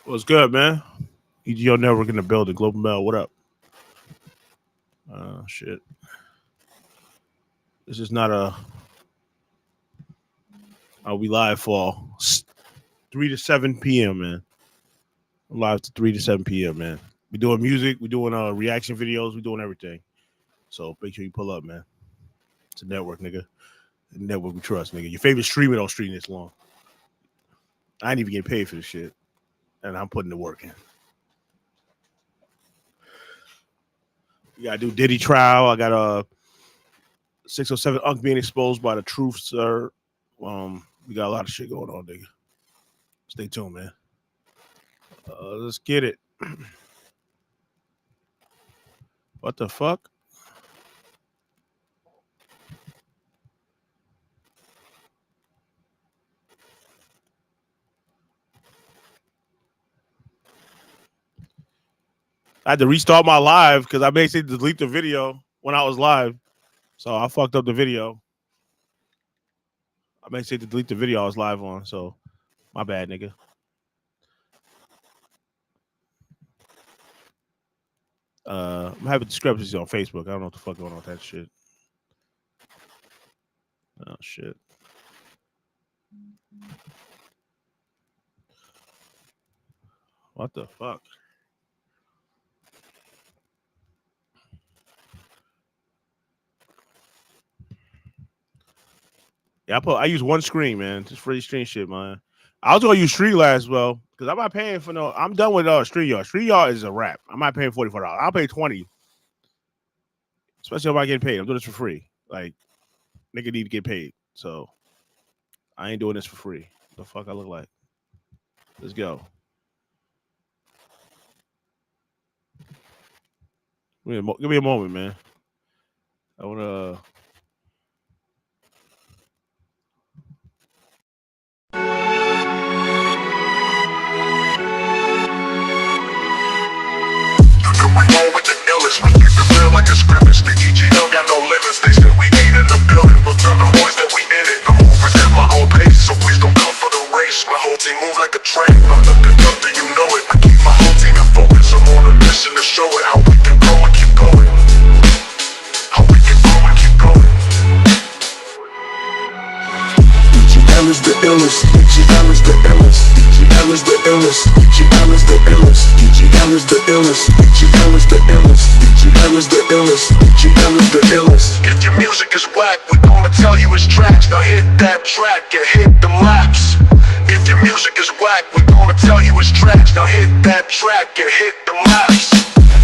What's good, man? EGO Network in the building. Global Mail, what up? Shit. This is not a. We live for 3 to 7 p.m., man. I'm live to 3 to 7 p.m., man. We doing music. We doing reaction videos. We doing everything. So make sure you pull up, man. It's a network, nigga. A network we trust, nigga. Your favorite streamer don't stream this long. I ain't even getting paid for this shit. And I'm putting the work in. You gotta do Diddy trial. I got a 607 Unk being exposed by the truth, sir. We got a lot of shit going on, nigga. Stay tuned, man. Let's get it. What the fuck? I had to restart my live because I basically delete the video when I was live. So I fucked up the video. I basically delete the video I was live on. So my bad, nigga. I'm having discrepancies on Facebook. I don't know what the fuck going on with that shit. Oh, shit. What the fuck? Yeah, I use one screen, man. Just free screen shit, man. I was gonna use Streamlabs as well because I'm not paying for no. I'm done with StreamYard. StreamYard is a wrap. I'm not paying $44. I'll pay $20, especially if I get paid. I'm doing this for free. Like, nigga need to get paid, so I ain't doing this for free. What the fuck I look like? Let's go. Give me a moment, man. I wanna. We keep it real like a scrimmage. The EGL got no limits. They said we ain't in the building, but tell the boys that we in it. I'm moving at my own pace, so please don't come for the race. My whole team move like a train. I'm looking up, do you know it? I keep my whole team in focus. I'm on a mission to show it how we can grow and keep going. How we can grow and keep going. EGL is the illest. EGL is the illest. EGL is the illest. EGL is the illest. EGL is the illest. EGL is the illest. EGL is the illest. EGL is the illest. If your music is whack, we gonna tell you it's trash. Now hit that track and hit them laps. If your music is whack, we gonna tell you it's trash. Now hit that track and hit them laps.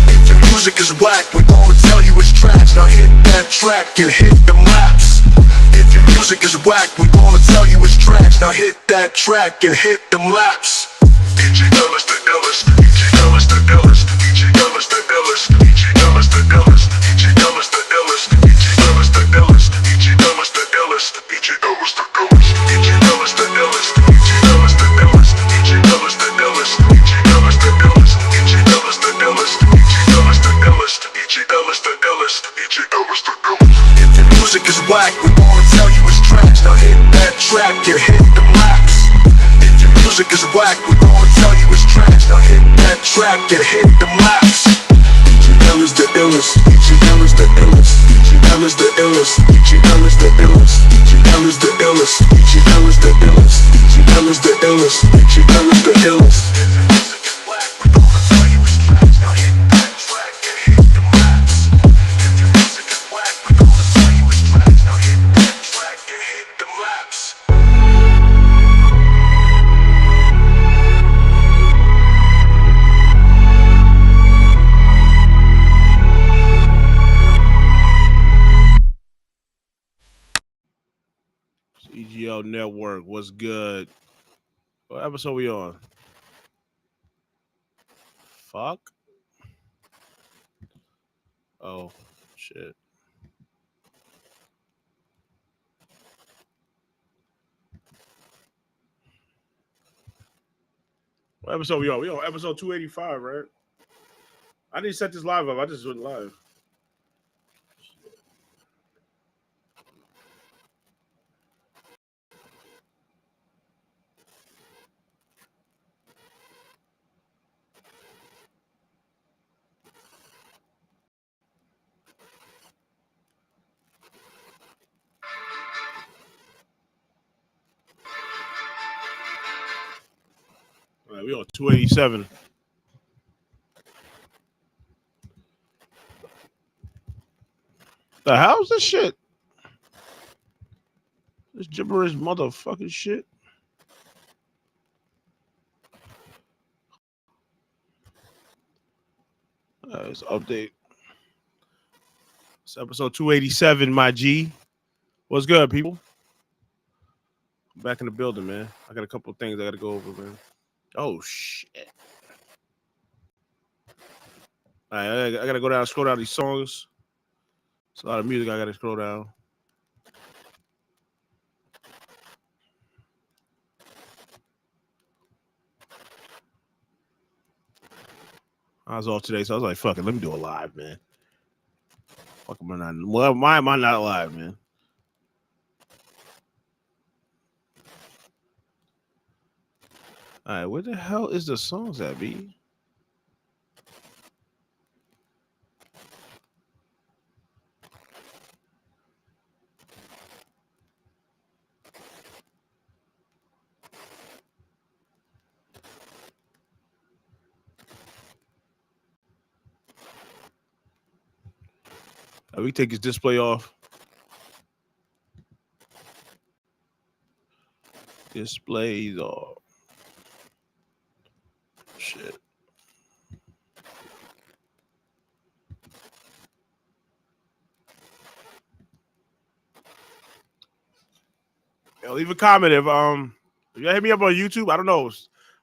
If your music is whack, we gonna tell you it's trash. Now hit that track and hit them laps. If your music is whack, we gonna tell you it's trash. Now hit that track and hit them laps. EGL is the illest. EGL is the illest. EGL is the illest. EGL is the illest. EGL is the illest. EGL is the illest. EGL is the illest. EGL is the illest. EGL is the illest. EGL is the illest. EGL is the illest. EGL is the illest. EGL is the illest. EGL is the illest. EGL is the illest. EGL is the illest. If your music is whack, we gonna tell you it's trash. Now hit that track and hit them laps. If your music is whack, we gonna tell you it's trash. Now hit that track and hit them laps. EGL is the illest. EGL is the illest. EGL is the illest. EGL is the illest. EGL is the illest. EGL is the illest. EGL is the illest. EGL is the illest. If your music is whack, we gonna tell you it's trash. Now hit that track and hit them laps. If your music is whack, we gonna tell you it's trash. Now hit that track and hit them laps. EGL Network, what's good? What episode we on? Fuck. Oh, shit. What episode we on? We on episode 285, right? I didn't set this live up. I just went live. We on 287. The hell's this shit? This gibberish motherfucking shit. Let's update. It's episode 287, my G. What's good, people? I'm back in the building, man. I got a couple of things I got to go over, man. Oh, shit. All right, I got to go down, scroll down these songs. It's a lot of music I got to scroll down. I was off today, so I was like, fuck it, let me do a live, man. Fuck am I not? Why am I not live, man? All right, where the hell is the songs at, B? We take his display off. Displays off. Shit. Yo, leave a comment if y'all hit me up on YouTube. I don't know.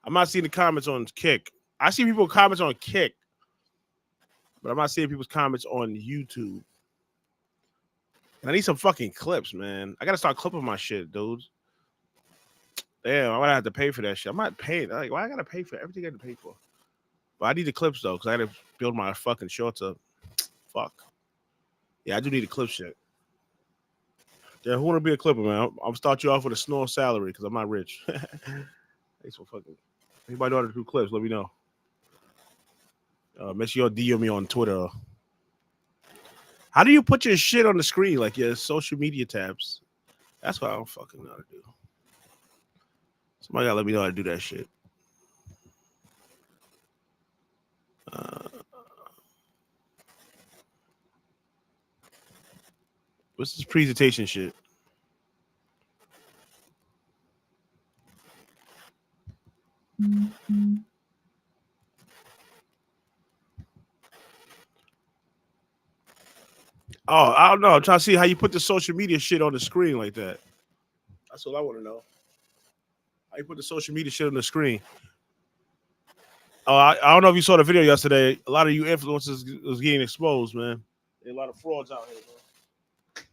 I'm not seeing the comments on Kick. I see people comments on Kick, but I'm not seeing people's comments on YouTube. And I need some fucking clips, man. I gotta start clipping my shit, dudes. Damn, I'm gonna have to pay for that shit. I'm not paying. Like, why I gotta pay for everything I got to pay for? But I need the clips though, because I gotta build my fucking shorts up. Fuck. Yeah, I do need the clip shit. Yeah, who wanna be a clipper, man? I'll start you off with a small salary because I'm not rich. Thanks for fucking. Anybody know how to do clips? Let me know. Make sure y'all DM me on Twitter. How do you put your shit on the screen, like your social media tabs? That's what I don't fucking know how to do. Somebody gotta let me know how to do that shit. What's this presentation shit? Oh, I don't know. I'm trying to see how you put the social media shit on the screen like that. That's what I want to know. How you put the social media shit on the screen? Oh, I don't know if you saw the video yesterday. A lot of you influencers was getting exposed, man. There's a lot of frauds out here, man.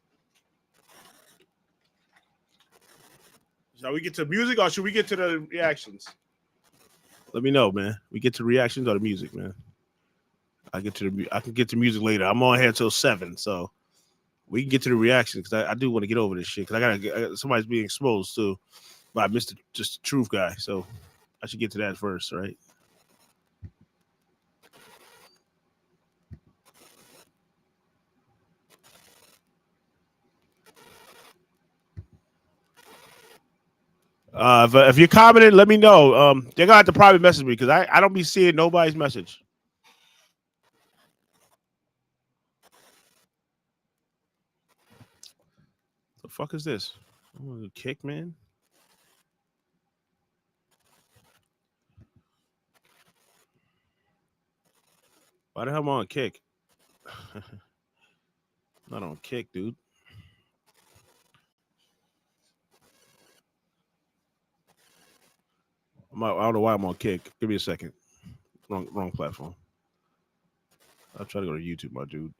Shall we get to music or should we get to the reactions? Let me know, man. We get to reactions or the music, man. I can get to music later. I'm on here until 7, so we can get to the reaction because I do want to get over this shit because I got somebody's being exposed too by Mr. Just Truth guy, so I should get to that first, right? If you're commenting, let me know. They're gonna have to private message me because I don't be seeing nobody's message. The fuck is this? I'm gonna kick, man. Why the hell am I on Kick? Not on Kick, dude. I don't know why I'm on Kick. Give me a second. Wrong platform. I'll try to go to YouTube, my dude.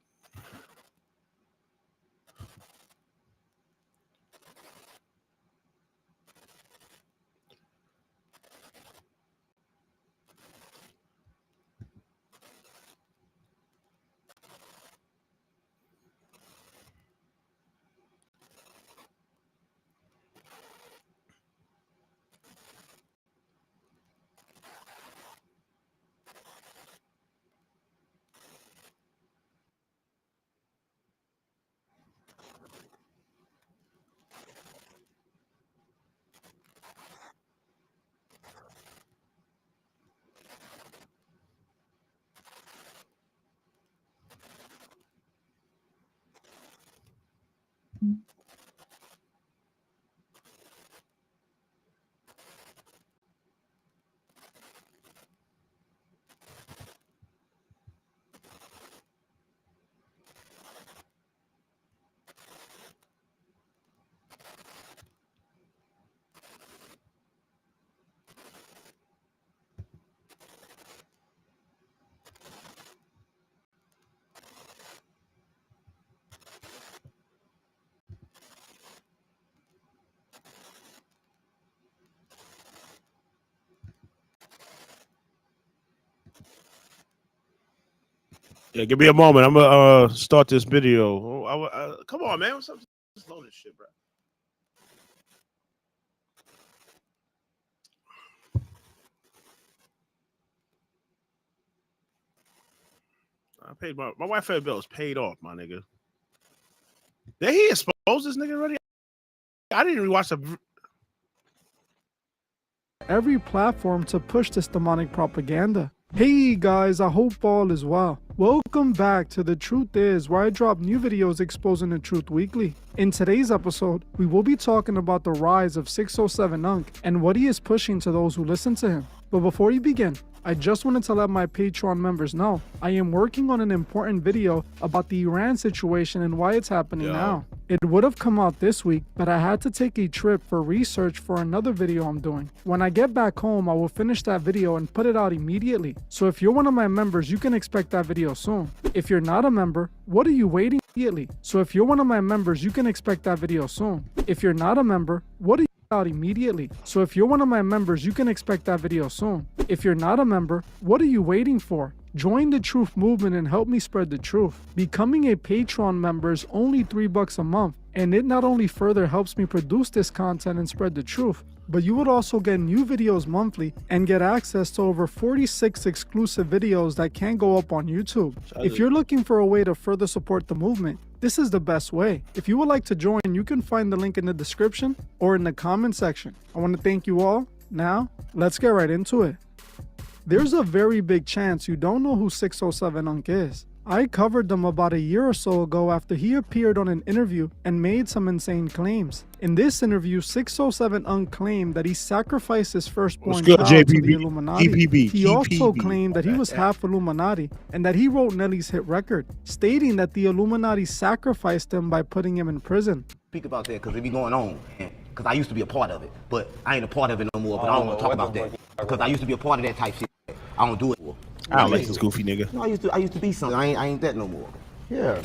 Yeah, give me a moment. I'm gonna start this video. Come on, man. What's up? Just load this shit, bro. I paid my Wi-Fi bill is paid off, my nigga. Did he expose this nigga already? I didn't even watch the. Every platform to push this demonic propaganda. Hey guys, I hope all is well. Welcome back to The Truth Is, where I drop new videos exposing the truth weekly. In today's episode, we will be talking about the rise of 607 UNC and what he is pushing to those who listen to him. But before we begin, I just wanted to let my Patreon members know I am working on an important video about the Iran situation and why it's happening now. It would have come out this week, but I had to take a trip for research for another video I'm doing. When I get back home, I will finish that video and put it out immediately. So if you're one of my members, you can expect that video soon. If you're not a member, what are you waiting immediately? So if you're one of my members, you can expect that video soon. If you're not a member, what are you out immediately? So if you're one of my members, you can expect that video soon. If you're not a member, what are you waiting for? Join the truth movement and help me spread the truth. Becoming a Patreon member is only $3 a month, and it not only further helps me produce this content and spread the truth, but you would also get new videos monthly and get access to over 46 exclusive videos that can't go up on YouTube. If you're looking for a way to further support the movement, this is the best way. If you would like to join, you can find the link in the description or in the comment section. I want to thank you all. Now, let's get right into it. There's a very big chance you don't know who 607 UNC is. I covered them about a year or so ago after he appeared on an interview and made some insane claims. In this interview, 607 UNC claimed that he sacrificed his firstborn child to the Illuminati. He also claimed that he was half Illuminati and that he wrote Nelly's hit record, stating that the Illuminati sacrificed him by putting him in prison. Speak about that because it be going on. Because I used to be a part of it, but I ain't a part of it no more. But I don't want to talk about that because I used to be a part of that type shit. I don't do it anymore. I don't like this goofy nigga. No, I used to be something. I ain't that no more. Yeah.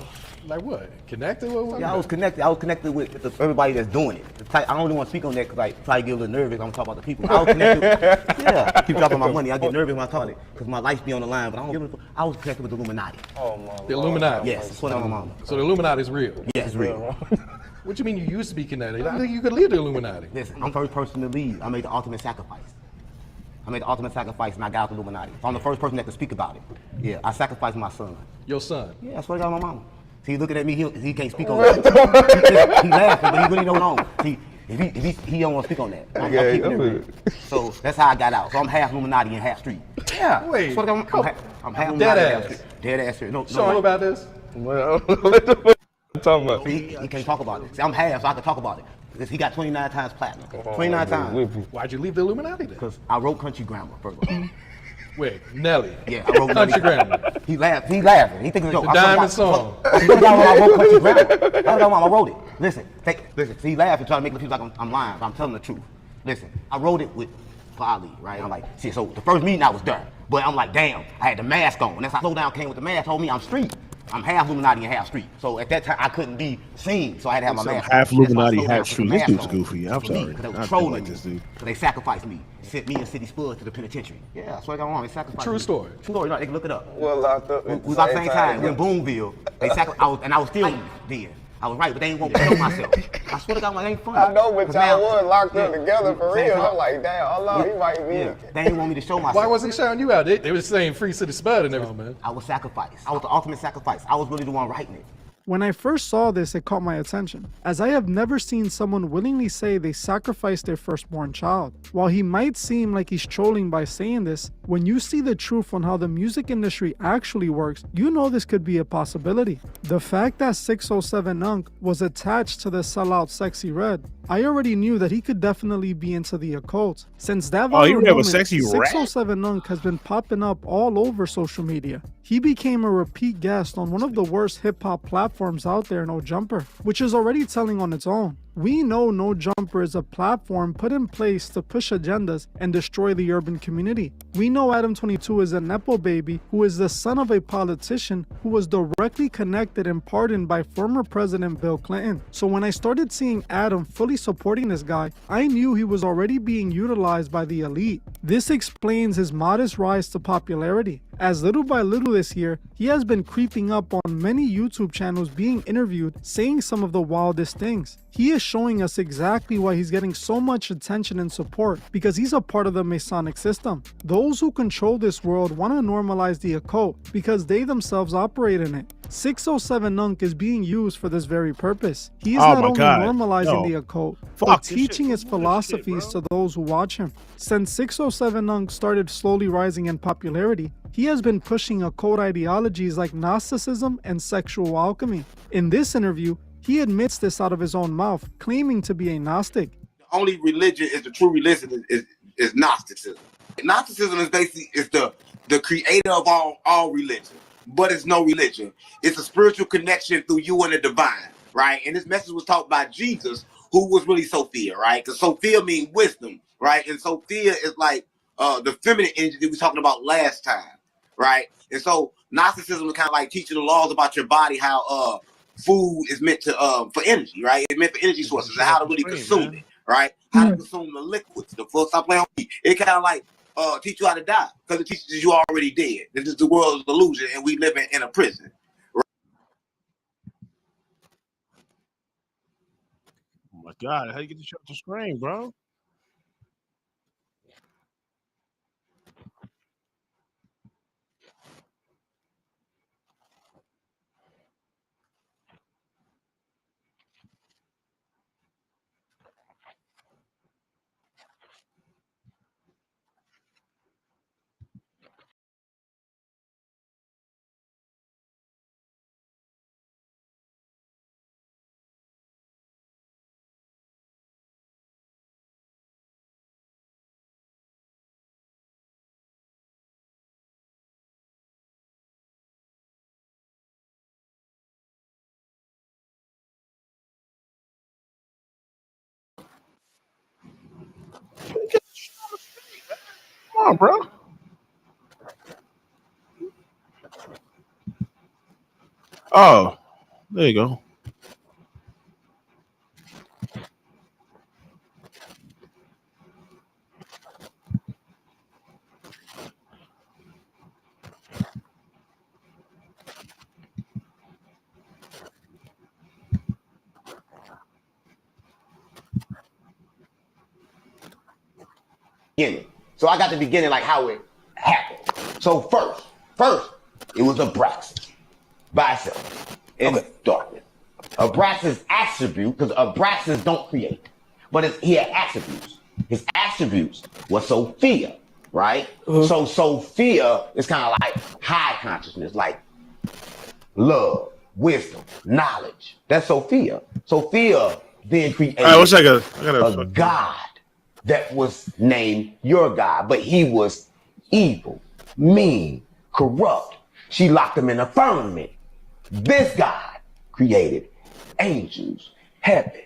Like what? Connected with? Yeah, I was connected with everybody that's doing it. I don't really want to speak on that because I try to get a little nervous. I'm talking about the people. I was connected. Yeah. Keep dropping my money. I get nervous when I talk about it because my life be on the line. But I was connected with the Illuminati. Oh my. The Illuminati. Yes. That's what I'm on. So the Illuminati is real. Yeah, it's real. What you mean you used to be connected? I think you could leave the Illuminati. Listen, I'm the first person to leave. I made the ultimate sacrifice. And I got out the Illuminati. So I'm the first person that can speak about it. Yeah, I sacrificed my son. Your son? Yeah, that's what I got my mama. See, he looking at me, he can't speak on that. He laughing, but he really don't know. See, if he don't want to speak on that. I'm keeping it real. So that's how I got out. So I'm half Illuminati and half street. Yeah. Wait, I'm half Illuminati and half street. Dead ass street. No, show him about this. Well, what the fuck you talking about? See, he can't talk about it. See, I'm half, so I can talk about it. Because he got 29 times platinum. 29 times. Why'd you leave the Illuminati then? Because I wrote country grammar, first of all. Wait, Nelly. Yeah, I wrote country grammar. He laughing. He thinking, yo, the diamond song. I wrote country grammar. I wrote it. Listen. See, he laughing, trying to make it feel like I'm lying, but I'm telling the truth. Listen, I wrote it with Ali, right? I'm like, see, so the first meeting I was there, but I'm like, damn, I had the mask on. And that's how Slowdown came with the mask, told me I'm street. I'm half Illuminati and half street. So at that time, I couldn't be seen, so I had to have my mask. Half Illuminati, half street. This dude's goofy. I'm sorry. Because they were trolling like this dude. So they sacrificed me. Sent me and City Spud to the penitentiary. Yeah, that's what I got on. They sacrificed True me. story. True story. No, they can look it up. Well, locked up. We was at the same time. We in Boonville. They sacrificed. I was still then. I was right, but they ain't want me to show myself. I swear to God, it ain't funny. I know, but y'all was locked up together for real. I'm like, damn, hold on, he might be. They ain't want me to show myself. Why wasn't he shouting you out? They were saying free City Spud and everything, man. I was sacrificed. I was the ultimate sacrifice. I was really the one writing it. When I first saw this, it caught my attention, as I have never seen someone willingly say they sacrificed their firstborn child. While he might seem like he's trolling by saying this, when you see the truth on how the music industry actually works, you know this could be a possibility. The fact that 607 UNC was attached to the sellout Sexy Red, I already knew that he could definitely be into the occult. Since that you have a moment, Sexy Red? 607 UNC has been popping up all over social media. He became a repeat guest on one of the worst hip-hop platforms out there, No Jumper, which is already telling on its own. We know No Jumper is a platform put in place to push agendas and destroy the urban community. We know Adam 22 is a Nepo baby who is the son of a politician who was directly connected and pardoned by former President Bill Clinton. So when I started seeing Adam fully supporting this guy, I knew he was already being utilized by the elite. This explains his modest rise to popularity, as little by little this year, he has been creeping up on many YouTube channels being interviewed saying some of the wildest things. He is showing us exactly why he's getting so much attention and support, because he's a part of the Masonic system. Those who control this world want to normalize the occult because they themselves operate in it. 607 UNC is being used for this very purpose. He is not only normalizing the occult, but teaching his philosophies to those who watch him. Since 607 UNC started slowly rising in popularity, he has been pushing occult ideologies like Gnosticism and sexual alchemy. In this interview, he admits this out of his own mouth, claiming to be a Gnostic. The only religion is the true religion is Gnosticism. Gnosticism is basically the creator of all religion, but it's no religion. It's a spiritual connection through you and the divine, right? And this message was taught by Jesus, who was really Sophia, right? Because Sophia means wisdom, right? And Sophia is like the feminine energy that we were talking about last time, right? And so Gnosticism is kind of like teaching the laws about your body, how food is meant to for energy, right? It's meant for energy sources and how to really consume it, right? How to consume the liquids, the full stop playing on me. It kind of like teach you how to die because it teaches you already dead. This is the world's illusion, and we live in a prison. Oh my God, how you get the shit off the screen, bro? Come on, bro. Oh, there you go. So I got the beginning, like how it happened. So first, it was Abraxas by itself in darkness. Abraxas' attribute, because Abraxas don't create, but he had attributes. His attributes was Sophia, right? So Sophia is kind of like high consciousness, like love, wisdom, knowledge. That's Sophia. Sophia then created a god that was named your God, but he was evil, mean, corrupt. She locked him in a firmament. This God created angels, heaven,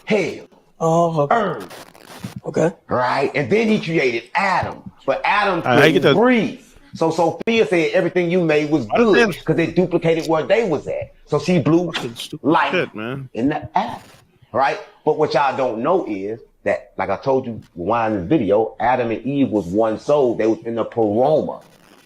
hell, earth. Okay. Right? And then he created Adam, but Adam couldn't breathe. So Sophia said everything you made was good because it duplicated where they was at. So she blew light in the air. Right? But what y'all don't know is that, like I told you in this video, Adam and Eve was one soul. They was in the paroma.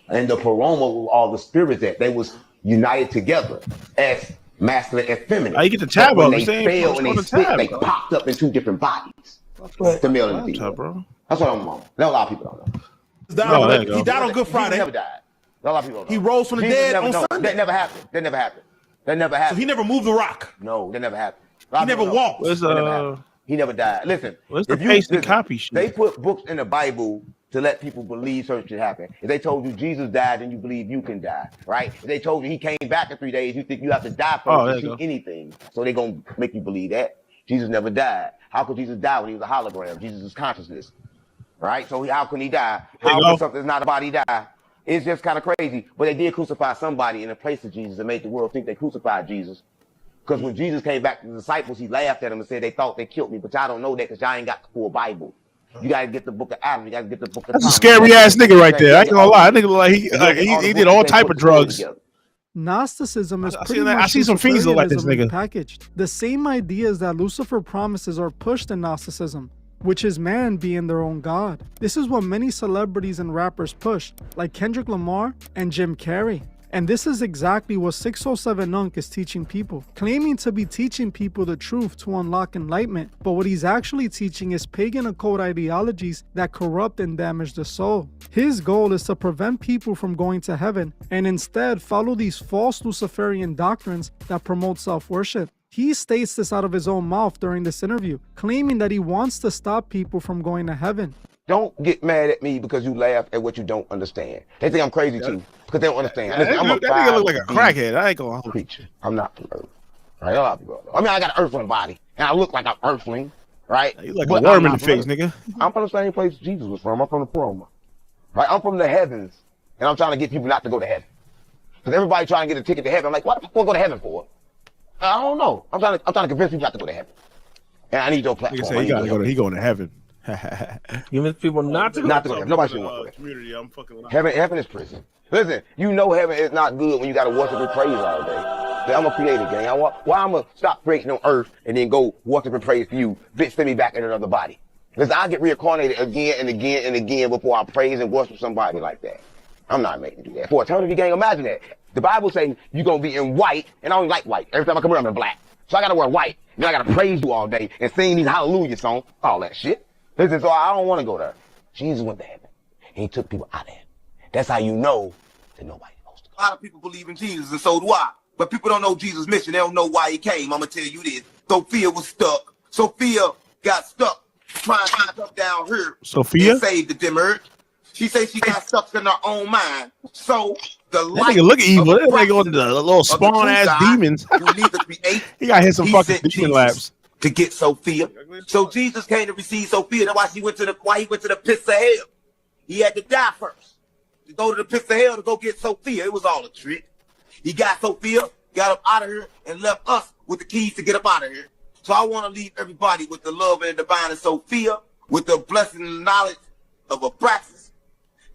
And the paroma were all the spirits that they was united together as masculine and feminine. I get the tab when up. they fell and they split, they popped up in two different bodies. The male and the female. Bro. That's what I'm on. That a lot of people don't know. He died on Good Friday. He never died. A lot of people don't know. He rose from the dead on Sunday. That never happened. That never happened. So he never moved the rock. No, that never happened. He never walked. He never died. Listen, copy shit? They put books in the Bible to let people believe certain shit happen. If they told you Jesus died, then you believe you can die, right? If they told you he came back in 3 days, you think you have to die first to see anything. So they gonna make you believe that. Jesus never died. How could Jesus die when he was a hologram? Jesus is consciousness, right? So how can he die? How can something that's not a body die? It's just kind of crazy. But they did crucify somebody in the place of Jesus and made the world think they crucified Jesus. Because when Jesus came back to the disciples, he laughed at them and said they thought they killed me. But y'all don't know that because y'all ain't got the full Bible. You got to get the book of Adam. You got to get the book of That's Thomas. a scary ass nigga right there. I ain't gonna lie. That nigga like he did all type of drugs. Gnosticism is pretty much some like this nigga packaged. The same ideas that Lucifer promises are pushed in Gnosticism. which is man being their own God. This is what many celebrities and rappers push, like Kendrick Lamar and Jim Carrey. And this is exactly what 607 Unc is teaching people, claiming to be teaching people the truth to unlock enlightenment, but what he's actually teaching is pagan occult ideologies that corrupt and damage the soul. His goal is to prevent people from going to heaven and instead follow these false Luciferian doctrines that promote self-worship. He states this out of his own mouth during this interview, claiming that he wants to stop people from going to heaven. Don't get mad at me because you laugh at what you don't understand. They think I'm crazy too because they don't understand. Listen, That I'm a nigga look like a crackhead. I ain't gonna. creature. I'm not from Earth. Right? A lot of people. I mean, I got an earthling body and I look like an earthling. Right? You like But a worm I'm in the not face, from Earth. nigga. I'm from the same place Jesus was from. I'm from the Proma. Right? I'm from the heavens, and I'm trying to get people not to go to heaven. Because everybody trying to get a ticket to heaven. I'm like, what the fuck go to heaven for? I don't know. I'm trying to convince people not to go to heaven. And I need your platform. Nigga say he going to heaven. Giving people not to Not to go to heaven. Nobody should want to go to heaven. Community, I'm fucking. Heaven is prison. Listen, you know heaven is not good when you got to worship and praise all day. I'm a creator, gang. Why I'm going to stop creating on earth and then go worship and praise for you, bitch, send me back in another body. Listen, I get reincarnated again and again and again before I praise and worship somebody like that. I'm not making you do that. For eternity, gang, imagine that. The Bible says you're going to be in white, and I don't like white. Every time I come here, I'm in black. So I got to wear white. Then I got to praise you all day and sing these hallelujah songs, all that shit. Listen, so I don't want to go there. Jesus went to heaven, and he took people out of heaven. That's how you know that nobody's supposed to go. A lot of people believe in Jesus, and so do I. But people don't know Jesus' mission. They don't know why he came. I'm going to tell you this. Sophia was stuck. Sophia got stuck trying to come down here. Sophia? And save the dim earth. She said she got stuck in her own mind. So the That light nigga look evil. of That nigga on the little spawn ass demons. who neither create, He got hit some he fucking sent demon Jesus laps. to get Sophia. So Jesus came to receive Sophia. That's why he went to the pits of hell. He had to die first. To go to the pits of hell to go get Sophia. It was all a trick. He got Sophia, got up out of here, and left us with the keys to get up out of here. So I want to leave everybody with the love and the divine of Sophia, with the blessing and knowledge of Abraxas,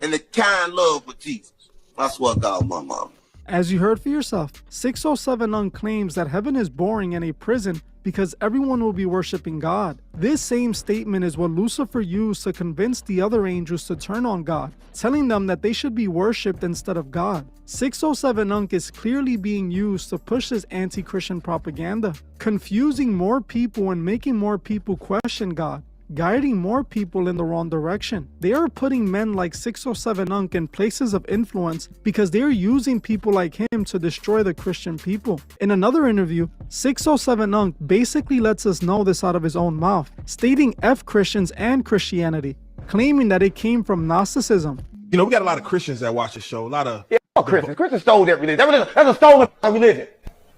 and the kind love of Jesus. That's what God, my mom. As you heard for yourself, 607 Unc claims that heaven is boring and a prison because everyone will be worshiping God. This same statement is what Lucifer used to convince the other angels to turn on God, telling them that they should be worshipped instead of God. 607 Unc is clearly being used to push this anti-Christian propaganda, confusing more people and making more people question God, guiding more people in the wrong direction. They are putting men like 607 Unc in places of influence because they are using people like him to destroy the Christian people. In another interview, 607 Unc basically lets us know this out of his own mouth, stating F Christians and Christianity, claiming that it came from Gnosticism. You know, we got a lot of Christians that watch the show. A lot of Christians. Christians stole that religion. That's a stolen religion.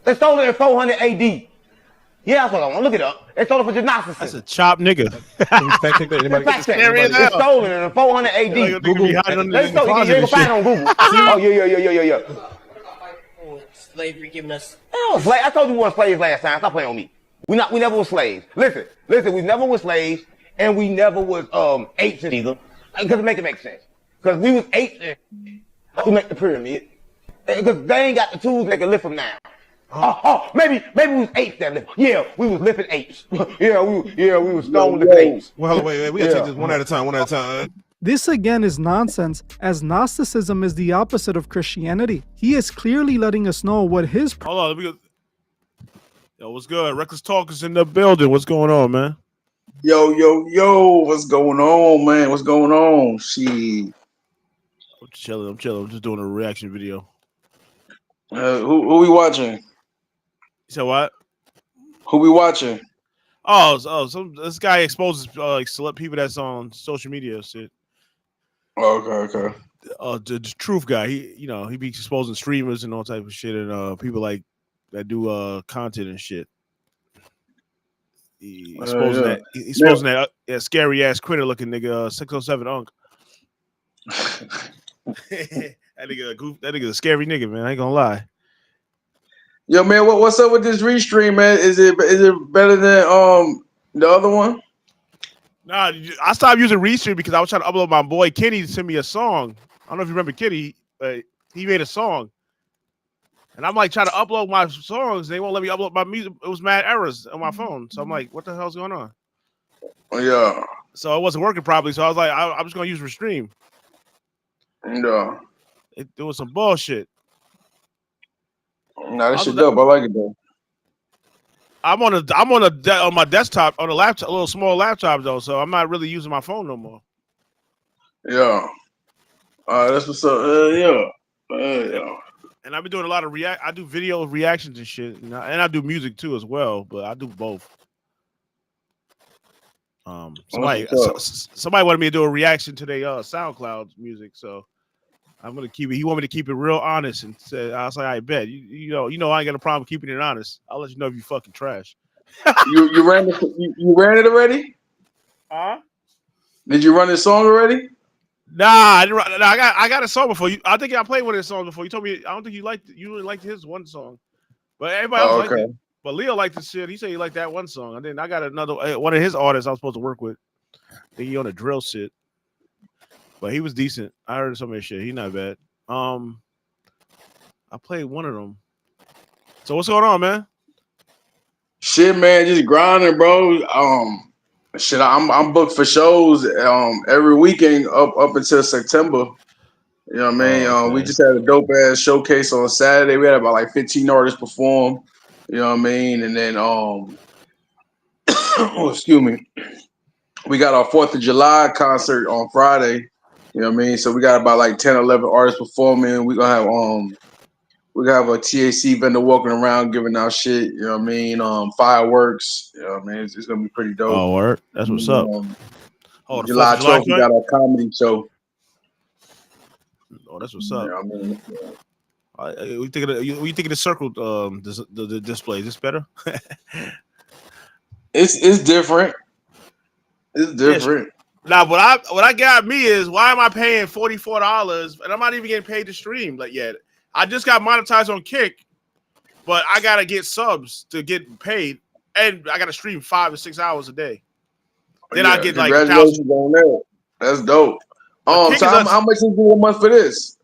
They stole it in 400 AD. Yeah, that's what I want. Look it up. They stole it for Gnosticism. That's a chop nigga. fact check that. Anybody Fact check. Scary They as hell. stole it in 400 AD. Nigga Google. be hiding under They the stole it. closet You and can find it on Google. Oh, yeah. Slavery giving us. I told you we weren't slaves last time. Stop playing on me. We never was slaves. Listen, we never was slaves, and we never was apes either. Because it make sense. Because we was apes to make the pyramid. Because they ain't got the tools they can lift them now. Maybe we was apes that lift. Yeah, we was lifting apes. we was stone lifting apes. Well, wait. We gotta take this one at a time. This again is nonsense, as Gnosticism is the opposite of Christianity. He is clearly letting us know what his Hold on, let me go. Yo, what's good? Reckless Talk is in the building. What's going on, man? Yo, what's going on, man? What's going on? Shit. I'm chilling. I'm just doing a reaction video. Who we watching? You said what? Who we watching? This guy exposes like select people that's on social media and shit. Okay. The truth guy. He be exposing streamers and all type of shit, and people like that do content and shit. He exposing that scary ass quitter looking nigga 607 Unc. That nigga a scary nigga, man. I ain't gonna lie. Yo, man, what's up with this restream, man? Is it better than the other one? Nah, I stopped using Restream because I was trying to upload my boy Kenny to send me a song. I don't know if you remember Kenny, but he made a song. And I'm like trying to upload my songs. They won't let me upload my music. It was mad errors on my phone. So I'm like, what the hell's going on? Yeah. So it wasn't working properly. So I was like, I'm just gonna use Restream. No. It was some bullshit. Nah, that shit dope. I like it though. I'm on my desktop on a laptop, a little small laptop though, so I'm not really using my phone no more. Yeah. That's what's up. Yeah. Yeah. And I've been doing a lot of I do video reactions and shit, and I do music too as well, but I do both. Somebody wanted me to do a reaction to their SoundCloud music, so I'm gonna keep it. He wanted me to keep it real honest, and said, I was like, I bet you know I ain't got a problem keeping it honest. I'll let you know if you fucking trash. you ran it already? Huh? Did you run this song already? Nah, I didn't. Nah, I got a song before you. I think I played one of his songs before. You told me I don't think you really liked his one song, but everybody else liked it. But Leo liked the shit. He said he liked that one song, and then I got another one of his artists I was supposed to work with. I think he on a drill shit, but he was decent. I heard some of his shit. He not bad. I played one of them. So what's going on, man? Shit, man, just grinding, bro. Shit, I'm booked for shows every weekend up until September. You know what I mean? Okay. We just had a dope ass showcase on Saturday. We had about like 15 artists perform. You know what I mean? And then oh, excuse me. We got our 4th of July concert on Friday. You know what I mean? So we got about like 10, 11 artists performing. We're gonna have a TAC vendor walking around giving out shit. You know what I mean? Fireworks. You know what I mean? It's gonna be pretty dope. Oh, word. That's what's up. July 12th, we got our comedy show. Oh, that's what's up. You know what I mean? We think of the circle the display. Is this better? It's different. It's different. Now, what I got me is, why am I paying $44 and I'm not even getting paid to stream yet? I just got monetized on Kick, but I gotta get subs to get paid, and I gotta stream 5 to 6 hours a day. Then I get like congratulations on that. That's dope. So how much is you a month for this?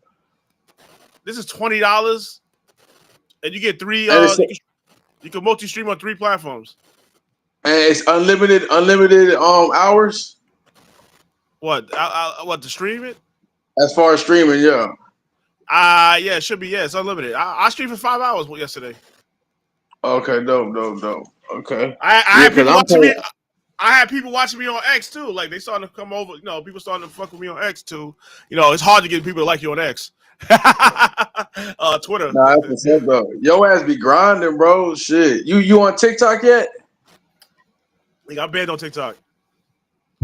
This is $20, and you get 3. You can multi-stream on 3 platforms. And it's unlimited hours. What? What, to stream it? As far as streaming, yeah. Yeah, it should be. Yeah, it's unlimited. I streamed for 5 hours yesterday. Okay, dope. Okay. I had people watching me. I had people watching me on X too. Like, they starting to come over. People starting to fuck with me on X too. It's hard to get people to like you on X. Twitter. Nah, that's what's up, though. Your ass be grinding, bro. Shit. You on TikTok yet? I'm banned on TikTok.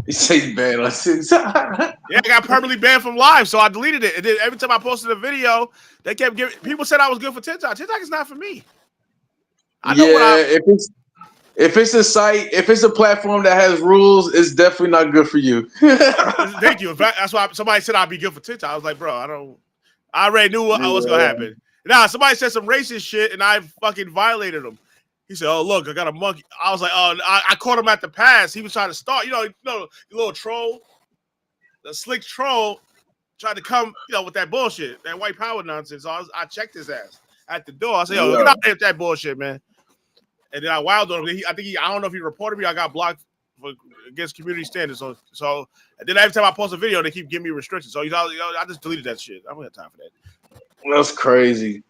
You say he's banned on TikTok? Yeah, I got permanently banned from live, so I deleted it. And then every time I posted a video, they kept giving. People said I was good for TikTok. TikTok is not for me. If it's a site, if it's a platform that has rules, it's definitely not good for you. Thank you. In fact, that's why somebody said I'd be good for TikTok. I was like, bro, I already knew what was gonna happen. Now somebody said some racist shit, and I fucking violated them. He said, "Oh, look, I got a monkey." I was like, "Oh, I caught him at the pass. He was trying to start. The little troll, the slick troll, tried to come, with that bullshit, that white power nonsense." So I checked his ass at the door. I said, "Yo, get out there with that bullshit, man." And then I wilded on him. I don't know if he reported me. I got blocked against community standards. So and then every time I post a video, they keep giving me restrictions. So I just deleted that shit. I don't have time for that. That's crazy.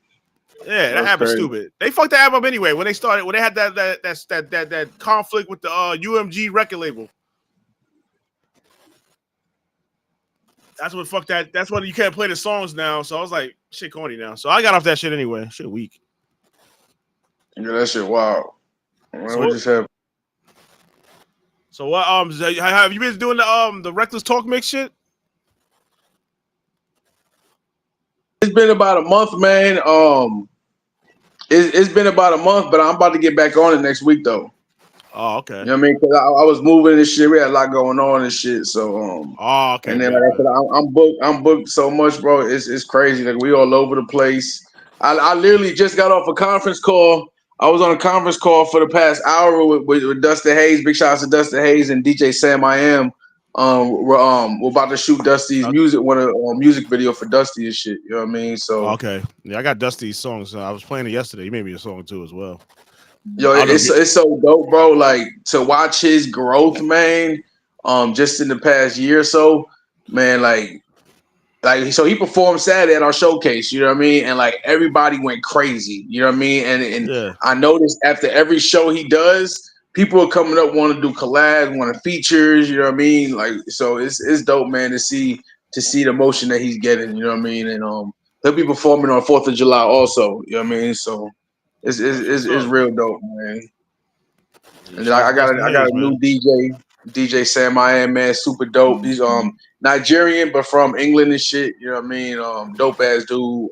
Yeah, that app is stupid. They fucked the app up anyway when they had that conflict with the UMG record label. That's what fucked that. That's when you can't play the songs now. So I was like, shit corny now. So I got off that shit anyway. Shit weak. Yeah, that shit wild. What just happened? So what? Have you been doing the Reckless Talk Mix shit? It's been about a month, man. It's been about a month, but I'm about to get back on it next week, though. Oh, okay. You know what I mean? Because I was moving and shit. We had a lot going on and shit. So Oh, okay. And then like I said, I'm booked so much, bro. It's crazy. Like, we all over the place. I literally just got off a conference call. I was on a conference call for the past hour with Dustin Hayes. Big shout out to Dustin Hayes and DJ Sam I Am. We're about to shoot Dusty's music video for Dusty and shit. You know what I mean? So okay, yeah, I got Dusty's songs. I was playing it yesterday. He made me a song too as well. Yo, it's so dope, bro. Like, to watch his growth, man. just in the past year or so, man. Like so he performed Saturday at our showcase, you know what I mean? And like everybody went crazy, you know what I mean? And Yeah. I noticed after every show he does, people are coming up want to do collabs, want to features, you know what I mean? Like so it's dope, man, to see the motion that he's getting, you know what I mean? And he'll be performing on 4th of July also, you know what I mean? So it's real dope, man. And then I got a new DJ Sam I Am, man, super dope. He's Nigerian but from England and shit, you know what I mean? Dope ass dude.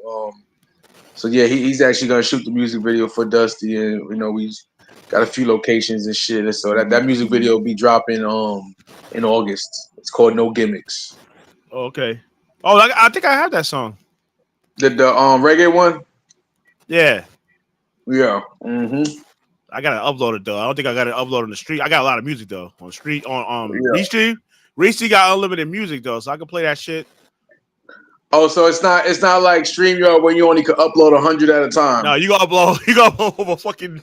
So yeah, he's actually gonna shoot the music video for Dusty, and you know we got a few locations and shit. And so that music video will be dropping in August. It's called No Gimmicks. Okay. Oh, I think I have that song. The reggae one? Yeah. Yeah. Mm-hmm. I gotta upload it though. I don't think I got it uploaded on the street. I got a lot of music though on street on Yeah. Restream. Restream got unlimited music though, so I can play that shit. Oh, so it's not like StreamYard where you only can upload 100 at a time. No, you gotta upload over fucking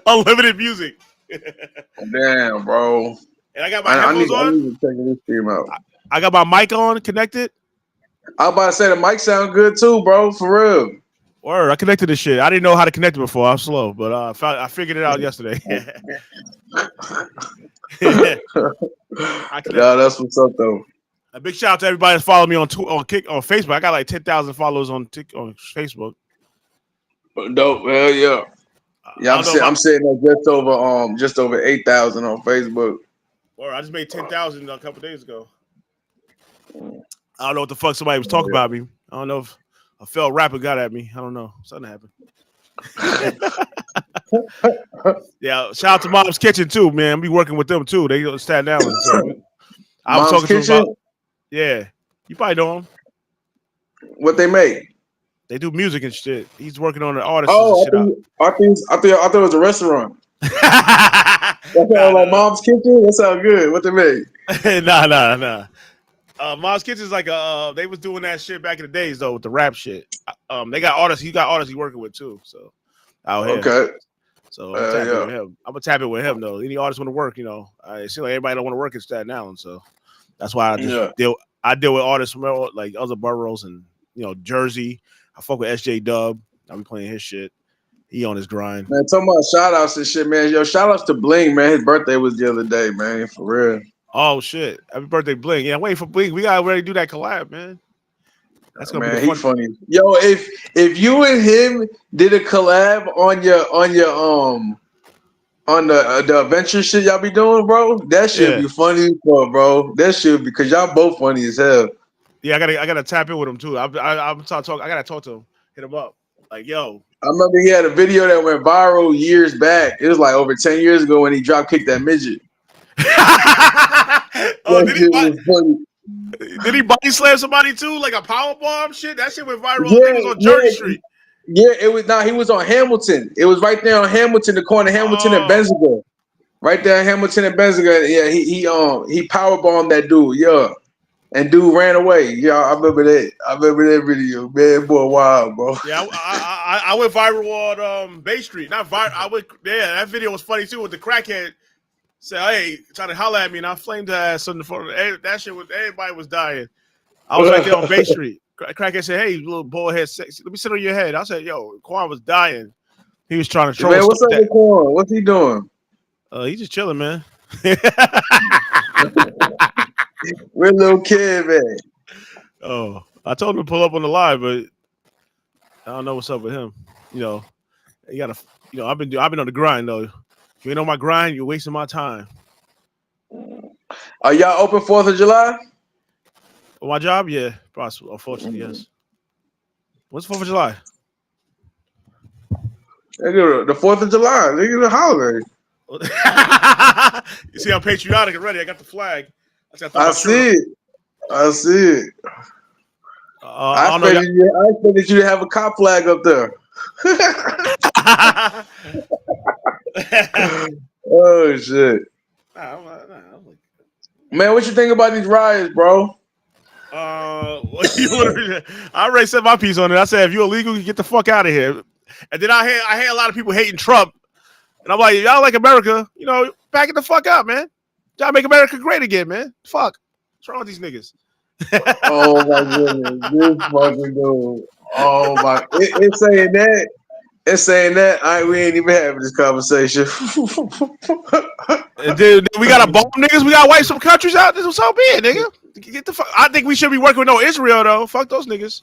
unlimited music. Damn, bro. And I got my headphones on. I need to check this stream out. I got my mic on connected. I was about to say the mic sound good too, bro. For real. Word, I connected this shit. I didn't know how to connect it before. I'm slow, but I figured it out yesterday. Yeah, that's what's up though. A big shout out to everybody that's following me on Facebook. I got like 10,000 followers on Facebook. Dope, hell yeah. Yeah, I'm sitting at just over 8,000 on Facebook. Or I just made 10,000 a couple days ago. I don't know what the fuck somebody was talking about me. I don't know if a failed rapper got at me. I don't know. Something happened. Yeah, shout out to Mom's Kitchen too, man. We working with them too. They Staten Island. So I was talking to them about. Yeah, you probably know them. What they make? They do music and shit. He's working on the artist. Oh, I thought it was a restaurant. That sounds like Mom's Kitchen. That sounds good. What they make? Nah. Mom's Kitchen is like they was doing that shit back in the days though with the rap shit. They got artists. He got artists he working with too. So out here. Okay. So I'm gonna tap it with him though. Any artists want to work, you know. It seems like everybody don't want to work in Staten Island, so that's why I deal with artists from like other boroughs and Jersey. I fuck with SJ Dub. I'll be playing his shit. He on his grind. Man, talking about shout outs and shit, man. Yo, shout outs to Bling, man. His birthday was the other day, man. For real. Oh shit! Happy birthday, Bling. Yeah, I'm waiting for Bling. We gotta ready to do that collab, man. That's gonna be he's funny. Yo, if you and him did a collab on the adventure shit y'all be doing, bro, that should be funny, bro. That should because y'all both funny as hell. Yeah, I gotta tap in with him too. I'm talking. I gotta talk to him. Hit him up. Like, yo. I remember he had a video that went viral years back. It was like over 10 years ago when he drop kicked that midget. Did he body slam somebody too? Like a power bomb shit? That shit went viral. Yeah, it was on Church Street. Yeah, it was he was on Hamilton. It was right there on Hamilton, the corner of Hamilton and Benziger. Right there on Hamilton and Benziger. Yeah, he power bombed that dude, yeah. And dude ran away. Yeah, I remember that. I remember that video. Man, boy, wild, bro. Yeah, I went viral on Bay Street. Not viral. That video was funny too with the crackhead. Say, hey, trying to holler at me, and I flamed her ass on the phone. That shit was everybody was dying. I was right there on Bay Street. Crackhead said, "Hey, little boyhead, let me sit on your head." I said, "Yo, Quan was dying. He was trying to troll." Man, what's up with Quan? What's he doing? He's just chilling, man. We're a little kid, man. Oh, I told him to pull up on the live, but I don't know what's up with him. You gotta. I've been on the grind though. If you ain't on my grind, you're wasting my time. Are y'all open 4th of July? For my job, yeah, possible. Unfortunately, yes. What's 4th of July? The 4th of July. Look at the holiday. You see how patriotic already. I got the flag. I see it. I expected you to have a cop flag up there. Oh shit. Man, what you think about these riots, bro? I already said my piece on it. I said if you're illegal, you get the fuck out of here. And then I hear a lot of people hating Trump. And I'm like, y'all like America, back it the fuck up, man. Try to make America great again, man. Fuck. What's wrong with these niggas? Oh my goodness, this fucking dude. Oh my, it's saying that. It's saying that. We ain't even having this conversation. Dude, we gotta bomb niggas. We gotta wipe some countries out. This was so big, nigga. Get the fuck. I think we should be working with no Israel though. Fuck those niggas.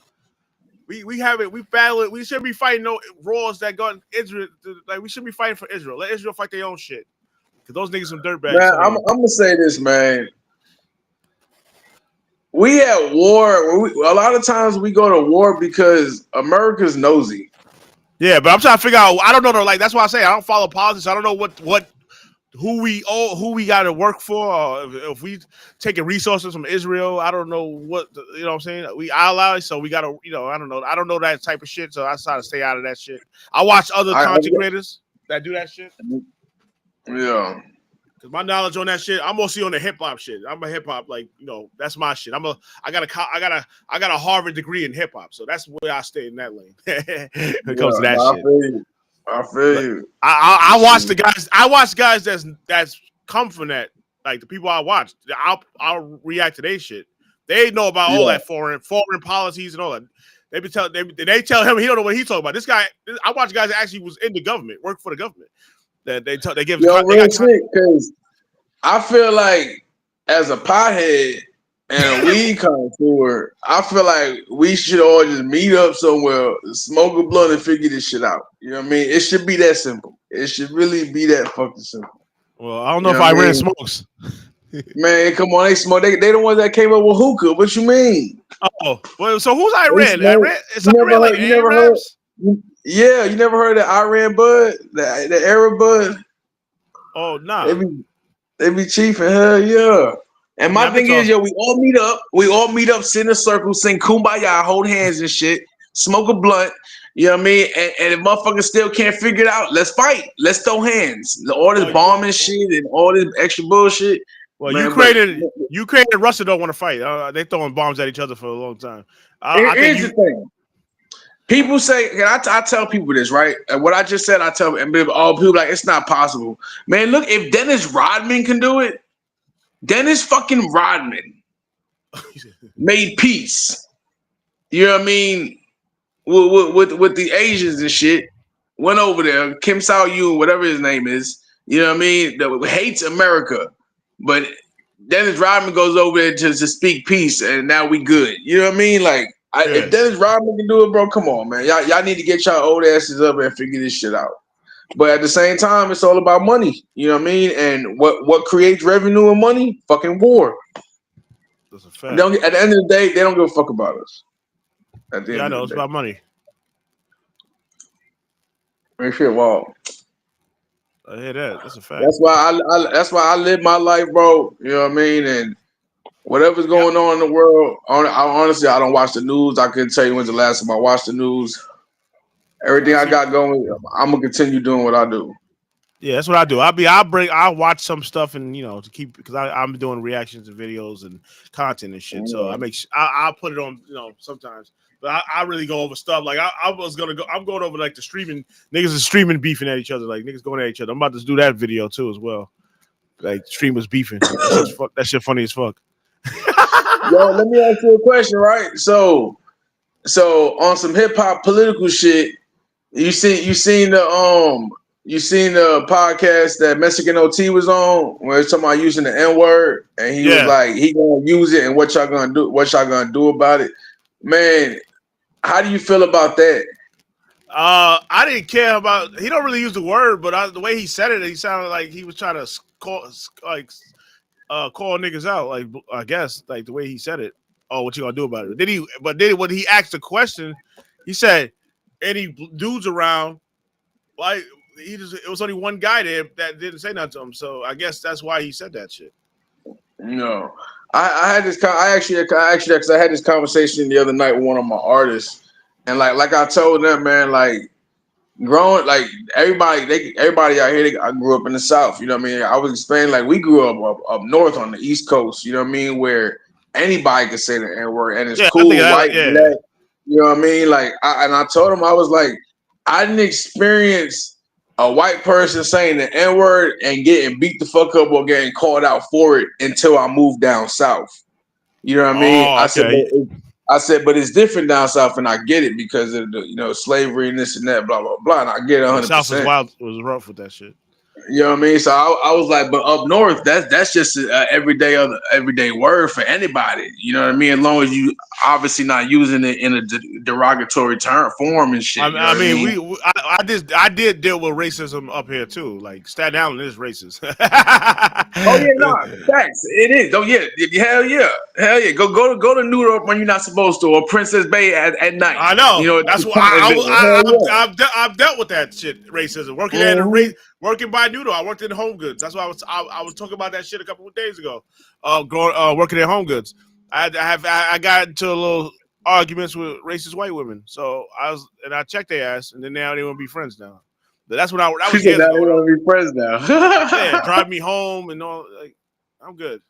We have it. We battle it. We shouldn't be fighting no wars that got Israel. Like we shouldn't be fighting for Israel. Let Israel fight their own shit. Cause those niggas some dirtbags. Man, I'm gonna say this, man. We at war. A lot of times we go to war because America's nosy. Yeah, but I'm trying to figure out. I don't know. Like that's why I say I don't follow politics. I don't know who we got to work for. Or if we taking resources from Israel, I don't know what you know. What I'm saying we allies, so we got to. You know, I don't know. I don't know that type of shit. So I try to stay out of that shit. I watch other content creators that do that shit. Yeah. Cause my knowledge on that shit, I'm mostly on the hip hop shit. I'm a hip hop, like that's my shit. I got a Harvard degree in hip hop, so that's where I stay in that lane. When it comes to that shit. I feel you. I watch the guys. I watch guys that's come from that. Like the people I watch, I'll react to their shit. They know about all that foreign policies and all that. They tell him he don't know what he's talking about. This guy, I watch guys that actually was in the government, work for the government. That they give. Real shit, because I feel like as a pothead and a weed connoisseur, I feel like we should all just meet up somewhere, smoke a blunt, and figure this shit out. You know what I mean? It should be that simple. It should really be that fucking simple. Well, I don't know if Iran smokes. Man, come on, they smoke. They the ones that came up with hookah. What you mean? Oh, well, so who's Iran? Iran? It's Iran like Arabs? Yeah, you never heard of Iran Bud, the Arab Bud? Oh no, they be chiefing. Hell yeah. And my thing is, we all meet up. We all meet up, sit in a circle, sing Kumbaya, hold hands and shit, smoke a blunt. You know what I mean? And if motherfuckers still can't figure it out, let's fight. Let's throw hands. All this bombing shit and all this extra bullshit. Well, Ukraine and Russia don't want to fight. They throwing bombs at each other for a long time. Here's the thing. People say, I tell people this, right? And what I just said, I tell and people like it's not possible. Man, look, if Dennis Rodman can do it, Dennis fucking Rodman made peace. You know what I mean? With the Asians and shit. Went over there, Kim Sao-yoon, whatever his name is. You know what I mean? That hates America, but Dennis Rodman goes over there to speak peace, and now we good. You know what I mean? Like. If Dennis Rodman can do it, bro, come on, man. Y'all need to get y'all old asses up and figure this shit out. But at the same time, it's all about money. You know what I mean? And what creates revenue and money? Fucking war. That's a fact. At the end of the day, they don't give a fuck about us. At the end I know it's about money. Make sure, wow. I hear that. That's a fact. That's why I live my life, bro. You know what I mean? And whatever's going on in the world, honestly, I don't watch the news. I couldn't tell you when's the last time I watched the news. Everything I got going, I'm gonna continue doing what I do. Yeah, that's what I do. I'll watch some stuff and to keep because I'm doing reactions and videos and content and shit. So I'll put it on sometimes. But I really go over stuff like I'm going over like the streaming niggas is streaming beefing at each other, like niggas going at each other. I'm about to do that video too as well. Like streamers beefing. That shit funny as fuck. Yo, let me ask you a question, right? So on some hip hop political shit, you seen the podcast that Mexican OT was on where it's talking about using the N-word, and he was like, he gonna use it, and what y'all gonna do about it, man? How do you feel about that? I didn't care about. He don't really use the word, but the way he said it, he sounded like he was trying to call niggas out, like I guess, like the way he said it. Oh, what you gonna do about it? Then when he asked the question, he said, "Any dudes around?" Like it was only one guy there that didn't say nothing to him. So I guess that's why he said that shit. No, I had this. I actually, because I had this conversation the other night with one of my artists, and like I told them, man, like. Growing like everybody out here, I grew up in the South. You know what I mean? I was explaining like we grew up north on the East Coast. You know what I mean? Where anybody can say the N-word and it's cool, white, black. You know what I mean? Like, I told him I was like, I didn't experience a white person saying the N-word and getting beat the fuck up or getting called out for it until I moved down south. You know what I mean? Oh, okay. I said, but it's different down south, and I get it because of the slavery and this and that, blah blah blah. And I get it The South was 100%. wild. It was rough with that shit. You know what I mean? So I was like, but up north, that's just an everyday word for anybody. You know what I mean? As long as you obviously not using it in a derogatory form and shit. I mean, I did deal with racism up here too. Like Staten Island is racist. Oh yeah, no, facts. It is. Oh yeah, hell yeah. Go to New York when you're not supposed to, or Princess Bay at night. I know. You know That's why I've dealt with that shit. Racism. Working by Noodle. I worked in Home Goods. That's why I was talking about that shit a couple of days ago. Working at Home Goods. I got into a little arguments with racist white women. So I checked their ass, and then now they want to be friends now. But that's when that was years ago. They want to be friends now. Yeah, drive me home and all. Like, I'm good.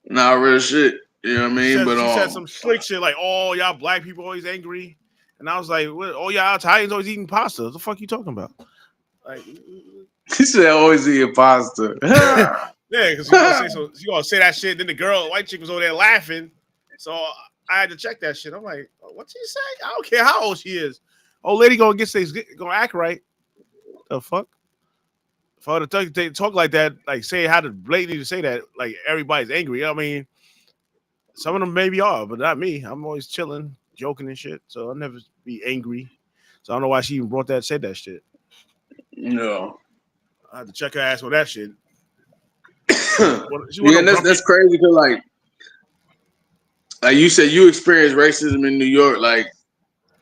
Nah, real shit. You know what I mean? She said some slick shit like, "Oh, y'all black people always angry," and I was like, "Oh, y'all Italians always eating pasta. What the fuck you talking about?" Like, he said, "Always eating pasta." Yeah, because you gonna say that shit. Then the white chick was over there laughing, so I had to check that shit. I'm like, "What's she saying? I don't care how old she is. Old lady gonna act right. The fuck." For her to talk like that, like say how to blatantly to say that, like everybody's angry. I mean, some of them maybe are, but not me. I'm always chilling, joking and shit. So I'll never be angry. So I don't know why she even said that shit. No. I had to check her ass on that shit. That's crazy because like you said, you experienced racism in New York. Like,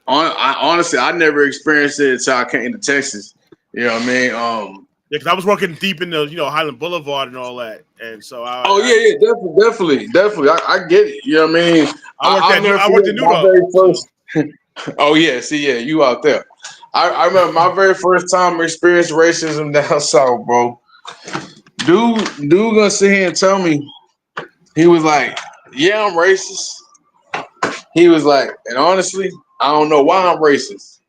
honestly, I never experienced it until I came to Texas. You know what I mean? Yeah, because I was working deep in the Highland Boulevard and all that, and so definitely. I get it. You know what I mean? I worked in New York. Oh yeah, you out there. I remember my very first time experiencing racism down south, bro. Dude gonna sit here and tell me, he was like, "Yeah, I'm racist." He was like, and honestly, I don't know why I'm racist.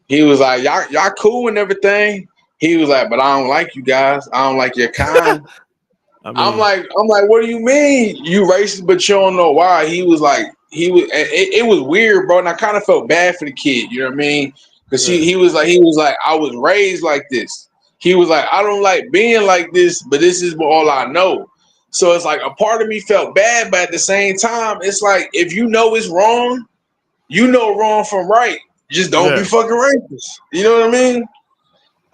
He was like, y'all cool and everything. He was like, but I don't like you guys. I don't like your kind. I'm like, what do you mean you racist, but you don't know why? He was like, it was weird, bro. And I kind of felt bad for the kid. You know what I mean? Because he was like, I was raised like this. He was like, I don't like being like this, but this is all I know. So it's like a part of me felt bad, but at the same time, it's like if you know it's wrong, you know wrong from right. Just don't be fucking racist. You know what I mean?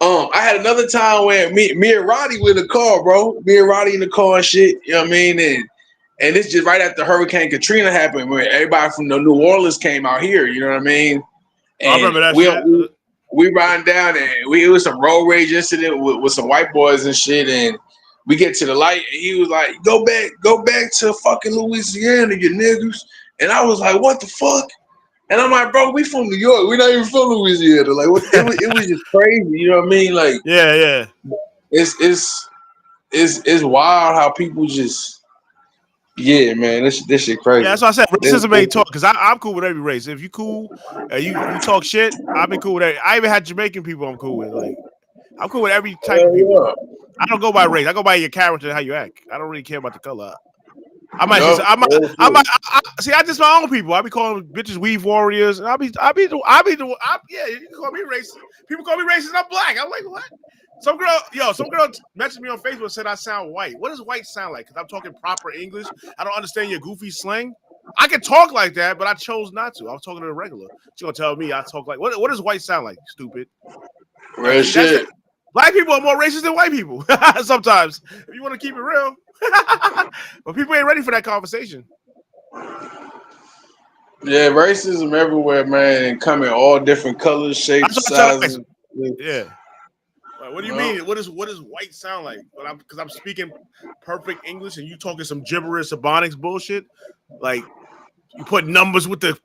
I had another time where me and Roddy were in the car, bro. Me and Roddy in the car and shit. You know what I mean? And it's just right after Hurricane Katrina happened, where everybody from the New Orleans came out here. You know what I mean? And I remember that shit. We riding down and it was some road rage incident with some white boys and shit. And we get to the light and he was like, go back to fucking Louisiana, you niggas. And I was like, what the fuck? And I'm like, bro, we from New York. We're not even from Louisiana. Like, it was just crazy. You know what I mean? Like, yeah. It's wild how people just, yeah, man. This shit crazy. Yeah, that's what I said. Racism ain't talk because I'm cool with every race. If you cool, you talk shit, I've been cool with that. I even had Jamaican people I'm cool with. Like, I'm cool with every type of people. Yeah. I don't go by race. I go by your character and how you act. I don't really care about the color. I might see. I just my own people. I be calling bitches weave warriors, and yeah. You can call me racist. People call me racist. And I'm black. I'm like, what? Some girl messaged me on Facebook and said I sound white. What does white sound like? Because I'm talking proper English. I don't understand your goofy slang. I can talk like that, but I chose not to. I was talking to the regular. She's gonna tell me I talk like what does white sound like? Stupid. Real shit. Black people are more racist than white people. Sometimes, if you want to keep it real. But people ain't ready for that conversation. Yeah, racism everywhere, man, and come in all different colors, shapes, sizes. Yeah. Like, what do you mean? What does white sound like? Because I'm speaking perfect English and you talking some gibberish ebonics bullshit. Like you put numbers with the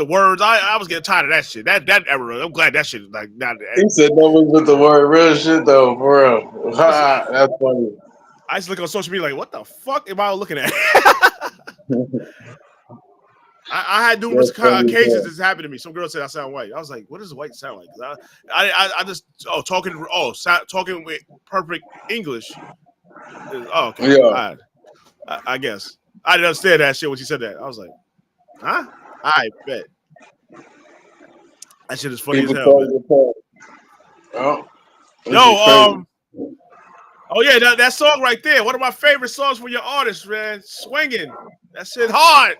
words. I was getting tired of that shit. That era. I'm glad that shit is like not. He said numbers with the word. Real shit though, for real. That's funny. I used to look on social media like, what the fuck am I looking at? I had numerous occasions this happened to me. Some girl said I sound white. I was like, what does white sound like? I just talking with perfect English. Okay. Yeah. I guess I didn't understand that shit when she said that. I was like, huh? I bet that shit is funny as hell, man. Oh, Yo, oh yeah, that song right there. One of my favorite songs from your artist, man. Swinging. That shit hard.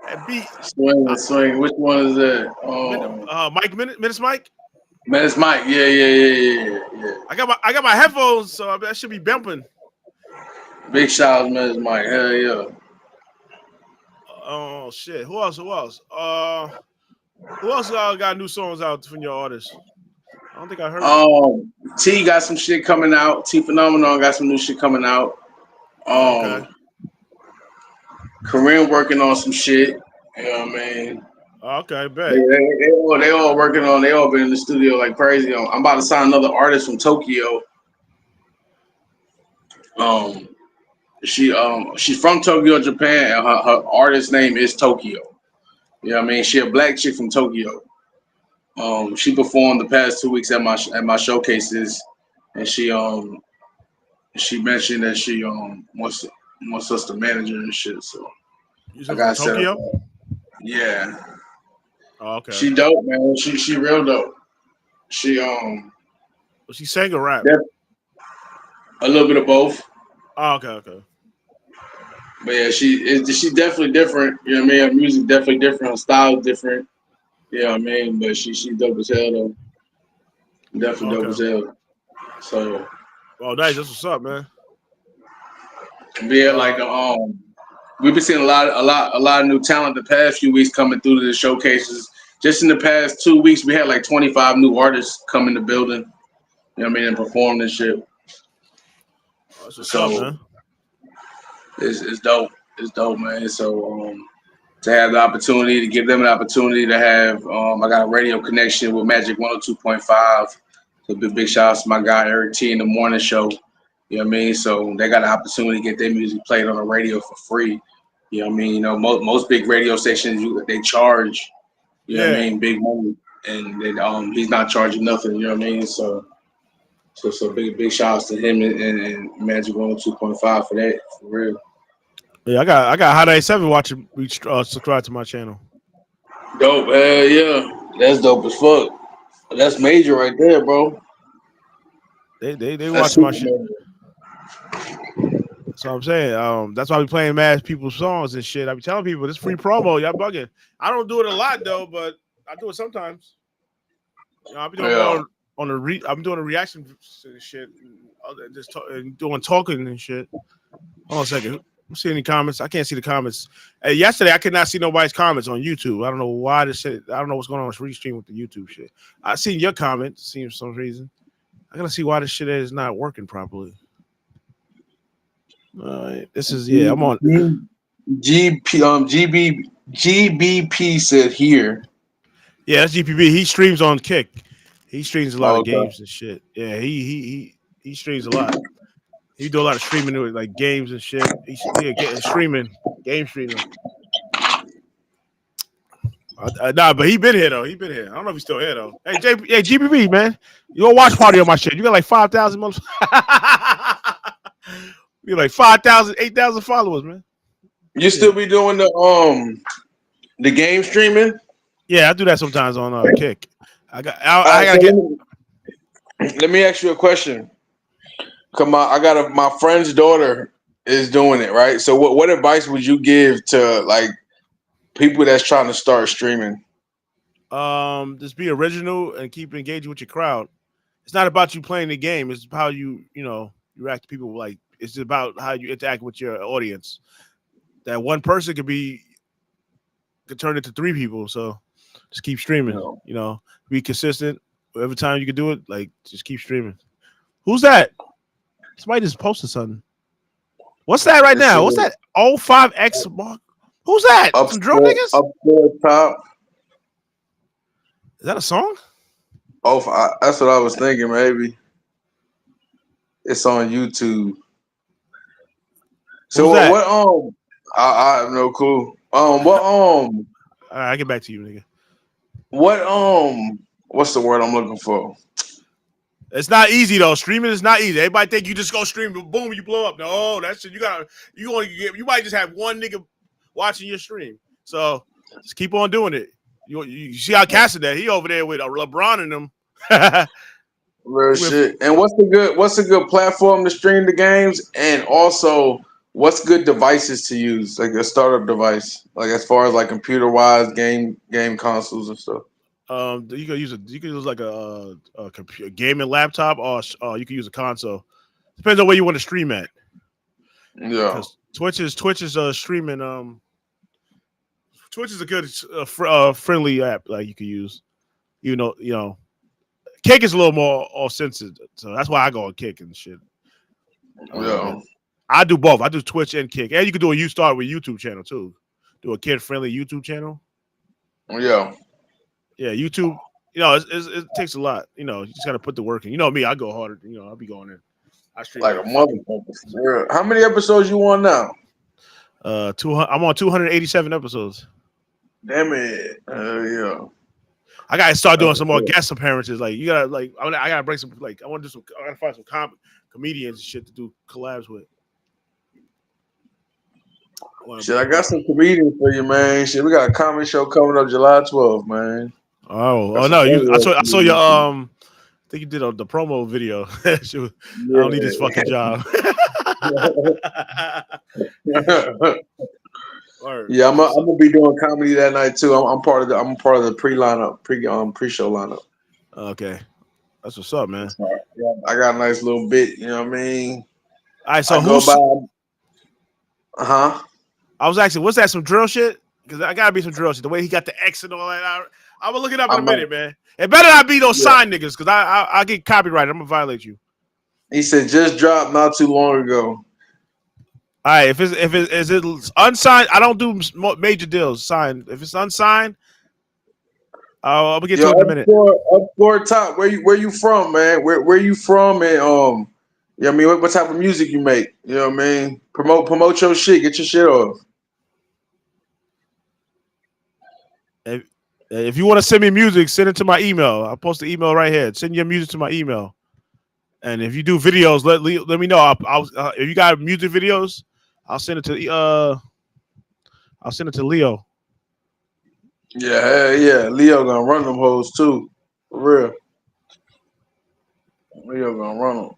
That beat. Swing. Which one is that? Mike Minutes Mike. Menace Mike. Yeah. I got my headphones, so that should be bumping. Big shout out to Menace Mike. Hell yeah. Oh shit. Who else? Who else got new songs out from your artists? I don't think I heard. T got some shit coming out. T Phenomenon got some new shit coming out. Okay. Corinne working on some shit. You know what I mean? Okay, bet. They all working on. They all been in the studio like crazy. I'm about to sign another artist from Tokyo. She's from Tokyo, Japan, and her artist name is Tokyo. You know what I mean? She a black chick from Tokyo. She performed the past 2 weeks at my showcases, and she mentioned that she wants us to manage her and shit. So I got Tokyo. Yeah. Oh, okay. She dope, man. She real dope. She sang or rap? A little bit of both. Oh, okay. But yeah, she definitely different. You know what I mean? Her music definitely different. Her style is different. You know what I mean? But she dope as hell though. Definitely dope as hell. So. Oh, nice. That's what's up, man. Yeah, like we've been seeing a lot of new talent the past few weeks coming through to the showcases. Just in the past 2 weeks, we had like 25 new artists come in the building. You know what I mean? And perform this shit. That's what's up, man. It's dope. It's dope, man. So to have the opportunity, to give them an opportunity to have, I got a radio connection with Magic 102.5. So big shout out to my guy Eric T in the morning show. You know what I mean? So they got an opportunity to get their music played on the radio for free. You know what I mean? You know, most big radio stations they charge. You know what I mean? Big money, and then he's not charging nothing. You know what I mean? So big shout outs to him and Magic 102.5 for that, for real. Yeah, I got Hot 87 watching. Subscribe to my channel. Dope, yeah, that's dope as fuck. That's major right there, bro. They watch my shit. That's what I'm saying. That's why we playing mad people's songs and shit. I be telling people this free promo, y'all bugging. I don't do it a lot though, but I do it sometimes. You know, I be doing more I'm doing a reaction shit, and doing talking and shit. Hold on a second. See any comments? I can't see the comments. Yesterday, I could not see nobody's comments on YouTube. I don't know why this shit. I don't know what's going on with restream with the YouTube shit. I seen your comment. For some reason. I gotta see why this shit is not working properly. All right, this is I'm on. GBP said here. Yeah, that's GPB. He streams on Kick. He streams a lot of games and shit. Yeah, he streams a lot. He do a lot of streaming with like games and shit. He's getting streaming, game streaming. Nah, but he been here though. I don't know if he's still here though. Hey, GPB, man, you go watch party on my shit. You got like 5,000 months. You like 5,000, 8,000 followers, man. You still be doing the game streaming? Yeah, I do that sometimes on Kick. Let me ask you a question. Come on, my friend's daughter is doing it, right? So what advice would you give to like people that's trying to start streaming? Just be original and keep engaging with your crowd. It's not about you playing the game. It's how you react to people. Like it's about how you interact with your audience. That one person could turn into 3 people. So just keep streaming. You know, be consistent. Every time you can do it, like just keep streaming. Who's that? Somebody just posted something. What's that right now? What's that? 05X mark? Who's that? Some drill niggas? Up there, top. Is that a song? That's what I was thinking. Maybe it's on YouTube. So what? I have no clue. All right, I'll get back to you, nigga. What's the word I'm looking for? It's not easy though. Streaming is not easy. Everybody think you just go stream, boom, you blow up. No, that shit you might just have one nigga watching your stream. So just keep on doing it. You see how Cassidy, he over there with LeBron and them. Real shit. And what's a good platform to stream the games? And also, what's good devices to use, like a startup device, like as far as like computer wise, game consoles and stuff. You can use like a computer gaming laptop, or you can use a console. Depends on where you want to stream at. Yeah. Because Twitch is streaming. Twitch is a good friendly app like you can use. You know, Kick is a little more all sensitive, so that's why I go on Kick and shit. Yeah. I do both. I do Twitch and Kick, and you can do you start with YouTube channel too. Do a kid friendly YouTube channel. Yeah. Yeah, YouTube. You know, it takes a lot. You know, you just got to put the work in. You know me, I go harder. You know, I'll be going in. I stream like a motherfucker. How many episodes you on now? 200. I'm on 287 episodes. Damn it. Yeah. I gotta start doing some more guest appearances. Like you gotta I gotta bring some I want to do some. I gotta find some comedians and shit to do collabs with. Shit, I got some comedians for you, man. Shit, we got a comedy show coming up July 12th, man. Oh no! I saw your I think you did the promo video. I don't need this fucking job. Yeah, I'm gonna be doing comedy that night too. I'm part of the pre-show lineup. Okay, that's what's up, man. Yeah, I got a nice little bit. You know what I mean? All right, so who's? I was asking, what's that? Some drill shit? Because I gotta be some drill shit. The way he got the X and all that. I'm gonna look it up in a minute, man. It better not be those sign niggas, because I get copyrighted. I'm gonna violate you. He said just dropped not too long ago. All right, if it's unsigned, I don't do major deals. Signed. If it's unsigned, I'm gonna get to it in a minute. Up top, where you from, man? Where you from, and you know what I mean, what type of music you make? You know what I mean? Promote your shit. Get your shit off. If you want to send me music, send it to my email. I'll post the email right here. Send your music to my email. And if you do videos, let me know. If you got music videos, I'll send it to Leo. Yeah. Leo gonna run them hoes too, for real. Leo gonna run them.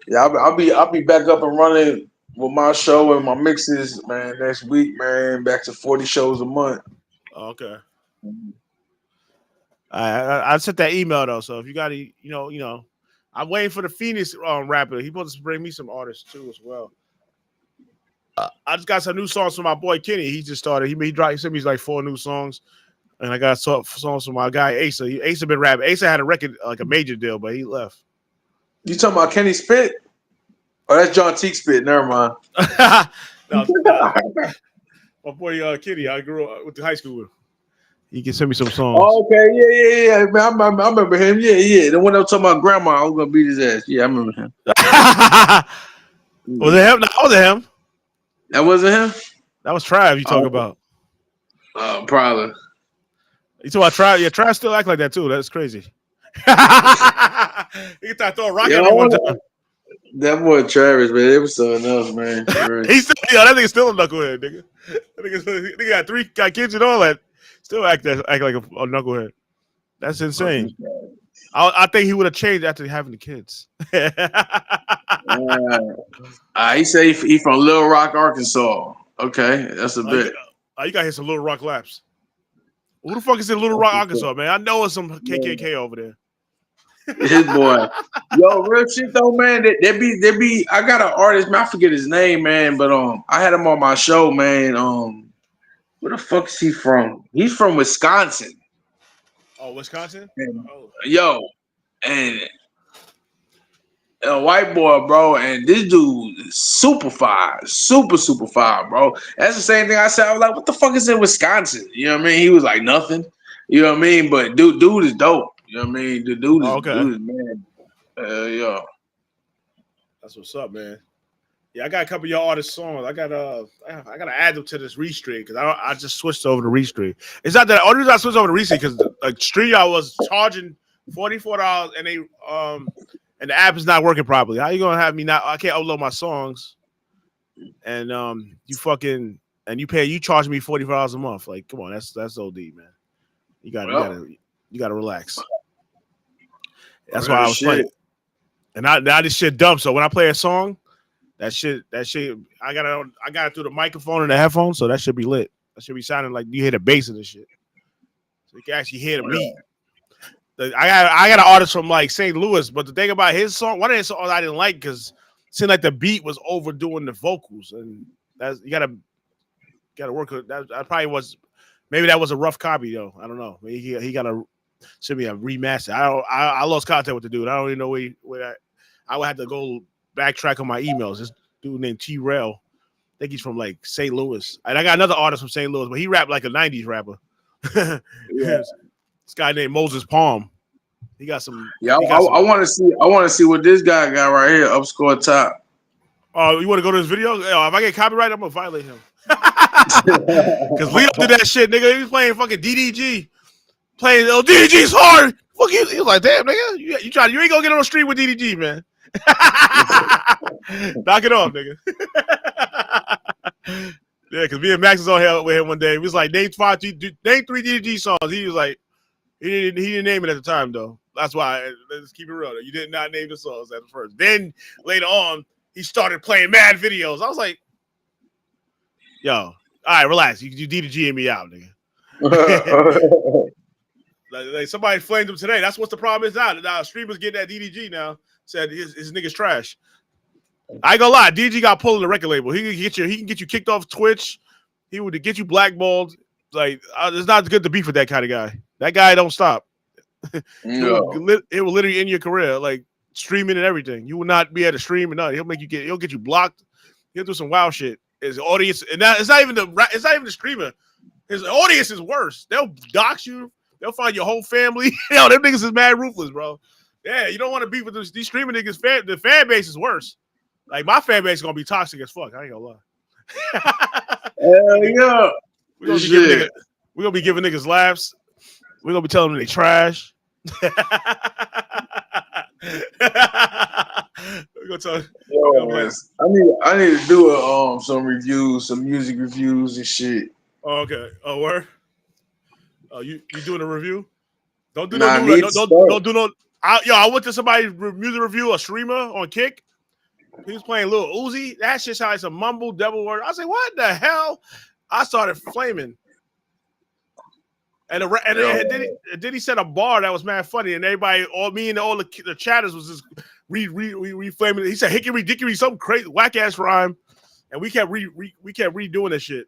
Yeah, I'll be back up and running with my show and my mixes, man. Next week, man. Back to 40 shows a month. Okay. I sent that email though, so if you got you know, I'm waiting for the Phoenix rapper. He's supposed to bring me some artists too as well. I just got some new songs from my boy Kenny. He just started. He sent me like 4 new songs, and I got songs from my guy Asa. Asa been rapping. Asa had a record like a major deal, but he left. You talking about Kenny Spit? Oh, that's John Teague Spit. Never mind. No, my boy Kenny. I grew up with the high school with. He can send me some songs. Oh, okay, yeah. Man, I remember him. Yeah. The one that was talking about grandma, I was gonna beat his ass. Yeah, I remember him. Was it him? No, that wasn't him. That wasn't him? That was Trav you talking about. Probably. You talking about Trav? Yeah, Trav still act like that too. That's crazy. He can throw a rock at me one time. That boy Travis, man, it was something else, man. He's still, that nigga still a knucklehead, nigga. That nigga got kids and all that. Still act like a knucklehead. That's insane. I think he would have changed after having the kids. He said he from Little Rock, Arkansas. Okay, that's a bit. You got to hit some Little Rock laps. Who the fuck is in Little Rock, Arkansas, man? I know it's some KKK over there. His boy. Yo, real shit though, man. They be. I got an artist, man. I forget his name, man. But I had him on my show, man. Where the fuck is he from? He's from Wisconsin. Oh, Wisconsin? Yo, and a white boy, bro, and this dude is super fire, super fire, bro. That's the same thing I said. I was like, what the fuck is in Wisconsin? You know what I mean? He was like, nothing. You know what I mean? But dude is dope. You know what I mean? The dude is, dude is man. Yeah. That's what's up, man. Yeah, I got a couple of y'all artist songs. I gotta add them to this restream because I just switched over to restream. It's not that only reason I switched over to restream because like StreamYard was charging $44 and and the app is not working properly. How you gonna have me not? I can't upload my songs, and you charge me $45 a month. Like, come on, that's OD, man. You gotta relax. That's why I was playing. And now this shit dumb. So when I play a song. That shit, I got it through the microphone and the headphones, so that should be lit. That should be sounding like you hear the bass of this shit. So you can actually hear the beat. I got an artist from like St. Louis, but the thing about his song, one of his songs I didn't like because it seemed like the beat was overdoing the vocals, and that's you gotta work with that. That probably was maybe that was a rough copy though. I don't know. Maybe he got to send me a remaster. I lost contact with the dude. I don't even know where I would have to go backtrack on my emails. This dude named T-Rail. I think he's from like St. Louis. And I got another artist from St. Louis, but he rapped like a 90s rapper. This guy named Moses Palm. He got some. Yeah, I want to see what this guy got right here. Upscore top. Oh, you want to go to his video? If I get copyright, I'm gonna violate him. Because Leo did that shit, nigga. He was playing fucking DDG. Playing DDG's hard. Fuck you. He was like, damn, nigga. You ain't gonna get on the street with DDG, man. Knock it off, nigga. Yeah, because me and Max was on here with him one day. He was like, name 3 DDG songs. He was like, he didn't name it at the time though. That's why. Let's keep it real. You did not name the songs at the first. Then later on, he started playing mad videos. I was like, yo, all right, relax. You DDG and me out, nigga. like somebody flamed him today. That's what the problem is now. Now streamers get that DDG now. Said his nigga's trash. I ain't gonna lie, DG got pulled in the record label. He can get you kicked off Twitch. He would get you blackballed. Like it's not good to be for that kind of guy. That guy don't stop. No. It will literally end your career, like streaming and everything. You will not be able to stream and nothing. He'll get you blocked. He'll do some wild shit. His audience, and it's not even the streamer. His audience is worse. They'll dox you. They'll find your whole family. Yo, them niggas is mad ruthless, bro. Yeah, you don't want to be with these streaming niggas. The fan base is worse. Like my fan base is gonna be toxic as fuck. I ain't gonna lie. Hell yeah. We're gonna be giving niggas laughs. We're gonna be telling them they trash. We're gonna tell. I need to do some reviews, some music reviews and shit. Oh, okay. Oh, where? Oh, you doing a review? Don't do no. Don't do no. I went to somebody's music review, a streamer on Kick. He was playing Lil Uzi. That shit sounded like some mumble devil word. I was like, what the hell? I started flaming. And then he said a bar that was mad funny, and everybody, all the chatters was just re-flaming. He said hickory dickory, some crazy whack ass rhyme, and we kept redoing this shit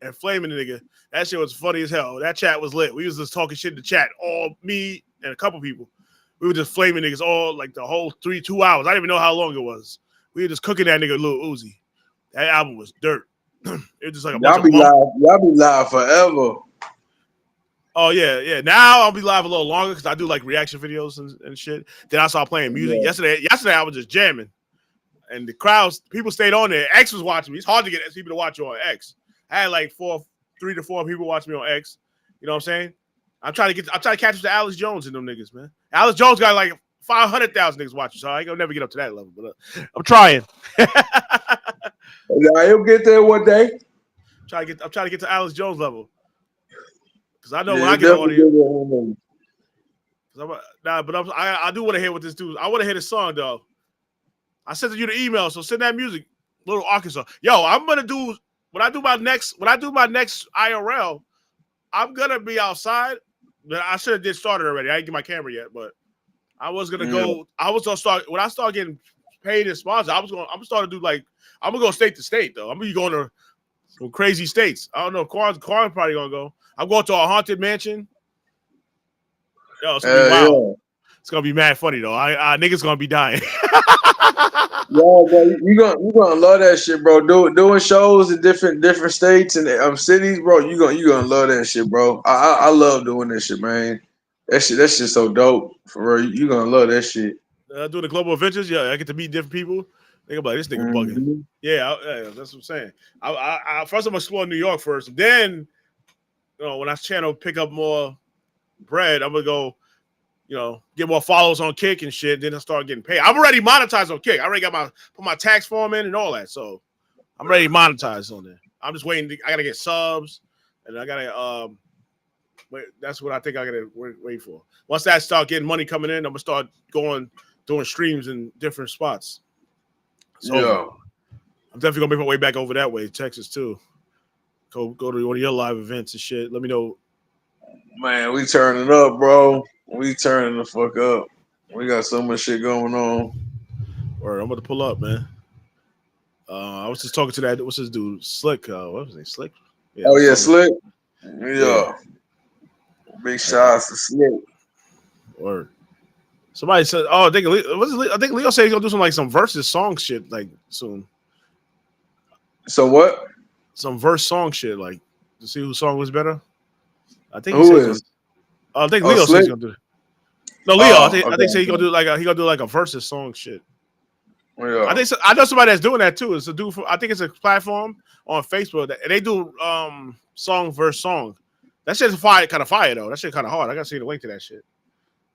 and flaming the nigga. That shit was funny as hell. That chat was lit. We was just talking shit in the chat, all me and a couple people. We were just flaming niggas all like the whole 2 hours. I didn't even know how long it was. We were just cooking that nigga Lil Uzi. That album was dirt. It was just like a y'all be live forever. Oh yeah. Now I'll be live a little longer because I do like reaction videos and shit. Then I started playing music. Yeah. Yesterday I was just jamming, and the crowds, people stayed on there. X was watching me. It's hard to get people to watch you on X. I had like 3 to 4 people watching me on X. You know what I'm saying? I'm trying to catch up to Alex Jones and them niggas, man. Alex Jones got like 500,000 niggas watching, so I ain't gonna never get up to that level. But I'm trying. He'll get there one day. I'm trying to get to Alex Jones level. Because I know when I get on here. I do want to hear what this dude. I want to hear the song though. I sent you the email, so send that music, Little Arkansas. Yo, I'm gonna do when I do my next IRL. I'm gonna be outside. I should have started already. I didn't get my camera yet, but I was gonna go. I was gonna start when I start getting paid and sponsored. I'm gonna start to do like I'm gonna go state to state though. I'm gonna be going to some crazy states. I don't know. Carl's probably gonna go. I'm going to a haunted mansion. Yo, it's gonna be wild. Yeah. It's gonna be mad funny though. Niggas gonna be dying. Yo, bro, you gonna love that shit, bro. Doing shows in different states and cities, bro. You gonna love that shit, bro. I love doing that shit, man. That shit so dope. For real, you gonna love that shit. Doing the global adventures, yeah. I get to meet different people. Think about it, this nigga bugging. Yeah, that's what I'm saying. I first I'm gonna explore New York first. Then, when I channel pick up more bread, I'm gonna go, get more followers on Kick and shit. Then I start getting paid. I'm already monetized on Kick. I already got put my tax form in and all that. So I'm ready to monetize on there. I'm just waiting. I gotta get subs, and I gotta wait. That's what I think I gotta wait for. Once that start getting money coming in, I'm gonna start doing streams in different spots. So I'm definitely gonna make my way back over that way, Texas too. Go to one of your live events and shit. Let me know. Man, we turning up, bro. We turning the fuck up. We got so much shit going on. Or I'm about to pull up, man. I was just talking to that. What's this dude? Slick. What was his name? Slick. Yeah, Slick. Yeah. Big shots to Slick. Or somebody said, "Oh, I think Leo said he's gonna do some versus song shit like soon." So what? Some verse song shit like to see whose song was better. I think who is? I think Leo said he's gonna do it. No, Leo. I think he's gonna do like a versus song shit. Yeah. I know somebody that's doing that too. It's a dude I think it's a platform on Facebook that they do song versus song. That shit's kind of fire though. That shit kind of hard. I gotta see the link to that shit.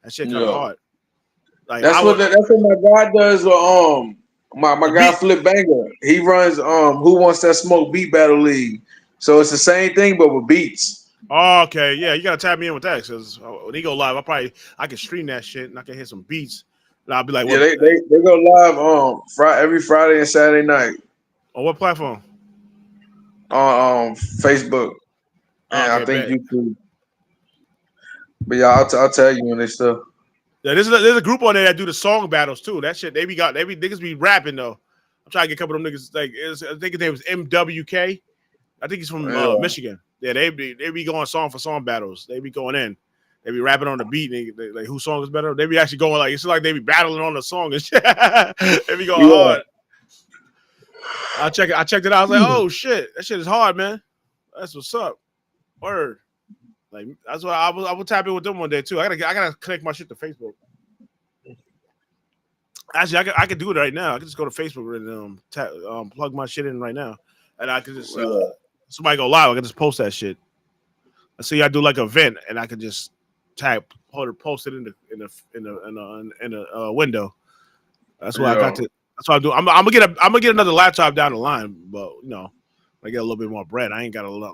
That shit kind of hard. Like that's what my guy does with my guy Flip Banger. He runs Who Wants That Smoke Beat Battle League. So it's the same thing but with beats. Oh, okay, yeah, you gotta tap me in with that because when he go live, I can stream that shit and I can hit some beats. And I'll be like, yeah, they go live every Friday and Saturday night. On what platform? On Facebook. And I think YouTube. But yeah, I'll tell you when they stuff. Yeah, there's a group on there that do the song battles too. That shit, niggas be rapping though. I'm trying to get a couple of them niggas. I think his name was MWK. I think he's from Michigan. Yeah, they be going song for song battles. They be going in. They be rapping on the beat. They like whose song is better. They be actually going it's like they be battling on the song and shit. They be going hard. I checked it out. I was like, oh shit, that shit is hard, man. That's what's up. Word. Like that's why I will tap in with them one day too. I gotta connect my shit to Facebook. Actually, I could do it right now. I can just go to Facebook and plug my shit in right now, and I could just somebody go live. I can just post that shit. I see I do like an event, and I can just post it in the window. That's what I got to. That's what I do. I'm gonna get another laptop down the line, but when I get a little bit more bread, I ain't got a lot.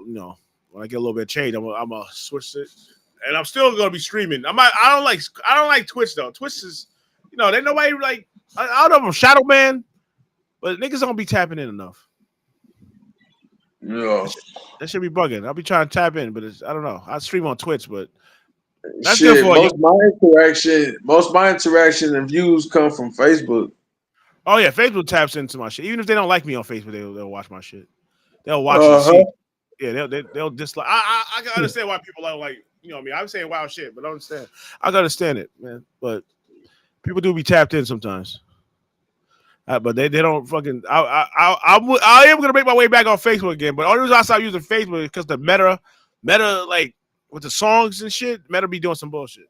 When I get a little bit of change, I'm gonna switch it, and I'm still gonna be streaming. I don't like Twitch though. Twitch is, they nobody like. I don't know if I'm Shadow Man, but niggas don't be tapping in enough. Yeah, that should be bugging. I'll be trying to tap in, but I don't know. I stream on Twitch, but that's good for most of my interaction and views come from Facebook. Oh yeah, Facebook taps into my shit. Even if they don't like me on Facebook, they'll watch my shit. They'll watch and see. Yeah, they'll dislike. I can understand why people don't like. I'm saying wild shit, but I understand. I can understand it, man. But people do be tapped in sometimes. But they don't fucking. I am gonna make my way back on Facebook again. But the only reason I stopped using Facebook is because the meta like with the songs and shit. Meta be doing some bullshit.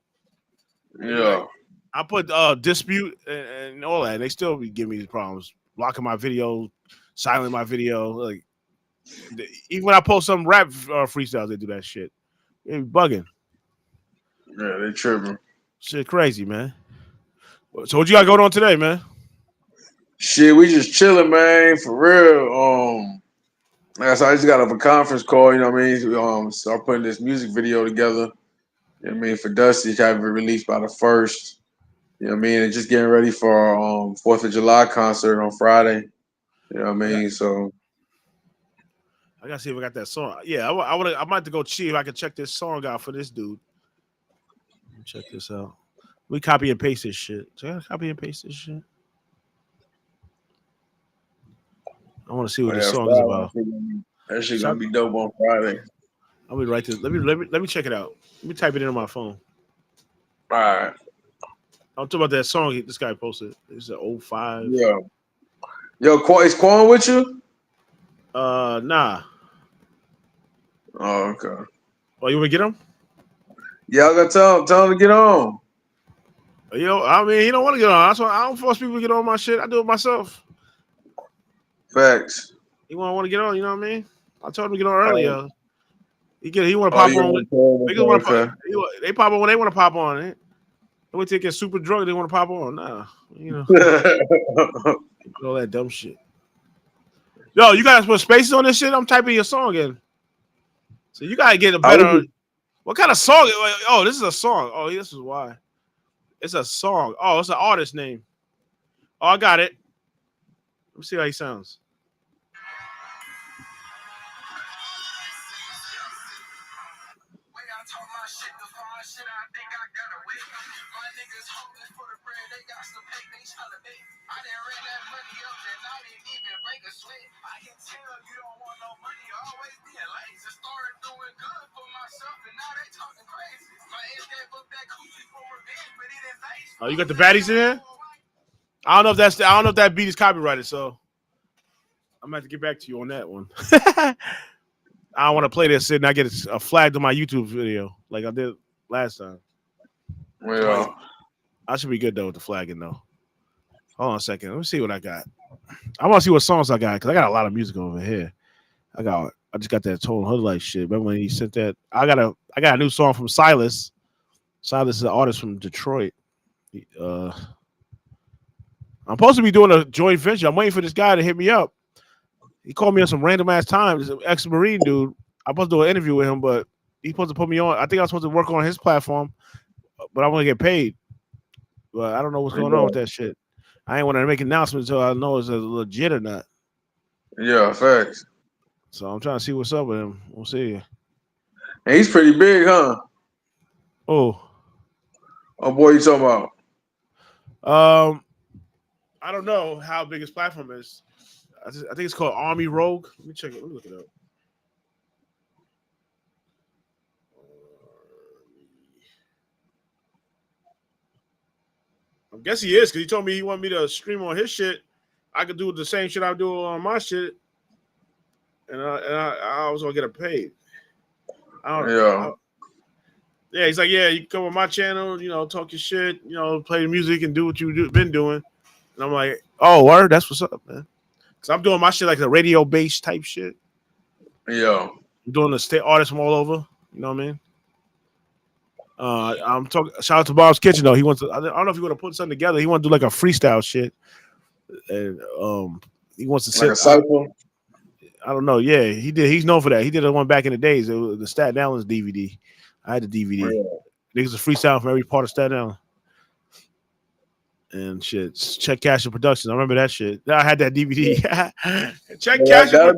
Yeah. I put dispute and all that, and they still be giving me these problems, blocking my video, silencing my video. Like even when I post some rap freestyles, they do that shit. They be bugging. Yeah, they tripping. Shit, crazy, man. So what you got going on today, man? Shit, we just chilling, man. For real. So I just got off a conference call. You know what I mean? Start putting this music video together. You know what I mean? For Dusty to have it released by the 1st. You know what I mean? And just getting ready for our 4th of July concert on Friday. You know what I mean? So I gotta see if I got that song. Yeah, I might have to go see if I can check this song out for this dude. Check this out. We copy and paste this shit. So I gotta copy and paste this shit. I want to see what this song is about. That shit gonna be dope on Friday. I'll be right there. Let me check it out. Let me type it in on my phone. All right. I'm talking about that song this guy posted. It's an 05. Yeah. Yo, is Quan with you? Nah. Oh, okay. Oh, you want to get him? Yeah, I gotta tell him to get on. I mean, he don't want to get on. That's why I don't force people to get on my shit. I do it myself. Facts. He want to get on. You know what I mean? I told him to get on earlier. He want to Oh, pop yeah, on. okay. They pop on when they want to pop on. They want to get super drunk. They want to pop on. Nah, you know, all that dumb shit. Yo, you guys put spaces on this shit. I'm typing your song in. So you gotta get a better. What kind of song? Oh, this is a song. Oh, this is why. It's a song. Oh, it's an artist name. Oh, I got it. Let me see how he sounds. Oh, you got the baddies in there? I don't know if that beat is copyrighted, so I'm gonna have to get back to you on that one. I don't want to play this and I get a flag to my YouTube video like I did last time. Well, I should be good though with the flagging though. Hold on a second. Let me see what I got. I want to see what songs I got because I got a lot of music over here. I just got that Tone Hood like shit. Remember when he sent that? I got a new song from Silas. Silas is an artist from Detroit. I'm supposed to be doing a joint venture. I'm waiting for this guy to hit me up. He called me on some random ass time. This ex-Marine dude. I'm supposed to do an interview with him, but he's supposed to put me on. I think I'm supposed to work on his platform, but I want to get paid. But I don't know what's going on with that shit. I ain't want to make announcements until I know it's legit or not. Yeah, facts. So I'm trying to see what's up with him. We'll see. And he's pretty big, huh? Oh, boy, you talking about? I don't know how big his platform is. I think it's called Army Rogue. Let me check it. Let me look it up. I guess he is because he told me he wanted me to stream on his shit. I could do the same shit I do on my shit, and I was gonna get it paid. Yeah, he's like, yeah, you can come on my channel, you know, talk your shit, you know, play the music and do what you've been doing. And I'm like, oh, word, that's what's up, man. Because I'm doing my shit like the radio-based type shit. Yeah. I'm doing the state artists from all over. You know what I mean? I'm talking. Shout out to Bob's Kitchen though. He wants to. I don't know if he want to put something together. He want to do like a freestyle shit, and he wants to sit. Like a cycle. I don't know. Yeah, he did. He's known for that. He did the one back in the days. It was the Staten Island's DVD. I had the DVD. Yeah. Niggas a freestyle from every part of Staten Island. And shit, Check Cash and Productions. I remember that shit. I had that DVD. Check Cash. That'll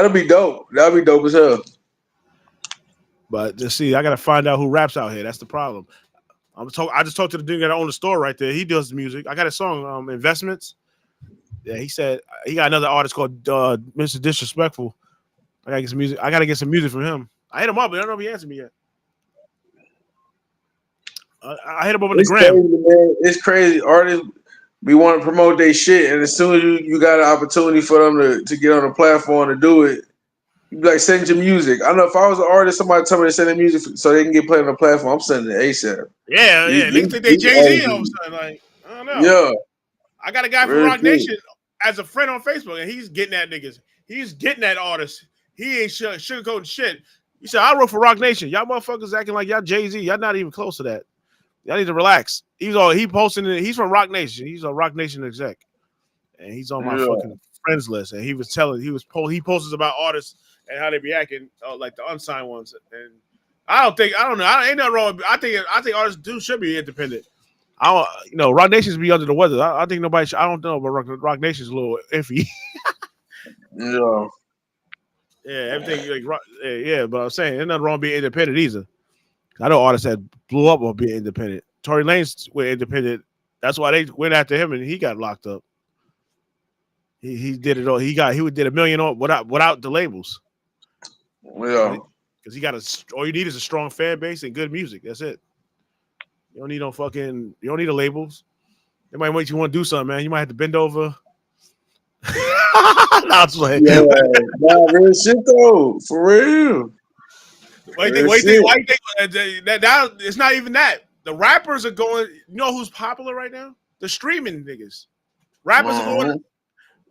be dope. That'll be dope as hell. But let's see, I gotta find out who raps out here. That's the problem. I just talked to the dude that owned the store right there. He does the music. I got a song, Investments. Yeah, he said he got another artist called Mr. Disrespectful. I gotta get some music. I gotta get some music from him. I hit him up, but I don't know if he answered me yet. I hit him up on the gram. Crazy, man. It's crazy. Artists, we want to promote their shit, and as soon as you got an opportunity for them to get on a platform to do it, you be like, send your music. I know if I was an artist, somebody tell me to send their music so they can get played on the platform. I'm sending it ASAP. Yeah. Niggas think they Jay-Z all of a sudden. Like, I don't know. Yeah. I got a guy from Rock Nation as a friend on Facebook, and he's getting at niggas. He's getting at artists. He ain't sugarcoating shit. He said, I wrote for Rock Nation. Y'all motherfuckers acting like y'all Jay-Z. Y'all not even close to that. Y'all need to relax. He posting it. He's from Rock Nation. He's a Rock Nation exec. And he's on my fucking friends list. And he posts about artists and how they be acting like the unsigned ones. And ain't nothing wrong with, I think artists should be independent. Rock Nation's be under the weather. I think nobody I don't know, but Rock Nation's a little iffy. Yeah. Yeah, everything like but I'm saying there's nothing wrong being independent either. I know artists that blew up on being independent. Tory Lanez went independent. That's why they went after him and he got locked up. He did it all. He did $1 million without the labels. Yeah. Because all you need is a strong fan base and good music. That's it. You don't need you don't need the labels. They might make you want to do something, man. You might have to bend over. Nah, real shit though. For real. Why you think that it's not even that. The rappers are going, you know who's popular right now? The streaming niggas. Rappers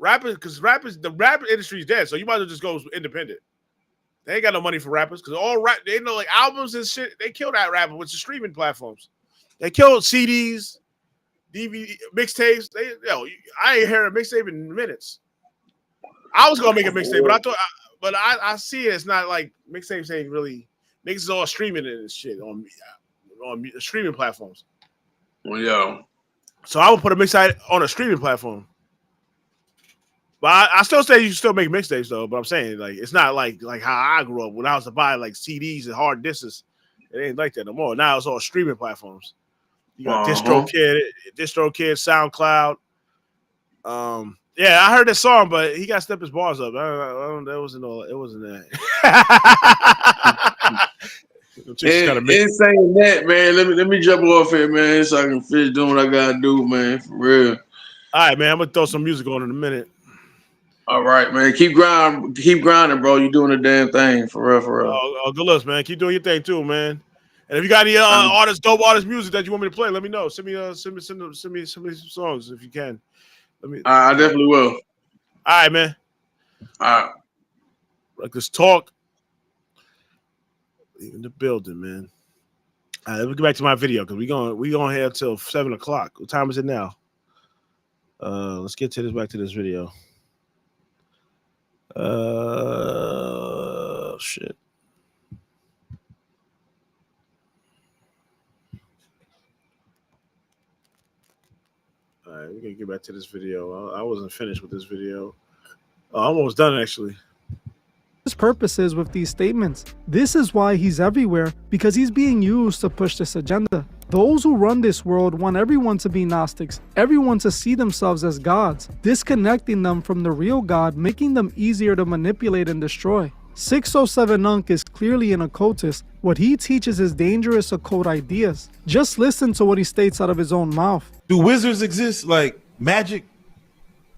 Rappers, because the rap industry is dead, so you might as well just go independent. They ain't got no money for rappers because all rap, they know like albums and shit. They kill that rapper with the streaming platforms. They killed CDs, DVD, mixtapes. I ain't heard a mixtape in minutes. I was gonna make a mixtape, but I see it. It's not like mixtapes ain't really niggas is all streaming and shit on streaming platforms. Well, yo. So I would put a mixtape on a streaming platform. But I still say you can still make mixtapes though. But I'm saying like it's not like how I grew up when I was to buy like CDs and hard discs. It ain't like that no more. Now it's all streaming platforms. You got DistroKid, SoundCloud. Yeah, I heard that song, but he got to step his bars up. That wasn't all. It wasn't that. It's saying that, man. Let me jump off here, man, so I can finish doing what I gotta do, man. For real. All right, man. I'm gonna throw some music on in a minute. All right, man. Keep grinding, bro. You doing the damn thing, for real, for real. Oh, good luck, man. Keep doing your thing too, man. And if you got any dope artist music that you want me to play, let me know. Send me some songs if you can. I definitely will. All right, man. All right. Like this talk. In the building, man. All right, let me get back to my video because we going here until 7 o'clock. What time is it now? Let's get to back to this video. Shit. All right, we're gonna get back to this video. I wasn't finished with this video. I'm almost done actually. His purposes with these statements. This is why he's everywhere, because he's being used to push this agenda. Those who run this world want everyone to be Gnostics, everyone to see themselves as gods, disconnecting them from the real God, making them easier to manipulate and destroy. 607 Unc is clearly an occultist. What he teaches is dangerous occult ideas. Just listen to what he states out of his own mouth. Do wizards exist, like magic?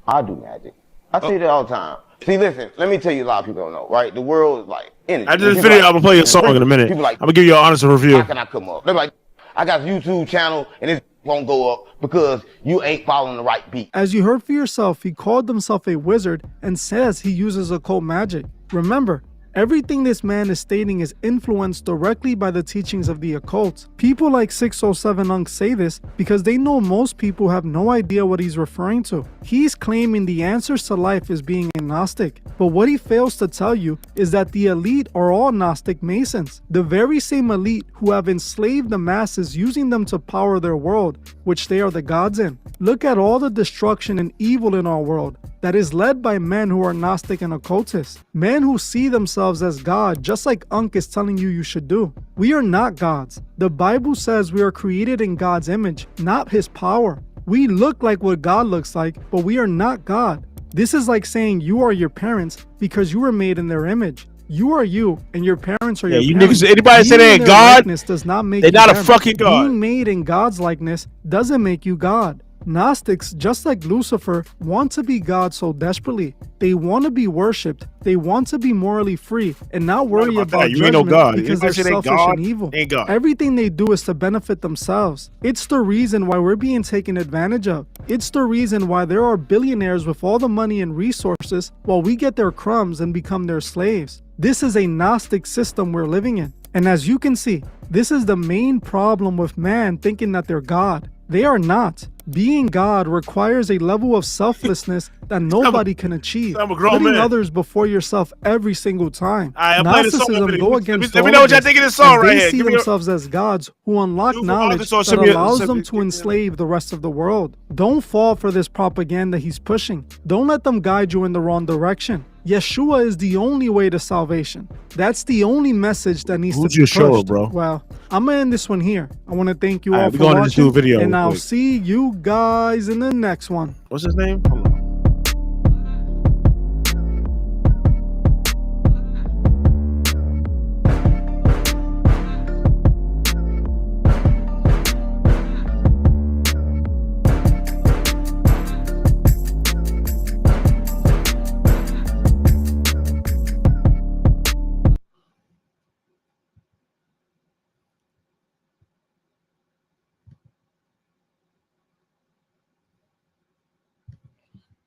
I do magic. I say that all the time. See, listen, let me tell you, a lot of people don't know, right? The world is like energy. After this video, I'm gonna play a song in a minute. I'm gonna give you an honest review. How can I come up? They're like, I got a YouTube channel and it won't go up because you ain't following the right beat. As you heard for yourself, he called himself a wizard and says he uses occult magic. Remember, everything this man is stating is influenced directly by the teachings of the occult. People like 607 Unc say this because they know most people have no idea what he's referring to. He's claiming the answers to life is being a Gnostic. But what he fails to tell you is that the elite are all Gnostic Masons. The very same elite who have enslaved the masses using them to power their world, which they are the gods in. Look at all the destruction and evil in our world that is led by men who are Gnostic and occultists. Men who see themselves as God, just like Unc is telling you should do. We are not gods. The Bible says we are created in God's image, not his power. We look like what God looks like, but we are not God. This is like saying you are your parents because you were made in their image. You are you, and your parents are your parents. Niggas, anybody say they ain't God, does not make they're not them. a fucking God. Being made in God's likeness doesn't make you God. Gnostics, just like Lucifer, want to be God so desperately. They want to be worshipped. They want to be morally free and not worry about you ain't judgment no God. because they're selfish and evil. Ain't God. Everything they do is to benefit themselves. It's the reason why we're being taken advantage of. It's the reason why there are billionaires with all the money and resources while we get their crumbs and become their slaves. This is a Gnostic system we're living in. And as you can see, this is the main problem with man thinking that they're God. They are not. Being God requires a level of selflessness that nobody can achieve. Putting others before yourself every single time. Gnosticism go against all of this, and they see themselves as gods who unlock knowledge that allows them to enslave the rest of the world. Don't fall for this propaganda he's pushing. Don't let them guide you in the wrong direction. Yeshua is the only way to salvation. That's the only message that needs to be pushed. Bro? Well, I'm gonna end this one here. I want to thank you all for watching, and I'll see you guys in the next one. What's his name?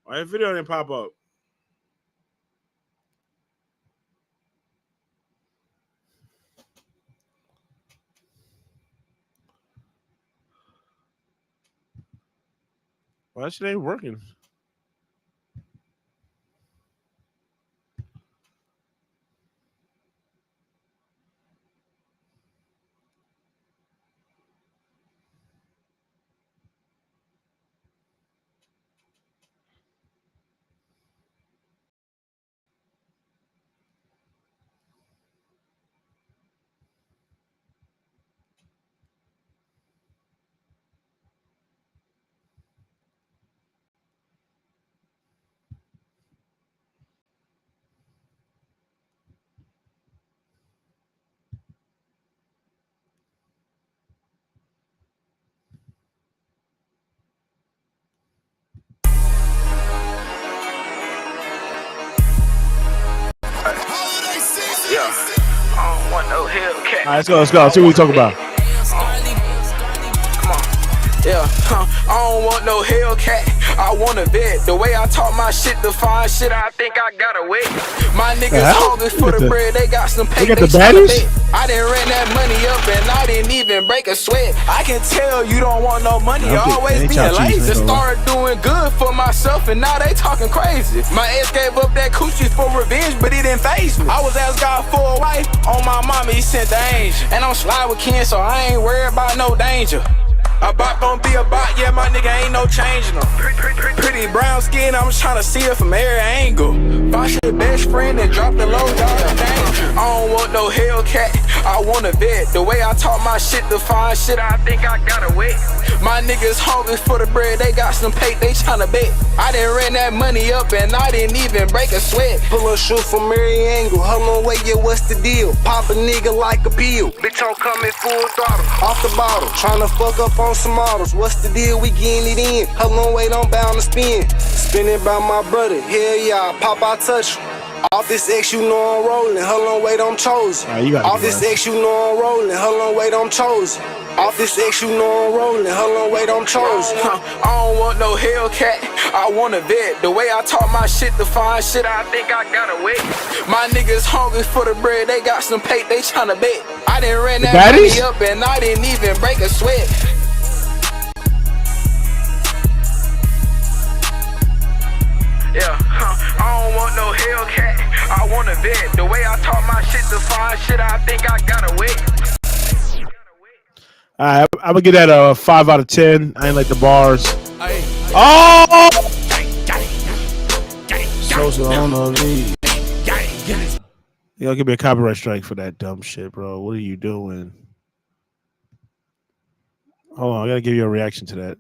Why that video didn't pop up? Why that shit ain't working? Yeah, I don't want no Hellcat. All right, let's go. Let's go. Let's see what we talk about. Come on. Yeah, I don't want no Hellcat. I want a vet. The way I talk my shit, the fine shit, I think I got away. My niggas hungry for the bread. They got some pay. They got the baddies? I didn't rent that money up and I didn't even break a sweat. I can tell you don't want no money. You always being lazy. Started doing good for myself and now they talking crazy. My ex gave up that coochie for revenge, but it didn't faze me. I was asked God for a wife. On my mama, he sent the angel. And I'm slide with Ken, so I ain't worried about no danger. A bot gon' be a bot, yeah, my nigga ain't no changing them. Pretty brown skin, I'm just tryna see it from every angle. Find your best friend and drop the low, dog. I don't want no Hellcat, I want a vet. The way I talk my shit, the fine shit, I think I got away. My niggas hungry for the bread, they got some pay, they tryna bet. I didn't rent that money up and I didn't even break a sweat. Pull a shoe from every angle, hold on, wait, yeah, what's the deal? Pop a nigga like a pill, bitch, I'm coming full throttle. Off the bottle, tryna fuck up on some models. What's the deal? We getting it in. Hold on, wait, I'm bound to spin. Spinning by my brother. Hell yeah, pop, I touch you. Off this X, you know I'm rolling. Hold on, wait, I'm chosen. Off this X, you know I'm rolling. Hold on, wait, I'm chosen. Off this X, you know I'm rolling. Hold on, wait, I'm chosen. I don't want no Hellcat. I want a vet. The way I talk my shit, the fine shit, I think I got away. My niggas hungry for the bread. They got some pay, they tryna bet. I didn't rent that money up and I didn't even break a sweat. Yeah, I don't want no Hellcat, I want a vet. The way I talk my shit, the fine shit, I think I got away. All right, I'm gonna get that a 5 out of 10. I ain't like the bars. Oh! So on the lead. Y'all give me a copyright strike for that dumb shit, bro. What are you doing? Hold on, I gotta give you a reaction to that.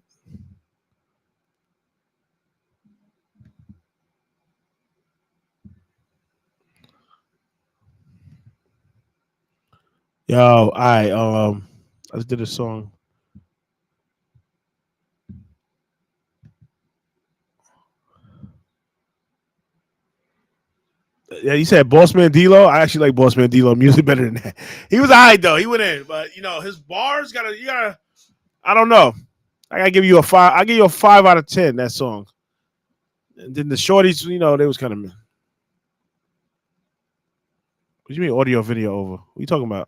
Yo, I just did a song. Yeah, you said Bossman D-Lo. I actually like Bossman D-Lo music better than that. He was alright though. He went in, but you know his bars you gotta. I don't know. I gotta give you a 5. I give you a 5 out of 10. That song. And then the shorties, you know, they was kind of. What do you mean audio video over? What are you talking about?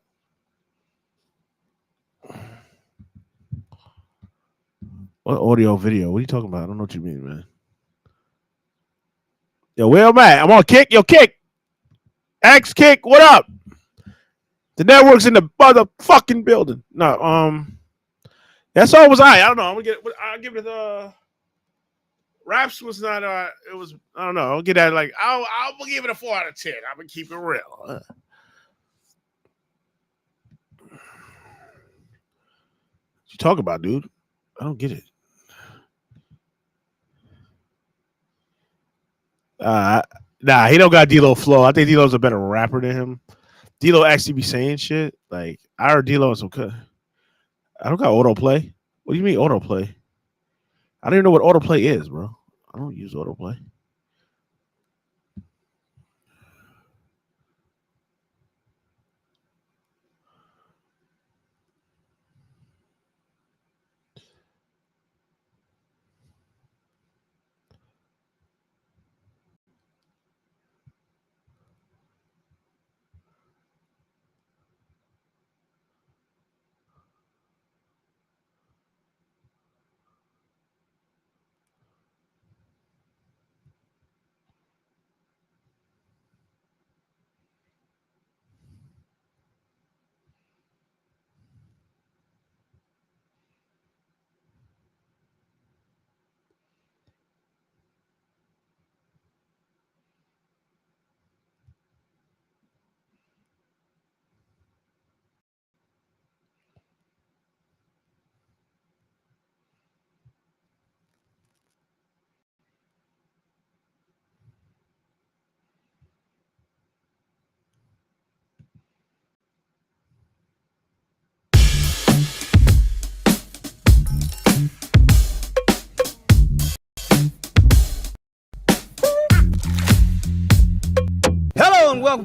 What audio video? What are you talking about? I don't know what you mean, man. Yo, where am I? I'm on Kick. Yo, Kick. X Kick. What up? The network's in the motherfucking building. No, that song was I don't know. I'll give it the raps was not it was I don't know. I'll get that like I'll give it a 4 out of 10. I'm gonna keep it real. What you talking about, dude? I don't get it. Nah, he don't got D-Lo flow. I think D-Lo's a better rapper than him. D-Lo actually be saying shit. Like I heard D-Lo on some I don't got autoplay. What do you mean autoplay? I don't even know what autoplay is, bro. I don't use autoplay.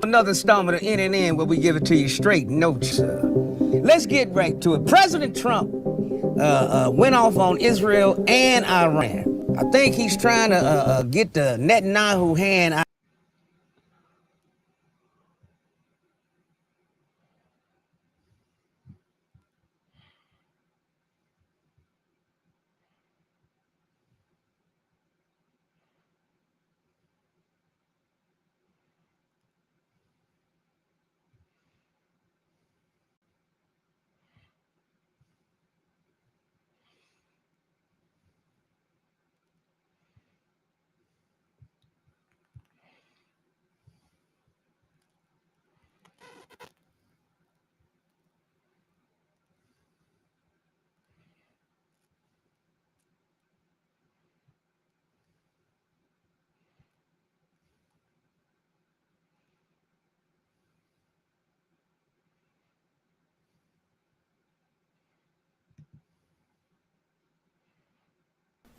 Another installment of NNN where we give it to you straight, no. Let's get right to it. President Trump went off on Israel and Iran. I think he's trying to get the Netanyahu hand out.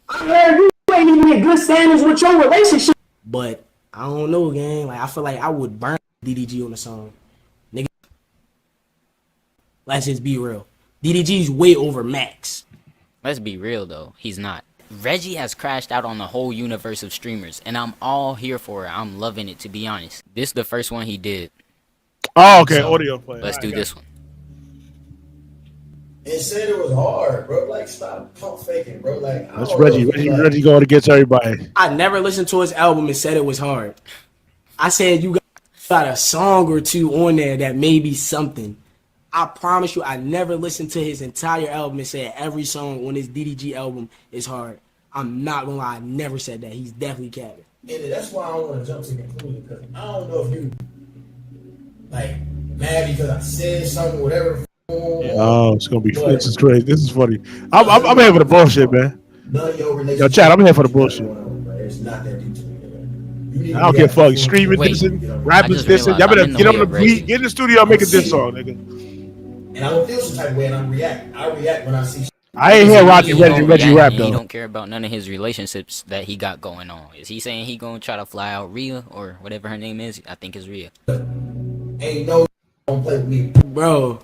I heard you ain't even in good standings with your relationship. But I don't know, gang. Like I feel like I would burn DDG on the song. Nigga. Let's just be real. DDG's way over Max. Let's be real though, he's not. Reggie has crashed out on the whole universe of streamers, and I'm all here for it. I'm loving it, to be honest. This is the first one he did. Oh, okay, so, audio play. Let's do this one. It said it was hard, bro. Like, stop pump faking, bro. Like, that's Reggie. Reggie going against everybody. I never listened to his album and said it was hard. I said you got a song or two on there that may be something. I promise you, I never listened to his entire album and said every song on his DDG album is hard. I'm not gonna lie, I never said that. He's definitely capping. And that's why I don't want to jump to the conclusion, because I don't know if you like mad because I said something, whatever. Oh, it's gonna be. This is crazy. This is funny. I'm here for the bullshit, man. Yo, Chad, I'm here for the bullshit. It's not that deep to me. I don't give a fuck. Streaming dissing, rappers dissing. Y'all better get on the beat, get in the studio, and make a diss song, nigga. And I don't feel some type of way, and I react when I see. I ain't hear Reggie rap though. He don't care about none of his relationships that he got going on. Is he saying he gonna try to fly out Rhea or whatever her name is? I think it's Rhea. Ain't no don't play with me, bro.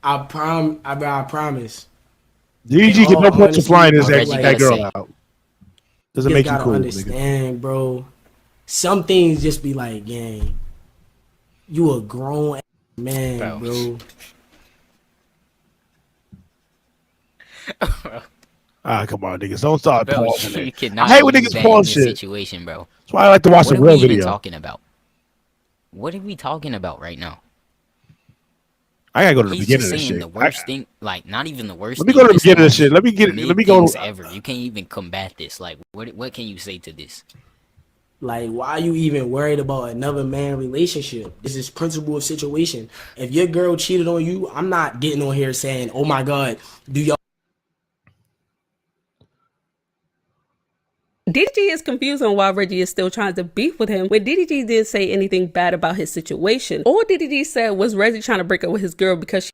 I promise. DDG get no point to flying that girl out. Doesn't make you cool. Understand, bro. Some things just be like, gang. You a grown man, bro. Come on, niggas. Don't start pausing it. I hate when niggas pause shit. Situation, bro. That's why I like to watch the real video. Talking about? What are we talking about right now? I gotta go to the beginning of this shit. The worst thing, like not even the worst. Let me go to the beginning of this shit. Let me go ever. You can't even combat this. Like, what can you say to this? Like, why are you even worried about another man relationship? This is principle of situation. If your girl cheated on you, I'm not getting on here saying, "Oh my God, do y'all?" DDG is confused on why Reggie is still trying to beef with him when DDG didn't say anything bad about his situation. All DDG said was Reggie trying to break up with his girl because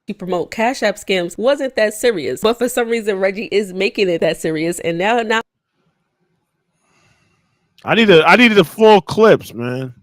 she promote Cash App scams wasn't that serious. But for some reason, Reggie is making it that serious. And now I needed the full clips, man.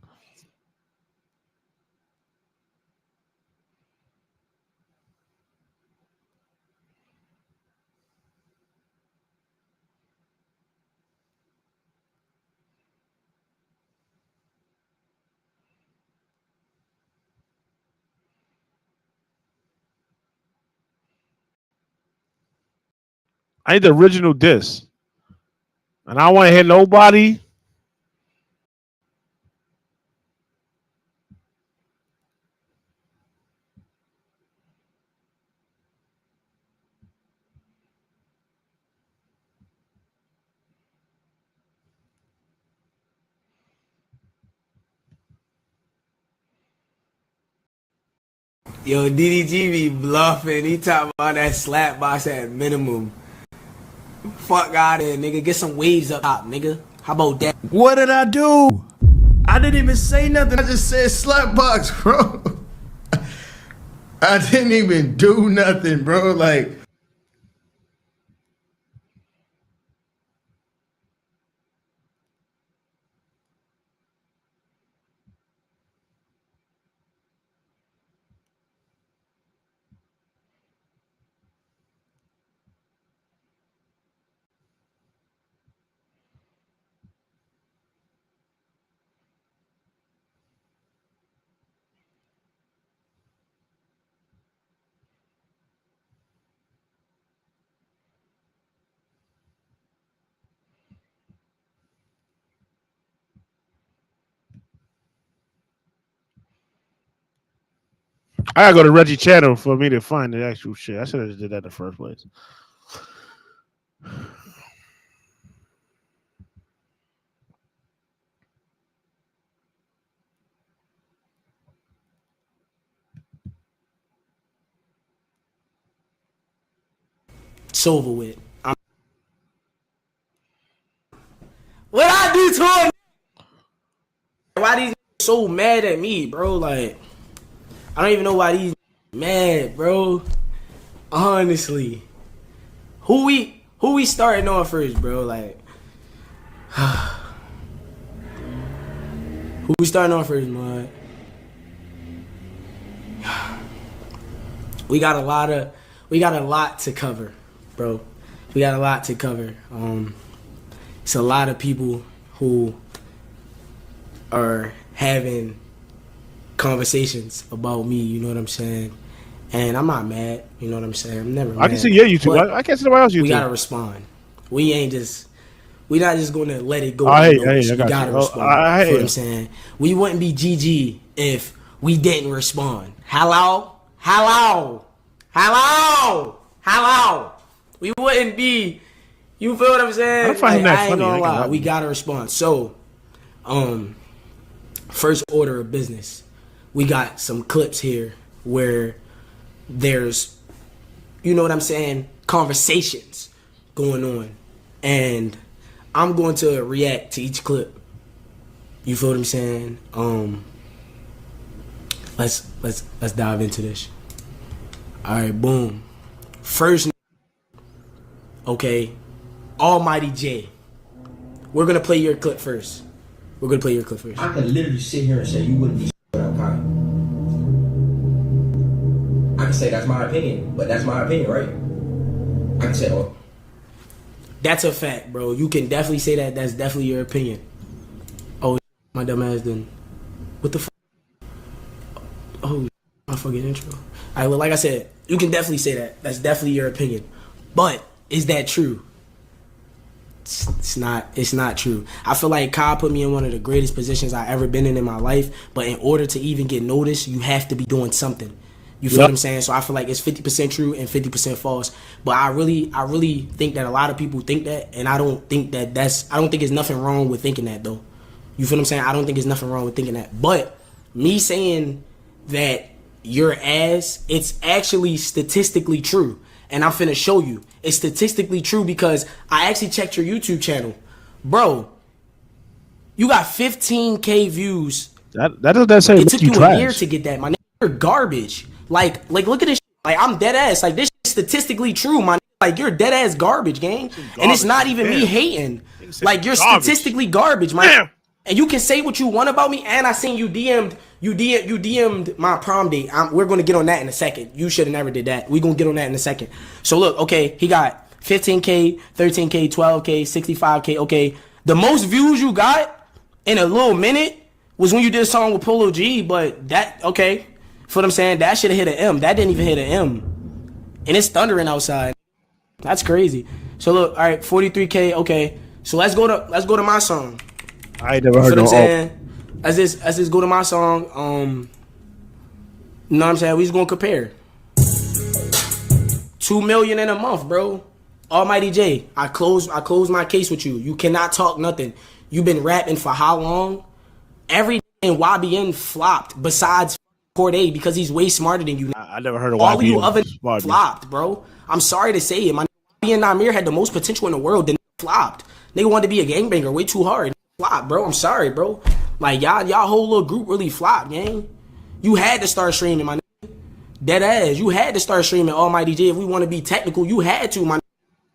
I need the original disc. And I don't want to hear nobody. Yo, DDG be bluffing. He talking about that slap box at minimum. Fuck out of here, nigga. Get some waves up top, nigga. How about that? What did I do? I didn't even say nothing. I just said slapbox, bro. I didn't even do nothing, bro. Like, I gotta go to Reggie channel for me to find the actual shit. I should have just did that in the first place. It's over with. What I do to him? Why these so mad at me, bro? Like, I don't even know why these mad, bro. Honestly, who we starting on first, bro? Like, who we starting on first, man? We got a lot to cover, bro. We got a lot to cover. It's a lot of people who are having conversations about me, you know what I'm saying? And I'm not mad, you know what I'm saying? I'm never mad. I can see your YouTube. I can't see nobody else YouTube. We gotta respond. We not just gonna let it go. We gotta respond. You know what I'm saying? We wouldn't be GG if we didn't respond. Hello? We wouldn't be. You feel what I'm saying? I ain't gonna lie. We gotta respond. So, first order of business, we got some clips here where there's, you know what I'm saying, conversations going on, and I'm going to react to each clip. You feel what I'm saying? Let's dive into this. All right, boom. First, okay, Almighty J. We're gonna play your clip first. I could literally sit here and say you wouldn't be without Kai. I can say that's my opinion, but that's my opinion, right? I can say, oh. That's a fact, bro. You can definitely say that. That's definitely your opinion. Oh, my dumb ass done. What the fuck? Oh, my fucking intro. All right, well, like I said, you can definitely say that. That's definitely your opinion. But is that true? It's not true. I feel like Kai put me in one of the greatest positions I've ever been in my life. But in order to even get noticed, you have to be doing something. You feel what I'm saying? So I feel like it's 50% true and 50% false. But I really think that a lot of people think that, and I don't think there's nothing wrong with thinking that, though. You feel what I'm saying? I don't think there's nothing wrong with thinking that. But me saying that your ass, it's actually statistically true. And I'm finna show you. It's statistically true because I actually checked your YouTube channel. Bro, you got 15K views. That doesn't say it took you trash. A year to get that, my nigga. You're garbage. Like look at this shit. Like, I'm dead ass. Like, this shit statistically true, my nigga. Like, you're dead ass garbage, gang. And it's not even me hating. Like, you're statistically garbage, my nigga. And you can say what you want about me, and I seen you DM'd my prom date. We're gonna get on that in a second. You should have never did that. We're gonna get on that in a second. So look, okay, he got 15K, 13K, 12K, 65K. Okay, the most views you got in a little minute was when you did a song with Polo G. But that, okay, for what I'm saying, that should have hit an M. That didn't even hit an M, and it's thundering outside. That's crazy. So look, all right, 43K. Okay, so let's go to my song. I ain't never heard no. What I'm saying? As this go to my song, you know what I'm saying? We just gonna compare. 2 million in a month, bro. Almighty J, I close my case with you. You cannot talk nothing. You've been rapping for how long? Every in YBN flopped besides Corday because he's way smarter than you. I never heard of all YBN. Of you other flopped, bro. I'm sorry to say it. My YBN Namir had the most potential in the world, then flopped. Nigga wanted to be a gangbanger way too hard. Flop, bro. I'm sorry, bro. Like, y'all whole little group really flopped, gang. You had to start streaming, my nigga. Dead ass. You had to start streaming Almighty J. If we want to be technical, you had to, my nigga.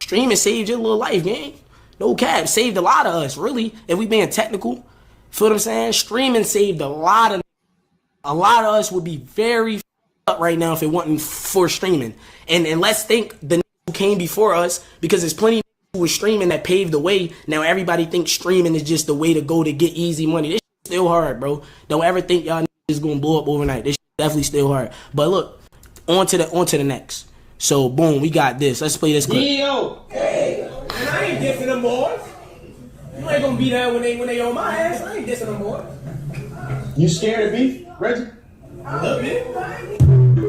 Streaming saved your little life, gang. No cap. Saved a lot of us, really. If we being technical. Feel what I'm saying? Streaming saved a lot of us would be very up right now if it wasn't for streaming. And let's think the who came before us, because there's plenty of who was streaming that paved the way. Now everybody thinks streaming is just the way to go to get easy money. This still hard, bro. Don't ever think y'all is gonna blow up overnight. This definitely still hard. But look, on to the next. So boom, we got this. Let's play this clip. Yo, hey, and I ain't dissing them boys. You ain't gonna be there when they on my ass. I ain't dissing them boys. You scared of beef, Reggie? A little bit.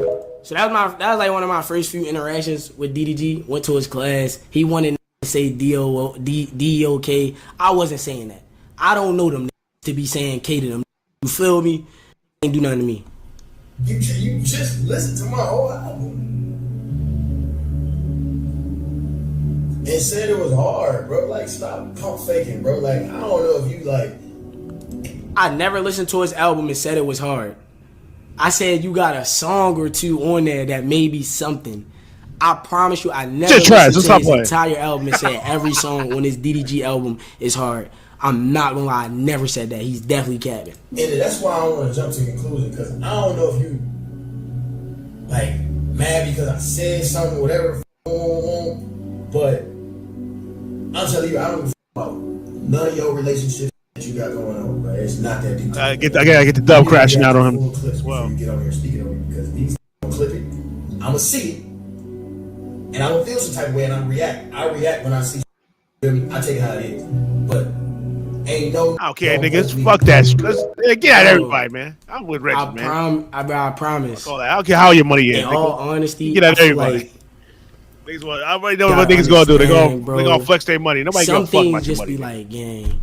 So that was like one of my first few interactions with DDG. Went to his class. He wanted to say D-O-K. I wasn't saying that. I don't know them to be saying K to them. You feel me? Ain't do nothing to me. You just listen to my whole album and said it was hard, bro. Like, stop pump faking, bro. Like, I don't know if you like. I never listened to his album and said it was hard. I said you got a song or two on there that may be something. I promise you, I never listened to his entire album and said every song on his DDG album is hard. I'm not gonna lie, I never said that. He's definitely capping. And that's why I don't want to jump to a conclusion, because I don't know if you like mad because I said something, whatever, but I'm telling you, I don't give a about none of your relationships that you got going on, bro. It's not that deep. I get the dub crashing out on him as well. You get on here speaking on it, because these gonna clip it. I'ma see it, and I'm gonna feel some type of way, and I react when I see. I take it how it is, but. Ain't no. Okay, niggas, fuck that. Let's get at everybody, man. I'm with Reggie, man. I promise. I don't care how your money is. In all honesty, get at everybody. Niggas, I already know what niggas gonna do. They gonna flex their money. Nobody gonna fuck about your money. Some things just be like, gang,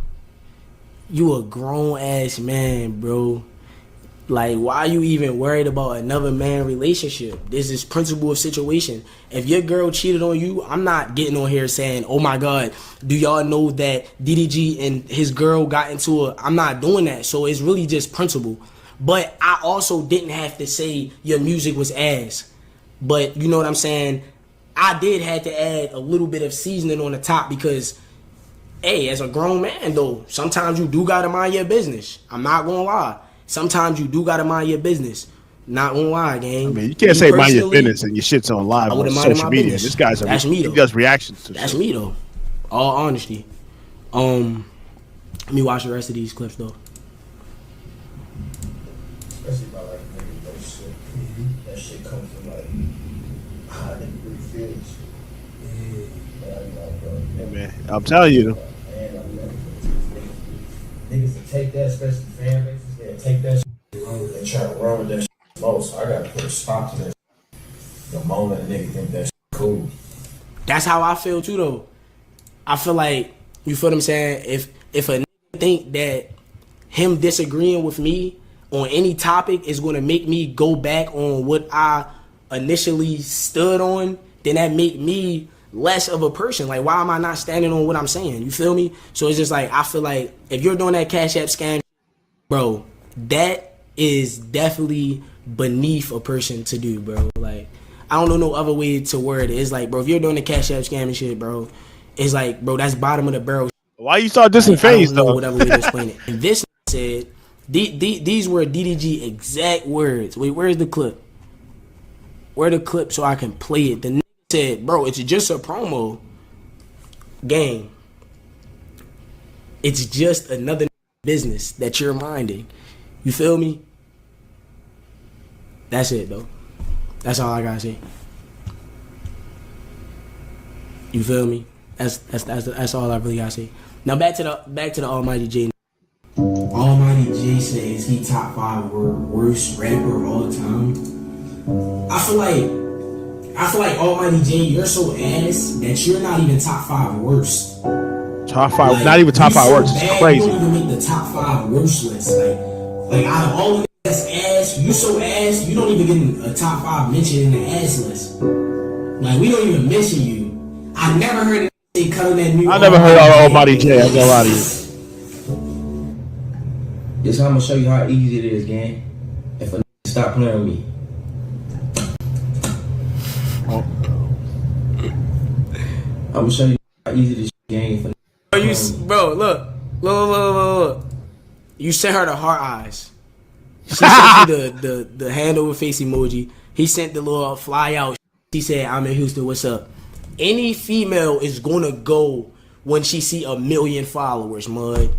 you a grown ass man, bro. Like, why are you even worried about another man relationship? This is principle of situation. If your girl cheated on you, I'm not getting on here saying, oh my God, do y'all know that DDG and his girl got into a... I'm not doing that. So it's really just principle. But I also didn't have to say your music was ass. But you know what I'm saying? I did have to add a little bit of seasoning on the top because, hey, as a grown man though, sometimes you do gotta mind your business. I'm not gonna lie. Sometimes you do gotta mind your business. Not gonna lie, gang. I mean, you can't say mind your business and your shit's on live on social media. This guy's he does reactions to That's me though. All honesty. Let me watch the rest of these clips though. Especially about like niggas that shit. That shit comes from like how they really feels. Yeah, man. I'm telling you. Niggas to take that, especially fan bases, they take that shit and try to run with that shit most. I gotta put a stop to that shit. The moment a nigga think that shit cool. That's how I feel too though. I feel like, you feel what I'm saying? If a nigga think that him disagreeing with me on any topic is gonna make me go back on what I initially stood on, then that make me less of a person. Like, why am I not standing on what I'm saying? You feel me? So it's just like, I feel like if you're doing that Cash App scam, bro, that is definitely beneath a person to do, bro. Like, I don't know no other way to word it. It's like, bro, if you're doing the Cash App scam and shit, bro, it's like, bro, that's bottom of the barrel. Why you start dissing FaZe though? Whatever way to explain it. And this said, these were DDG exact words. Wait, where's the clip? Where the clip so I can play it? The said, bro, it's just a promo. Gang, it's just another business that you're minding. You feel me? That's it though. That's all I gotta say. You feel me? That's all I really gotta say. Now back to the Almighty J. Almighty J says he top 5 worst rapper of all time. I feel like Almighty J, you're so ass that you're not even top 5 worst. Top 5, not even top 5 worst. It's crazy. You don't even make the top 5 worst list. Like out of all of that's ass, you so ass, you don't even get a top 5 mention in the ass list. Like, we don't even mention you. I never heard it cut that new. I never heard Almighty J. I go out of you. This how I'm gonna show you how easy it is, gang. If a stop playing with me. I'm gonna show you how easy this game. Bro, look. You sent her the heart eyes. She sent you the hand over face emoji. He sent the little fly out. She said, "I'm in Houston. What's up?" Any female is gonna go when she see 1 million followers, mud.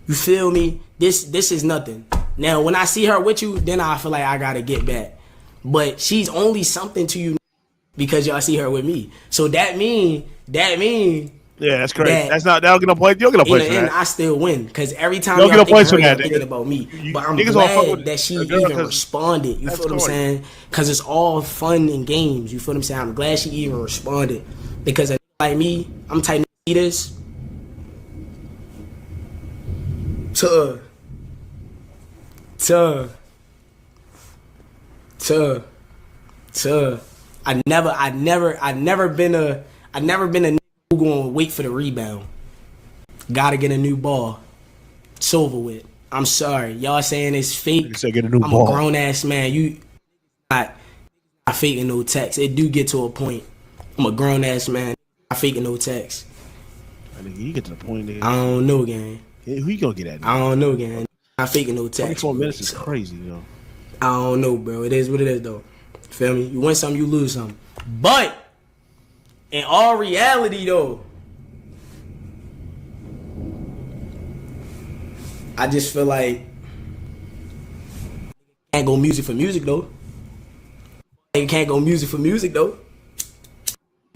You feel me? This is nothing. Now, when I see her with you, then I feel like I gotta get back. But she's only something to you because y'all see her with me. So that mean Yeah, that's crazy. That- That's not. They don't get no points. You don't get no In points the for end, that. I still win because every time You y'all don't get no think points for of her, y'all that, thinking nigga. about me. But I'm Niggas don't fuck glad with that she a girl even 'cause responded. You that's feel what I'm corny. saying? Because it's all fun and games. You feel what I'm saying? I'm glad she even responded because a like me, I'm type of see this. I never been a nigga who gonna wait for the rebound. Gotta get a new ball. It's over with. I'm sorry. Y'all saying it's fake. Say get a new I'm ball. a grown ass man. You not faking no text. It do get to a point. I'm a grown ass man. I faking no text. You get to the point, nigga. I don't know, gang. Who you gonna get at? I don't know, gang. I faking no text. 24 minutes is crazy, though. I don't know, bro. It is what it is, though. Feel me? You win something, you lose something. But in all reality, though, I just feel like can't go music for music, though. They can't go music for music, though.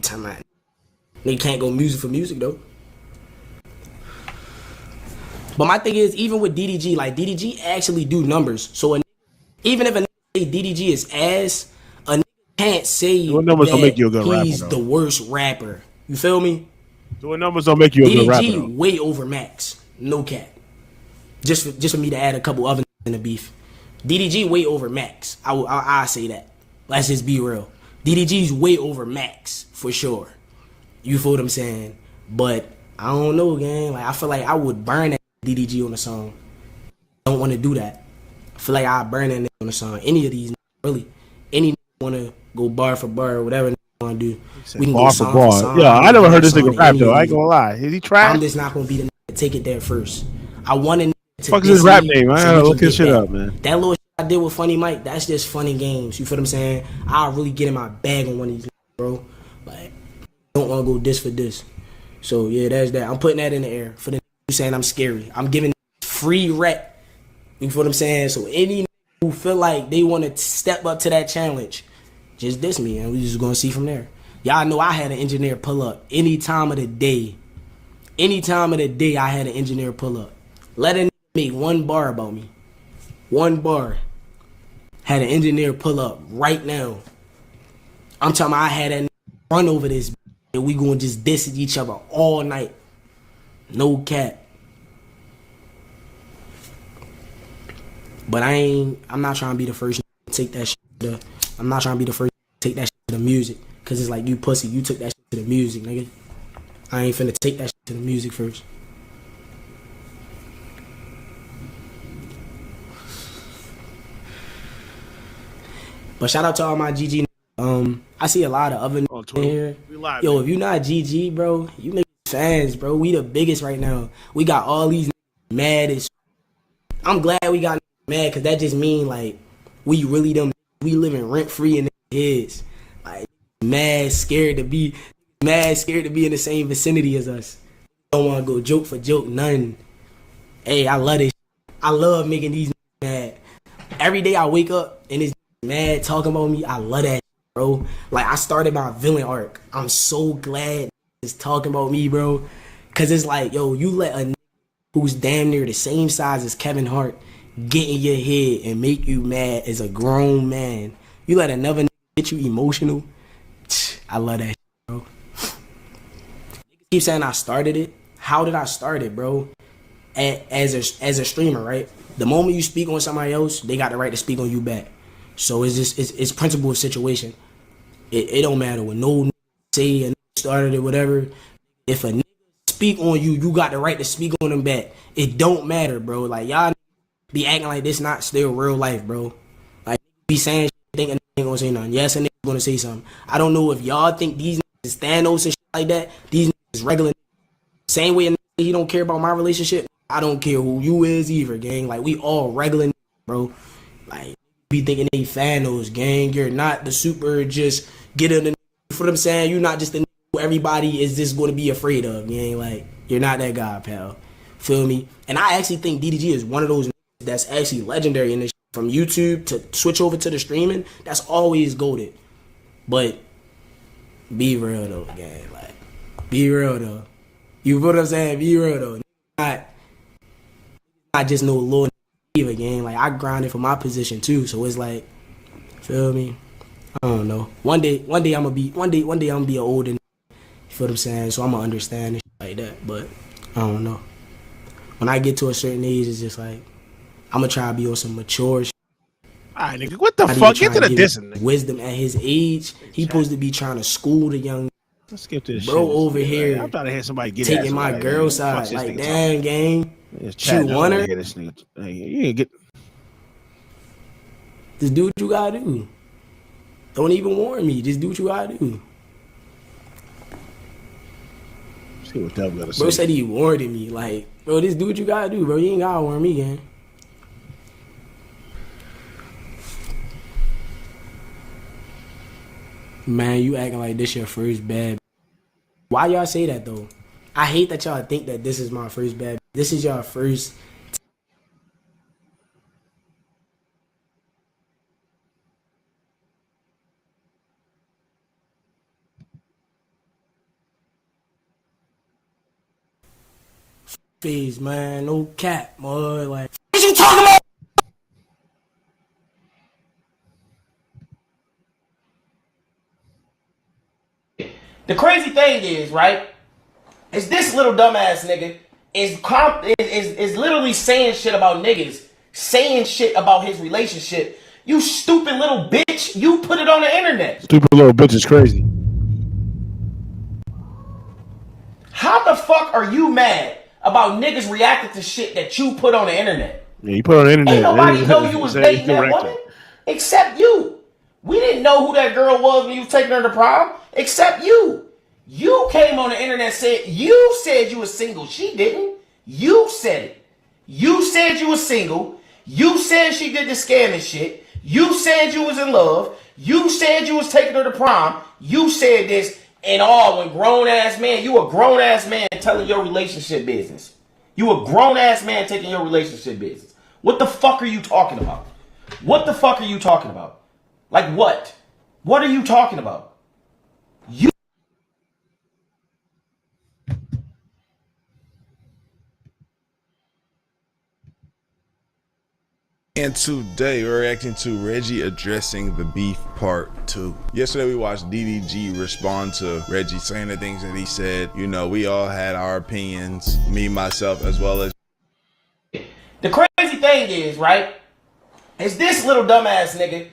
Time out. They can't go music for music, though. But my thing is, even with DDG, like DDG actually do numbers. So even if a nigga say DDG is ass, a nigga can't say numbers that don't make you a good he's rapper, though. the worst rapper. You feel me? Doing numbers don't make you a good rapper, though. DDG way over Max. No cap. Just for me to add a couple other in the beef. DDG way over Max. I say that. Let's just be real. DDG's way over Max for sure. You feel what I'm saying? But I don't know, gang. Like I feel like I would burn that DDG on the song. I don't want to do that. I feel like I burn that nigga on the song. Any of these, really. Any want to go bar for bar or whatever want to do. We can bar go for song bar. for song. Yeah, I never heard this Song nigga to rap any though. of I ain't these. gonna lie. Is he trash? I'm just not gonna be the nigga to take it there first. I want to Fuck is his rap name? I gotta look his shit up, man. That little shit I did with Funny Mike, that's just funny games. You feel what I'm saying? I'll really get in my bag on one of these, bro. Like, I don't want to go this for this. So yeah, that's that. I'm putting that in the air for the who saying I'm scary. I'm giving free rep. You feel what I'm saying? So any who feel like they want to step up to that challenge, just diss me, and we just gonna see from there. Y'all know I had an engineer pull up any time of the day. Any time of the day, I had an engineer pull up. Let a nigga make one bar about me. One bar. Had an engineer pull up right now. I'm talking about I had that nigga run over this and we gonna just diss each other all night. No cap. But I'm not trying to be the first to take that shit I'm not trying to be the first to take that shit to the music. Cause it's like you pussy, you took that shit to the music, nigga. I ain't finna take that shit to the music first. But shout out to all my GG. I see a lot of other niggas in here. Yo, if you not GG, bro, you niggas fans, bro. We the biggest right now. We got all these niggas mad as. I'm glad we got mad because that just mean like we really them. We living rent free in their heads. Like mad scared to be in the same vicinity as us. Don't want to go joke for joke, none. Hey, I love this. I love making these mad. Every day I wake up and it's mad talking about me. I love that, bro. Like I started my villain arc. I'm so glad it's talking about me, bro. Cause it's like, yo, you let a who's damn near the same size as Kevin Hart get in your head and make you mad as a grown man. You let another get you emotional. I love that, bro. Keep saying I started it. How did I start it, bro? As a streamer, right? The moment you speak on somebody else, they got the right to speak on you back. So it's just it's principle of situation. It don't matter what no say and started it, whatever. If a nigga speak on you, you got the right to speak on them back. It don't matter, bro. Like y'all be acting like this not still real life, bro. Like be saying shit, thinking ain't gonna say nothing. Yes, a nigga gonna say something. I don't know if y'all think these niggas is Thanos and shit like that. These niggas is regular. Same way a nigga he don't care about my relationship. I don't care who you is either, gang. Like we all regular, bro. Like be thinking they Thanos, gang. You're not the super. Just get in the. For them saying you're not just the who everybody is just going to be afraid of, gang. Like you're not that guy, pal. Feel me? And I actually think DDG is one of those that's actually legendary in this. From YouTube to switch over to the streaming, that's always goated. But be real though, gang. Like be real though. You feel what I'm saying? Be real though. Not just no little either game. Like I grinded for my position too, so it's like, feel me? I don't know. One day I'm gonna be an older. You feel what I'm saying? So I'm gonna understand and shit like that. But I don't know. When I get to a certain age, it's just like I'm gonna try to be on some mature shit. Alright, nigga, what the fuck? Get to the dissing, nigga. Wisdom at his age. He supposed to be trying to school the young. Let's skip this bro shit. over here. I'm trying to hear somebody get taking my girl side. Like damn, gang. You want her? This nigga. Hey, you ain't get. Just do what you gotta do. Don't even warn me. Just do what you gotta do. See what Dev gotta say. Bro said he warned me. Like, bro, just do what you gotta do, bro. You ain't gotta warn me, gang. Man, you acting like this your first bad. Why y'all say that though? I hate that y'all think that this is my first bad. This is y'all first. Phase, man, no cap, boy. Like, what you talking about? The crazy thing is, right, is this little dumbass nigga is literally saying shit about niggas, saying shit about his relationship. You stupid little bitch, you put it on the internet. Stupid little bitch is crazy. How the fuck are you mad about niggas reacting to shit that you put on the internet? Yeah, you put it on the internet. Ain't nobody know you was dating that woman except you. We didn't know who that girl was when you was taking her to prom except you. You came on the internet and said you was single. She didn't. You said it. You said you was single. You said she did the scamming shit. You said you was in love. You said you was taking her to prom. You said this. And all when grown ass man, you a grown ass man telling your relationship business. You a grown ass man taking your relationship business. What the fuck are you talking about? What the fuck are you talking about? Like what? What are you talking about? You. And today we're reacting to Reggie addressing the beef part 2. Yesterday we watched DDG respond to Reggie saying the things that he said. You know, we all had our opinions, me, myself, as well as. The crazy thing is, right, is this little dumbass nigga.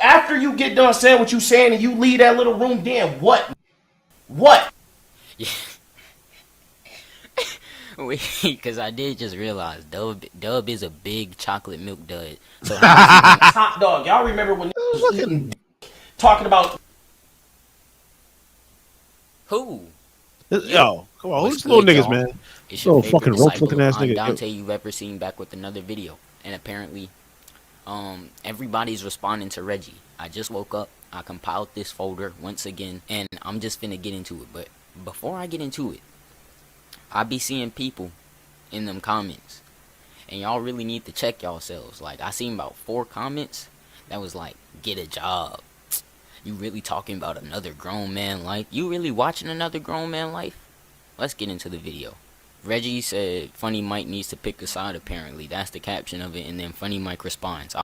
After you get done saying what you saying and you leave that little room, then what? What? Yeah. Wait, because I did just realize Dub is a big chocolate milk dud. So top dog. Y'all remember when was eating talking about who? Yo, come on, who's little niggas, man? It's little your fucking roach disciple, looking ass nigga. Dante, you ever seen, back with another video, and apparently, everybody's responding to Reggie. I just woke up. I compiled this folder once again, and I'm just finna get into it. But before I get into it, I be seeing people in them comments, and y'all really need to check yourselves. Like, I seen about 4 comments that was like, "Get a job." You really talking about another grown man life? You really watching another grown man life? Let's get into the video. Reggie said Funny Mike needs to pick a side, apparently. That's the caption of it, and then Funny Mike responds.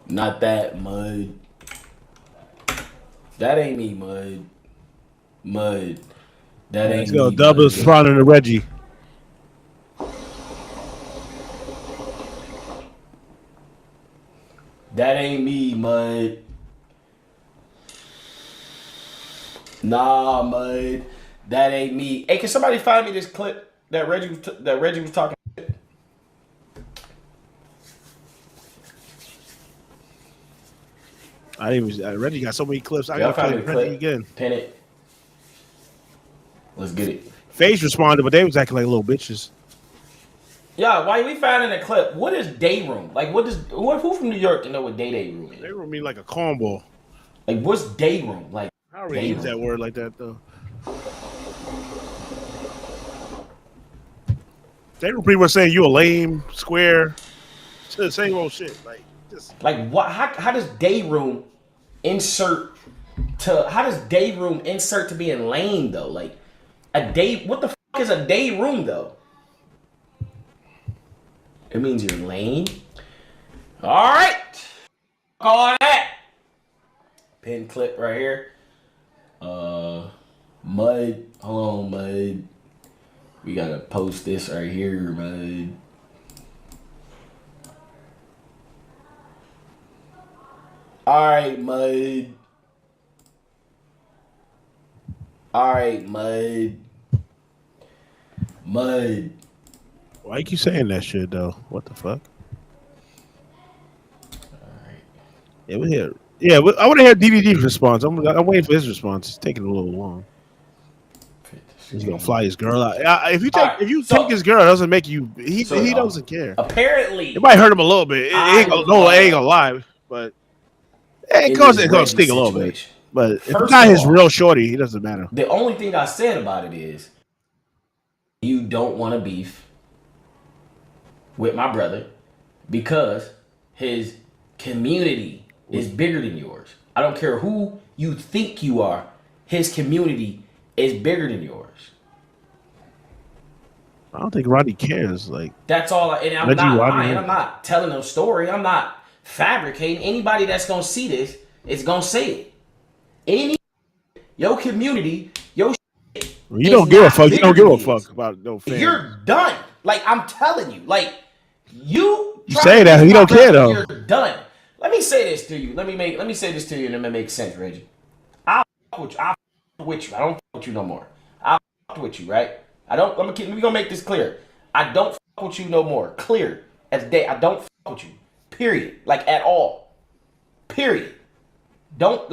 Not that, Mud. That ain't me, Mud. Mud. That ain't Let's go. me, Dub Mud. is responding to Reggie. That ain't me, Mud. Nah, Mud. That ain't me. Hey, can somebody find me this clip that Reggie was talking? I didn't even. Reggie got so many clips. I Y'all gotta find play me the Reggie clip. again. Pin it. Let's get it. FaZe responded, but they was acting like little bitches. Yeah, why we finding a clip? What is day room? Like, who from New York to know what day room is? Day room mean like a combo. Like, what's day room? Like, I don't really use that word like that though. They were pretty much saying you a lame, square, same old shit. Like, just like what? How does day room insert to? How does day room insert to being lame though? Like a day. What the fuck is a day room though? It means you're lame. All right. Call that. Pin clip right here. Mud. Hold on, Mud. We gotta post this right here, Mud. Alright, Mud. Alright, Mud. Mud. why you keep saying that shit though? What the fuck? Alright. Yeah, we here. Yeah, I want to hear DDG's response. I'm waiting for his response. It's taking a little long. He's gonna fly his girl out. If you take his girl, it doesn't make you. He doesn't care. Apparently, it might hurt him a little bit. It ain't gonna lie, but it gonna sting a little bit. But if it's not his real shorty, it doesn't matter. The only thing I said about it is, you don't want to beef with my brother because his community is bigger than yours. I don't care who you think you are. His community is bigger than yours. I don't think Rodney cares. Like, that's all. And I'm not lying. I'm not telling no story. I'm not fabricating. Anybody that's gonna see this is gonna say it. Your community, your shit. You don't give a fuck. You don't give a fuck about no fans. You're done. Like, I'm telling you. Like, you say that he don't care though. You're done. Let me say this to you. Let me say this to you, and it may make sense, Reggie. I'll fuck with you. I don't fuck with you no more. I'll fuck with you, right? We gonna make this clear. I don't fuck with you no more. Clear as day. I don't fuck with you. Period. Like, at all. Period. I don't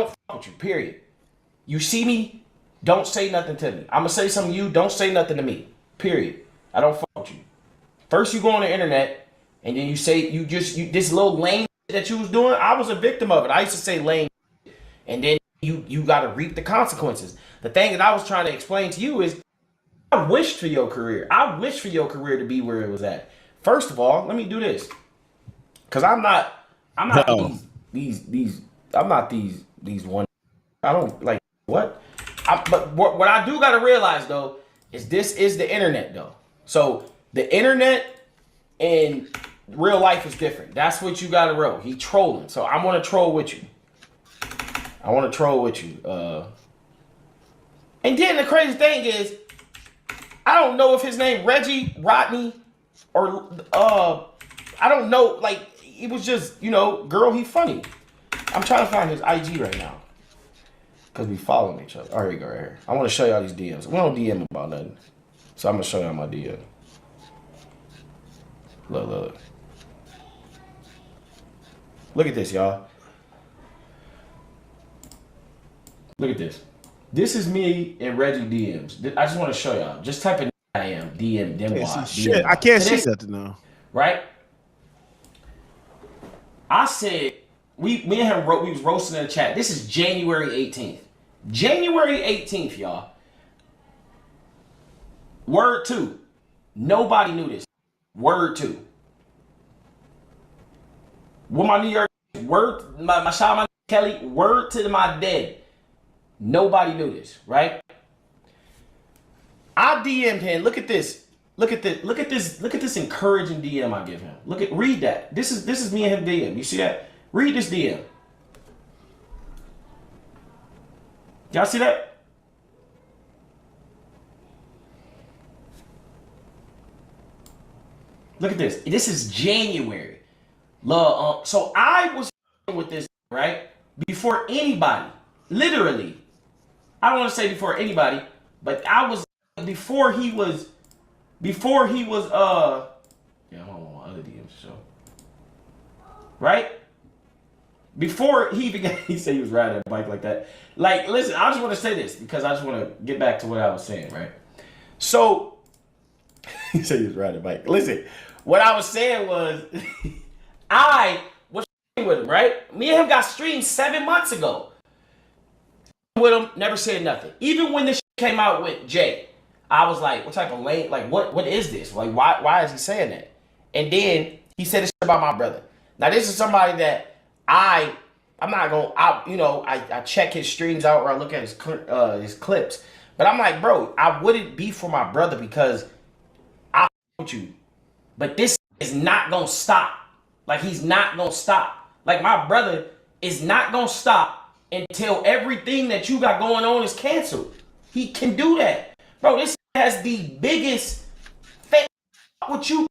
fuck with you. Period. You see me, don't say nothing to me. I'm gonna say something to you, don't say nothing to me. Period. I don't fuck with you. First you go on the internet and then you say this little lame that you was doing. I was a victim of it. I used to say lame, and then you got to reap the consequences. The thing that I was trying to explain to you is, I wished for your career. I wish for your career to be where it was at. First of all, let me do this, because I'm not these one. I don't like what. But what I do got to realize though is this is the internet though. So the internet and real life is different. That's what you got to roll. He trolling, so I'm gonna troll with you. And then the crazy thing is, I don't know if his name Reggie, Rodney, or I don't know. Like, it was just, girl, he funny. I'm trying to find his IG right now because we following each other. All right, here we go right here. I want to show y'all these DMs. We don't DM about nothing, so I'm gonna show y'all my DM. Look at this, y'all. Look at this. This is me and Reggie DMs. I just want to show y'all. Just type in I am DM then shit, I can't see nothing now. Right? I said me and him we was roasting in the chat. This is January 18th. January 18th, y'all. Word 2. Nobody knew this. Word 2. With my New York word, my Shaman Kelly, word to my dead. Nobody knew this, right? I DM'd him. Look at this. Look at this. Look at this. Look at this encouraging DM I give him. Read that. This is me and him DM. You see that? Read this DM. Y'all see that? Look at this. This is January. So I was with this, right? Before anybody. Literally. I don't want to say before anybody, but I was before he was yeah, I don't want other DMs to show. Right? Before he even he said he was riding a bike like that. Like, listen, I just want to say this because I just want to get back to what I was saying, right? So he said he was riding a bike. Listen, what I was saying was I was with him, right? Me and him got streamed 7 months ago. With him, never said nothing. Even when this came out with Jay, I was like, what type of lame, like, what is this? Like, why is he saying that? And then he said this about my brother. Now, this is somebody that I'm not going to, I check his streams out or I look at his clips. But I'm like, bro, I wouldn't be for my brother because I with you. But this is not going to stop. Like, he's not going to stop. Like, my brother is not going to stop until everything that you got going on is canceled. He can do that. Bro, this has the biggest fake with you.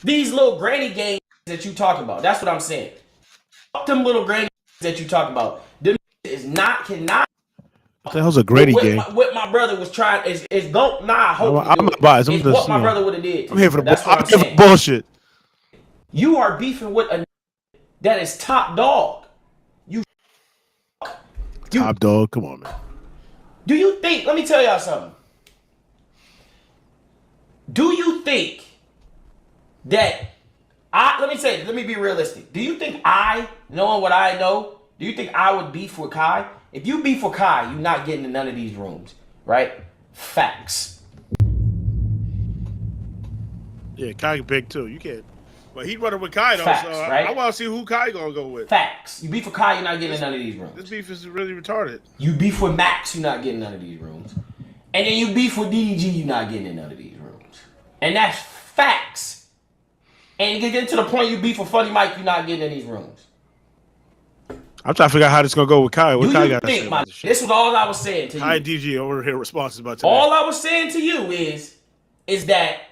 These little granny games that you talking about. That's what I'm saying. Fuck them little granny that you talking about. Them cannot. What the hell's a granny game? What my brother was trying is go. Nah, I hope I'm not biased. It's what my brother would have did. I'm here for the I'm bullshit. You are beefing with a that is top dog. Top dog, come on, man. Do you think? Let me tell y'all something. Do you think that let me be realistic. Do you think knowing what I know, do you think I would beef with Kai? If you beef with Kai, you're not getting in none of these rooms, right? Facts. Yeah, Kai big too. You can't. But he's running with Kai though, Facts, so right? I want to see who Kai gonna go with. Facts. You beef with Kai, you're not getting in none of these rooms. This beef is really retarded. You beef with Max, you're not getting none of these rooms. And then you beef with DDG, you're not getting in none of these rooms. And that's facts. And you get to the point you beef with Funny Mike, you're not getting in these rooms. I'm trying to figure out how this is gonna go with Kai. What Kai got to say about this shit? This was all I was saying to you. Kai and DG over here responses about today. All I was saying to you is that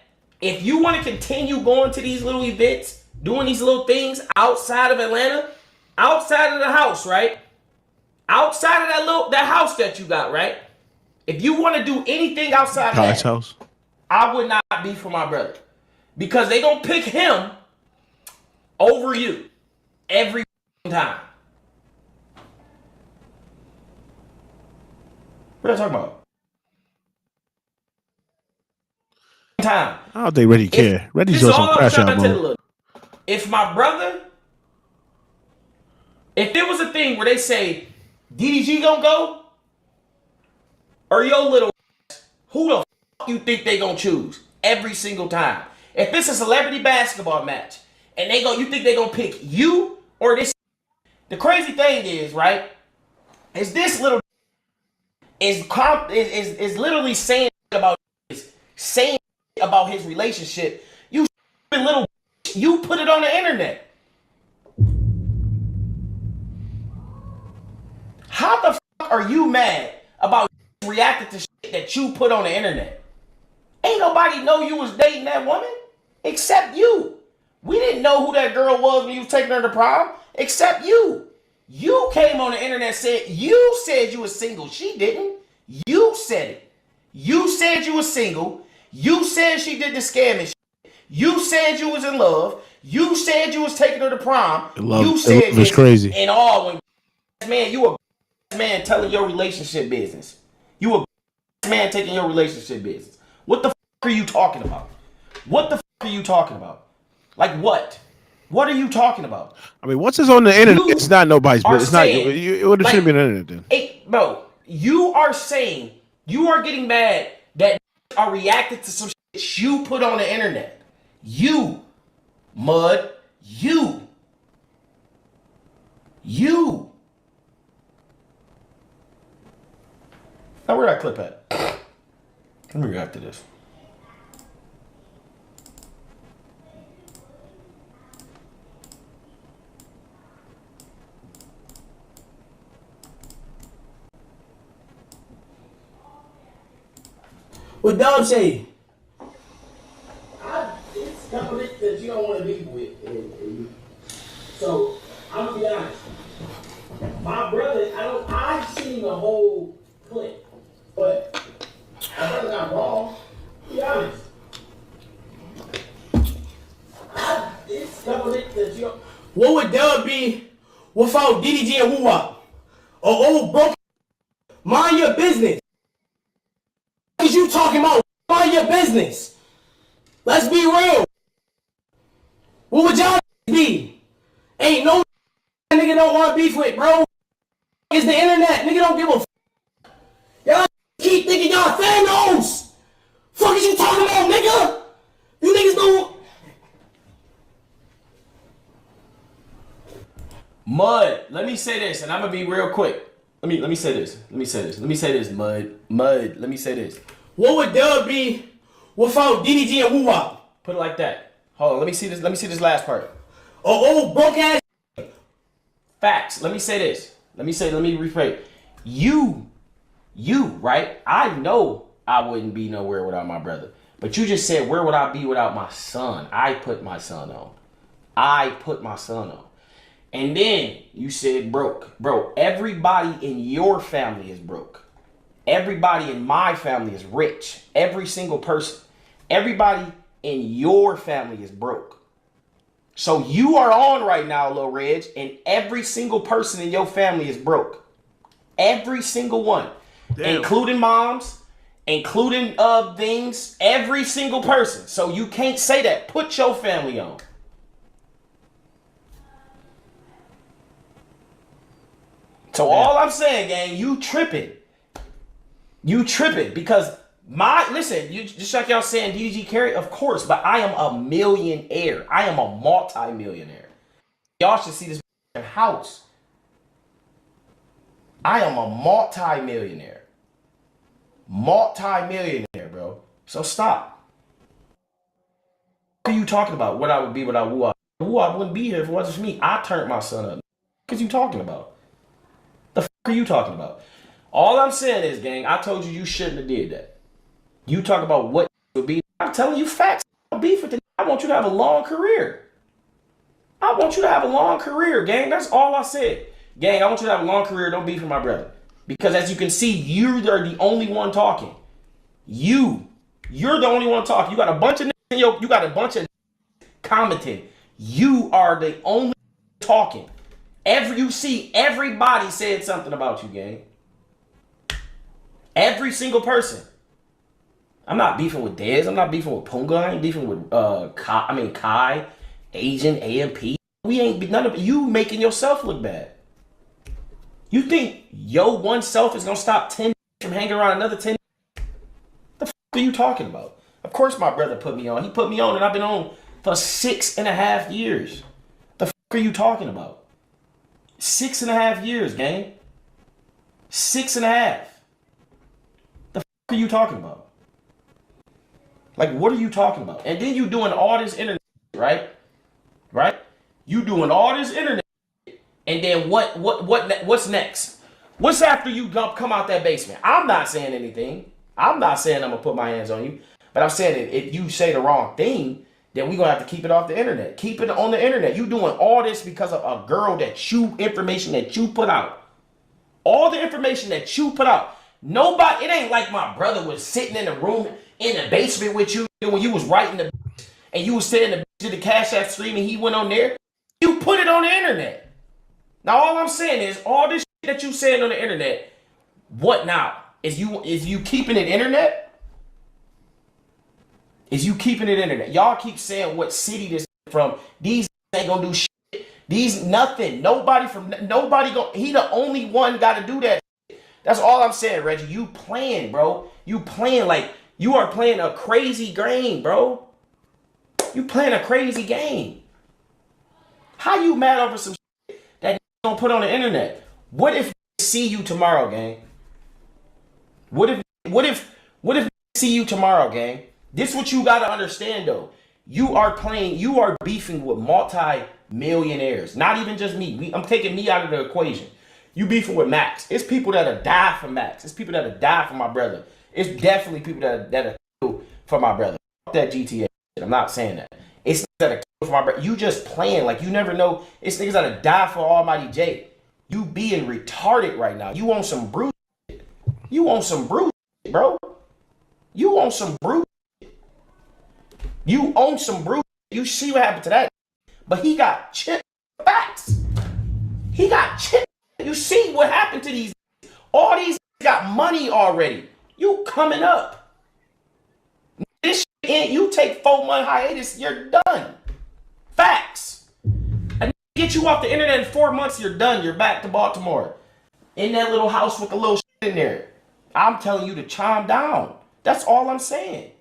if you want to continue going to these little events, doing these little things outside of Atlanta, outside of the house, right? Outside of that house that you got, right? If you want to do anything outside of Kai's that house, I would not be for my brother. Because they gonna pick him over you every time. What are you talking about? Time. I don't think Reggie care. Reggie's on some crash out mode. If my brother, if there was a thing where they say DDG gonna go, or your little ass, who the fuck you think they gonna choose every single time? If it's a celebrity basketball match and you think they gonna pick you or this? The crazy thing is, right? Is this little is literally saying about his relationship. You little, you put it on the internet. How the fuck are you mad about reacting to shit that you put on the internet? Ain't nobody know you was dating that woman except you. We didn't know who that girl was when you was taking her to prom except you. You came on the internet you said you were single. She didn't. You said it. You said you were single. You said she did the scamming shit. You said you was in love. You said you was taking her to prom. You said it was crazy. And all when man, you a man telling your relationship business. You a man taking your relationship business. What the fuck are you talking about? What the fuck are you talking about? Like what? What are you talking about? I mean, once it's on the internet, it's not nobody's business. It's not. It shouldn't be on the internet then. Hey, bro, you are saying you are getting mad that are reacting to some shit you put on the internet. You, Mud, you. Now where that clip at? Let me react to this. What Dub say? It's conflict that you don't want to be with. So I'm gonna be honest. My brother, I've seen the whole clip, but my brother got wrong. Be honest. It's conflict that you. What would Dub be without DDG and Woo-Wop? Or old broke? Mind your business. What is you talking about? Mind your business. Let's be real. What would y'all be? Ain't no nigga don't want to beef with, bro. It's the internet. Nigga don't give a f. Y'all keep thinking y'all Thanos. Fuck is you talking about, nigga? You niggas don't. Mud, let me say this, and I'm gonna be real quick. Let me say this. Mud. Let me say this. What would Dub be without DDG and Woo-Wop? Put it like that. Hold on, let me see this last part. Old broke ass. Facts. Let me say this. Let me rephrase. You, right? I know I wouldn't be nowhere without my brother. But you just said, where would I be without my son? I put my son on. And then you said broke. Bro, everybody in your family is broke. Everybody in my family is rich. Every single person. Everybody in your family is broke. So you are on right now, Lil Reg, and every single person in your family is broke. Every single one. Damn. Including moms, including things, every single person. So you can't say that. Put your family on. So all I'm saying, gang, you tripping. Because listen, you just like y'all saying DDG carry, of course, but I am a millionaire. I am a multi-millionaire. Y'all should see this house. I am a multi-millionaire. Multi-millionaire, bro. So stop. What are you talking about? What I would be without Woo-Wop? Woo-Wop wouldn't be here if it wasn't for me. I turned my son up. What are you talking about? The fuck are you talking about? All I'm saying is, gang, I told you shouldn't have did that. You talk about what would be. I'm telling you facts. I don't beef with it. I want you to have a long career. Gang. That's all I said. Gang, I want you to have a long career. Don't beef with my brother. Because as you can see, you are the only one talking. You're the only one talking. You got a bunch of commenting. You are the only talking. Everybody said something about you, gang. Every single person. I'm not beefing with Dez. I'm not beefing with Punga. I ain't beefing with Kai, Asian, AMP. We ain't none of you making yourself look bad. You think yo one self is gonna stop 10 from hanging around another 10? The fuck are you talking about? Of course my brother put me on. He put me on and I've been on for 6.5 years. The fuck are you talking about? 6.5 years, gang. 6.5. The fuck are you talking about? Like, what are you talking about? And then you doing all this internet, right? Right? You doing all this internet, and then what's next? What's after you come out that basement? I'm not saying anything. I'm not saying I'm gonna put my hands on you, but I'm saying if you say the wrong thing, then we're gonna have to keep it off the internet. Keep it on the internet. You doing all this because of a girl information that you put out. All the information that you put out. Nobody, it ain't like my brother was sitting in the room in the basement with you when you was writing the and you was sitting the to the Cash App stream and he went on there. You put it on the internet. Now all I'm saying is all this shit that you saying on the internet, what now? Is you keeping it internet? Is you keeping it internet? Y'all keep saying what city this from. These ain't gonna do shit. These nothing. Nobody he the only one gotta do that. That's all I'm saying, Reggie. You playing, bro. You playing like you are playing a crazy game, bro. You playing a crazy game. How you mad over some shit that you gonna put on the internet? What if see you tomorrow, gang? What if see you tomorrow, gang? This is what you gotta understand though. You are beefing with multi-millionaires. Not even just me. I'm taking me out of the equation. You beefing with Max. It's people that'll die for Max. It's people that'll die for my brother. It's definitely people that are kill for my brother. Fuck that GTA shit. I'm not saying that. It's niggas that are kill for my brother. You just playing like you never know. It's niggas that'll die for Almighty J. You being retarded right now. You on some brute shit. You on some brute shit, bro. You on some brute shit. You own some brute shit. You see what happened to that. But he got chipped. Facts. He got chipped. You see what happened to these. All these got money already. You coming up. This shit, you take 4-month hiatus, you're done. Facts. And get you off the internet in 4 months, you're done. You're back to Baltimore. In that little house with the little shit in there. I'm telling you to chime down. That's all I'm saying.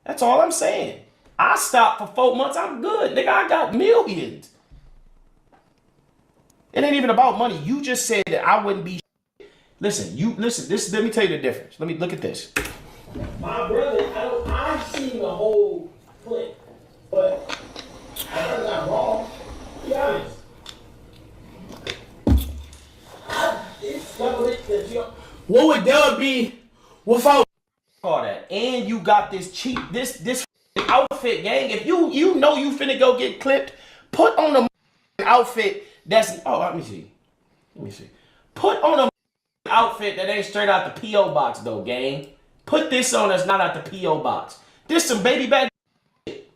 That's all I'm saying. I stopped for 4 months. I'm good. Nigga, I got millions. It ain't even about money. You just said that I wouldn't be. Listen, this, let me tell you the difference. Let me look at this. My brother, I've seen the whole clip, but I'm not wrong. Be honest. What would Doug be without all that? And you got this cheap, this outfit, gang. If you know you finna go get clipped, put on a outfit that's, let me see. Put on a outfit that ain't straight out the P.O. box though, gang. Put this on that's not out the P.O. box. This some baby back shit.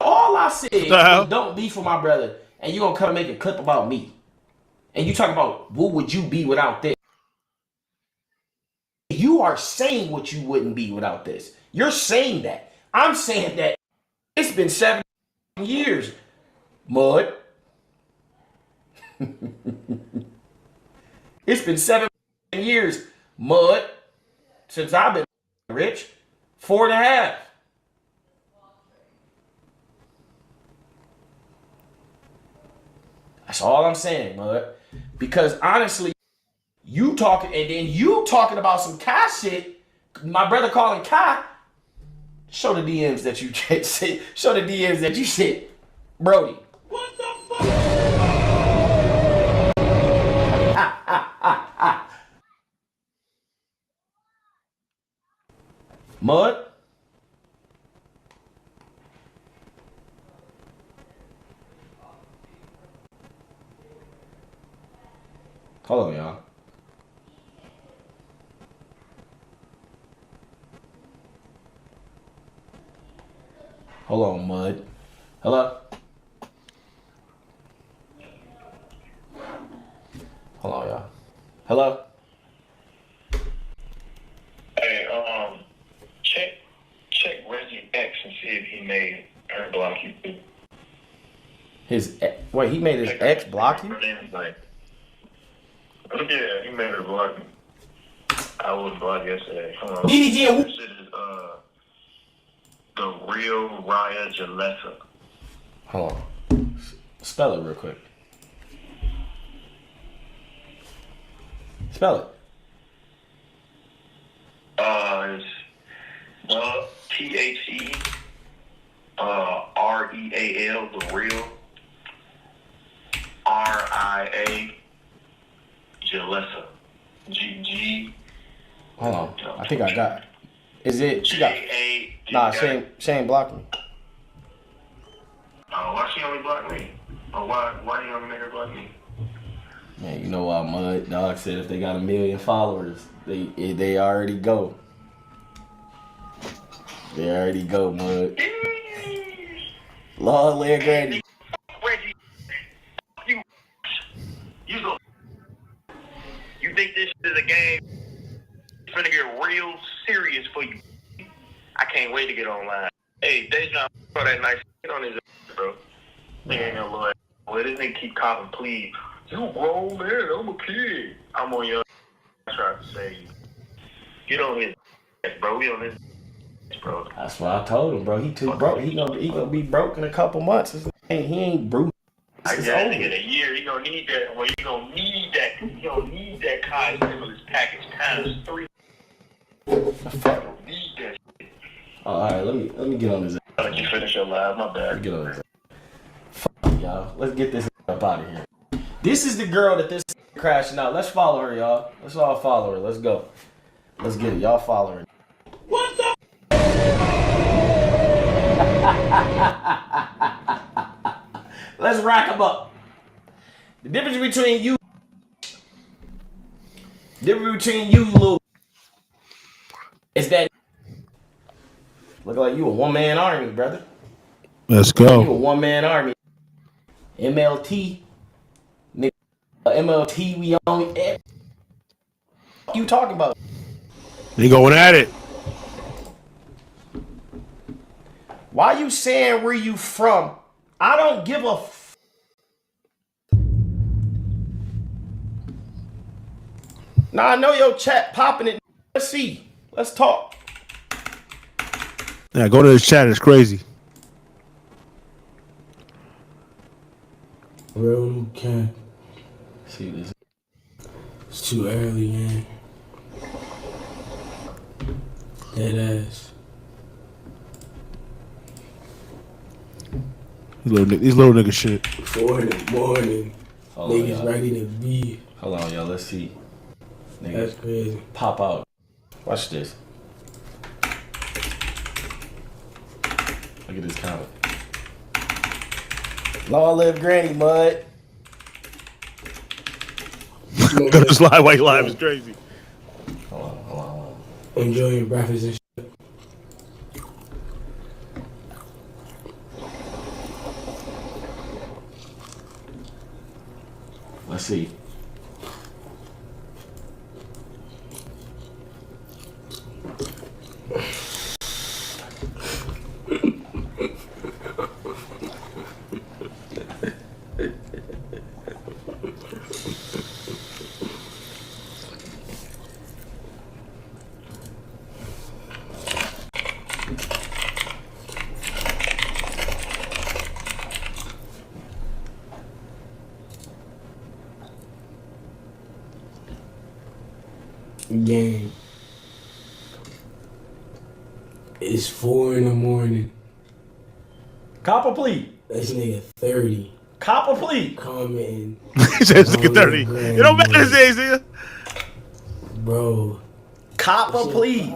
All I said was don't be for my brother, and you gonna come make a clip about me. And you talk about what would you be without this? You are saying what you wouldn't be without this. You're saying that. I'm saying that it's been 7 years, Mud. It's been 7 years, Mud, since I've been rich. 4.5. That's all I'm saying, Mud. Because honestly, you talking and then you talking about some Kai shit. My brother calling Kai. Show the DMs that you say. Show the DMs that you said, Brody. What the fuck? Mud. Hold on, y'all. Hold on, Mud. Hello? Hold on, y'all. Hello? Hey, check Reggie X and see if he made her block you too. Wait, he made his ex block you? Yeah, he made her block me. I was blocked yesterday. Hold on. DDG, This shit is the real Raya Jalessa. Hold on. Spell it real quick. Spell it. It's THE REAL, the real RIA Jalessa. GG. Hold on. I think I got it. Is it? She got. Nah, she ain't blocked me. Why she only block me? Why you only make her block me? Man, you know why Mud Dog said if they got 1 million followers, they already go. They already go, Mud. Long leg Granny. Reggie, you think this is a game? It's gonna get real serious for you. I can't wait to get online. Hey, Dejan, throw that nice shit on his ass, bro. Nigga ain't no little ass. Well, this nigga keep calling, please. You grown man, I'm a kid. I'm on your ass trying to say you. Get on his ass, bro. We on his ass, bro. That's what I told him, bro. He too broke. He gonna be broke in a couple months. He ain't broke. I guess in a year he gonna need that. Well, you gonna need that. You gonna need that Kai stimulus package times 3. You don't need that shit. All right, let me get on this. I'll let you finish your live. My bad. Let me get on this. Fuck y'all. Let's get this up out of here. This is the girl that this crashing out. Let's follow her, y'all. Let's all follow her. Let's go. Let's get it. Y'all follow her. What the? Let's rack them up. The difference between you, little, is that look like you a one-man army, brother. Let's You a go. one-man army. MLT, nigga. MLT, we only. What you talking about? They going at it. Why you saying where you from? I don't give a Now I know your chat popping it. Let's see. Let's talk. Yeah, go to his chat. It's crazy. Bro, can't see this. It's too early, man. Dead ass. These little nigga shit. 4 in the morning. Hold on, Niggas y'all. ready to be. Hold on, y'all. Let's see. Niggas That's crazy. pop out. Watch this. Look at this comment. Long live Granny Mud. This live white live is crazy. Hold on. Enjoy your breakfast and shit. Let's see. Gang. It's 4 in the morning. Copper plea. This nigga 30. Copper plea. Commenting. He says nigga 30. It don't matter his age, nigga. Bro. Copper plea.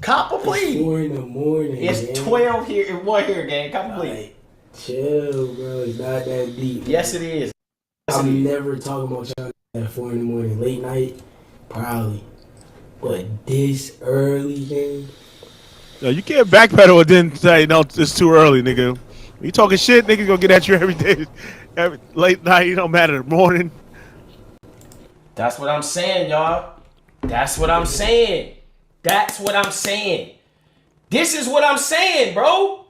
Copper plea. It's 4 in the morning. It's gang. 12 here and 1 here, gang. Copper plea. Chill, bro. It's not that deep. Yes, it is. I'm never talking about y'all at 4 in the morning. Late night, probably. But this early, gang. Yo, you can't backpedal and then say, no, it's too early, nigga. When you talking shit, niggas gonna get at you every day. Every late night, it don't matter. Morning. That's what I'm saying, y'all. That's what I'm saying. That's what I'm saying. This is what I'm saying, bro.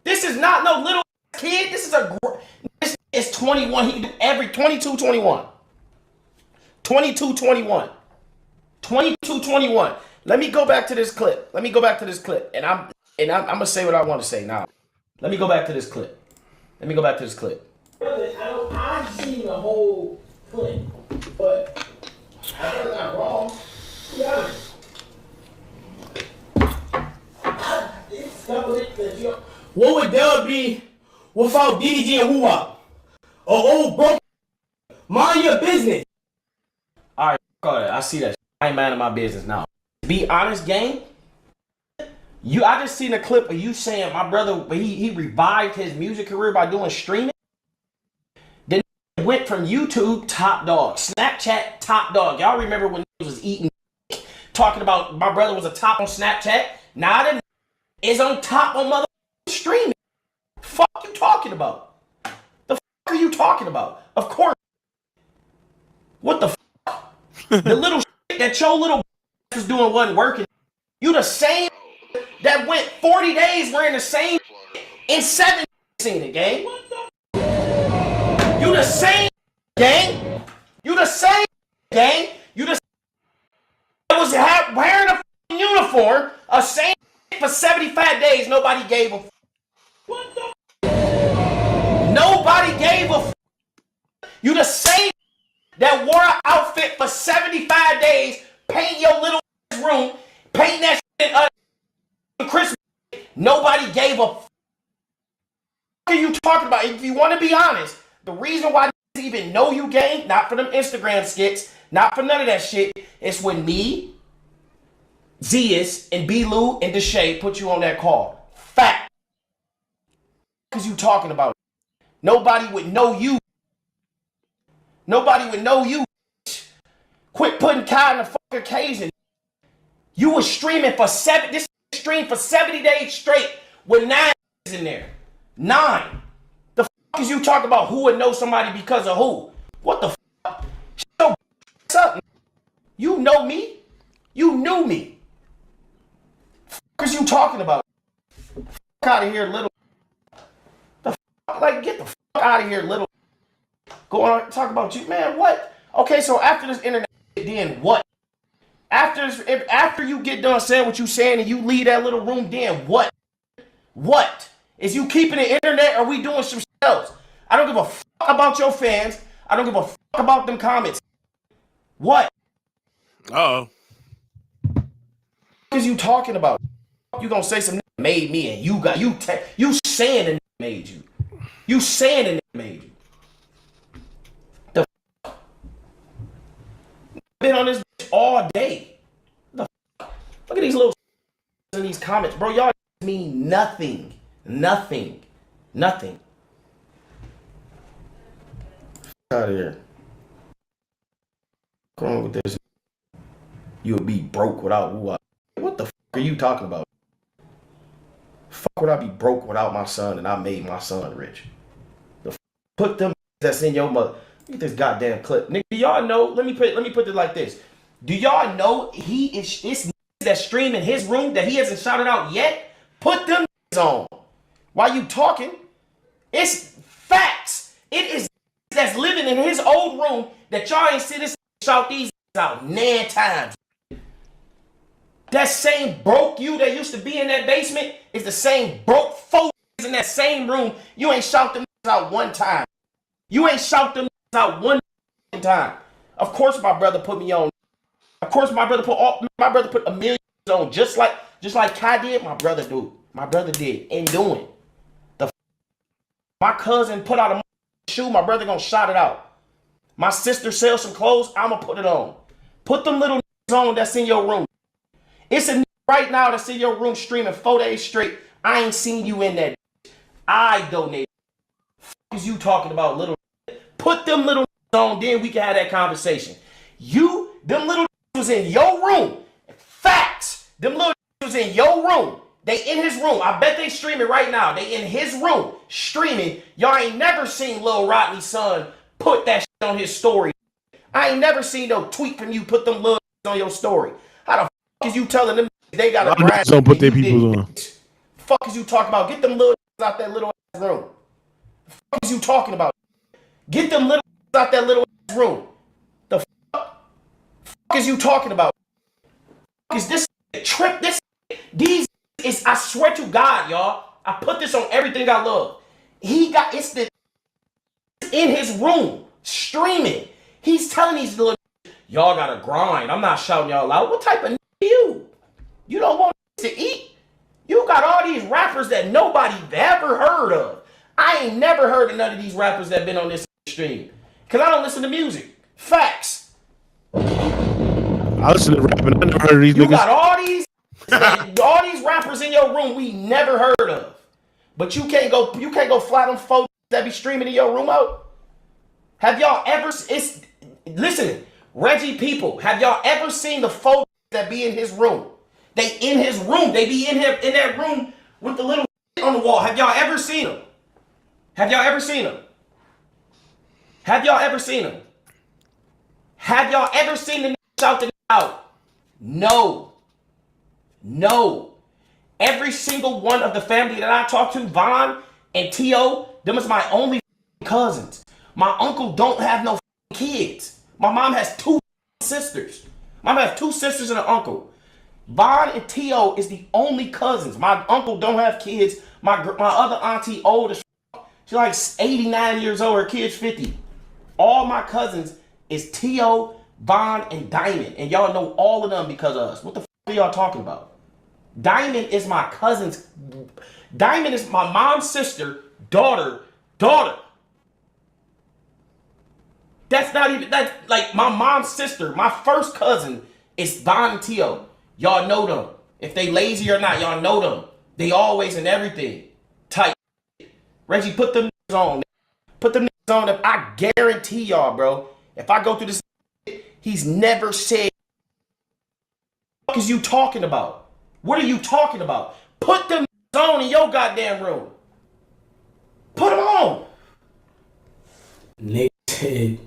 This is not no little kid. This is this is 21. He do every 22, 21. 22, 21. 22, 21. Let me go back to this clip. And I'm gonna say what I want to say now. Let me go back to this clip. Brother, I've seen the whole clip, but I'm not wrong. Yeah. What would Dub be without DDG and Woo-Wop? Old broke. Mind your business. All right, call that. I see that. I ain't minding my business now. Be honest, gang. I just seen a clip of you saying my brother, he revived his music career by doing streaming. Then went from YouTube top dog, Snapchat top dog. Y'all remember when he was eating, talking about my brother was a top on Snapchat. Now that is on top on mother streaming. Fuck you talking about? The fuck are you talking about? Of course. What the fuck? The little shit that your little was doing wasn't working. You the same that went 40 days wearing the same in 7 seen it, gang. You the same, gang. You the same, gang. You the that was wearing a uniform, a same for 75 days. Nobody gave a Nobody gave a You the same that wore an outfit for 75 days, paint your little room, paint that shit Christmas. Nobody gave a What are you talking about? If you want to be honest, the reason why even know you, gang. Not for them Instagram skits. Not for none of that shit. It's when me, Zias, and B-Lou, and Deshae put you on that call. Fact. Because you talking about it. Nobody would know you. Nobody would know you. Quit putting Kai in the fucking occasion. You was streaming for this stream for 70 days straight with 9 in there. 9. The fuck is you talking about who would know somebody because of who? What the fuck? Shut your up. You know me. You knew me. Fuck is you talking about? Fuck out of here, little. The fuck, like, get the fuck out of here, little. Go on, talk about you, man. What? Okay, so after this internet, then what? After you get done saying what you saying and you leave that little room, then what? What? Is you keeping the internet or we doing some shit else? I don't give a fuck about your fans. I don't give a fuck about them comments. What? Uh-oh. What is you talking about? You gonna say some nigga made me and you saying the nigga made you. You saying the nigga made you. The fuck? Been on this bitch all day. The fuck? Look at these little in these comments, bro. Y'all mean nothing. Nothing. Nothing. Out of here. Come on with this. You'll be broke without who I. What the fuck are you talking about? Fuck would I be broke without my son and I made my son rich? The put them that's in your mother. Look at this goddamn clip. Nigga, do y'all know? Let me put it like this. Do y'all know it's that stream in his room that he hasn't shouted out yet? Put them on. While you talking, it's facts. It is that's living in his old room that y'all ain't see this shout these out 9 times. That same broke you that used to be in that basement is the same broke folks in that same room. You ain't shout them out 1 time. You ain't shout them out 1 time. Of course my brother put me on. Of course my brother put a million on just like Kai did. My brother did and doing. My cousin put out a shoe, my brother gonna shout it out. My sister sells some clothes, I'ma put it on. Put them little on that's in your room. It's a right now that's in your room streaming 4 days straight. I ain't seen you in that. I donated. Is you talking about little? Put them little on, then we can have that conversation. Them little was in your room. Facts. Them little was in your room. They in his room. I bet they streaming right now. They in his room streaming. Y'all ain't never seen Lil Rodney's son put that shit on his story. I ain't never seen no tweet from you put them little on your story. How the fuck is you telling them they got to grind? Don't put their people on. Fuck is you talking about? Get them little out that little ass room. The fuck is you talking about? Get them little out that little ass room. The fuck is you talking about? Is this trip? I swear to God, y'all. I put this on everything I love. It's in his room streaming. He's telling these little y'all gotta grind. I'm not shouting y'all out. What type of you? You don't want to eat? You got all these rappers that nobody ever heard of. I ain't never heard of none of these rappers that been on this stream. Cause I don't listen to music. Facts. I listen to rap and I never heard of these niggas. You got all these rappers in your room we never heard of. But you can't go fly them folks that be streaming in your room out. Have y'all ever listen, Reggie people, have y'all ever seen the folks that be in his room? They in his room. They be in that room with the little on the wall. Have y'all ever seen them? Have y'all ever seen them? Have y'all ever seen them? Have y'all ever seen them shout the out? No. Every single one of the family that I talk to, Vaughn and T.O., them is my only cousins. My uncle don't have no kids. My mom has 2 sisters. My mom has 2 sisters and an uncle. Vaughn and T.O. is the only cousins. My uncle don't have kids. My other auntie old as she's like 89 years old. Her kid's 50. All my cousins is T.O., Vaughn, and Diamond. And y'all know all of them because of us. What the are y'all talking about? Diamond is my cousin's. Diamond is my mom's sister, daughter. That's not even, that's like my mom's sister, my first cousin is Don and Tio. Y'all know them. If they lazy or not, y'all know them. They always in everything. Tight. Reggie, put them on. Put them on. I guarantee y'all, bro. If I go through this, he's never said, what is you talking about? What are you talking about? Put them on in your goddamn room. Put them on. Nick said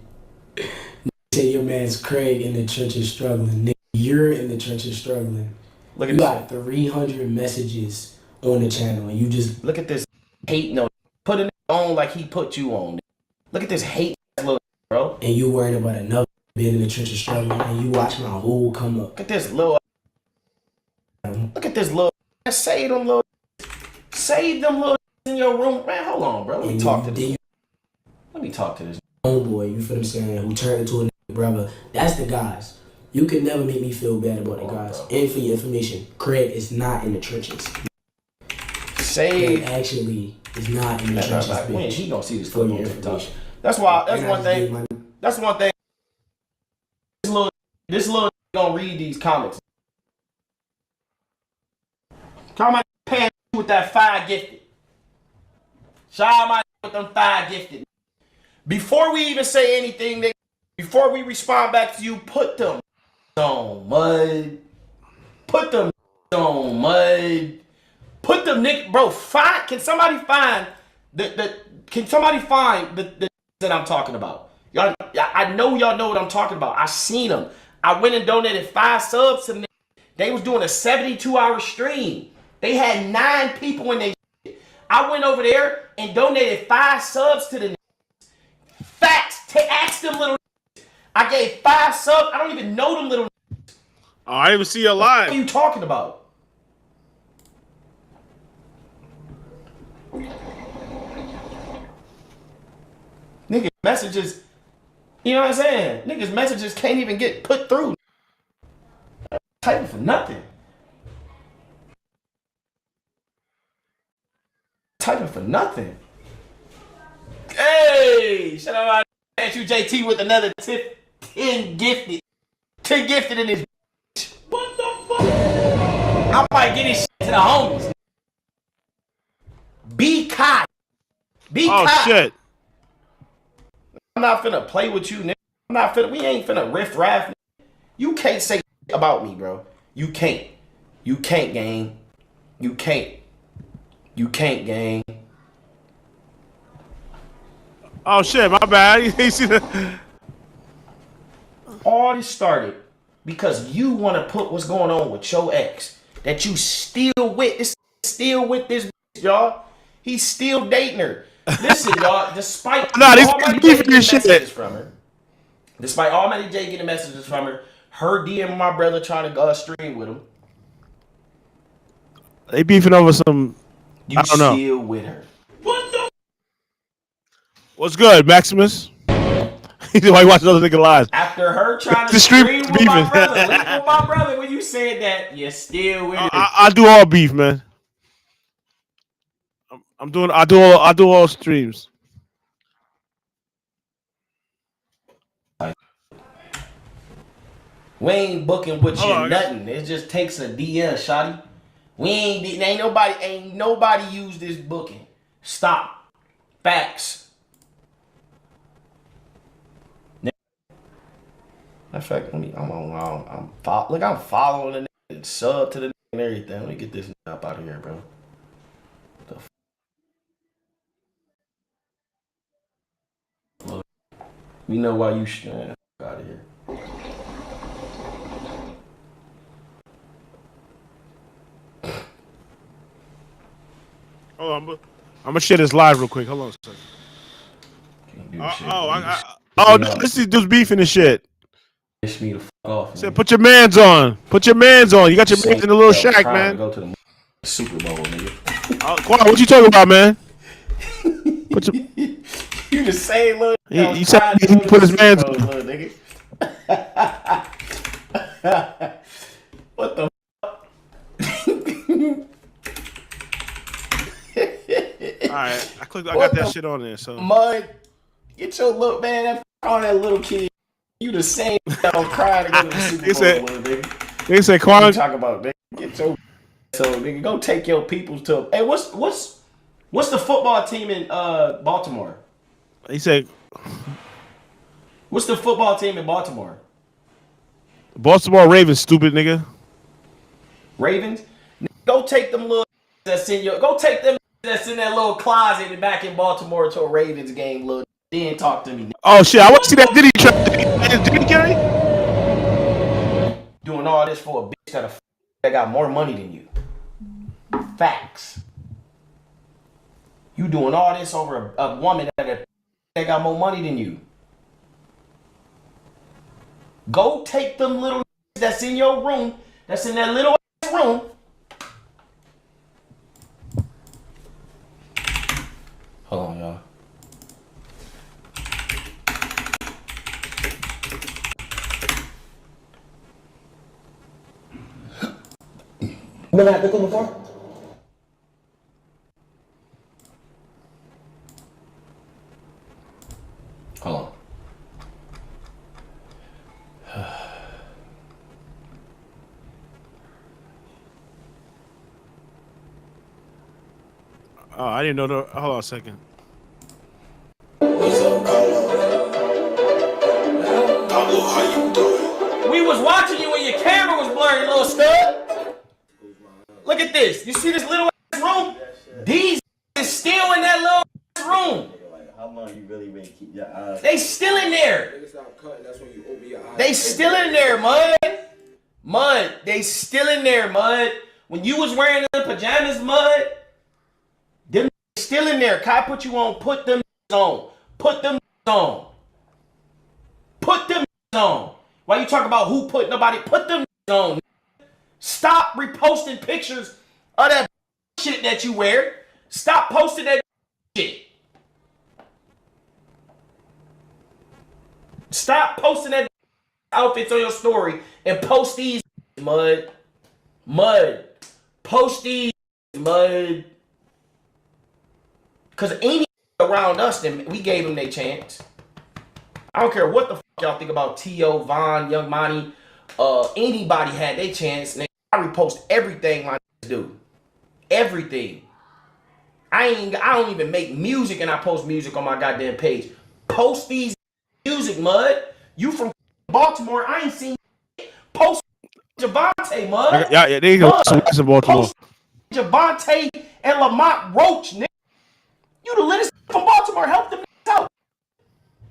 your man's Craig in the trenches struggling. Nick, you're in the trenches struggling. Look at you this. got 300 messages on the channel, and you just look at this hate note. Put it on like he put you on. Look at this hate little bro. And you worried about another being in the trenches struggling, and you watch my whole come up. Look at this little. Look at this little. Save them little. Save them little in your room, man. Hold on, bro. Let me talk to this. Let me talk to this. Homeboy, you feel what I'm saying? Who turned into a nigga brother? That's the guys. You can never make me feel bad about the guys. And for your information, Craig is not in the trenches. Say actually is not in the trenches. When he gonna see this for your information. That's why. That's one thing. That's one thing. This little gonna read these comments. Comment paying with that 5 gifted. Shout out my with them 5 gifted. Before we even say anything, nigga, before we respond back to you, put them on mud. Put them on mud. Put them Nick, bro. Can somebody find the that I'm talking about? Y'all, I know y'all know what I'm talking about. I seen them. I went and donated 5 subs to them. They was doing a 72-hour stream. They had 9 people in their shit. I went over there and donated 5 subs to the facts. Ask them little. I gave 5 subs. I don't even know them little. Oh, I didn't even see you live. What are you talking about? Niggas messages, you know what I'm saying? Niggas messages can't even get put through. Typing for nothing. Typing for nothing. Hey, shout out to you, JT, with another 10 gifted. 10 gifted in his. What the fuck? I might get his shit to the homies. Be caught. Be caught. Oh, shit. I'm not finna play with you, nigga. I'm not finna. We ain't finna riff raff. You can't say about me, bro. You can't. You can't, gang. You can't. You can't, gang. Oh shit, my bad. You see the. All this started because you want to put what's going on with your ex that you still with. This still with this bitch, y'all. He's still dating her. Listen, y'all. Despite Almighty J getting messages from her, despite Almighty J getting messages from her, her DM my brother trying to stream with him. They beefing over some. You I don't know. still with her. What the? What's good, Maximus? He's like watching other nigga lives. After her trying to stream with my brother, link with my brother, when you said that, you're still with her. I do all beef, man. I do all streams. We ain't booking with you nothing. It just takes a DM, shawty. We ain't nobody use this booking. Stop. Facts. In fact, I'm following the nigga and sub to the nigga and everything. Let me get this up out of here, bro. We know why you should out of here. Hold on, I'm gonna share this live real quick. Hold on a second. No, this is just beefing and shit. Piss me the fuck off. Said, put your mans on. Put your mans on. You got your mans in the little shack, man. Go to the Super Bowl, nigga. Quan, what you talking about, man? Put your. You just saying, look. He said he put his mans on. Nigga. What the fuck? Alright, I got that shit on there. So Mud, get your look, man. all that little kid. You the same don't cry to go to the Super Bowl, little nigga. They said, Quan. Talk about nigga. Get your so nigga go take your peoples to. Hey, what's the football team in Baltimore? He said, what's the football team in Baltimore? Baltimore Ravens, stupid nigga. Ravens? Go take them little that's in your go take them that's in that little closet back in Baltimore to a Ravens game, little then talk to me. Oh shit, I want to see that Diddy track. Diddy Carey? Doing all this for a bitch that got more money than you. Facts. You doing all this over a woman that got more money than you. Go take them little that's in your room, that's in that little room. Hold on, y'all. Been at the club before? Hold on. Oh, I didn't know the. Hold on a second. We was watching you when your camera was blurry, little stud. Look at this. You see this little ass room? These is still in that little room. How long you really been keep your eyes? They still in there. They still in there, Mud. Mud, they still in there, Mud. When you was wearing the pajamas, Mud, them still in there. Kai put you on. Put them on. Put them on. Put them on. Why you talk about who put nobody? Put them on. Stop reposting pictures of that shit that you wear. Stop posting that shit. Stop posting that outfits on your story and post these, Mud. Mud. Post these, Mud. Because any around us, then we gave them their chance. I don't care what the fuck y'all think about T.O., Von, Young Monty. Anybody had their chance. And I repost everything my do. Everything. I don't even make music and I post music on my goddamn page. Post these music, Mud. You from Baltimore, I ain't seen post Javante, Mud. Yeah, there you go. Some Baltimore. Post Javante and Lamont Roach, nigga. You the latest from Baltimore. Help them out.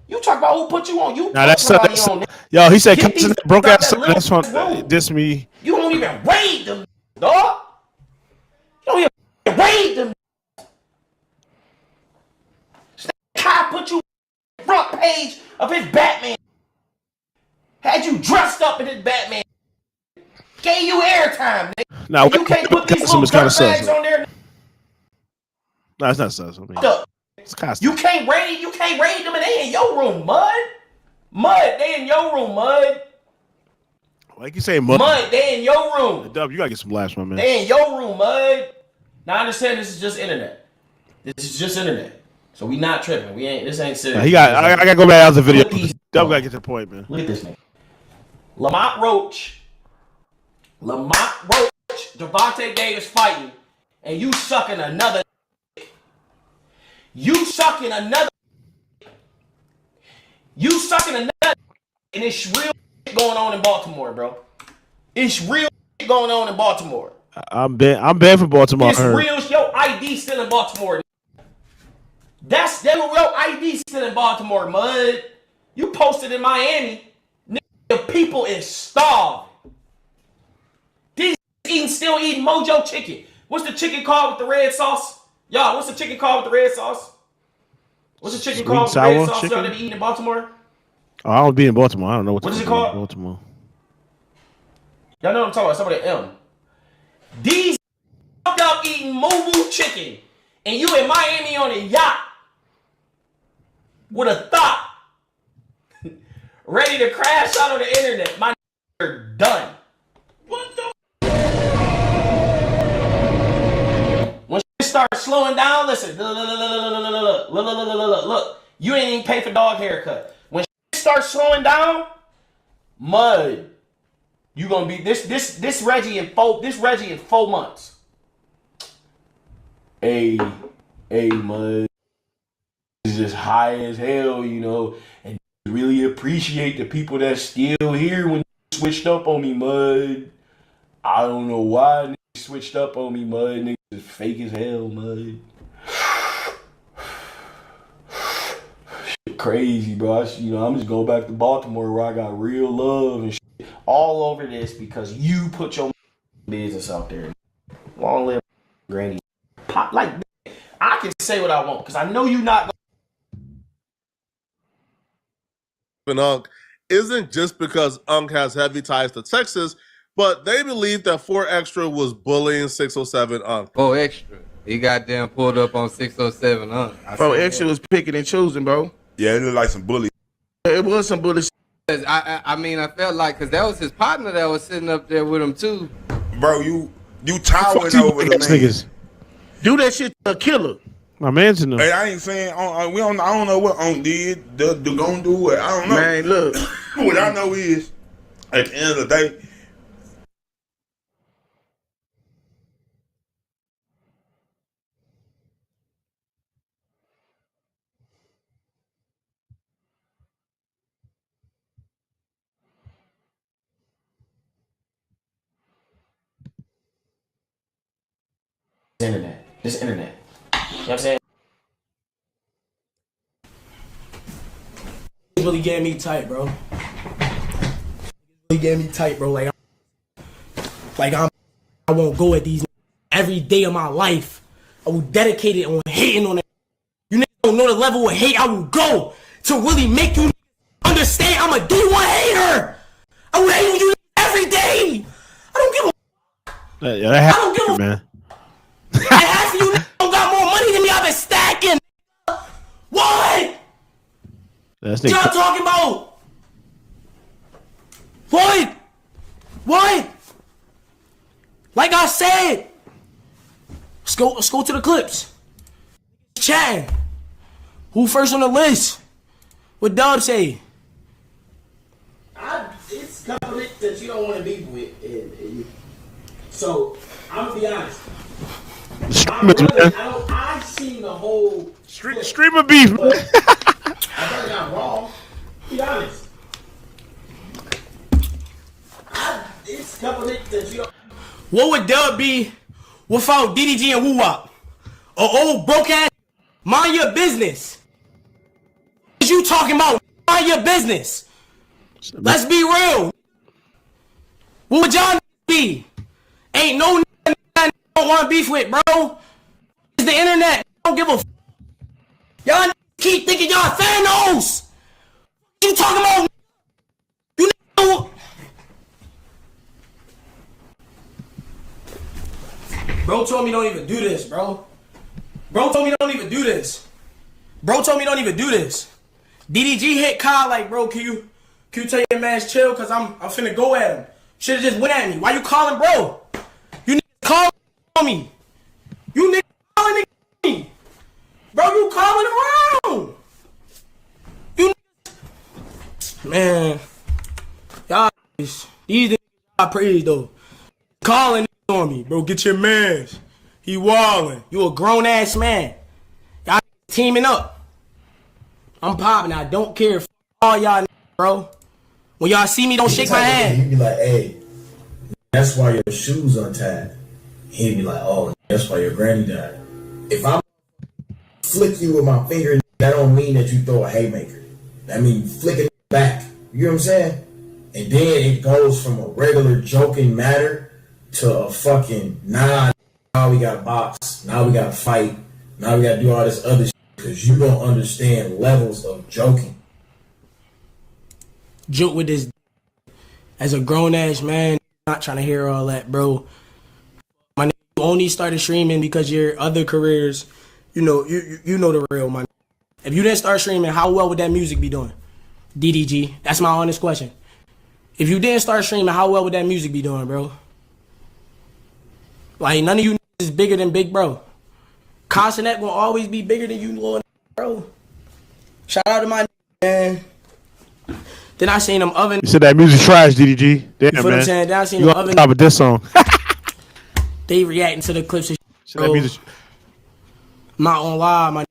You talk about who put you on. You nah, that's on. Yo, he said broke ass. That's one. Diss me. You don't even raid them, dog. You don't even raid them. Kai put you on the front page of his Batman. Had you dressed up in his Batman. Gave you airtime, nigga. Now, you can't put these little dirt bags on there. No, it's not sus. I mean, it's costume. You can't raid them and they in your room, Mud. Mud, they in your room, Mud. Like you say, Mud. Mud, they in your room. Dub, you gotta get some laughs, my man. They in your room, Mud. Now I understand this is just internet. This is just internet. So we not tripping. This ain't serious. Nah, I gotta go back out the video. Dub gotta get to the point, man. Look at this nigga. Lamont Roach, Javante Davis fighting, and you sucking another. You sucking another. And it's real going on in Baltimore, bro. It's real going on in Baltimore. I'm bad for Baltimore. It's real. Your ID still in Baltimore. That's your ID still in Baltimore, Mud. You posted in Miami. The people is starved. These still eating Mojo chicken. What's the chicken called with the red sauce? Y'all, what's the chicken called with the red sauce? What's the chicken called with the red sauce y'all that be eating in Baltimore? Oh, I don't be in Baltimore. I don't know what is it called? Baltimore. Y'all know what I'm talking about. Somebody M. These up eating Mobu chicken, and you in Miami on a yacht with a thought, ready to crash out on the internet. My are done. What the? When shit starts slowing down, listen. Look. You ain't even pay for dog haircut. When start slowing down, Mud, you gonna be this Reggie in 4 months. Hey, Mud is just high as hell, you know, and really appreciate the people that's still here when you switched up on me, Mud. I don't know why niggas switched up on me, Mud. Niggas is fake as hell, Mud. Shit crazy, bro. I'm just going back to Baltimore where I got real love and shit all over this because you put your business out there. Long live Granny. Pop, like, I can say what I want because I know you not Unc isn't just because Unc has heavy ties to Texas, but they believe that 4 Extra was bullying 607 Unc. 4 Extra. He goddamn pulled up on 607 Unc. 4 Extra was picking and choosing, bro. Yeah, it looked like some bully. It was some bully. I mean, I felt like, because that was his partner that was sitting up there with him, too. Bro, you towering over the man. Niggas. Do that shit to a killer. My man's in them. Hey, I ain't saying I don't know what Unc did. The gonna do it. I don't know. Man, look. What I know is, at the end of the day, This internet. You know what I'm saying? It's really getting me tight, bro. Really getting me tight, bro. I won't go at these every day of my life. I will dedicate it on hating on it. You niggas don't know the level of hate I will go to really make you understand I'm a D1 hater. I will hate on you every day. I don't give a I don't give a man. half of you don't got more money than me. I've been stacking. What? That's What y'all talking about? What? Like I said, let's go to the clips. Chatting. Who first on the list? What Dub say? It's a couple that you don't want to be with. So I'm gonna be honest. I seen the whole streamer beef. I thought I got wrong. Be honest. It's a couple that you don't. What would Dub be without DDG and Woo Wop? An old broke ass. Mind your business. What you talking about? Mind your business. Let's be real. What would y'all be? Ain't no nigga I don't want to beef with, bro. It's the internet. I don't give a f. Y'all keep thinking y'all Thanos. What you talking about? You know. Bro told me don't even do this, bro. Bro told me don't even do this. DDG hit Kyle like, bro, can you tell your man chill? Cause I'm finna go at him. Should've just went at me. Why you calling, bro? You niggas calling me. You niggas calling me. Bro, you calling around. You niggas. Man. Y'all, these niggas I praise though. Calling on me, bro. Get your mans. He wildin'. You a grown ass man. Y'all teaming up. I'm popping. I don't care for all y'all, bro. When y'all see me, don't shake my hand. He'd be like, hey, that's why your shoes untied. He'd be like, oh, that's why your granny died. If I flick you with my finger, that don't mean that you throw a haymaker. That means you flick it back. You know what I'm saying? And then it goes from a regular joking matter to a fucking, now we got to box. Now we got to fight. Now we got to do all this other shit because you don't understand levels of joking. Joke with this as a grown ass man, not trying to hear all that, bro. My nigga, you only started streaming because your other careers, you know the real, man. If you didn't start streaming, how well would that music be doing? DDG, that's my honest question. If you didn't start streaming, how well would that music be doing, bro? Like, none of you is bigger than Big Bro. Consonant will always be bigger than you, little bro. Shout out to my man. Then I seen them oven. You said that music trash, DDG. Damn, You feel what I'm man. saying? Then I seen You them on oven. top of this song. They reacting to the clips. And So that music. not gonna lie, my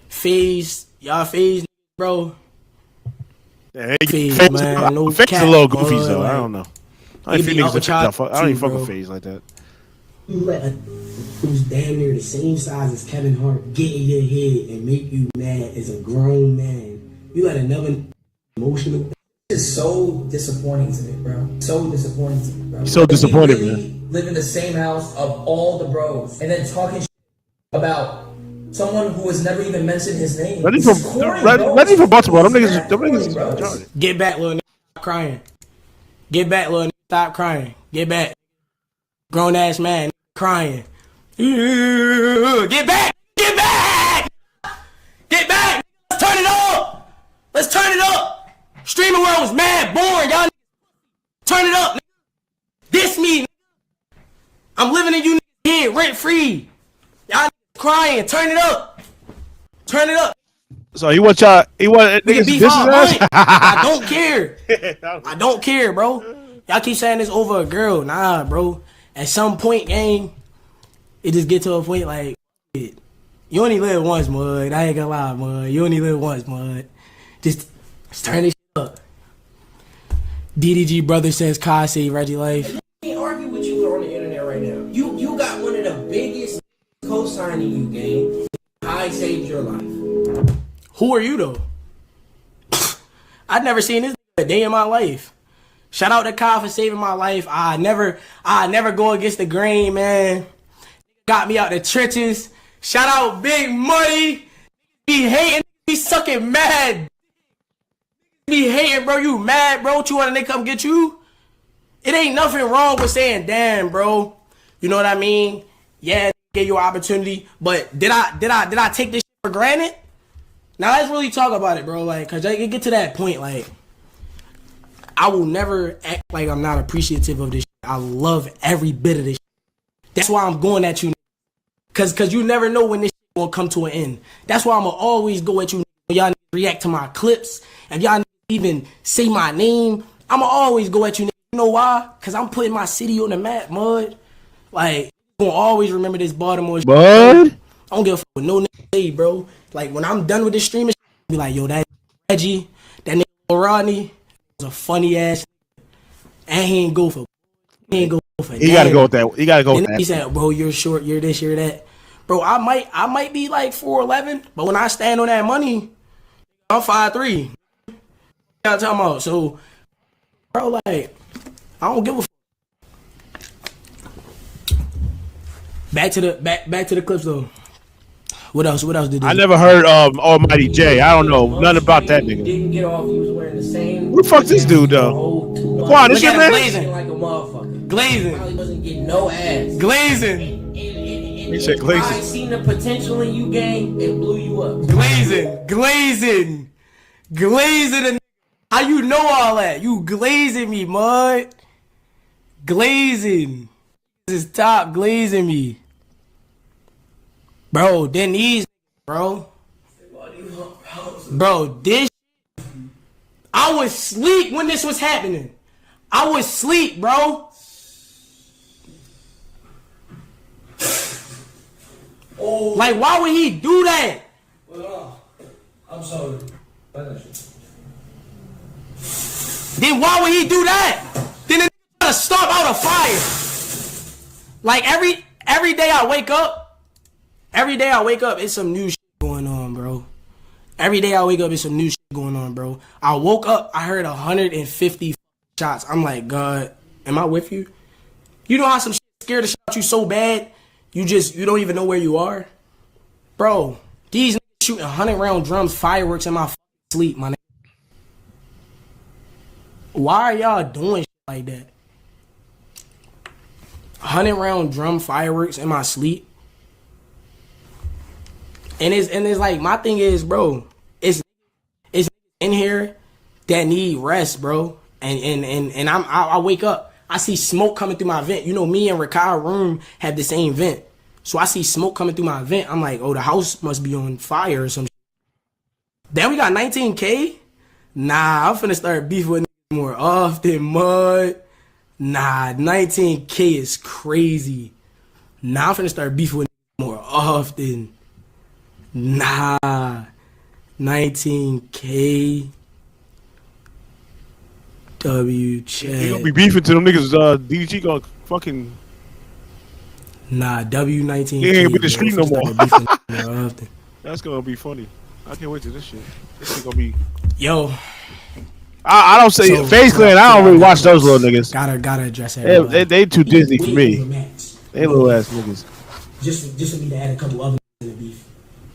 FaZe, y'all FaZe, bro. Yeah, FaZe, FaZe, man, no FaZe cap, a little goofy, bro, though. like, I don't know. I he don't be think up with niggas y'all I don't even too, fuck bro. with FaZe like that. You let a who's damn near the same size as Kevin Hart get in your head and make you mad as a grown man. You let another emotional. It's so disappointing to me, bro. So disappointing to me, bro. So disappointed, we really live in the same house of all the bros, and then talking about someone who has never even mentioned his name. Not This even is corny, from, bro. not even from Baltimore. Them It's niggas corny, retarded. Get back, little nigga. Stop crying. Get back, little nigga. Stop crying. Get back. Grown ass man crying. Get back. Get back. Get back. Let's turn it up. Let's turn it up. Streaming world was mad boring. Y'all turn it up. This me. I'm living in you head rent free. Y'all crying. Turn it up. Turn it up. So he want y'all. He want We can niggas beef diss his all ass. night. I don't care. I don't care, bro. Y'all keep saying this over a girl. Nah, bro. At some point, gang, it just get to a point like, you only live once, mud. I ain't gonna lie, mud. You only live once, mud. Just turn this shit up. DDG brother says Kai say Reggie life. I can't argue with you on the internet right now. You got one of the biggest co-signing you, gang. I saved your life. Who are you though? I've never seen this a day in my life. Shout out to Kyle for saving my life. I never go against the grain, man. Got me out the trenches. Shout out Big Money. Be hating, be sucking mad. Be hating, bro. You mad, bro? What you want a nigga come get you? It ain't nothing wrong with saying, damn, bro. You know what I mean? Yeah, gave you an opportunity, but did I take this shit for granted? Now let's really talk about it, bro. Like, cause I get to that point, like, I will never act like I'm not appreciative of this shit. I love every bit of this shit. That's why I'm going at you. Cause you never know when this shit gonna come to an end. That's why I'ma always go at you when y'all react to my clips. If y'all even say my name, I'ma always go at you. You know why? Cause I'm putting my city on the map, mud. Like, I'm gonna always remember this Baltimore shit. Bud? I don't give a fuck with no nigga say, bro. Like, when I'm done with this streaming shit, I'll be like, yo, that Reggie, that nigga Rodney was a funny ass, and he ain't go for. He gotta go with that. He gotta go with that. He said, bro, you're short, you're this, you're that. Bro, I might be like 4'11", but when I stand on that money, I'm 5'3". I'm talking about. So, bro, like, I don't give a fuck. Back to the clips though. What else did they I never heard Almighty J. I don't know nothing about that nigga. Didn't get off. He was wearing the same. Who the fuck this dude though? Quan, this your man? Glazing. Like a motherfucker. Glazing. Probably wasn't getting no ass. Glazing. He said glazing. I seen the potential in you, gang. It blew you up. Glazing. How you know all that? You glazing me, mud. Glazing. This is top glazing me. Bro, then these, bro. Bro, this. I was asleep when this was happening. I was asleep, bro. Oh. Like, why would he do that? I'm sorry. Then why would he do that? Then the nigga stomp out a fire. Like, every day I wake up, it's some new shit going on, bro. Every day I wake up, it's some new shit going on, bro. I woke up, I heard 150 shots. I'm like, God, am I with you? You know how some shit scared to shot you so bad, you don't even know where you are? Bro, these niggas shooting 100-round drums, fireworks in my sleep, my nigga. Why are y'all doing shit like that? 100-round drum fireworks in my sleep. And it's like, my thing is, bro, it's in here that need rest, bro. And I wake up, I see smoke coming through my vent. You know, me and Rakai's room have the same vent. So I see smoke coming through my vent. I'm like, oh, the house must be on fire or some shit. Then we got 19K. Nah, I'm finna start beefing with niggas more often, mud. Nah, 19K is crazy. Nah, I'm finna start beefing with niggas more often. Nah, 19K. W chat. You gonna be beefing to them niggas? DDG gonna fucking. Nah, W19K. He ain't with the street no more. More often. That's gonna be funny. I can't wait to this shit. This shit gonna be. Yo. I don't say FaZe Clan. I don't really watch those little niggas. Gotta address that. They too Disney for me. They little ass niggas. Just for me to add a couple other in the beef.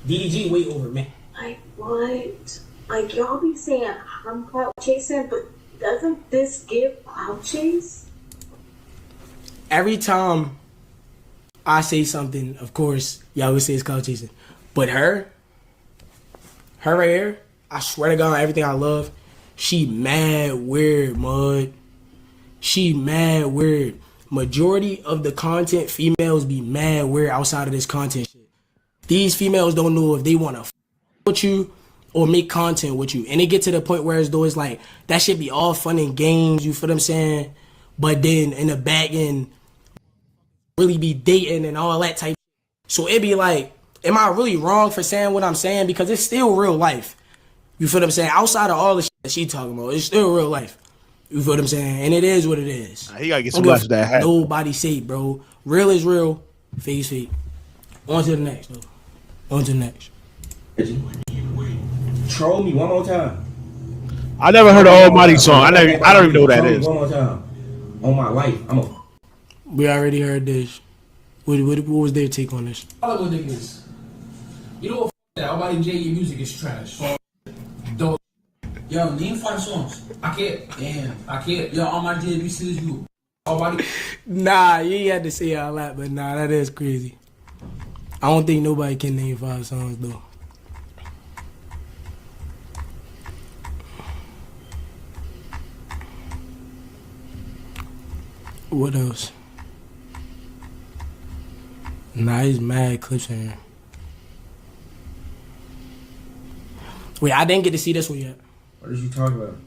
DDG way over Matt. Like what? Like y'all be saying I'm clout chasing, but doesn't this give clout chase? Every time I say something, of course, y'all would say it's clout chasing. But her right here, I swear to God, everything I love, she mad weird, mud. She mad weird. Majority of the content, females be mad weird outside of this content shit. These females don't know if they want to with you or make content with you. And it get to the point where as though it's like, that shit be all fun and games, you feel what I'm saying? But then in the back end, really be dating and all that type. So it be like, am I really wrong for saying what I'm saying? Because it's still real life. You feel what I'm saying? Outside of all the shit that she talking about, it's still real life. You feel what I'm saying? And it is what it is. He gotta get some less of that hat. Nobody say, bro. Real is real. Face fake. On to the next, though. On to the next. Troll me one more time. I never heard an Almighty song. I don't even know what that is. One more time. On my life, We already heard this. What was their take on this? All of niggas. You know what? That Almighty J, your music is trash. Don't. Yo, name 5 songs. I can't. Damn. I can't. Yo, Almighty J, you see this you. Almighty. Nah, you ain't had to say all that, but nah, that is crazy. I don't think nobody can name 5 songs though. What else? Nah, he's mad clips in here. Wait, I didn't get to see this one yet. What did you talk about?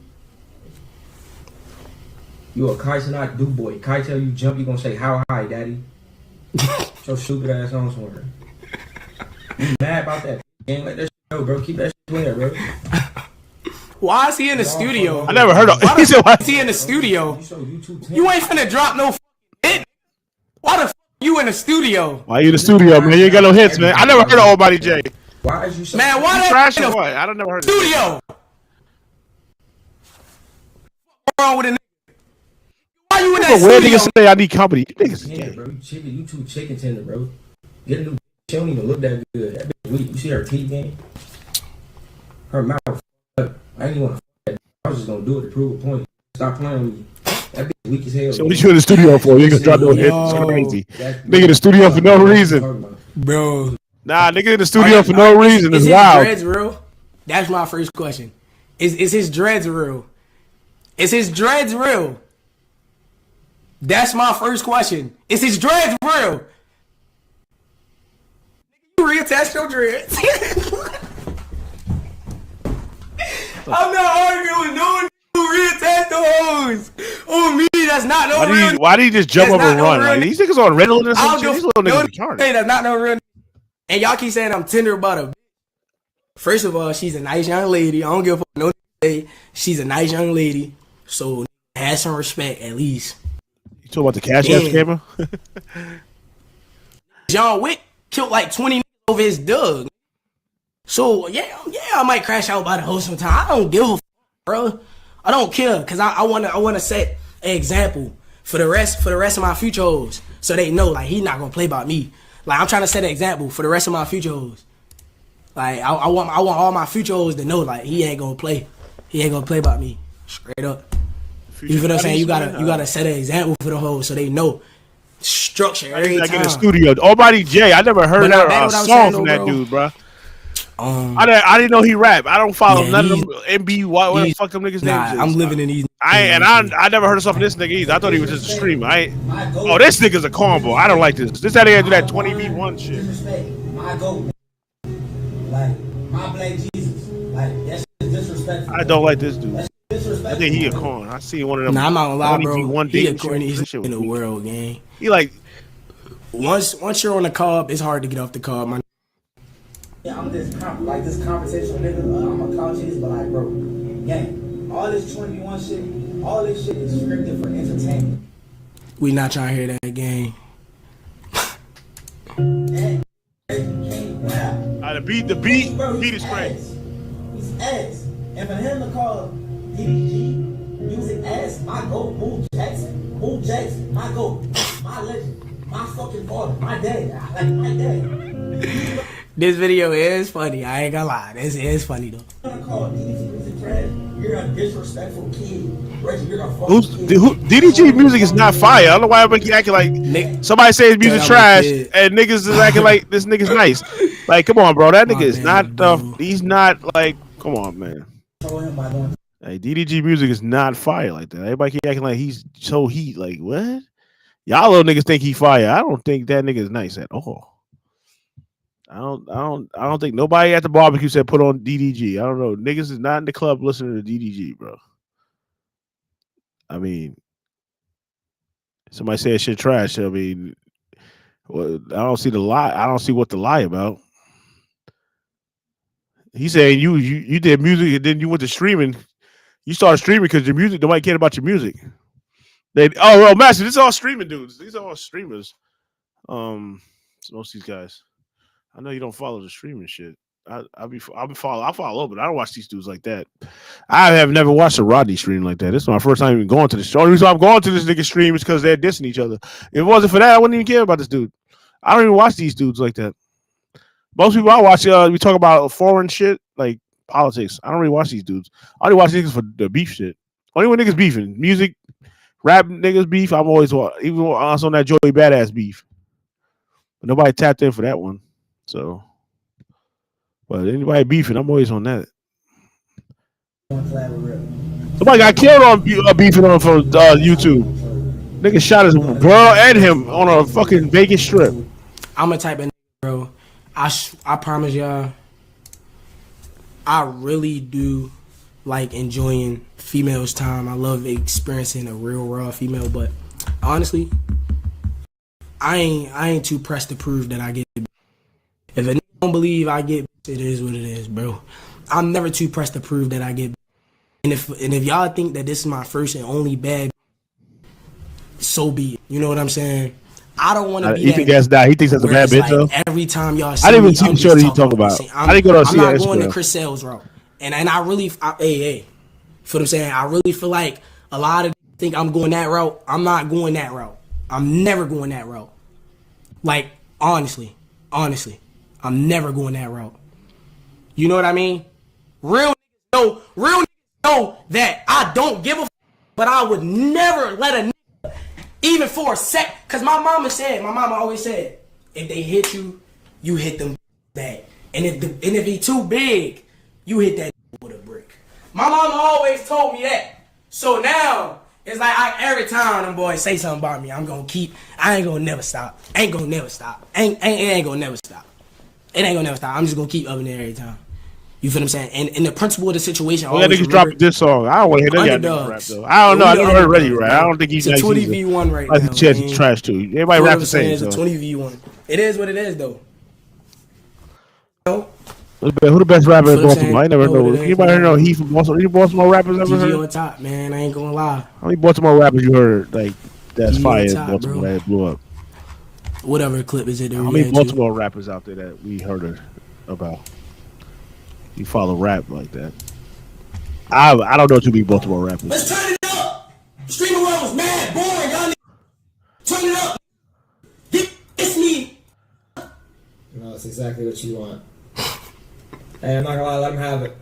You a Kai not do boy. Kai tell you jump, you gonna say how high, daddy? Your stupid ass on somewhere. You mad about that? Ain't let that shit go, bro. Keep that shit clear, bro. Why is he in the studio? I never heard of. Why is he in the studio? You ain't finna drop no hit. Why the f you in the studio? Why you in the studio, man? You ain't got no hits, man. I never heard of Almighty J. Why is you so man? Why you trash or what? I don't never heard of studio. What's wrong with a nigga? Why you in that Where studio? niggas say I need company? You niggas is yeah, gay. bro. You too chicken tender, bro. Get a new. She don't even look that good. That bitch weak. You see her teeth game? Her mouth. Up. I ain't even want to. I was just gonna do it to prove a point. Stop playing with me. That bitch weak as hell. So what you in the studio for? You ain't gonna drop no hits? It's crazy. Nigga in the studio for no reason, bro. Nah, nigga in the studio for no reason. It's Is his wild. dreads real? That's my first question. Is his dreads real? Is his dreads real? That's my first question. Is his dreads real? You reattach your dreads. I'm not arguing with no one who reattach the hose. On me, that's not no real. Why did he just jump up and run? Like, these niggas on Riddle or some shit? These little niggas retarded. Hey, that's not no real. And y'all keep saying I'm tender about her. First of all, she's a nice young lady. I don't give a fuck no say. She's a nice young lady. So have some respect at least. You talking about the Cash App scammer? John Wick killed like 20 over his dog. So yeah, I might crash out by the host sometime. I don't give a fuck, bro. I don't care because I wanna set an example for the rest of my future hoes, so they know like he's not gonna play by me. Like I'm trying to set an example for the rest of my future hoes. Like I want all my future hoes to know like he ain't gonna play by me. Straight up. You feel what I'm saying? You gotta set an example for the hoes so they know structure every time. Like in the studio. Almighty J. I never heard a song from that dude, bro. I didn't know he rap. I don't follow none of them MB. What the fuck them niggas names is. I'm living in these. I never heard of something this nigga either. I thought he was just a streamer. Oh, this nigga's a combo. I don't like this. This how they do that 20v1 shit. My goat. Like my Black Jesus. Like, that's disrespectful. I don't like this dude. That's I disrespectful. think he a con. I seen one of them. Nah, I'm not gonna lie, only bro. one He the dating show. corniest This shit was in the weak. world, gang. He like once you're on the cob, it's hard to get off the cob, man. Yeah, I'm this conversational nigga. I'm a couches, but like, bro, gang, all this 21 shit, all this shit is scripted for entertainment. We not trying to hear that, gang. the beat is crazy. He's ass. And for him to call DDG music ass, my goat, Move Jackson, my goat, my legend, my fucking father, my dad, like my dad. This video is funny. I ain't gonna lie. This is funny though. You're gonna call DDG music trash. You're a disrespectful kid. Reggie, you're a fucking kid. DDG music is not fire. I don't know why everybody keep acting like somebody says music trash and niggas is acting like this nigga's nice. Like, come on, bro. That nigga is not he's not like, come on, man. Hey, DDG music is not fire like that. Everybody keep acting like he's so heat. Like, what? Y'all little niggas think he fire. I don't think that nigga is nice at all. I don't think nobody at the barbecue said put on DDG. I don't know. Niggas is not in the club listening to DDG, bro. I mean, somebody said shit trash. I mean, well, I don't see the lie. I don't see what to lie about. He saying you did music and then you went to streaming. You started streaming because your music, nobody cared about your music. Master, this is all streaming dudes. These are all streamers. Most of these guys. I know you don't follow the streaming shit. I follow, but I don't watch these dudes like that. I have never watched a Rodney stream like that. This is my first time even going to this. The only reason I'm going to this nigga stream is because they're dissing each other. If it wasn't for that, I wouldn't even care about this dude. I don't even watch these dudes like that. Most people I watch, we talk about foreign shit like politics. I don't really watch these dudes. I only watch niggas for the beef shit. Only when niggas beefing, music, rap niggas beef. I'm always even on that Joey Badass beef. But nobody tapped in for that one. So, but anybody beefing, I'm always on that. Somebody got killed on beefing on from YouTube. Nigga shot his girl and him on a fucking Vegas strip. I'm a type of nigga, bro. I promise y'all, I really do like enjoying females' time. I love experiencing a real raw female, but honestly, I ain't too pressed to prove that I get it. If a nigga don't believe I get it is what it is, bro. I'm never too pressed to prove that I get. And if y'all think that this is my first and only bad, so be it. You know what I'm saying? I don't want to be. He think that's that. He thinks that's a bad bitch, though. Every time y'all see I didn't even me, see I'm the show that just you talk about. I'm I didn't go to see not that going Instagram. to Chris Sales route, and I really, hey, for what I'm saying, I really feel like a lot of think I'm going that route. I'm not going that route. I'm never going that route. Like honestly, I'm never going that route. You know what I mean? Real niggas know that I don't give a f, but I would never let a nigga, even for a sec, cause my mama always said, if they hit you, you hit them back. And if he too big, you hit that with a brick. My mama always told me that. So now it's like every time them boys say something about me, I ain't gonna never stop. Ain't gonna never stop. It ain't gonna never stop. It ain't gonna never stop. I'm just gonna keep up in there every time. You feel what I'm saying? And the principle of the situation. Well, that niggas dropping this song. I don't want to hear that nigga rap though. I don't know. I never heard Reggie rap. I don't think he's it's a 20v1 right now. That's a chance to trash too. Everybody rap the same. It's a 20v1. It is what it is though. Who the best rapper in Baltimore? I never know. Anybody know he from Baltimore? Any Baltimore rappers ever heard? DG on top, man. I ain't gonna lie. How many Baltimore rappers you heard like that's DG fire in top, Baltimore bro. that blew up? Whatever clip is it? How many Baltimore rappers out there that we heard about? You follow rap like that? I don't know too many Baltimore rappers. Let's turn it up. Streaming world was mad boring, y'all. Turn it up. It's me. No, that's exactly what you want. Hey, I'm not gonna lie, let him have it.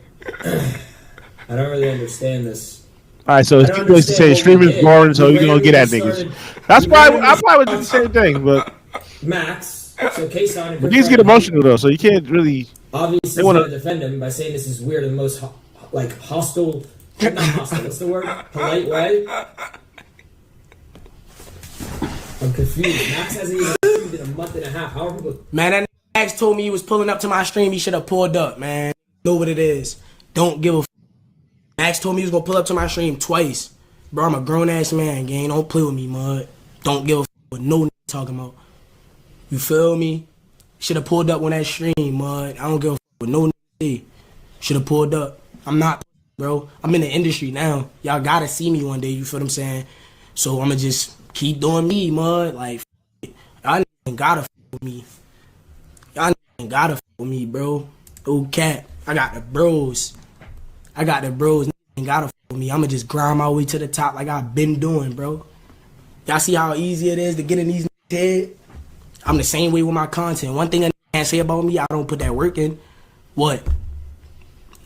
I don't really understand this. All right, so it's people used to say streaming's boring, so you're gonna get at niggas. That's why I probably would do the same thing, but Max, so K-Son and but these get emotional though, so you can't really. Obviously, want to defend him by saying this is weird in the most hostile, not hostile. What's the word? Polite way. I'm confused. Max hasn't even streamed in a month and a half. How are people? Man, that Max told me he was pulling up to my stream. He should have pulled up, man. Know what it is. Don't give a Max told me he was gonna pull up to my stream twice. Bro, I'm a grown-ass man, gang. Don't play with me, mud. Don't give a what no talking about. You feel me? Should have pulled up on that stream, mud. I don't give a what no should have pulled up. I'm not, bro. I'm in the industry now. Y'all gotta see me one day, you feel what I'm saying? So I'ma just keep doing me, mud. Like, y'all ain't gotta with me. Y'all ain't gotta with me, bro. Oh, cat. I got the bros. Ain't gotta with me. I'ma just grind my way to the top like I've been doing, bro. Y'all see how easy it is to get in these head? I'm the same way with my content. One thing I can't say about me, I don't put that work in. What?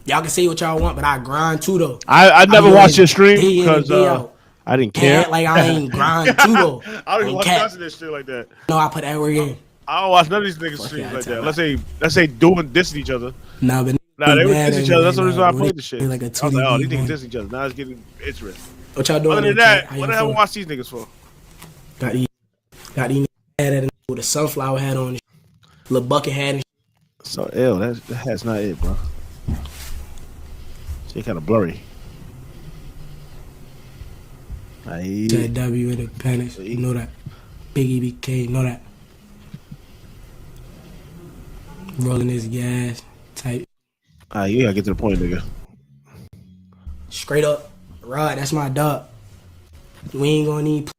Y'all can say what y'all want, but I grind too, though. I never watched your stream day in and because day out. I didn't care. Can't like I ain't grind too, though. I don't even Cat. watch this shit like that. No, I put that work in. I don't watch none of these niggas streams like that. Let's say doing dissing each other. Nah, but they were dissing each other. That's the reason why I played the shit. Like I was like, oh, these niggas dissing each other. Now it's getting interesting. What y'all doing? Other than that, what the hell watch these niggas for? Got these niggas with a sunflower hat on, little bucket hat and shit. So that's not it, bro. Shit kind of blurry. That W in the panic, you know that. Biggie BK, know that. Rolling his gas, type. You gotta get to the point, nigga. Straight up, Rod, that's my dog. We ain't gonna need.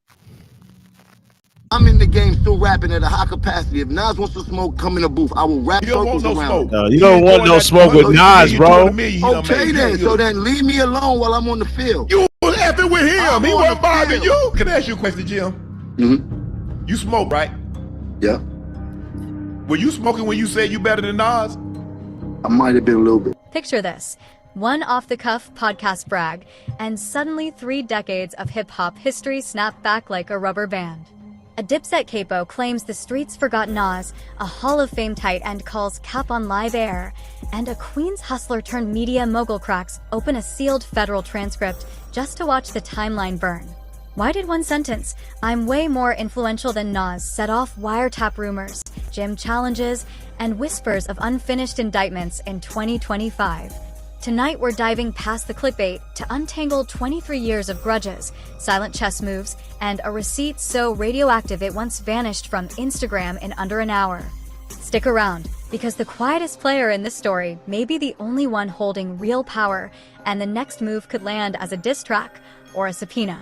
I'm in the game still rapping at a high capacity. If Nas wants to smoke, come in the booth. I will rap circles around. No, you don't want no smoke with Nas, bro. Okay then, so then leave me alone while I'm on the field. You was effing with him. He wasn't bothering you. Can I ask you a question, Jim? Mm-hmm. You smoke, right? Yeah. Were you smoking when you said you better than Nas? I might have been a little bit. Picture this. One off-the-cuff podcast brag, and suddenly 3 decades of hip-hop history snap back like a rubber band. A Dipset capo claims the streets forgot Nas, a Hall of Fame tight end calls Cap on live air, and a Queens hustler turned media mogul cracks open a sealed federal transcript just to watch the timeline burn. Why did one sentence, "I'm way more influential than Nas," set off wiretap rumors, gym challenges, and whispers of unfinished indictments in 2025? Tonight we're diving past the clickbait to untangle 23 years of grudges, silent chess moves, and a receipt so radioactive it once vanished from Instagram in under an hour. Stick around, because the quietest player in this story may be the only one holding real power, and the next move could land as a diss track or a subpoena.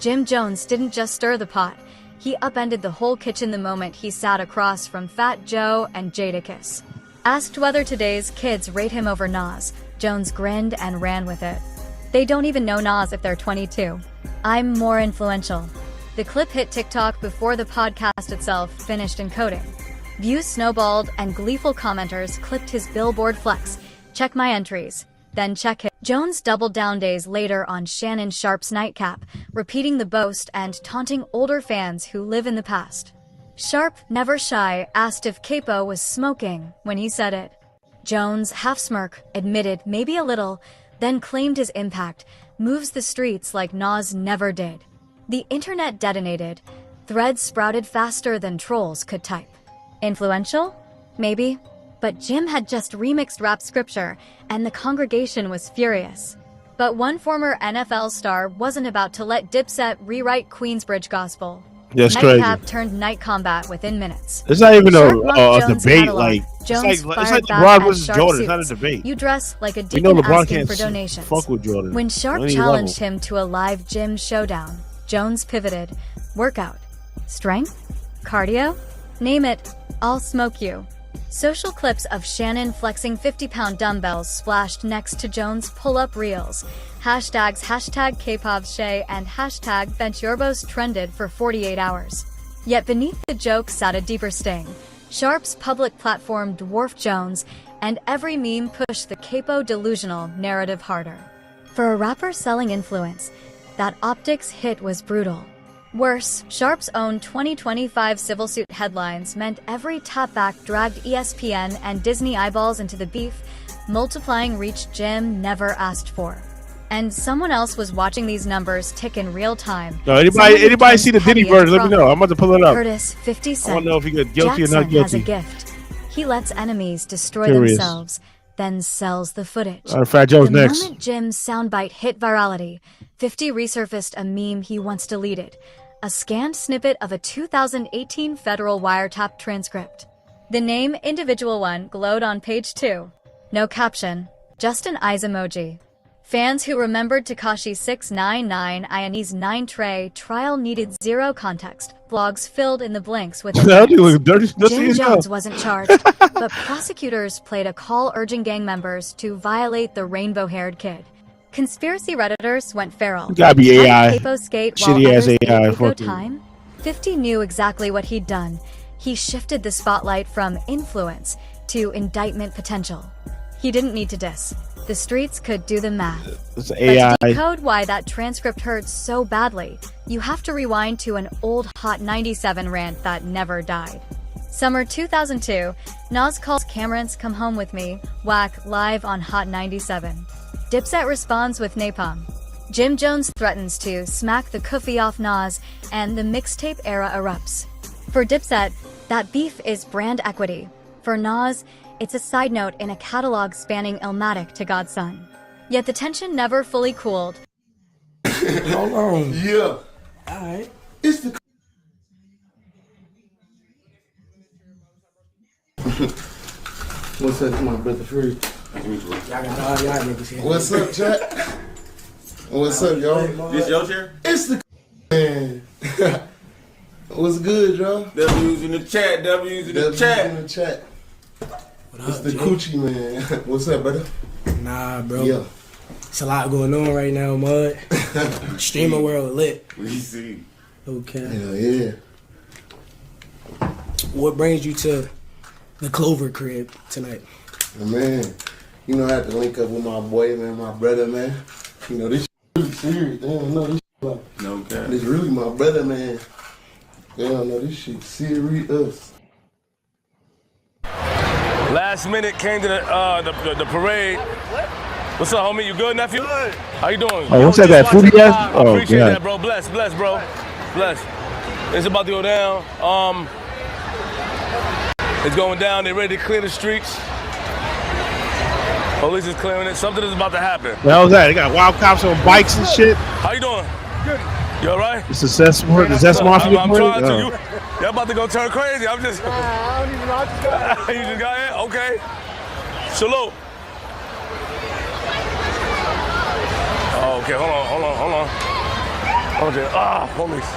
Jim Jones didn't just stir the pot, he upended the whole kitchen the moment he sat across from Fat Joe and Jadakiss. Asked whether today's kids rate him over Nas, Jones grinned and ran with it. They don't even know Nas if they're 22. "I'm more influential." The clip hit TikTok before the podcast itself finished encoding. Views snowballed and gleeful commenters clipped his billboard flex. "Check my entries, then check it." Jones doubled down days later on Shannon Sharpe's nightcap, repeating the boast and taunting older fans who live in the past. Sharpe, never shy, asked if Capo was smoking when he said it. Jones, half smirk, admitted maybe a little, then claimed his impact moves the streets like Nas never did. The internet detonated. Threads sprouted faster than trolls could type. Influential? Maybe. But Jim had just remixed rap scripture, and the congregation was furious. But one former NFL star wasn't about to let Dipset rewrite Queensbridge gospel. That's crazy. Nightcap turned night combat within minutes. It's not even Sharpe a loved Jones' debate. catalog. Like Jones it's like fired back LeBron at versus Sharpe Jordan. It's not a suits. debate. You dress like a We deacon know LeBron asking can't for donations. fuck with Jordan. When Sharpe on any challenged level. him to a live gym showdown, Jones pivoted. Workout. Strength? Cardio? Name it. I'll smoke you. Social clips of Shannon flexing 50-pound dumbbells splashed next to Jones' pull-up reels. Hashtags #KPopShay and #BenchYourBos trended for 48 hours. Yet beneath the joke sat a deeper sting. Sharpe's public platform dwarfed Jones, and every meme pushed the capo delusional narrative harder. For a rapper selling influence, that optics hit was brutal. Worse, Sharpe's own 2025 civil suit headlines meant every tapback dragged ESPN and Disney eyeballs into the beef, multiplying reach Jim never asked for. And someone else was watching these numbers tick in real time. No, anybody see the Diddy version? Let me know. I'm about to pull it up. Curtis, 50 Cent. I want to know if he got guilty or not Jackson has a guilty. gift. He lets enemies destroy Curious. themselves, then sells the footage. Fat Joe's the next. moment Jim's soundbite hit virality, 50 resurfaced a meme he once deleted, a scanned snippet of a 2018 federal wiretap transcript. The name Individual One glowed on page 2. No caption, just an eyes emoji. Fans who remembered Tekashi 699 Ione's 9 Trey trial needed zero context. Vlogs filled in the blanks with Jim Jones wasn't charged, but prosecutors played a call urging gang members to violate the rainbow-haired kid. Conspiracy Redditors went feral. You gotta be How did AI. Capo skate while Shitty ass others ate AI. Capo Fucking. time? 50 knew exactly what he'd done. He shifted the spotlight from influence to indictment potential. He didn't need to diss. The streets could do the math. It's But AI. to decode why that transcript hurts so badly, you have to rewind to an old Hot 97 rant that never died. Summer 2002, Nas calls Cameron's Come Home With Me, whack, live on Hot 97. Dipset responds with Napalm. Jim Jones threatens to smack the kufi off Nas, and the mixtape era erupts. For Dipset, that beef is brand equity. For Nas, it's a side note in a catalog spanning Illmatic to Godson. Yet the tension never fully cooled. Hold on. Yeah. Alright. It's the What's up, my brother Free? What's up, chat? What's up, y'all? This your chair? It's the man. What's good, y'all? W's in the chat. W's in the chat. In the chat. It's the Jay? coochie man. What's up, brother? Nah, bro. Yeah. It's a lot going on right now, Mud. Streamer world lit. We see. Okay. Hell yeah. What brings you to the Clover crib tonight? Man, you know I had to link up with my boy, man, my brother, man. You know, this shit really serious. They don't know this shit like, No cap. this really my brother, man. They don't know this shit serious. Last minute came to the parade. What's up, homie? You good, nephew? Good. How you doing? Oh, what's that foodie ass? I Oh, appreciate God. that, bro. Bless, bro. Bless. It's about to go down. It's going down. They're ready to clear the streets. Police is clearing it. Something is about to happen. The hell's that? They got wild cops on bikes and shit. How you doing? Good. You all right? It's the Zest Mafia. I'm trying to. Oh. You're about to go turn crazy. I'm just. I don't even know. I just got You just got here? Okay. Salute. Oh, okay, hold on. Okay, homies.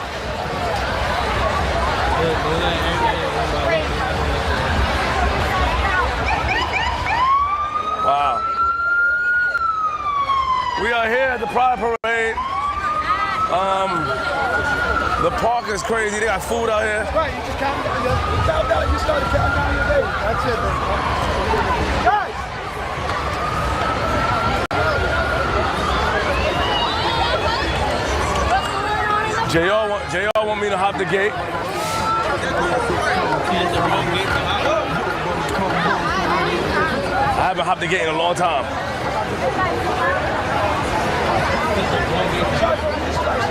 Wow. We are here at the Pride Parade. The park is crazy. They got food out here. Right, you just count down. You started counting down your days. That's it, man. Guys! JR want me to hop the gate. I haven't hopped the gate in a long time.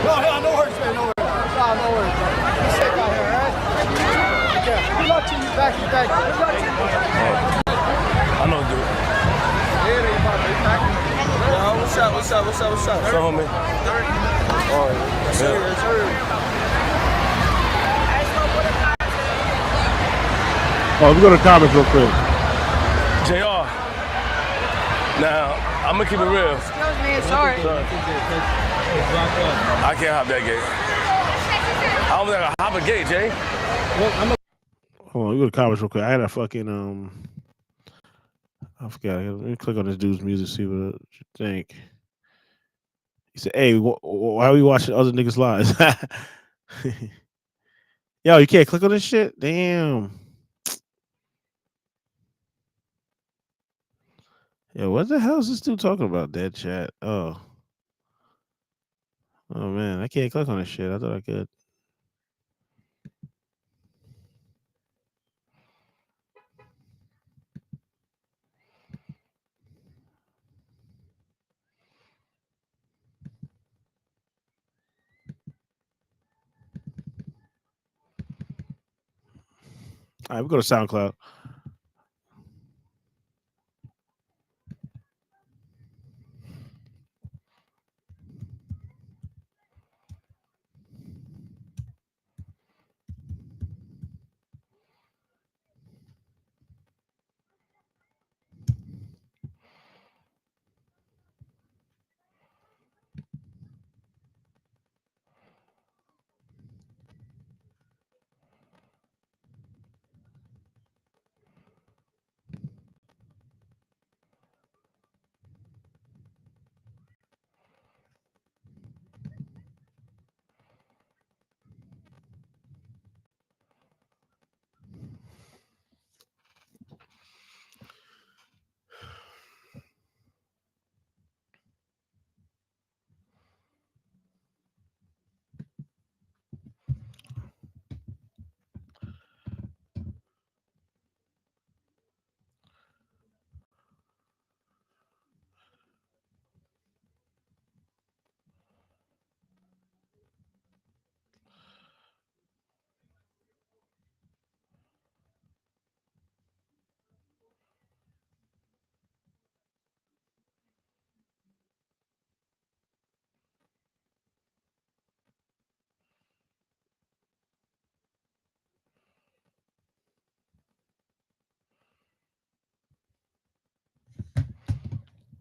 No worries, man. No worries. No worries, man. Be safe out here, all right? Okay. Good luck to you. Back. Good luck to you. I know, dude. What's up? What's up, homie? Oh, we go to comments real quick. JR. Now, I'm gonna keep it real. Excuse me, sorry. I can't hop that gate. I don't think I can hop a gate, Jay. Hold on, we go to comments real quick. I had a fucking I forgot. Let me click on this dude's music, see what you think. He said, "Hey, why are we watching other niggas' lives?" Yo, you can't click on this shit? Damn. Yo, what the hell is this dude talking about? Dead chat. Oh man, I can't click on this shit. I thought I could. All right, we go to SoundCloud.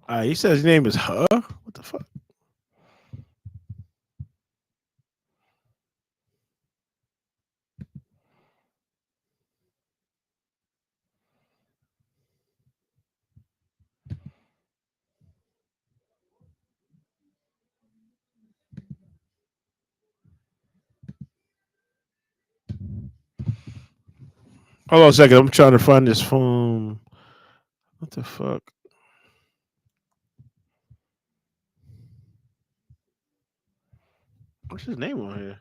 He says his name is Huh? What the fuck? Hold on a second. I'm trying to find this phone. What the fuck? What's his name on here?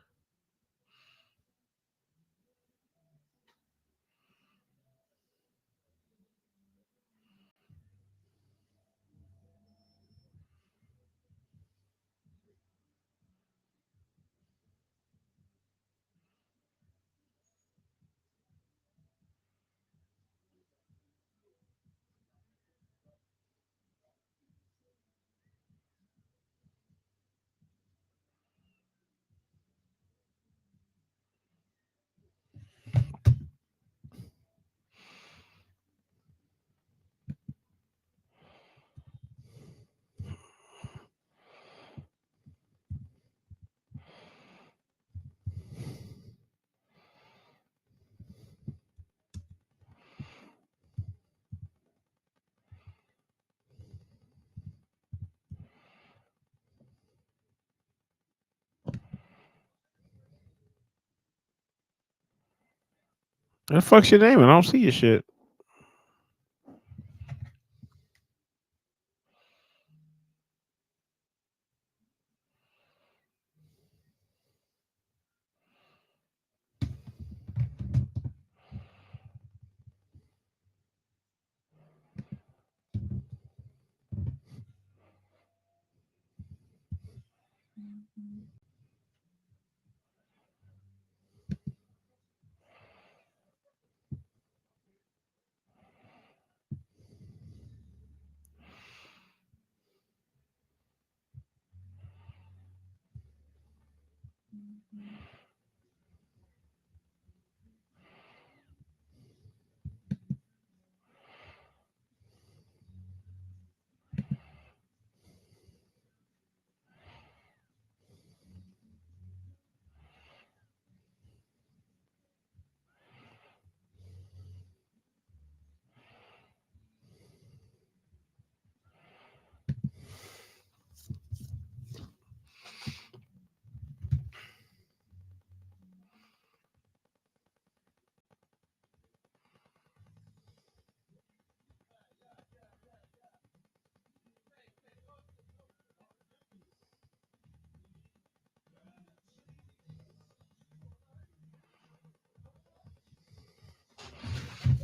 What the fuck's your name? I don't see your shit.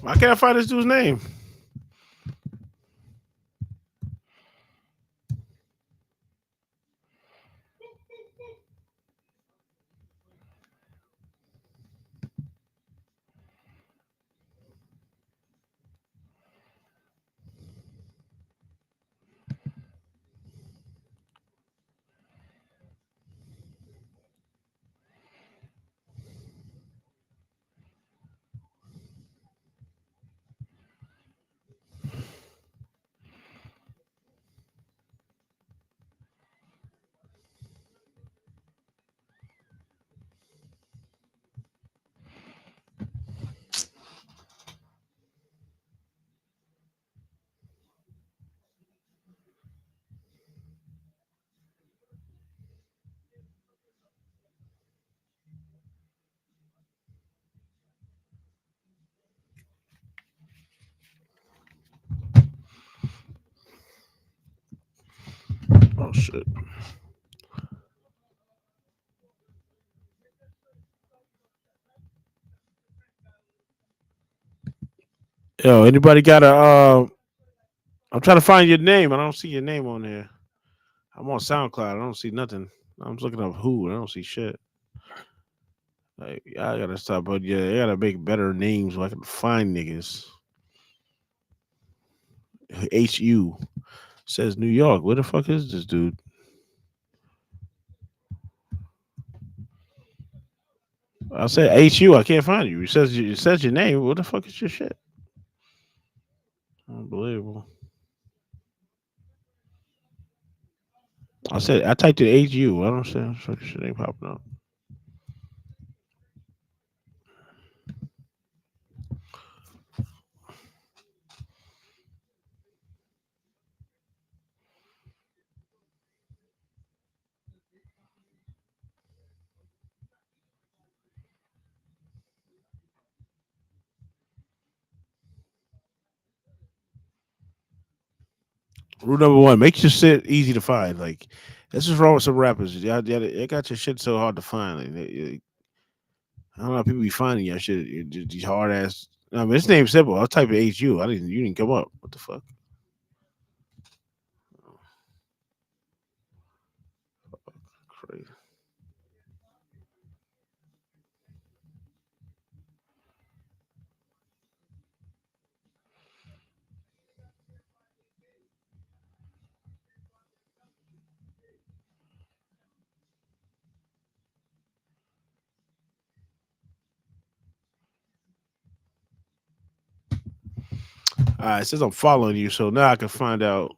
Why can't I find this dude's name? Oh shit. Yo, anybody got a? I'm trying to find your name. I don't see your name on there. I'm on SoundCloud. I don't see nothing. I'm looking up who. I don't see shit. Like, I gotta stop. But yeah, I gotta make better names so I can find niggas. HU says New York. Where the fuck is this dude? I said HU. I can't find you. It says your name. What the fuck is your shit? Unbelievable. I typed in HU. I don't say shit ain't popping up. Rule number one: make your shit easy to find. Like this is wrong with some rappers. Y'all got your shit so hard to find. I don't know how people be finding your shit. These hard ass. I mean, this name's simple. I'll type in HU. I didn't. You didn't come up. What the fuck? Crazy. All right, it says I'm following you, so now I can find out.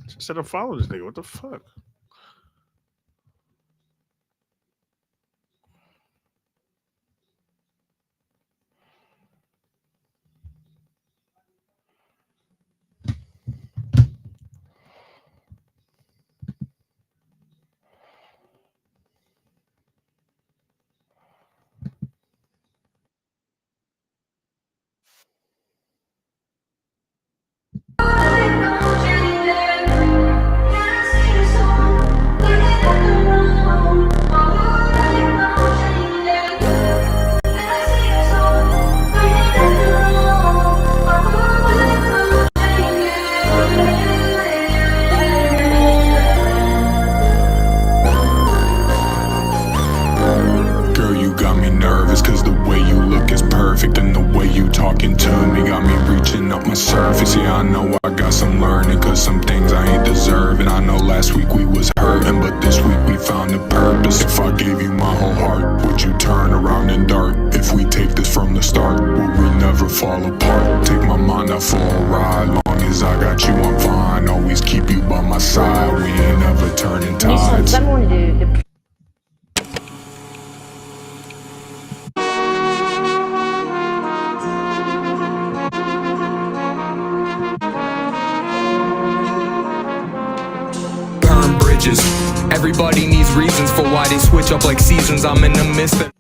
I said I'm following this nigga. What the fuck? Girl, you got me nervous cause the way you look is perfect, and the way you talking to me got me reaching up my surface. Yeah, I know I got some learning cause some things I ain't deserving. I know last week we was hurting, but this week we found a purpose. If I gave you my whole heart, would you turn around and dart? If we take this from the start, will we never fall apart? Take my mind out for a ride, long as I got you I'm fine. Always keep you by my side, we ain't never turning tides. Burn bridges. Everybody needs reasons for why they switch up like seasons. I'm in the midst of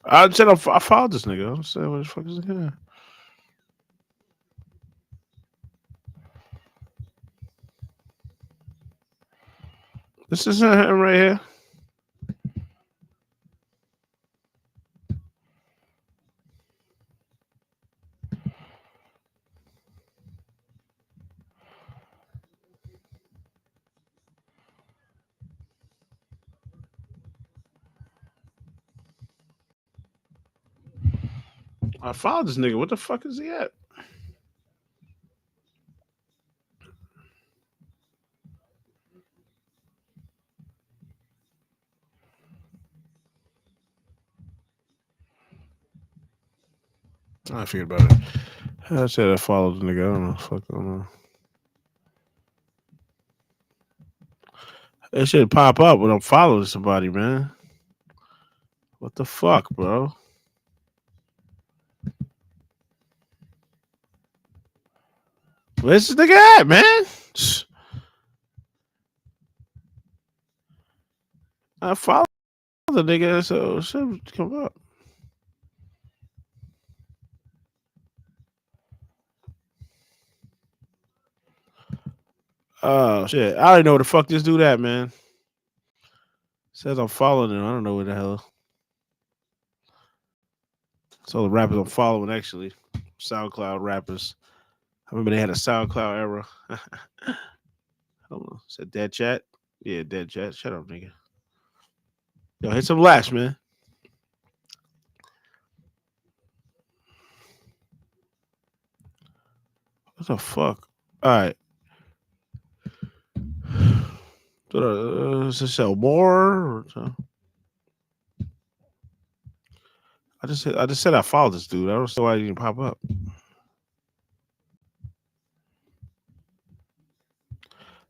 I said I followed this nigga. I'm saying what the fuck is it here? This isn't him right here. I followed this nigga. What the fuck is he at? I figured about it. I said I followed the nigga. I don't know. Fuck, I don't know. It should pop up when I'm following somebody, man. What the fuck, bro? Where's this nigga at, man? I follow the nigga, so it should come up. Oh shit! I don't know where the fuck this dude at, man. Says I'm following him. I don't know where the hell. So the rappers I'm following actually, SoundCloud rappers. I remember they had a SoundCloud era. I don't know. Is that Dead Chat? Yeah, Dead Chat. Shut up, nigga. Yo, hit some lash, man. What the fuck? All right. Does it sell more? I just said I followed this dude. I don't know why he didn't pop up.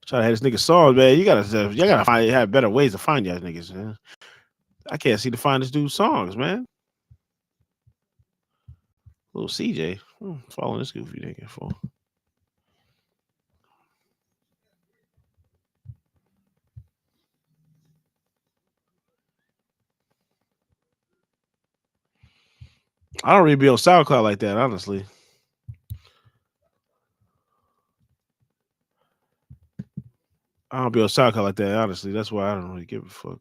Try to have this nigga songs, man. You gotta have better ways to find y'all niggas, man. I can't see to find this dude's songs, man. Little CJ. Following this goofy nigga for. I don't really be on SoundCloud like that, honestly. I don't be on SoundCloud like that, honestly. That's why I don't really give a fuck.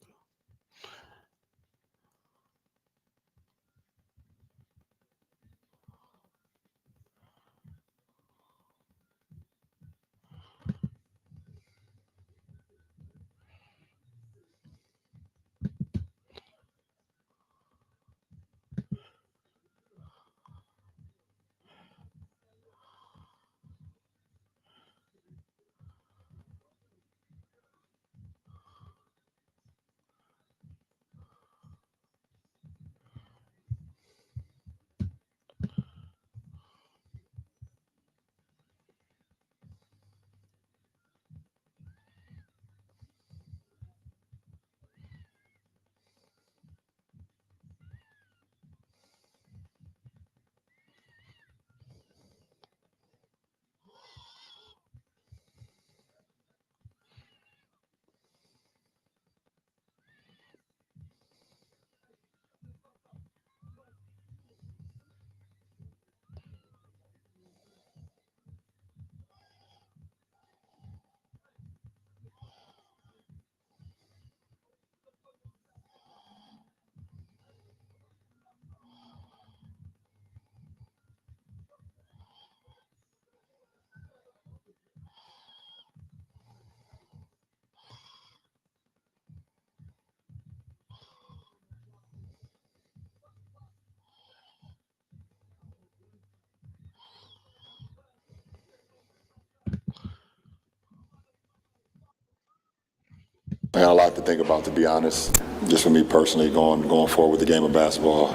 I got a lot to think about, to be honest. Just for me personally, going forward with the game of basketball,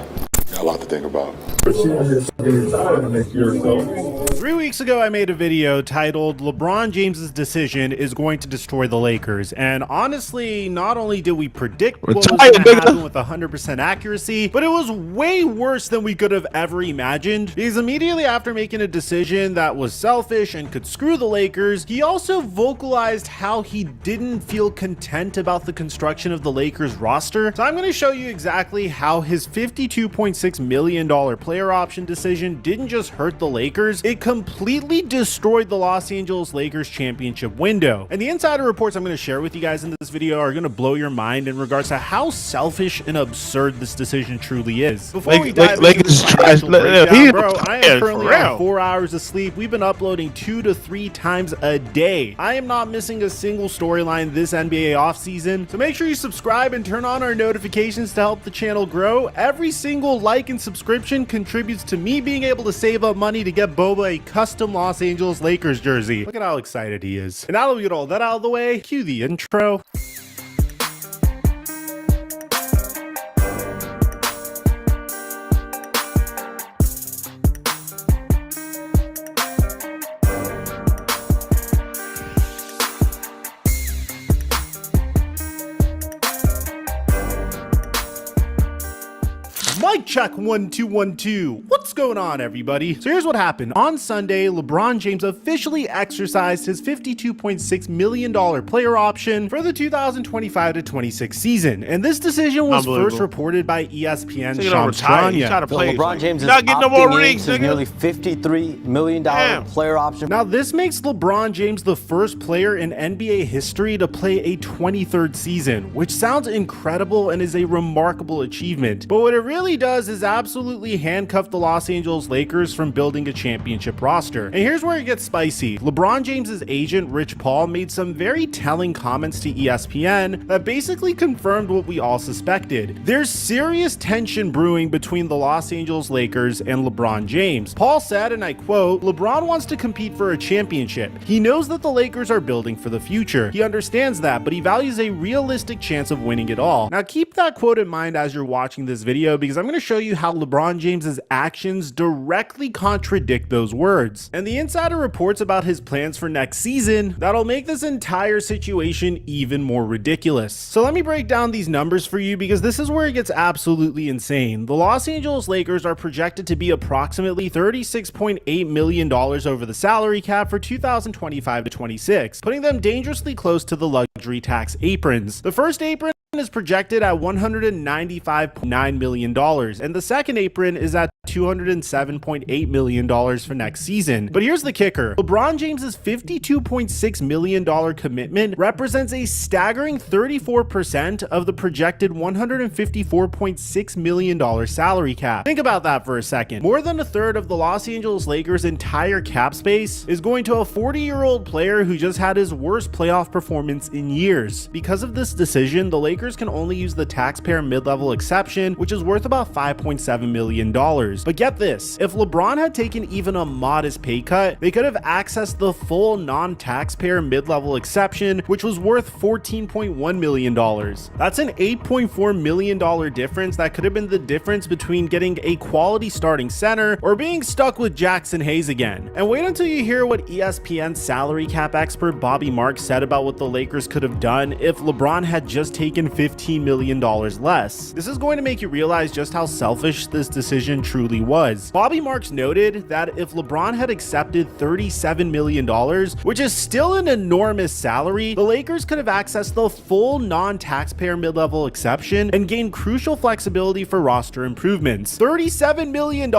got a lot to think about. 3 weeks ago, I made a video titled LeBron James's decision is going to destroy the Lakers. And honestly, not only did we predict what was going to happen with 100% accuracy, but it was way worse than we could have ever imagined. Because immediately after making a decision that was selfish and could screw the Lakers, he also vocalized how he didn't feel content about the construction of the Lakers roster. So I'm going to show you exactly how his $52.6 million player option decision didn't just hurt the Lakers, it completely destroyed the Los Angeles Lakers championship window. And the insider reports I'm going to share with you guys in this video are going to blow your mind in regards to how selfish and absurd this decision truly is. Before we dive into this financial breakdown, bro, I am currently on 4 hours of sleep. We've been uploading 2 to 3 times a day. I am not missing a single storyline this NBA offseason, so make sure you subscribe and turn on our notifications to help the channel grow. Every single like and subscription contributes to me being able to save up money to get Boba a custom Los Angeles Lakers jersey. Look at how excited he is. And now that we get all that out of the way, cue the intro. Mic check 1 2 1 2. What's going on, everybody? So here's what happened. On Sunday, LeBron James officially exercised his $52.6 million player option for the 2025-26 season. And this decision was first reported by ESPN's Shams Charania. LeBron James is not getting no more rings, his nearly $53 million player option. Now, this makes LeBron James the first player in NBA history to play a 23rd season, which sounds incredible and is a remarkable achievement. But what it really does is absolutely handcuff the Los Angeles Lakers from building a championship roster. And here's where it gets spicy. LeBron James's agent, Rich Paul, made some very telling comments to ESPN that basically confirmed what we all suspected. There's serious tension brewing between the Los Angeles Lakers and LeBron James. Paul said, and I quote, "LeBron wants to compete for a championship. He knows that the Lakers are building for the future. He understands that, but he values a realistic chance of winning it all." Now keep that quote in mind as you're watching this video, because I'm going to show you how LeBron James's actions directly contradict those words. And the insider reports about his plans for next season that'll make this entire situation even more ridiculous. So let me break down these numbers for you, because this is where it gets absolutely insane. The Los Angeles Lakers are projected to be approximately $36.8 million over the salary cap for 2025-26, putting them dangerously close to the luxury tax aprons. The first apron is projected at $195.9 million, and the second apron is at $207.8 million for next season. But here's the kicker. LeBron James's $52.6 million commitment represents a staggering 34% of the projected $154.6 million salary cap. Think about that for a second. More than a third of the Los Angeles Lakers' entire cap space is going to a 40-year-old player who just had his worst playoff performance in years. Because of this decision, the Lakers can only use the taxpayer mid-level exception, which is worth about $5.7 million. But get this, if LeBron had taken even a modest pay cut, they could have accessed the full non-taxpayer mid-level exception, which was worth $14.1 million. That's an $8.4 million difference that could have been the difference between getting a quality starting center or being stuck with Jackson Hayes again. And wait until you hear what ESPN salary cap expert Bobby Marks said about what the Lakers could have done if LeBron had just taken $15 million less. This is going to make you realize just how selfish this decision truly was. Bobby Marks noted that if LeBron had accepted $37 million, which is still an enormous salary, the Lakers could have accessed the full non-taxpayer mid-level exception and gained crucial flexibility for roster improvements. $37 million,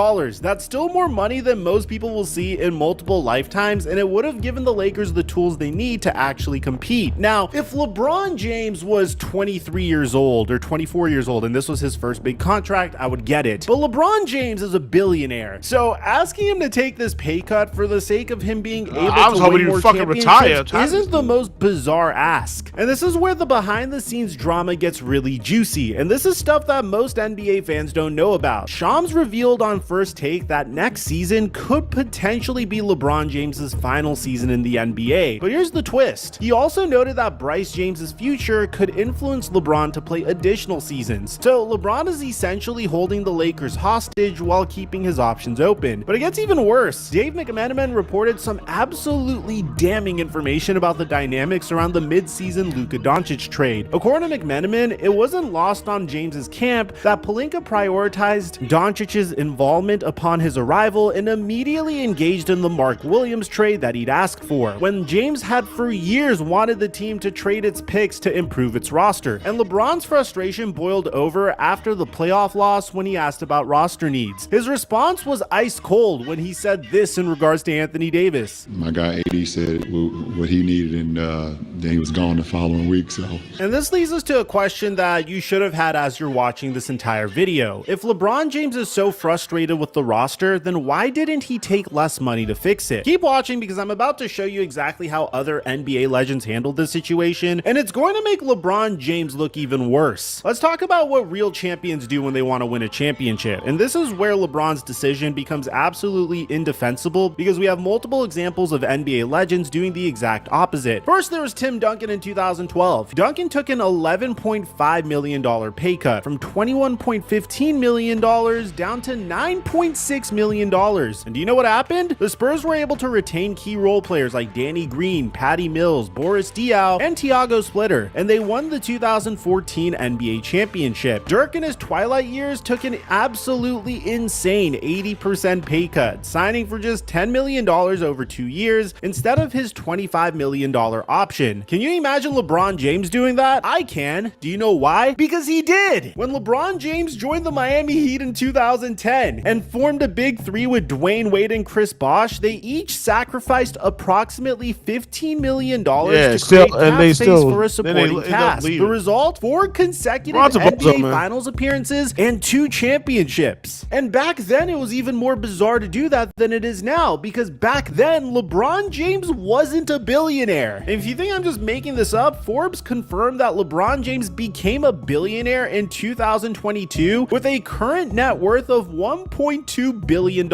that's still more money than most people will see in multiple lifetimes, and it would have given the Lakers the tools they need to actually compete. Now, if LeBron James was 23 years old or 24 years old and this was his first big contract, I would get it. But LeBron James is a billionaire, so asking him to take this pay cut for the sake of him being able to win more championships isn't the most bizarre ask. And this is where the behind the scenes drama gets really juicy, and this is stuff that most NBA fans don't know about. Shams revealed on First Take that next season could potentially be LeBron James's final season in the NBA. But here's the twist. He also noted that Bryce James's future could influence LeBron to play additional seasons. So LeBron is essentially holding the Lakers hostage while keeping his options open. But it gets even worse. Dave McMenamin reported some absolutely damning information about the dynamics around the mid-season Luka Doncic trade. According to McMenamin, it wasn't lost on James's camp that Pelinka prioritized Doncic's involvement upon his arrival and immediately engaged in the Mark Williams trade that he'd asked for, when James had for years wanted the team to trade its picks to improve its roster. And LeBron's frustration boiled over after the playoff loss when he asked about roster needs. His response was ice cold when he said this in regards to Anthony Davis. My guy AD said what he needed, and then he was gone the following week. So. And this leads us to a question that you should have had as you're watching this entire video. If LeBron James is so frustrated with the roster, then why didn't he take less money to fix it? Keep watching because I'm about to show you exactly how other NBA legends handled this situation, and it's going to make LeBron James look even worse. Let's talk about what real champions do when they want to win a championship. And this is where LeBron's decision becomes absolutely indefensible because we have multiple examples of NBA legends doing the exact opposite. First, there was Tim Duncan in 2012. Duncan took an $11.5 million pay cut from $21.15 million down to $9.6 million. And do you know what happened? The Spurs were able to retain key role players like Danny Green, Patty Mills, Boris Diaw, and Tiago Splitter, and they won the 2014 NBA championship. Dirk in his twilight years took an absolutely insane 80% pay cut, signing for just $10 million over 2 years instead of his $25 million option. Can you imagine LeBron James doing that? I can. Do you know why? Because he did! When LeBron James joined the Miami Heat in 2010 and formed a big three with Dwayne Wade and Chris Bosh, they each sacrificed approximately $15 million to create cap space for a supporting cast. The result? 4 consecutive NBA Finals appearances and 2 championships. And back then, it was even more bizarre to do that than it is now, because back then, LeBron James wasn't a billionaire. And if you think I'm just making this up, Forbes confirmed that LeBron James became a billionaire in 2022 with a current net worth of $1.2 billion.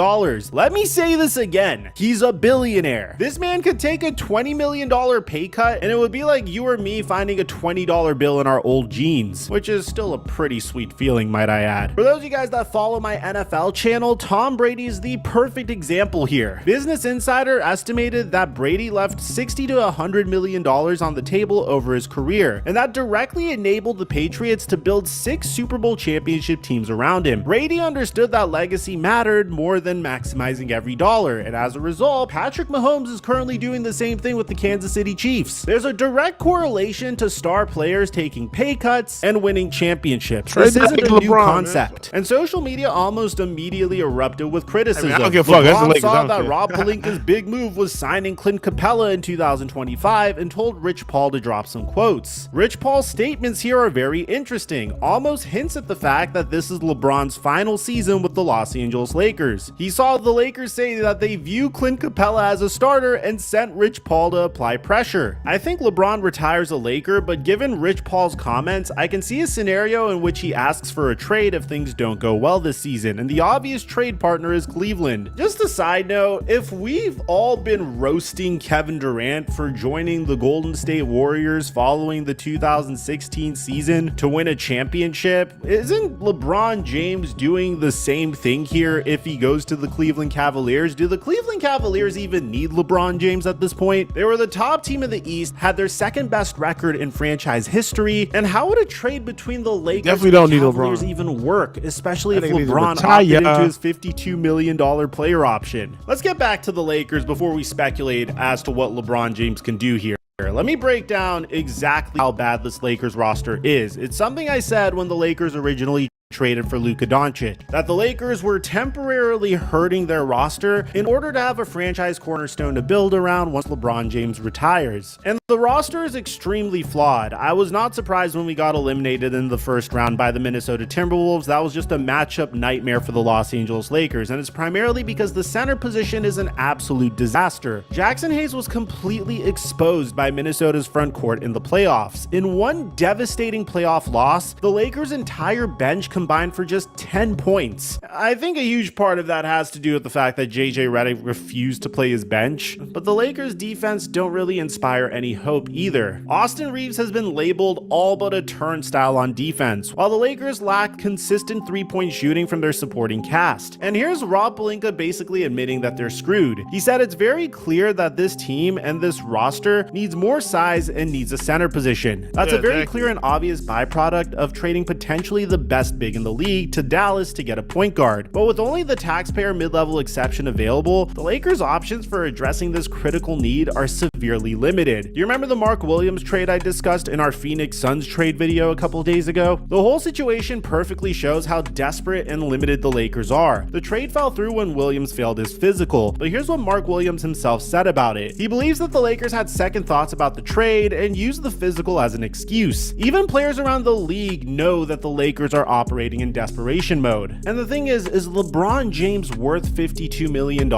Let me say this again. He's a billionaire. This man could take a $20 million pay cut and it would be like you or me finding a $20 bill in our old jeans, which is still a pretty sweet feeling, might I add. For those of you guys that follow my NFL channel, Tom Brady is the perfect example here. Business Insider estimated that Brady left $60 to $100 million on the table over his career, and that directly enabled the Patriots to build 6 Super Bowl championship teams around him. Brady understood that legacy mattered more than maximizing every dollar, and as a result, Patrick Mahomes is currently doing the same thing with the Kansas City Chiefs. There's a direct correlation to star players taking pay cuts and winning championships. This isn't a new concept, and social media almost immediately erupted with criticism. I don't give a fuck. That's the LeBron Lakers. saw that Rob Pelinka's big move was signing Clint Capella in 2025 and told Rich Paul to drop some quotes. Rich Paul's statements here are very interesting, almost hints at the fact that this is LeBron's final season with the Los Angeles Lakers. He saw the Lakers say that they view Clint Capella as a starter and sent Rich Paul to apply pressure. I think LeBron retires a Laker, but given Rich Paul's comments, I can see a scenario in which he asks for a trade if things don't go well this season, and the obvious trade partner is Cleveland. Just a side note, if we've all been roasting Kevin Durant for joining the Golden State Warriors following the 2016 season to win a championship, isn't LeBron James doing the same thing here if he goes to the Cleveland Cavaliers? Do the Cleveland Cavaliers even need LeBron James at this point? They were the top team in the East, had their second best record in franchise history, and how would a trade between the Lakers and the Cavaliers even work, especially if LeBron opted into his $52 million player option? Let's get back to the Lakers before we speculate as to what LeBron James can do here. Let me break down exactly how bad this Lakers roster is. It's something I said when the Lakers originally traded for Luka Doncic, that the Lakers were temporarily hurting their roster in order to have a franchise cornerstone to build around once LeBron James retires. And the roster is extremely flawed. I was not surprised when we got eliminated in the first round by the Minnesota Timberwolves. That was just a matchup nightmare for the Los Angeles Lakers, and it's primarily because the center position is an absolute disaster. Jackson Hayes was completely exposed by Minnesota's front court in the playoffs. In one devastating playoff loss, the Lakers' entire bench combined for just 10 points. I think a huge part of that has to do with the fact that JJ Redick refused to play his bench, but the Lakers defense don't really inspire any hope either. Austin Reeves has been labeled all but a turnstile on defense, while the Lakers lack consistent three-point shooting from their supporting cast. And here's Rob Pelinka basically admitting that they're screwed. He said it's very clear that this team and this roster needs more size and needs a center position. That's a very clear and obvious byproduct of trading potentially the best big big in the league to Dallas to get a point guard. But with only the taxpayer mid-level exception available, the Lakers' options for addressing this critical need are severely limited. You remember the Mark Williams trade I discussed in our Phoenix Suns trade video a couple days ago? The whole situation perfectly shows how desperate and limited the Lakers are. The trade fell through when Williams failed his physical, but here's what Mark Williams himself said about it. He believes that the Lakers had second thoughts about the trade and used the physical as an excuse. Even players around the league know that the Lakers are operating in desperation mode. And the thing is LeBron James worth $52 million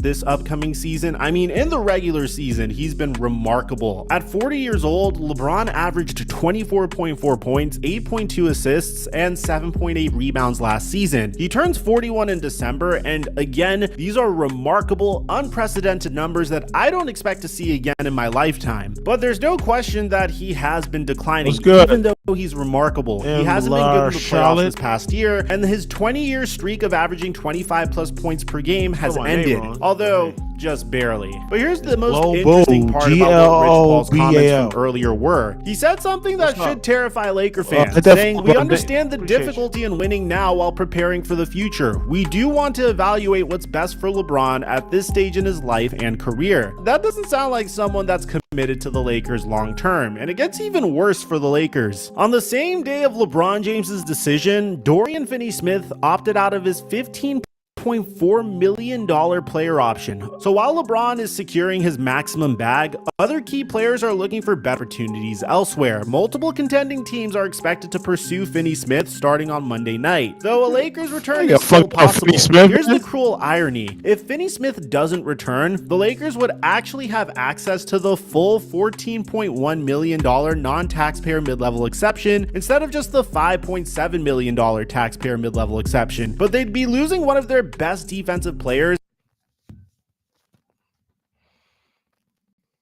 this upcoming season? I mean, in the regular season, he's been remarkable. At 40 years old, LeBron averaged 24.4 points, 8.2 assists, and 7.8 rebounds last season. He turns 41 in December, and again, these are remarkable, unprecedented numbers that I don't expect to see again in my lifetime. But there's no question that he has been declining, even though he's remarkable. He hasn't been good in the playoffs this past year, and his 20-year streak of averaging 25 plus points per game has ended, although just barely. But here's the most interesting part about what Rich Paul's comments from earlier were. He said something that should terrify Laker fans, saying, "We understand the difficulty in winning now while preparing for the future. We do want to evaluate what's best for LeBron at this stage in his life and career." That doesn't sound like someone that's committed to the Lakers long term, and it gets even worse for the Lakers. On the same day of LeBron James's decision, Dorian Finney-Smith opted out of his $15.4 million player option. So while LeBron is securing his maximum bag, other key players are looking for better opportunities elsewhere. Multiple contending teams are expected to pursue Finney-Smith starting on Monday night. Though a Lakers return is still possible, here's the cruel irony. If Finney-Smith doesn't return, the Lakers would actually have access to the full $14.1 million non-taxpayer mid-level exception instead of just the $5.7 million taxpayer mid-level exception. But they'd be losing one of their best defensive players.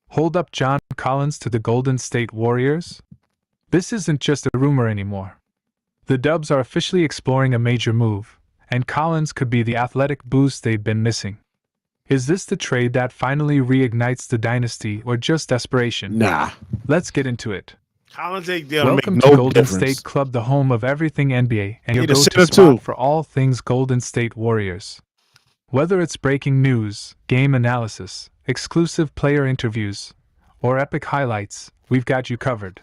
Hold up John Collins to the Golden State Warriors? This isn't just a rumor anymore. The Dubs are officially exploring a major move, and Collins could be the athletic boost they've been missing. Is this the trade that finally reignites the dynasty or just desperation? Nah. Let's get into it. Collins ain't gonna Welcome make to no Golden difference. State Club, the home of everything NBA, and your Need a go-to center, spot too. for all things Golden State Warriors. Whether it's breaking news, game analysis, exclusive player interviews, or epic highlights, we've got you covered.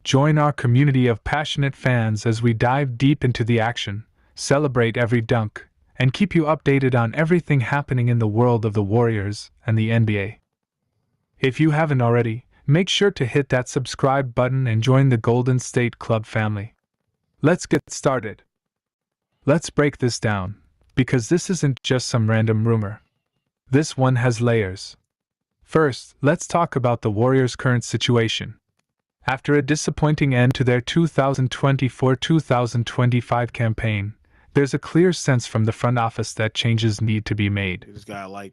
Join our community of passionate fans as we dive deep into the action, celebrate every dunk, and keep you updated on everything happening in the world of the Warriors and the NBA. If you haven't already, make sure to hit that subscribe button and join the Golden State Club family. Let's get started. Let's break this down, because this isn't just some random rumor. This one has layers. First, let's talk about the Warriors' current situation. After a disappointing end to their 2024-2025 campaign, there's a clear sense from the front office that changes need to be made,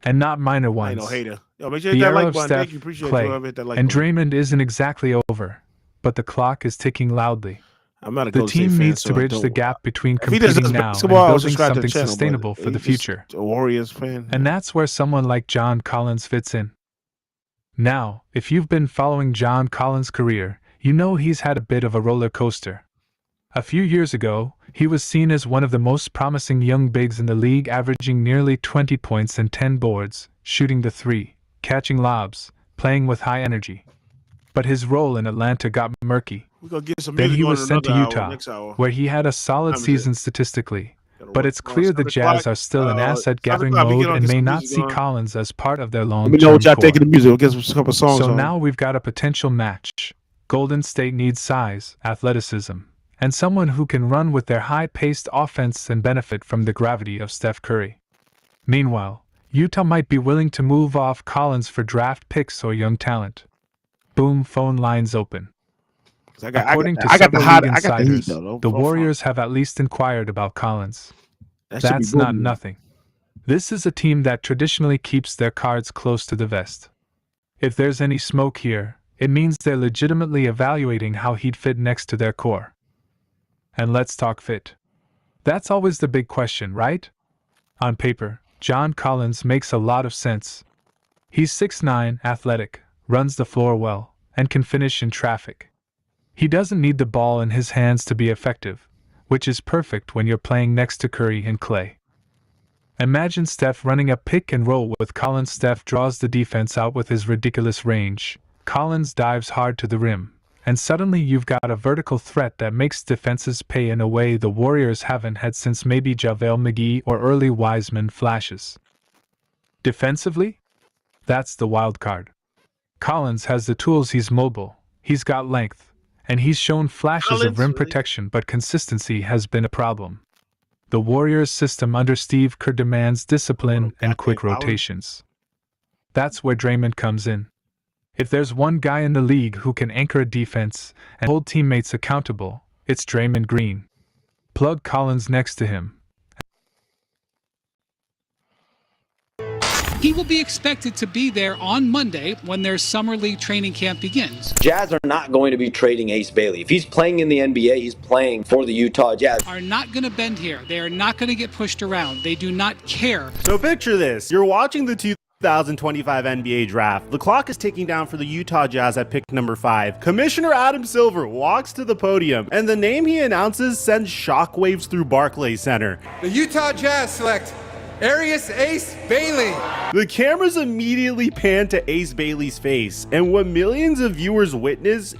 and not minor I ones. ain't no hater. Yo, make sure The you hit that era like of button. Steph, Thank you. Appreciate Clay, you. Whoever hit that like and button. Draymond isn't exactly over, but the clock is ticking loudly. I'm not a The Golden State team fan, needs so to I bridge don't- the gap between If he just competing does now and basketball, I'll building subscribe to the something channel, but sustainable for the he's just future. a Warriors fan. And that's where someone like John Collins fits in. Now, if you've been following John Collins' career, you know he's had a bit of a roller coaster. A few years ago, he was seen as one of the most promising young bigs in the league, averaging nearly 20 points and 10 boards, shooting the three, catching lobs, playing with high energy. But his role in Atlanta got murky. We're gonna get some Then music he on was in sent to another hour, Utah, next hour. where he had a solid Time is it? season statistically. But it's clear the 7 Jazz o'clock? are still in asset-gathering 7 o'clock, we mode get on, and get may some not music see on. Collins as part of their Let me know long-term what y'all core. think of the music. We'll get some couple songs So on. now we've got a potential match. Golden State needs size, athleticism, and someone who can run with their high-paced offense and benefit from the gravity of Steph Curry. Meanwhile, Utah might be willing to move off Collins for draft picks or young talent. Boom, phone lines open. According to several league insiders, the Warriors have at least inquired about Collins. That should be That's not booming. nothing. This is a team that traditionally keeps their cards close to the vest. If there's any smoke here, it means they're legitimately evaluating how he'd fit next to their core. And let's talk fit. That's always the big question, right? On paper, John Collins makes a lot of sense. He's 6'9", athletic, runs the floor well, and can finish in traffic. He doesn't need the ball in his hands to be effective, which is perfect when you're playing next to Curry and Clay. Imagine Steph running a pick and roll with Collins. Steph draws the defense out with his ridiculous range. Collins dives hard to the rim, and suddenly you've got a vertical threat that makes defenses pay in a way the Warriors haven't had since maybe JaVale McGee or early Wiseman flashes. Defensively? That's the wild card. Collins has the tools. He's mobile, he's got length, and he's shown flashes of rim protection, but consistency has been a problem. The Warriors' system under Steve Kerr demands discipline and quick rotations. That's where Draymond comes in. If there's one guy in the league who can anchor a defense and hold teammates accountable, it's Draymond Green. Plug Collins next to him. He will be expected to be there on Monday when their summer league training camp begins. Jazz are not going to be trading Ace Bailey. If he's playing in the NBA, he's playing for the Utah Jazz. Are not going to bend here. They are not going to get pushed around. They do not care. So picture this. You're watching the 2025 NBA draft. The clock is ticking down for the Utah Jazz at pick number 5. Commissioner Adam Silver walks to the podium, and the name he announces sends shockwaves through Barclays Center. The Utah Jazz select Arius Ace Bailey. The cameras immediately pan to Ace Bailey's face, and what millions of viewers witness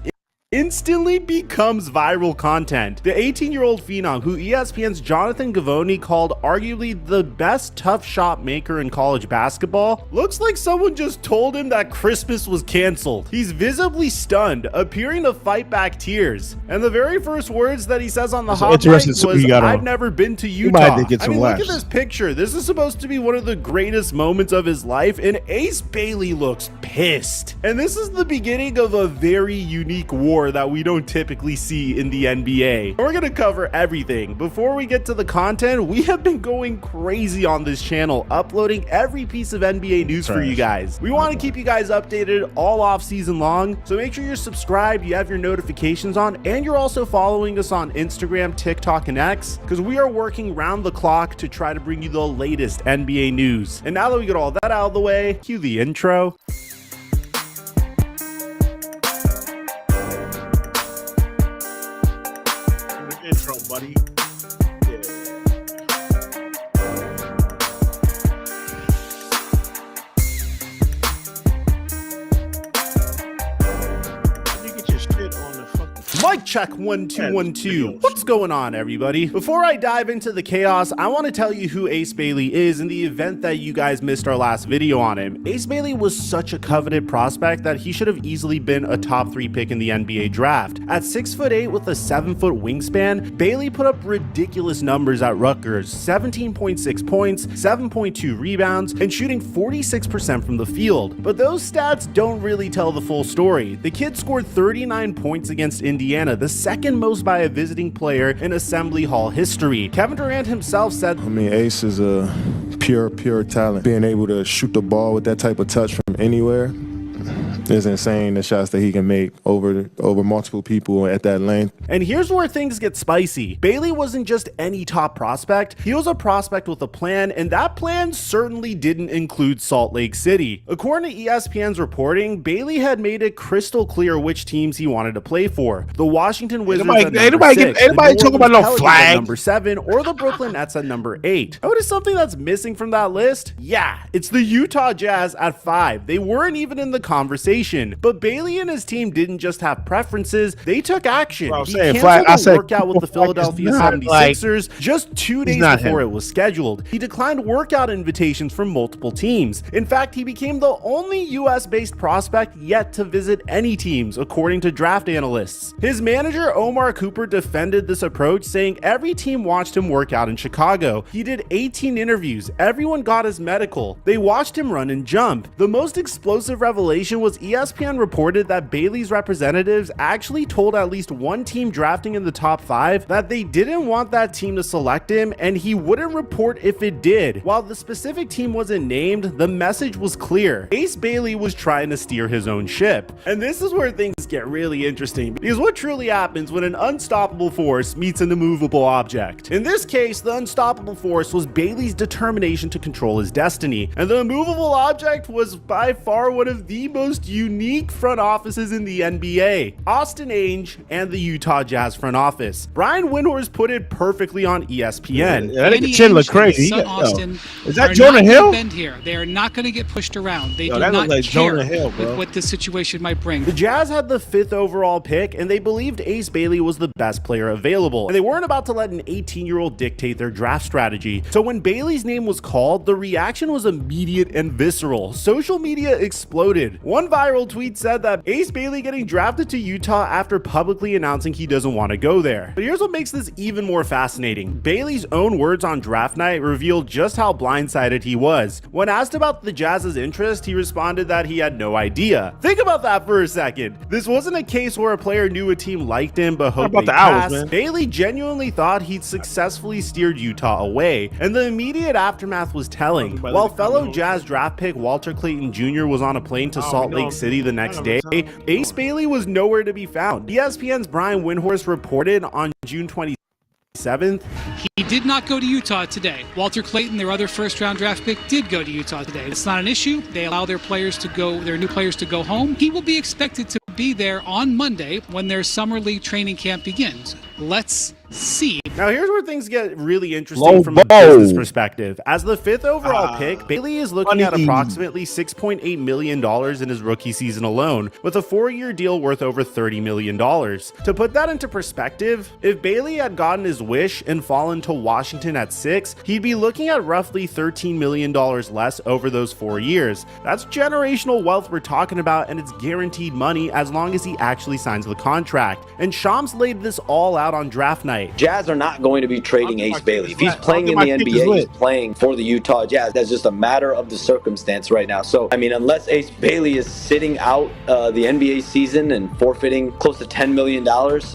instantly becomes viral content. The 18-year-old phenom, who ESPN's Jonathan Givony called arguably the best tough shot maker in college basketball, looks like someone just told him that Christmas was canceled. He's visibly stunned, appearing to fight back tears. And the very first words that he says on the hot mic was, "I've never been to Utah." I mean, look at this picture. This is supposed to be one of the greatest moments of his life, and Ace Bailey looks pissed. And this is the beginning of a very unique war that we don't typically see in the NBA. We're gonna cover everything. Before we get to the content, we have been going crazy on this channel, uploading every piece of NBA news for you guys. We want to keep you guys updated all off season long, so make sure you're subscribed, you have your notifications on, and you're also following us on Instagram, TikTok, and X, because we are working round the clock to try to bring you the latest NBA news. And now that we get all that out of the way, cue the intro. Intro, buddy. Mic check 1 2 1 2. What's going on, everybody? Before I dive into the chaos, I want to tell you who Ace Bailey is in the event that you guys missed our last video on him. Ace Bailey was such a coveted prospect that he should have easily been a top 3 pick in the NBA draft. At 6'8" with a 7-foot wingspan, Bailey put up ridiculous numbers at Rutgers: 17.6 points, 7.2 rebounds, and shooting 46% from the field. But those stats don't really tell the full story. The kid scored 39 points against Indiana, the second most by a visiting player in Assembly Hall history. Kevin Durant himself said, I mean, Ace is a pure talent. Being able to shoot the ball with that type of touch from anywhere is insane. The shots that he can make over multiple people at that length. And here's where things get spicy. Bailey wasn't just any top prospect, he was a prospect with a plan, and that plan certainly didn't include Salt Lake City. According to ESPN's reporting, Bailey had made it crystal clear which teams he wanted to play for. The Washington Wizards at number 6, anybody talking about no flag at number 7, or the Brooklyn Nets at number 8. Notice something that's missing from that list? Yeah, it's the Utah Jazz at 5. They weren't even in the conversation. But Bailey and his team didn't just have preferences, they took action. He canceled a workout with the Philadelphia 76ers just 2 days before it was scheduled. He declined workout invitations from multiple teams. In fact, he became the only US-based prospect yet to visit any teams, according to draft analysts. His manager, Omar Cooper, defended this approach, saying every team watched him work out in Chicago. He did 18 interviews. Everyone got his medical. They watched him run and jump. The most explosive revelation was ESPN reported that Bailey's representatives actually told at least one team drafting in the top 5 that they didn't want that team to select him, and he wouldn't report if it did. While the specific team wasn't named, the message was clear. Ace Bailey was trying to steer his own ship. And this is where things get really interesting, because what truly happens when an unstoppable force meets an immovable object? In this case, the unstoppable force was Bailey's determination to control his destiny, and the immovable object was by far one of the most unique front offices in the NBA, Austin Ainge and the Utah Jazz front office. Brian Windhorst put it perfectly on ESPN. That nigga chin look crazy. Son Austin Is that are Jonah not Hill? Bend here. They are not going to get pushed around. They do that not looks like care Jonah Hill, bro. with what this situation might bring. The Jazz had the 5th overall pick, and they believed Ace Bailey was the best player available, and they weren't about to let an 18-year-old dictate their draft strategy. So when Bailey's name was called, the reaction was immediate and visceral. Social media exploded. One viral tweet said that Ace Bailey getting drafted to Utah after publicly announcing he doesn't want to go there. But here's what makes this even more fascinating. Bailey's own words on draft night revealed just how blindsided he was. When asked about the Jazz's interest, he responded that he had no idea. Think about that for a second. This wasn't a case where a player knew a team liked him but hoped they passed. Bailey genuinely thought he'd successfully steered Utah away, and the immediate aftermath was telling. While fellow Jazz draft pick Walter Clayton Jr. was on a plane to Salt Lake City the next day, Ace Bailey was nowhere to be found. ESPN's Brian Windhorst reported on June 27th. He did not go to Utah today. Walter Clayton, their other first-round draft pick, did go to Utah today. It's not an issue. They allow their players to go, their new players to go home. He will be expected to be there on Monday when their summer league training camp begins. Let's see. Now here's where things get really interesting from a business perspective. As the 5th overall pick, Bailey is looking at approximately $6.8 million in his rookie season alone, with a 4-year deal worth over $30 million. To put that into perspective, if Bailey had gotten his wish and fallen to Washington at 6, he'd be looking at roughly $13 million less over those 4 years. That's generational wealth we're talking about, and it's guaranteed money as long as he actually signs the contract. And Shams laid this all out on draft night. Jazz are not going to be trading Ace Bailey. If he's playing in the NBA, he's playing for the Utah Jazz. That's just a matter of the circumstance right now. So, I mean, unless Ace Bailey is sitting out the NBA season and forfeiting close to $10 million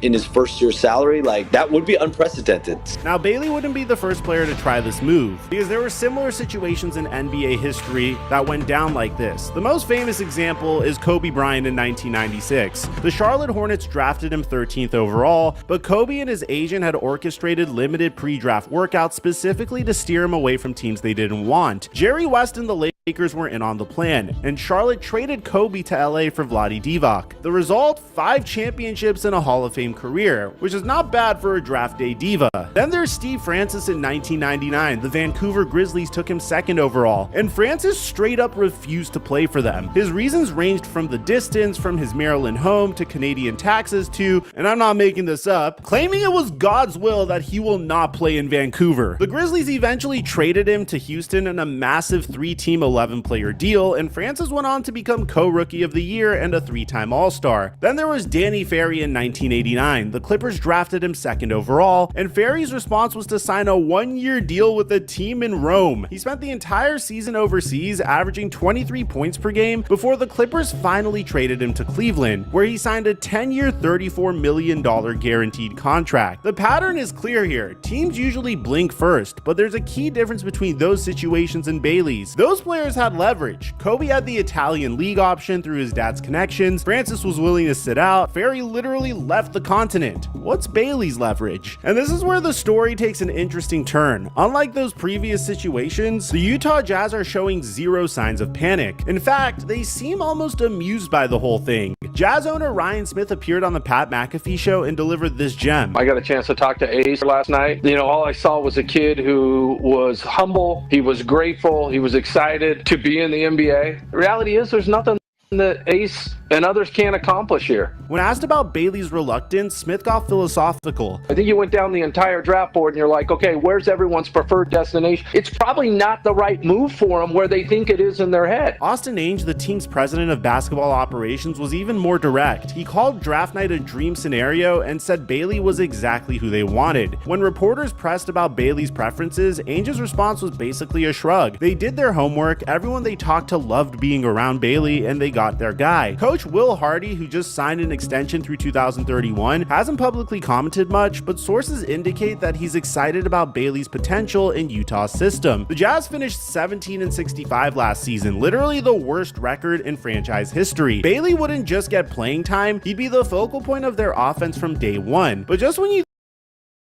in his first year salary, like, that would be unprecedented. Now, Bailey wouldn't be the first player to try this move, because there were similar situations in NBA history that went down like this. The most famous example is Kobe Bryant in 1996. The Charlotte Hornets drafted him 13th overall, but Kobe and his agent had orchestrated limited pre-draft workouts specifically to steer him away from teams they didn't want. Jerry West and the Lakers were in on the plan, and Charlotte traded Kobe to LA for Vlade Divac. The result? 5 championships and a Hall of Fame career, which is not bad for a draft day diva. Then there's Steve Francis in 1999. The Vancouver Grizzlies took him 2nd overall, and Francis straight up refused to play for them. His reasons ranged from the distance from his Maryland home to Canadian taxes to, and I'm not making this up, claiming it was God's will that he will not play in Vancouver. The Grizzlies eventually traded him to Houston in a massive 3-team 11-player deal, and Francis went on to become co-rookie of the year and a 3-time All-Star. Then there was Danny Ferry in 1989. The Clippers drafted him 2nd overall, and Ferry's response was to sign a 1-year deal with a team in Rome. He spent the entire season overseas, averaging 23 points per game, before the Clippers finally traded him to Cleveland, where he signed a 10-year, $34 million guaranteed contract. The pattern is clear here. Teams usually blink first, but there's a key difference between those situations and Bailey's. Those players had leverage. Kobe had the Italian league option through his dad's connections. Francis was willing to sit out. Ferry literally left the continent. What's Bailey's leverage? And this is where the story takes an interesting turn. Unlike those previous situations, the Utah Jazz are showing zero signs of panic. In fact, they seem almost amused by the whole thing. Jazz owner Ryan Smith appeared on the Pat McAfee show and delivered this gem. I got a chance to talk to Ace last night. You know, all I saw was a kid who was humble, he was grateful, he was excited to be in the NBA. The reality is there's nothing that Ace and others can't accomplish here. When asked about Bailey's reluctance, Smith got philosophical. I think you went down the entire draft board and you're like, okay, where's everyone's preferred destination? It's probably not the right move for them where they think it is in their head. Austin Ainge, the team's president of basketball operations, was even more direct. He called draft night a dream scenario and said Bailey was exactly who they wanted. When reporters pressed about Bailey's preferences, Ainge's response was basically a shrug. They did their homework, everyone they talked to loved being around Bailey, and they got their guy. Coach Will Hardy, who just signed an extension through 2031, hasn't publicly commented much, but sources indicate that he's excited about Bailey's potential in Utah's system. The Jazz finished 17-65 last season, literally the worst record in franchise history. Bailey wouldn't just get playing time, he'd be the focal point of their offense from day one. But just when you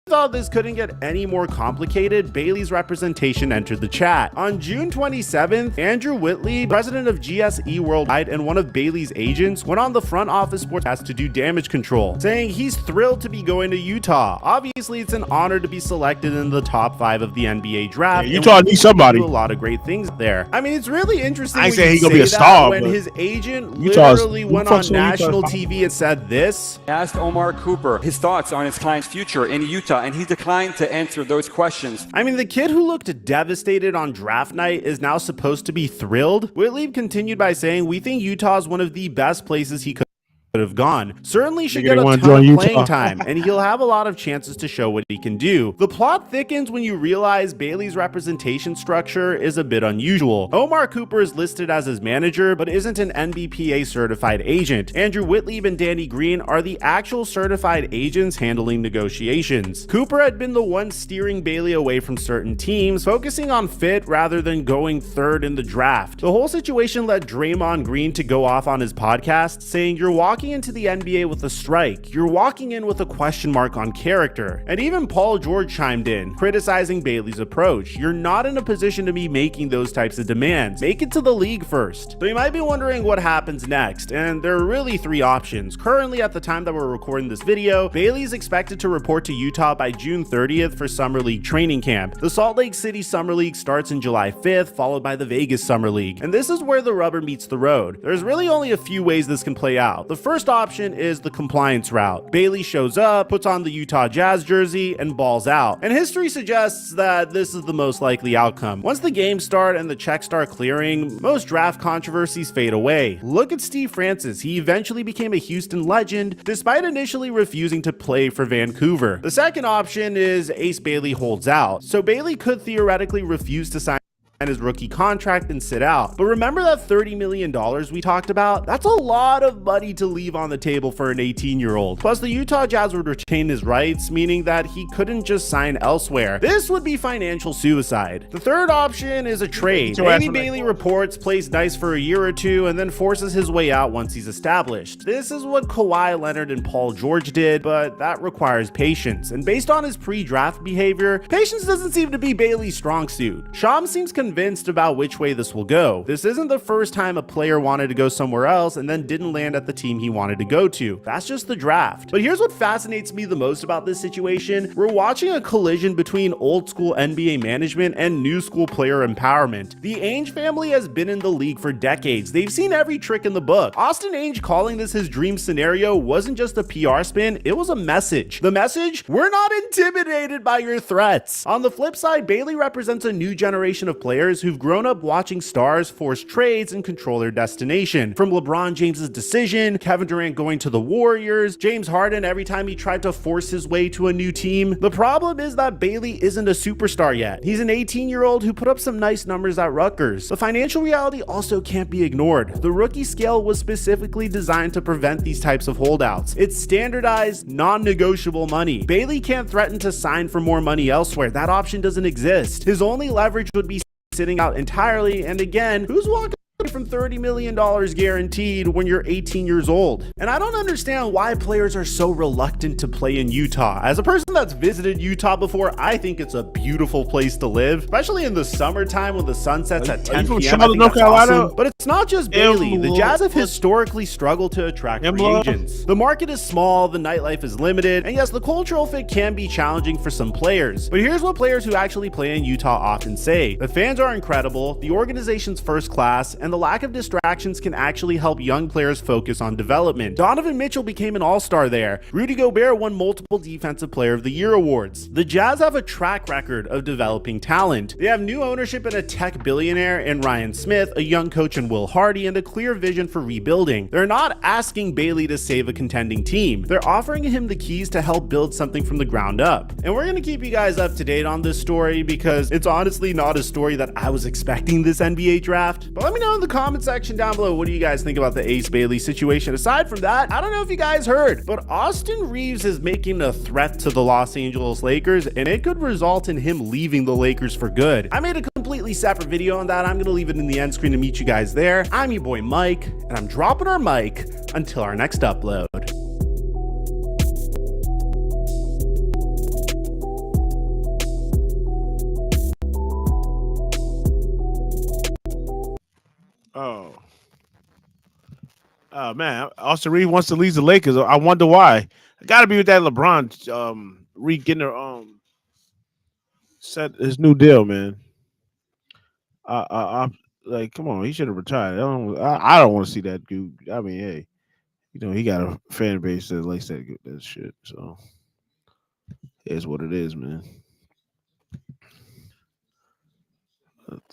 thought this couldn't get any more complicated, Bailey's representation entered the chat. On June 27th, Andrew Whitley, president of GSE Worldwide and one of Bailey's agents, went on the front office sportscast to do damage control, saying he's thrilled to be going to Utah. Obviously, it's an honor to be selected in the top 5 of the NBA draft. Yeah, Utah needs somebody. Do a lot of great things there. I mean, it's really interesting. I ain't saying he's gonna be a star, when but his agent Utah's- literally went on national TV and said this. Asked Omar Cooper his thoughts on his client's future in Utah, and he declined to answer those questions. I mean, the kid who looked devastated on draft night is now supposed to be thrilled. Whitley continued by saying, "We think Utah is one of the best places he could have gone. Certainly should get a ton of playing time, and he'll have a lot of chances to show what he can do." The plot thickens when you realize Bailey's representation structure is a bit unusual. Omar Cooper is listed as his manager, but isn't an NBPA certified agent. Andrew Whitley and Danny Green are the actual certified agents handling negotiations. Cooper had been the one steering Bailey away from certain teams, focusing on fit rather than going third in the draft. The whole situation led Draymond Green to go off on his podcast, saying, "You're walking into the NBA with a strike. You're walking in with a question mark on character." And even Paul George chimed in, criticizing Bailey's approach. "You're not in a position to be making those types of demands. Make it to the league first." So you might be wondering what happens next, and there are really 3 options. Currently, at the time that we're recording this video, Bailey is expected to report to Utah by June 30th for Summer League training camp. The Salt Lake City Summer League starts in July 5th, followed by the Vegas Summer League. And this is where the rubber meets the road. There's really only a few ways this can play out. The first option is the compliance route. Bailey shows up, puts on the Utah Jazz jersey, and balls out. And history suggests that this is the most likely outcome. Once the games start and the checks start clearing, most draft controversies fade away. Look at Steve Francis. He eventually became a Houston legend, despite initially refusing to play for Vancouver. The second option is Ace Bailey holds out. So Bailey could theoretically refuse to sign his rookie contract and sit out. But remember that $30 million we talked about? That's a lot of money to leave on the table for an 18-year-old. Plus, the Utah Jazz would retain his rights, meaning that he couldn't just sign elsewhere. This would be financial suicide. The third option is a trade. Maybe Bailey reports, plays nice for a year or two, and then forces his way out once he's established. This is what Kawhi Leonard and Paul George did, but that requires patience. And based on his pre-draft behavior, patience doesn't seem to be Bailey's strong suit. Shams seems convinced about which way this will go. This isn't the first time a player wanted to go somewhere else and then didn't land at the team he wanted to go to. That's just the draft. But here's what fascinates me the most about this situation. We're watching a collision between old school NBA management and new school player empowerment. The Ainge family has been in the league for decades. They've seen every trick in the book. Austin Ainge calling this his dream scenario wasn't just a PR spin, it was a message. The message: we're not intimidated by your threats. On the flip side, Bailey represents a new generation of players who've grown up watching stars force trades and control their destination. From LeBron James's decision, Kevin Durant going to the Warriors, James Harden every time he tried to force his way to a new team. The problem is that Bailey isn't a superstar yet. He's an 18-year-old who put up some nice numbers at Rutgers. The financial reality also can't be ignored. The rookie scale was specifically designed to prevent these types of holdouts. It's standardized, non-negotiable money. Bailey can't threaten to sign for more money elsewhere. That option doesn't exist. His only leverage would be sitting out entirely, and again, who's walking from $30 million guaranteed when you're 18 years old? And I don't understand why players are so reluctant to play in Utah. As a person that's visited Utah before, I think it's a beautiful place to live, especially in the summertime when the sun sets at 10 p.m. I think that's awesome. But it's not just Bailey. The Jazz have historically struggled to attract free agents. The market is small, the nightlife is limited, and yes, the cultural fit can be challenging for some players. But here's what players who actually play in Utah often say: the fans are incredible, the organization's first class, and the lack of distractions can actually help young players focus on development. Donovan Mitchell became an all-star there. Rudy Gobert won multiple Defensive Player of the Year awards. The Jazz have a track record of developing talent. They have new ownership and a tech billionaire in Ryan Smith, a young coach in Will Hardy, and a clear vision for rebuilding. They're not asking Bailey to save a contending team. They're offering him the keys to help build something from the ground up. And we're going to keep you guys up to date on this story because it's honestly not a story that I was expecting this NBA draft. But let me know in the comment section down below, what do you guys think about the Ace Bailey situation? Aside from that, I don't know if you guys heard, but Austin Reeves is making a threat to the Los Angeles Lakers, and it could result in him leaving the Lakers for good. I made a completely separate video on that. I'm gonna leave it in the end screen to meet you guys there. I'm your boy Mike, and I'm dropping our mic until our next upload. Man, Austin Reed wants to leave the Lakers. I wonder why. It got to be with that LeBron Reed getting her set his new deal, man. I like, come on, he should have retired. I don't want to see that dude. I mean, hey, he got a fan base that likes that shit. So it's what it is, man.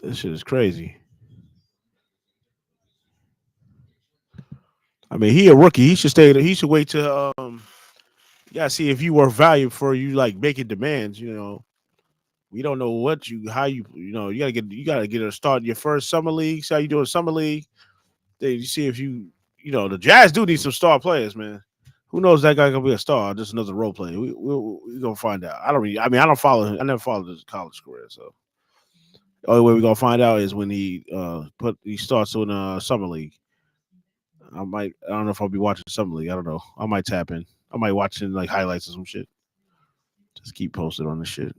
That shit is crazy. I mean, he a rookie. He should stay. He should wait till yeah. See if you were valued for you like making demands. We don't know how you you gotta get a start in your first summer league. See how you doing summer league. Then you see if the Jazz do need some star players, man. Who knows that guy gonna be a star? Just another role player. We gonna find out. I don't follow him. I never followed his college career, so the only way we gonna find out is when he starts in summer league. I don't know if I'll be watching summer league. I don't know. I might tap in. I might watch in like highlights or some shit. Just keep posted on the shit.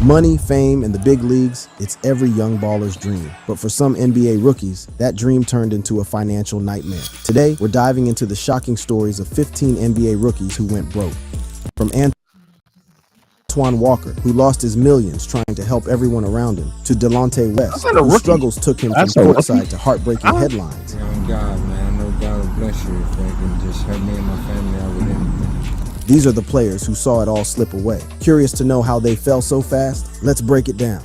Money, fame, and the big leagues, it's every young baller's dream. But for some NBA rookies, that dream turned into a financial nightmare. Today, we're diving into the shocking stories of 15 NBA rookies who went broke. From Antoine Walker, who lost his millions trying to help everyone around him, to Delonte West, whose struggles took him from courtside to heartbreaking headlines. God, man, no God bless you if they can just help me and my family out with anything. These are the players who saw it all slip away. Curious to know how they fell so fast? Let's break it down.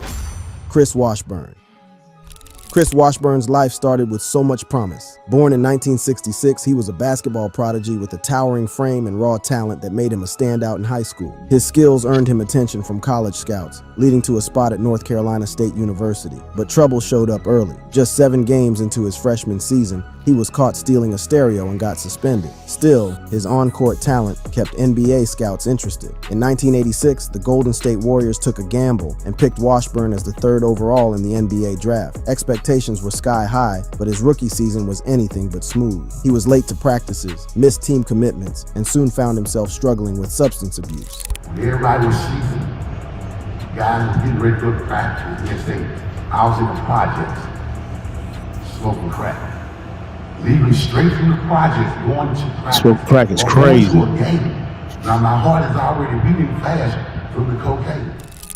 Chris Washburn. Chris Washburn's life started with so much promise. Born in 1966, he was a basketball prodigy with a towering frame and raw talent that made him a standout in high school. His skills earned him attention from college scouts, leading to a spot at North Carolina State University. But trouble showed up early. Just 7 games into his freshman season, he was caught stealing a stereo and got suspended. Still, his on-court talent kept NBA scouts interested. In 1986, the Golden State Warriors took a gamble and picked Washburn as the 3rd overall in the NBA draft. Expectations were sky high, but his rookie season was anything but smooth. He was late to practices, missed team commitments, and soon found himself struggling with substance abuse. Everybody was sleeping. Guys were getting ready to go to practice. Next thing, I was in the projects, smoking crack. Leaving straight from the projects, going to practice. Smoking crack is crazy. Now my heart is already beating fast from the cocaine.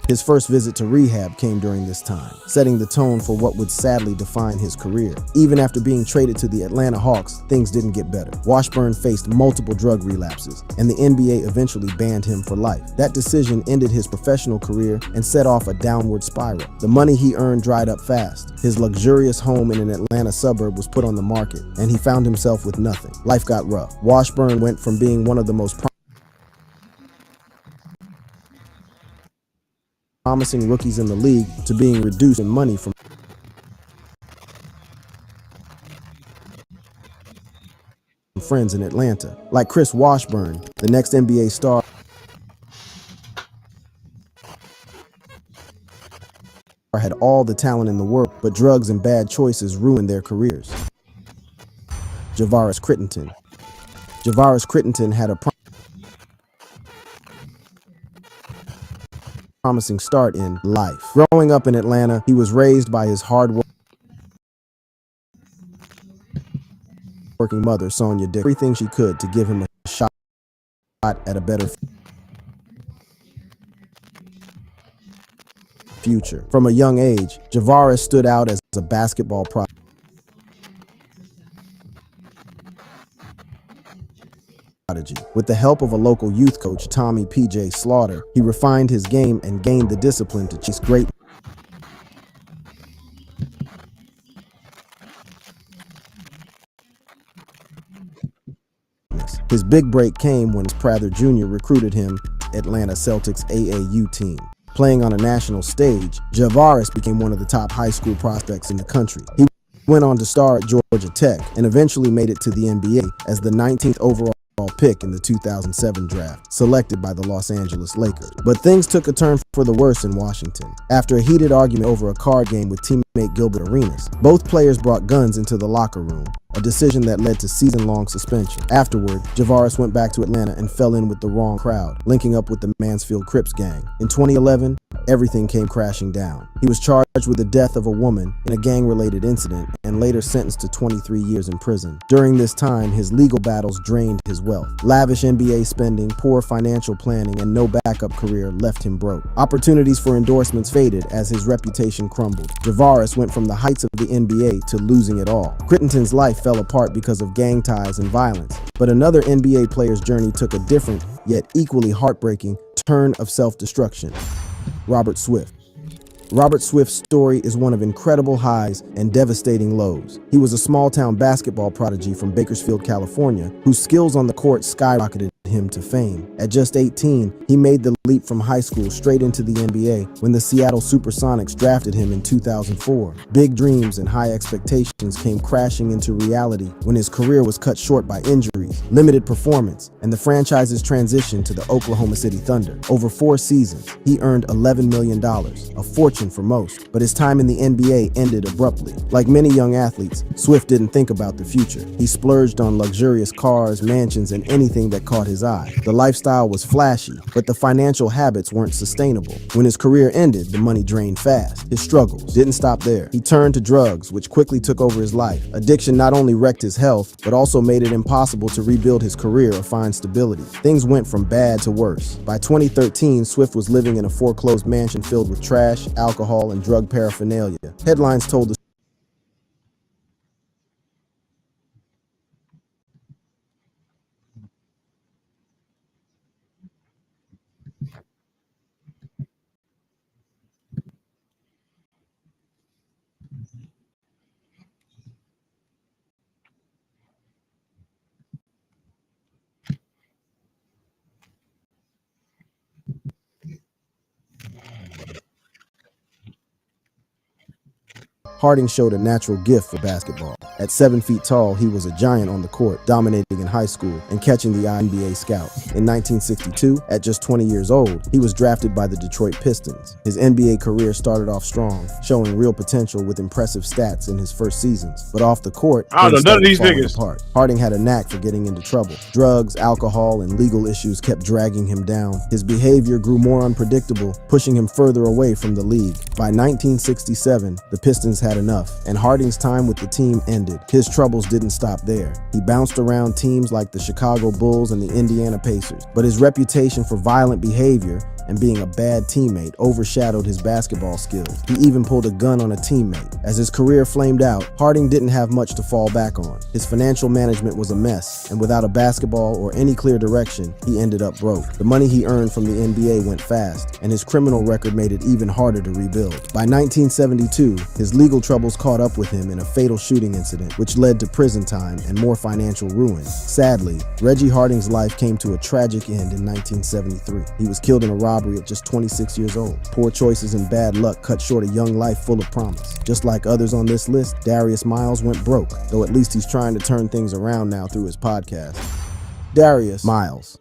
His first visit to rehab came during this time, setting the tone for what would sadly define his career. Even after being traded to the Atlanta Hawks, things didn't get better. Washburn faced multiple drug relapses, and the NBA eventually banned him for life. That decision ended his professional career and set off a downward spiral. The money he earned dried up fast. His luxurious home in an Atlanta suburb was put on the market, and he found himself with nothing. Life got rough. Washburn went from being one of the most promising rookies in the league to being reduced in money from friends in Atlanta. Like Chris Washburn, the next NBA star had all the talent in the world, but drugs and bad choices ruined their careers. Javaris Crittenton. Javaris Crittenton had a promising start in life. Growing up in Atlanta, he was raised by his hard-working mother, Sonia Dick, everything she could to give him a shot at a better future. From a young age, Javaris stood out as a basketball prodigy. With the help of a local youth coach, Tommy P.J. Slaughter, he refined his game and gained the discipline to chase greatness. His big break came when Prather Jr. recruited him to Atlanta Celtics AAU team. Playing on a national stage, Javaris became one of the top high school prospects in the country. He went on to star at Georgia Tech and eventually made it to the NBA as the 19th overall pick in the 2007 draft, selected by the Los Angeles Lakers. But things took a turn for the worse in Washington. After a heated argument over a card game with teammate teammate Gilbert Arenas. Both players brought guns into the locker room, a decision that led to season-long suspension. Afterward, Javaris went back to Atlanta and fell in with the wrong crowd, linking up with the Mansfield Crips gang. In 2011, everything came crashing down. He was charged with the death of a woman in a gang-related incident and later sentenced to 23 years in prison. During this time, his legal battles drained his wealth. Lavish NBA spending, poor financial planning, and no backup career left him broke. Opportunities for endorsements faded as his reputation crumbled. Javaris went from the heights of the NBA to losing it all. Crittenton's life fell apart because of gang ties and violence, but another NBA player's journey took a different, yet equally heartbreaking, turn of self-destruction. Robert Swift. Robert Swift's story is one of incredible highs and devastating lows. He was a small-town basketball prodigy from Bakersfield, California, whose skills on the court skyrocketed him to fame. At just 18, he made the leap from high school straight into the NBA when the Seattle Supersonics drafted him in 2004. Big dreams and high expectations came crashing into reality when his career was cut short by injuries, limited performance, and the franchise's transition to the Oklahoma City Thunder. Over 4 seasons, he earned $11 million, a fortune for most, but his time in the NBA ended abruptly. Like many young athletes, Swift didn't think about the future. He splurged on luxurious cars, mansions, and anything that caught his eye. The lifestyle was flashy, but the financial habits weren't sustainable. When his career ended, the money drained fast. His struggles didn't stop there. He turned to drugs, which quickly took over his life. Addiction not only wrecked his health, but also made it impossible to rebuild his career or find stability. Things went from bad to worse. By 2013, Swift was living in a foreclosed mansion filled with trash, alcohol, and drug paraphernalia. Headlines told the Harding showed a natural gift for basketball. At 7 feet tall, he was a giant on the court, dominating in high school and catching the eye of NBA scouts. In 1962, at just 20 years old, he was drafted by the Detroit Pistons. His NBA career started off strong, showing real potential with impressive stats in his first seasons. But off the court, I don't know none of these niggas. Apart. Harding had a knack for getting into trouble. Drugs, alcohol, and legal issues kept dragging him down. His behavior grew more unpredictable, pushing him further away from the league. By 1967, the Pistons had enough, and Harding's time with the team ended. His troubles didn't stop there. He bounced around teams like the Chicago Bulls and the Indiana Pacers, but his reputation for violent behavior and being a bad teammate overshadowed his basketball skills. He even pulled a gun on a teammate. As his career flamed out, Harding didn't have much to fall back on. His financial management was a mess, and without a basketball or any clear direction, he ended up broke. The money he earned from the NBA went fast, and his criminal record made it even harder to rebuild. By 1972, his legal troubles caught up with him in a fatal shooting incident, which led to prison time and more financial ruin. Sadly, Reggie Harding's life came to a tragic end in 1973. He was killed in a robbery at just 26 years old. Poor choices and bad luck cut short a young life full of promise. Just like others on this list, Darius Miles went broke, though at least he's trying to turn things around now through his podcast. Darius Miles.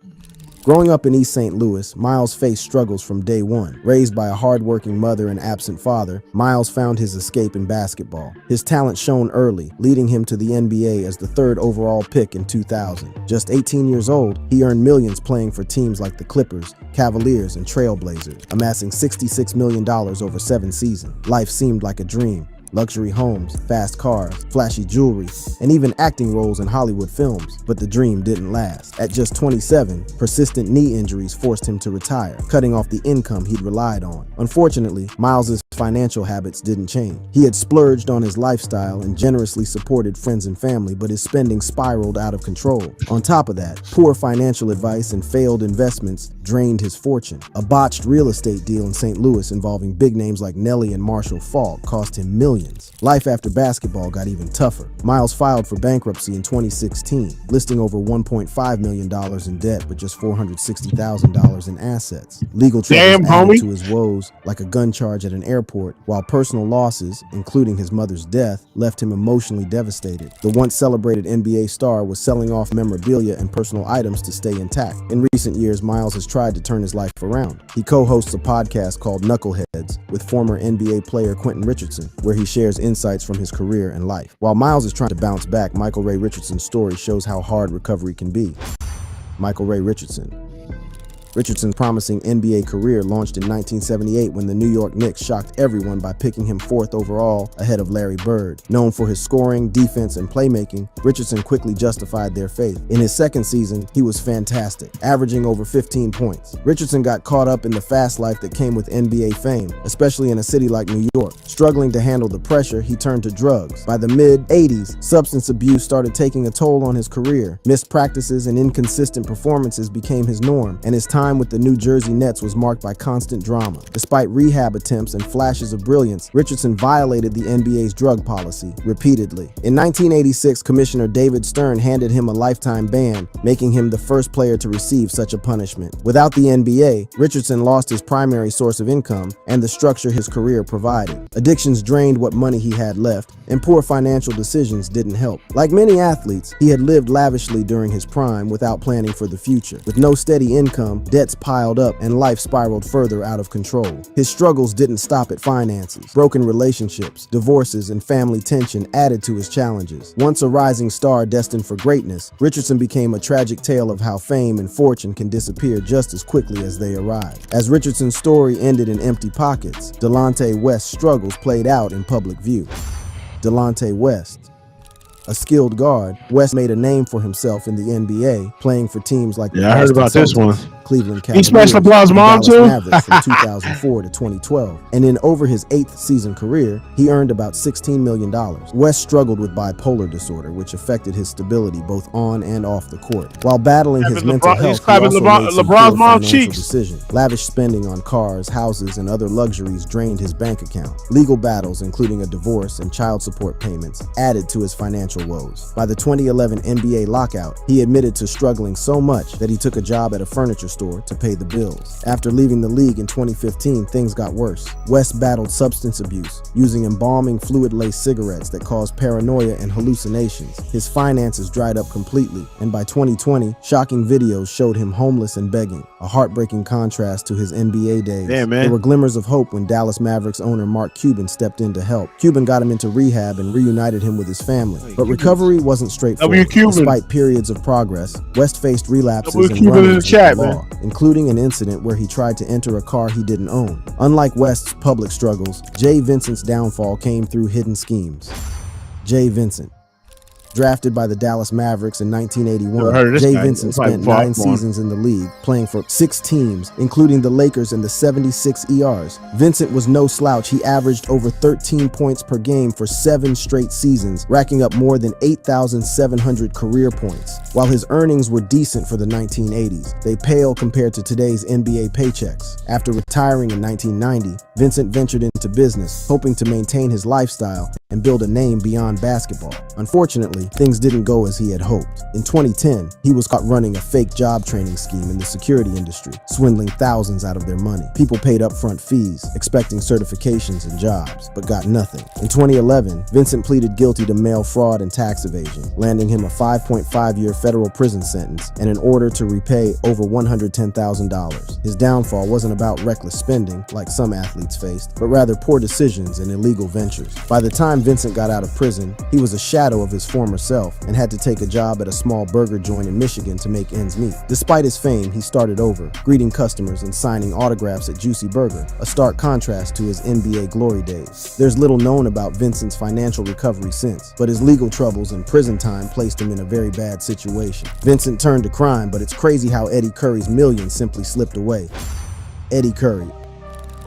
Growing up in East St. Louis, Miles faced struggles from day one. Raised by a hard-working mother and absent father, Miles found his escape in basketball. His talent shone early, leading him to the NBA as the 3rd overall pick in 2000. Just 18 years old, he earned millions playing for teams like the Clippers, Cavaliers, and Trailblazers, amassing $66 million over 7 seasons. Life seemed like a dream. Luxury homes, fast cars, flashy jewelry, and even acting roles in Hollywood films. But the dream didn't last. At just 27, persistent knee injuries forced him to retire, cutting off the income he'd relied on. Unfortunately, Miles's financial habits didn't change. He had splurged on his lifestyle and generously supported friends and family, but his spending spiraled out of control. On top of that, poor financial advice and failed investments drained his fortune. A botched real estate deal in St. Louis involving big names like Nelly and Marshall Faulk cost him millions. Life after basketball got even tougher. Miles filed for bankruptcy in 2016, listing over $1.5 million in debt but just $460,000 in assets. Legal troubles added to his woes, like a gun charge at an airport airport, while personal losses, including his mother's death, left him emotionally devastated. The once celebrated NBA star was selling off memorabilia and personal items to stay intact. In recent years, Miles has tried to turn his life around. He co-hosts a podcast called Knuckleheads with former NBA player Quentin Richardson, where he shares insights from his career and life. While Miles is trying to bounce back, Michael Ray Richardson's story shows how hard recovery can be. Michael Ray Richardson. Richardson's promising NBA career launched in 1978 when the New York Knicks shocked everyone by picking him 4th overall ahead of Larry Bird. Known for his scoring, defense, and playmaking, Richardson quickly justified their faith. In his second season, he was fantastic, averaging over 15 points. Richardson got caught up in the fast life that came with NBA fame, especially in a city like New York. Struggling to handle the pressure, he turned to drugs. By the mid-'80s, substance abuse started taking a toll on his career. Missed practices and inconsistent performances became his norm, and his time with the New Jersey Nets was marked by constant drama. Despite rehab attempts and flashes of brilliance, Richardson violated the NBA's drug policy repeatedly. In 1986, Commissioner David Stern handed him a lifetime ban, making him the first player to receive such a punishment. Without the NBA, Richardson lost his primary source of income and the structure his career provided. Addictions drained what money he had left, and poor financial decisions didn't help. Like many athletes, he had lived lavishly during his prime without planning for the future. With no steady income, debts piled up, and life spiraled further out of control. His struggles didn't stop at finances. Broken relationships, divorces, and family tension added to his challenges. Once a rising star destined for greatness, Richardson became a tragic tale of how fame and fortune can disappear just as quickly as they arrive. As Richardson's story ended in empty pockets, Delonte West's struggles played out in public view. Delonte West. A skilled guard, West made a name for himself in the NBA, playing for teams like the I heard about this one. Cleveland He Cavaliers, smashed LeBron's mom Dallas too? Mavericks from 2004 to 2012. And in over his 8th season career, he earned about $16 million. West struggled with bipolar disorder, which affected his stability both on and off the court. While battling his mental health, he also made some poor financial decisions. Lavish spending on cars, houses, and other luxuries drained his bank account. Legal battles, including a divorce and child support payments, added to his financial woes. By the 2011 NBA lockout, he admitted to struggling so much that he took a job at a furniture store to pay the bills. After leaving the league in 2015, things got worse. West battled substance abuse, using embalming fluid-laced cigarettes that caused paranoia and hallucinations. His finances dried up completely, and by 2020, shocking videos showed him homeless and begging, a heartbreaking contrast to his NBA days. Damn, man. There were glimmers of hope when Dallas Mavericks owner Mark Cuban stepped in to help. Cuban got him into rehab and reunited him with his family. But recovery wasn't straightforward. Despite periods of progress, West faced relapses and run-ins with the law, including an incident where he tried to enter a car he didn't own. Unlike West's public struggles, Jay Vincent's downfall came through hidden schemes. Jay Vincent. Drafted by the Dallas Mavericks in 1981, Jay Vincent spent 9 seasons in the league, playing for 6 teams, including the Lakers and the 76 ERs. Vincent was no slouch. He averaged over 13 points per game for 7 straight seasons, racking up more than 8,700 career points. While his earnings were decent for the 1980s, they pale compared to today's NBA paychecks. After retiring in 1990, Vincent ventured into business, hoping to maintain his lifestyle and build a name beyond basketball. Unfortunately, things didn't go as he had hoped. In 2010, he was caught running a fake job training scheme in the security industry, swindling thousands out of their money. People paid upfront fees, expecting certifications and jobs, but got nothing. In 2011, Vincent pleaded guilty to mail fraud and tax evasion, landing him a 5.5-year federal prison sentence and an order to repay over $110,000. His downfall wasn't about reckless spending, like some athletes faced, but rather poor decisions and illegal ventures. By the time Vincent got out of prison, he was a shadow of his former self and had to take a job at a small burger joint in Michigan to make ends meet. Despite his fame, he started over, greeting customers and signing autographs at Juicy Burger, a stark contrast to his NBA glory days. There's little known about Vincent's financial recovery since, but his legal troubles and prison time placed him in a very bad situation. Vincent turned to crime, but it's crazy how Eddie Curry's millions simply slipped away. Eddie Curry.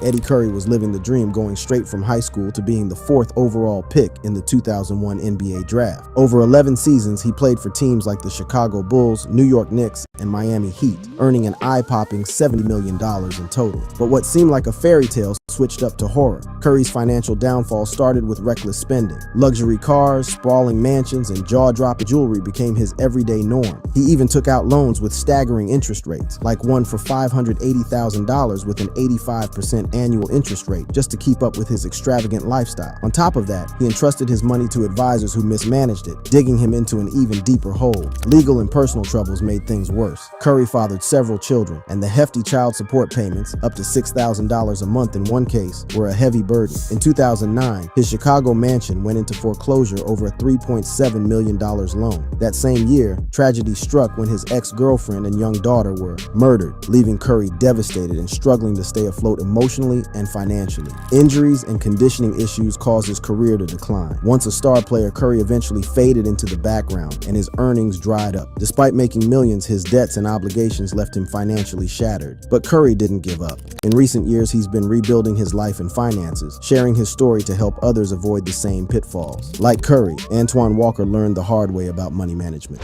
Eddie Curry was living the dream, going straight from high school to being the 4th overall pick in the 2001 NBA draft. Over 11 seasons, he played for teams like the Chicago Bulls, New York Knicks, and Miami Heat, earning an eye-popping $70 million in total. But what seemed like a fairy tale switched up to horror. Curry's financial downfall started with reckless spending. Luxury cars, sprawling mansions, and jaw-dropping jewelry became his everyday norm. He even took out loans with staggering interest rates, like one for $580,000 with an 85% annual interest rate, just to keep up with his extravagant lifestyle. On top of that, he entrusted his money to advisors who mismanaged it, digging him into an even deeper hole. Legal and personal troubles made things worse. Curry fathered several children, and the hefty child support payments, up to $6,000 a month in one case, were a heavy burden. In 2009, his Chicago mansion went into foreclosure over a $3.7 million loan. That same year, tragedy struck when his ex-girlfriend and young daughter were murdered, leaving Curry devastated and struggling to stay afloat emotionally and financially. Injuries and conditioning issues caused his career to decline. Once a star player, Curry eventually faded into the background and his earnings dried up. Despite making millions, his debts and obligations left him financially shattered. But Curry didn't give up. In recent years, he's been rebuilding his life and finances, sharing his story to help others avoid the same pitfalls. Like Curry, Antoine Walker learned the hard way about money management.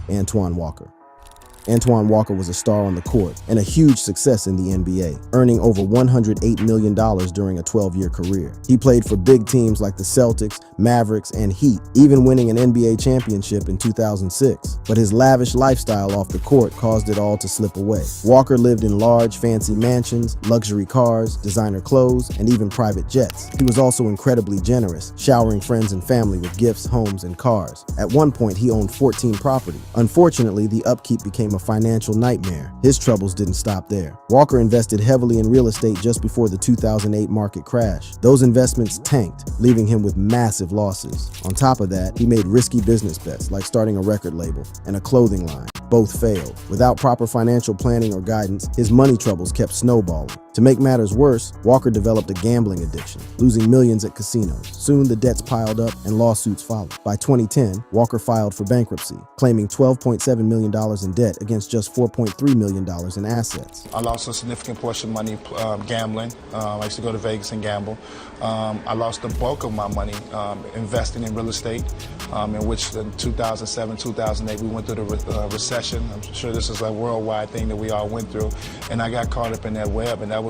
Antoine Walker was a star on the court and a huge success in the NBA, earning over $108 million during a 12-year career. He played for big teams like the Celtics, Mavericks, and Heat, even winning an NBA championship in 2006. But his lavish lifestyle off the court caused it all to slip away. Walker lived in large, fancy mansions, luxury cars, designer clothes, and even private jets. He was also incredibly generous, showering friends and family with gifts, homes, and cars. At one point, he owned 14 properties. Unfortunately, the upkeep became a financial nightmare. His troubles didn't stop there. Walker invested heavily in real estate just before the 2008 market crash. Those investments tanked, leaving him with massive losses. On top of that, he made risky business bets like starting a record label and a clothing line. Both failed. Without proper financial planning or guidance, his money troubles kept snowballing. To make matters worse, Walker developed a gambling addiction, losing millions at casinos. Soon the debts piled up and lawsuits followed. By 2010, Walker filed for bankruptcy, claiming $12.7 million in debt against just $4.3 million in assets. I lost a significant portion of money gambling. I used to go to Vegas and gamble. I lost the bulk of my money investing in real estate, in which in 2007, 2008, we went through the recession. I'm sure this is a worldwide thing that we all went through. And I got caught up in that web, and that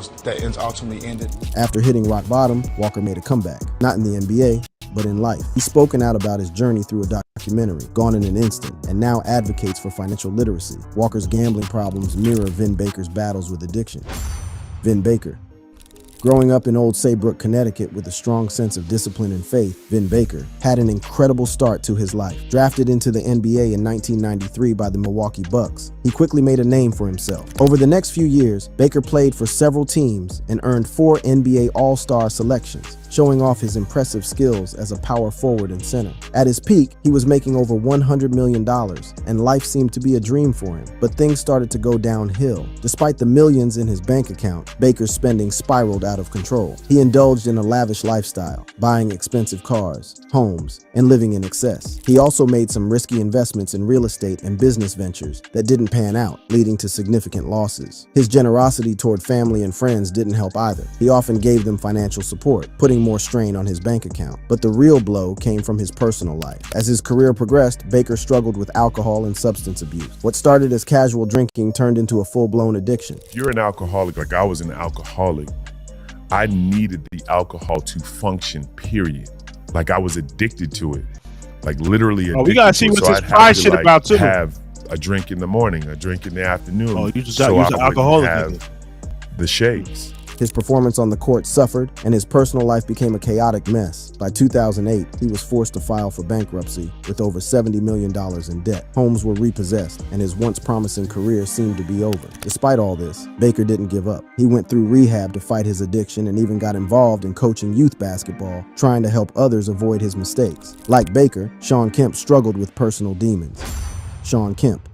ultimately ended. After hitting rock bottom, Walker made a comeback. Not in the NBA, but in life. He's spoken out about his journey through a documentary, Gone in an Instant, and now advocates for financial literacy. Walker's gambling problems mirror Vin Baker's battles with addiction. Vin Baker. Growing up in Old Saybrook, Connecticut with a strong sense of discipline and faith, Vin Baker had an incredible start to his life. Drafted into the NBA in 1993 by the Milwaukee Bucks, he quickly made a name for himself. Over the next few years, Baker played for several teams and earned 4 NBA All-Star selections, showing off his impressive skills as a power forward and center. At his peak, he was making over $100 million, and life seemed to be a dream for him. But things started to go downhill. Despite the millions in his bank account, Baker's spending spiraled out of control. He indulged in a lavish lifestyle, buying expensive cars, homes, and living in excess. He also made some risky investments in real estate and business ventures that didn't pan out, leading to significant losses. His generosity toward family and friends didn't help either. He often gave them financial support, putting more strain on his bank account. But the real blow came from his personal life. As his career progressed, Baker struggled with alcohol and substance abuse. What started as casual drinking turned into a full-blown addiction. You're an alcoholic, like I was an alcoholic. I needed the alcohol to function, period. Like I was addicted to it. Like literally addicted. Oh, we gotta see what this fry shit about too. Have a drink in the morning, a drink in the afternoon. Oh, you just got an alcoholic. Have the shakes. His performance on the court suffered, and his personal life became a chaotic mess. By 2008, he was forced to file for bankruptcy with over $70 million in debt. Homes were repossessed, and his once promising career seemed to be over. Despite all this, Baker didn't give up. He went through rehab to fight his addiction and even got involved in coaching youth basketball, trying to help others avoid his mistakes. Like Baker, Shawn Kemp struggled with personal demons. Shawn Kemp.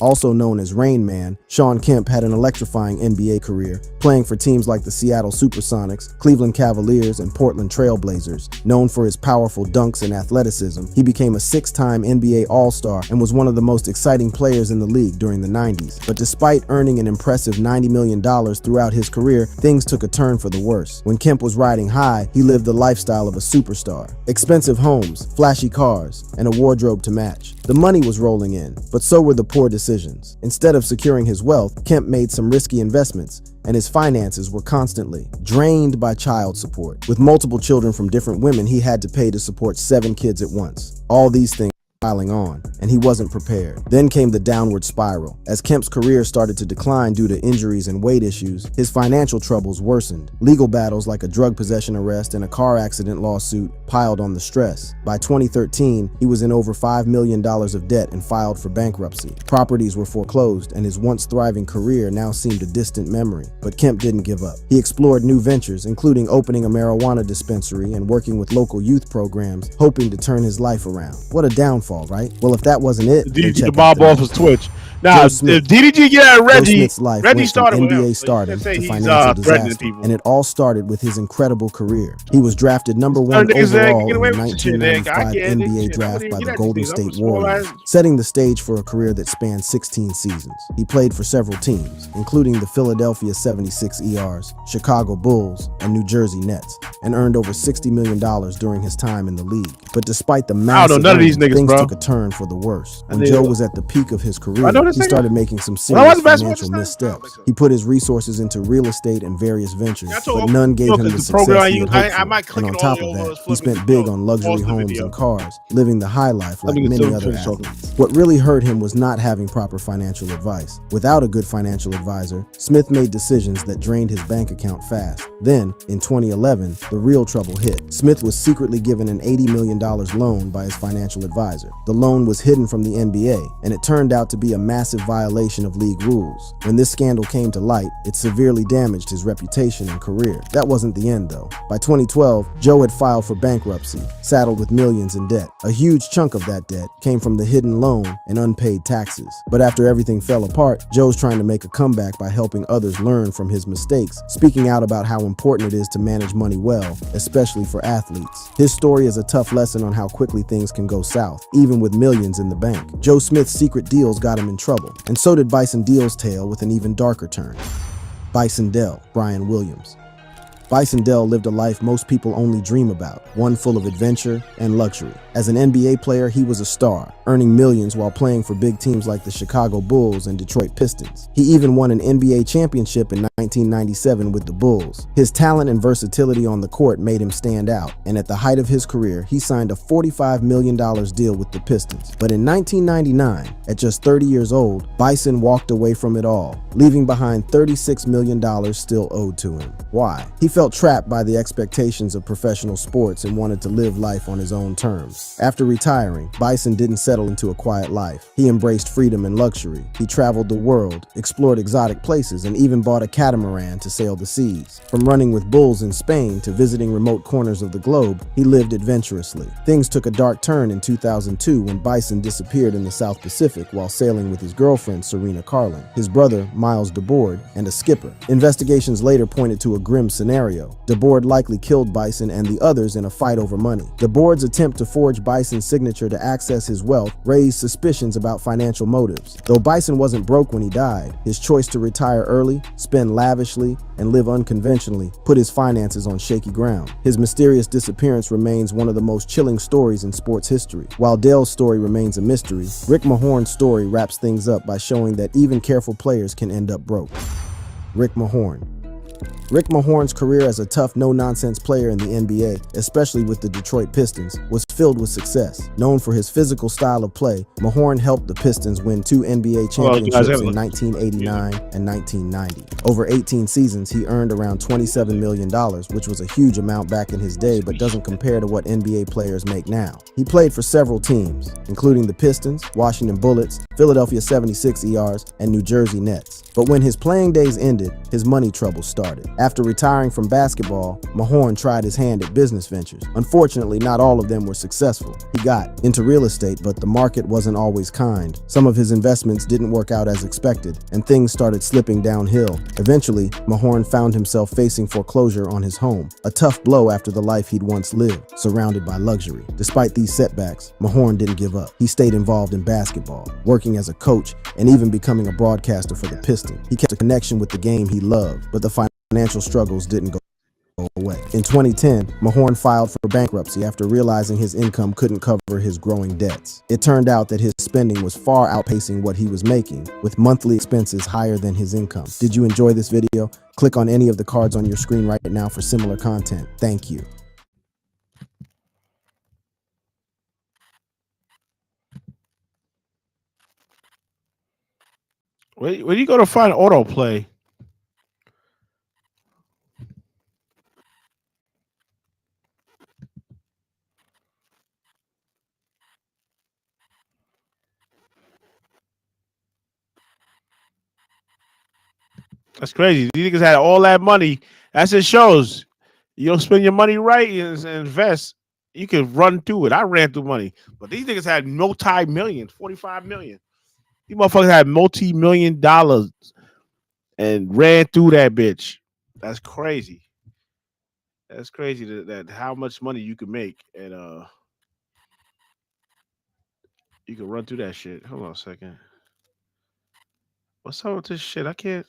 Also known as Rain Man, Shawn Kemp had an electrifying NBA career, playing for teams like the Seattle Supersonics, Cleveland Cavaliers, and Portland Trail Blazers. Known for his powerful dunks and athleticism, he became a 6-time NBA All-Star and was one of the most exciting players in the league during the 90s. But despite earning an impressive $90 million throughout his career, things took a turn for the worse. When Kemp was riding high, he lived the lifestyle of a superstar. Expensive homes, flashy cars, and a wardrobe to match. The money was rolling in, but so were the poor decisions. decisions. Instead of securing his wealth, Kemp made some risky investments, and his finances were constantly drained by child support. With multiple children from different women, he had to pay to support 7 kids at once. All these things piling on, and he wasn't prepared. Then came the downward spiral. As Kemp's career started to decline due to injuries and weight issues, his financial troubles worsened. Legal battles like a drug possession arrest and a car accident lawsuit piled on the stress. By 2013, he was in over $5 million of debt and filed for bankruptcy. Properties were foreclosed, and his once thriving career now seemed a distant memory. But Kemp didn't give up. He explored new ventures, including opening a marijuana dispensary and working with local youth programs, hoping to turn his life around. What a downfall, right? Well, if that wasn't it, DDG the Bob off his Twitch. Now, if DDG get at Reggie, Reggie started with NBA stardom to financial disaster, and it all started with his incredible career. He was drafted number 1 overall in the 1995 NBA draft by the Golden State Warriors, setting the stage for a career that spanned 16 seasons. He played for several teams, including the Philadelphia 76ers, Chicago Bulls, and New Jersey Nets, and earned over $60 million during his time in the league. But despite the massive things took a turn for the worse. When Joe was at the peak of his career, he started making some serious financial missteps. He put his resources into real estate and various ventures, but none gave him the success he had hoped for. And on top of that, he spent big on luxury homes and cars, living the high life like many other athletes. What really hurt him was not having proper financial advice. Without a good financial advisor, Smith made decisions that drained his bank account fast. Then, in 2011, the real trouble hit. Smith was secretly given an $80 million loan by his financial advisor. The loan was hidden from the NBA, and it turned out to be a massive violation of league rules. When this scandal came to light, it severely damaged his reputation and career. That wasn't the end, though. By 2012, Joe had filed for bankruptcy, saddled with millions in debt. A huge chunk of that debt came from the hidden loan and unpaid taxes. But after everything fell apart, Joe's trying to make a comeback by helping others learn from his mistakes, speaking out about how important it is to manage money well, especially for athletes. His story is a tough lesson on how quickly things can go south, even with millions in the bank. Joe Smith's secret deals got him in trouble, and so did Bison Dell's tale with an even darker turn. Bison Dell, Brian Williams. Bison Dell lived a life most people only dream about, one full of adventure and luxury. As an NBA player, he was a star, earning millions while playing for big teams like the Chicago Bulls and Detroit Pistons. He even won an NBA championship in 1997 with the Bulls. His talent and versatility on the court made him stand out, and at the height of his career, he signed a $45 million deal with the Pistons. But in 1999, at just 30 years old, Bison walked away from it all, leaving behind $36 million still owed to him. Why? He felt trapped by the expectations of professional sports and wanted to live life on his own terms. After retiring, Bison didn't settle into a quiet life. He embraced freedom and luxury. He traveled the world, explored exotic places, and even bought a catamaran to sail the seas. From running with bulls in Spain to visiting remote corners of the globe, he lived adventurously. Things took a dark turn in 2002 when Bison disappeared in the South Pacific while sailing with his girlfriend Serena Carlin, his brother Miles DeBoard, and a skipper. Investigations later pointed to a grim scenario. DeBoard likely killed Bison and the others in a fight over money. DeBoard's attempt to forge Bison's signature to access his wealth raised suspicions about financial motives. Though Bison wasn't broke when he died, his choice to retire early, spend lavishly, and live unconventionally put his finances on shaky ground. His mysterious disappearance remains one of the most chilling stories in sports history. While Dell's story remains a mystery, Rick Mahorn's story wraps things up by showing that even careful players can end up broke. Rick Mahorn. Rick Mahorn's career as a tough, no-nonsense player in the NBA, especially with the Detroit Pistons, was filled with success. Known for his physical style of play, Mahorn helped the Pistons win 2 NBA championships in 1989 and 1990. Over 18 seasons, he earned around $27 million, which was a huge amount back in his day, but doesn't compare to what NBA players make now. He played for several teams, including the Pistons, Washington Bullets, Philadelphia 76ers, and New Jersey Nets. But when his playing days ended, his money troubles started. After retiring from basketball, Mahorn tried his hand at business ventures. Unfortunately, not all of them were successful. He got into real estate, but the market wasn't always kind. Some of his investments didn't work out as expected, and things started slipping downhill. Eventually, Mahorn found himself facing foreclosure on his home, a tough blow after the life he'd once lived, surrounded by luxury. Despite these setbacks, Mahorn didn't give up. He stayed involved in basketball, working as a coach, and even becoming a broadcaster for the Pistons. He kept a connection with the game he loved, but the financial struggles didn't go away. In 2010, Mahorn filed for bankruptcy after realizing his income couldn't cover his growing debts. It turned out that his spending was far outpacing what he was making, with monthly expenses higher than his income. Did you enjoy this video? Click on any of the cards on your screen right now for similar content. Thank you. Where do you go to find autoplay? That's crazy. These niggas had all that money. That's it shows. You don't spend your money right and invest, you can run through it. I ran through money. But these niggas had multi-millions, 45 million. These motherfuckers had multi-million dollars and ran through that bitch. That's crazy. That's crazy that how much money you can make and you can run through that shit. Hold on a second. What's up with this shit? I can't.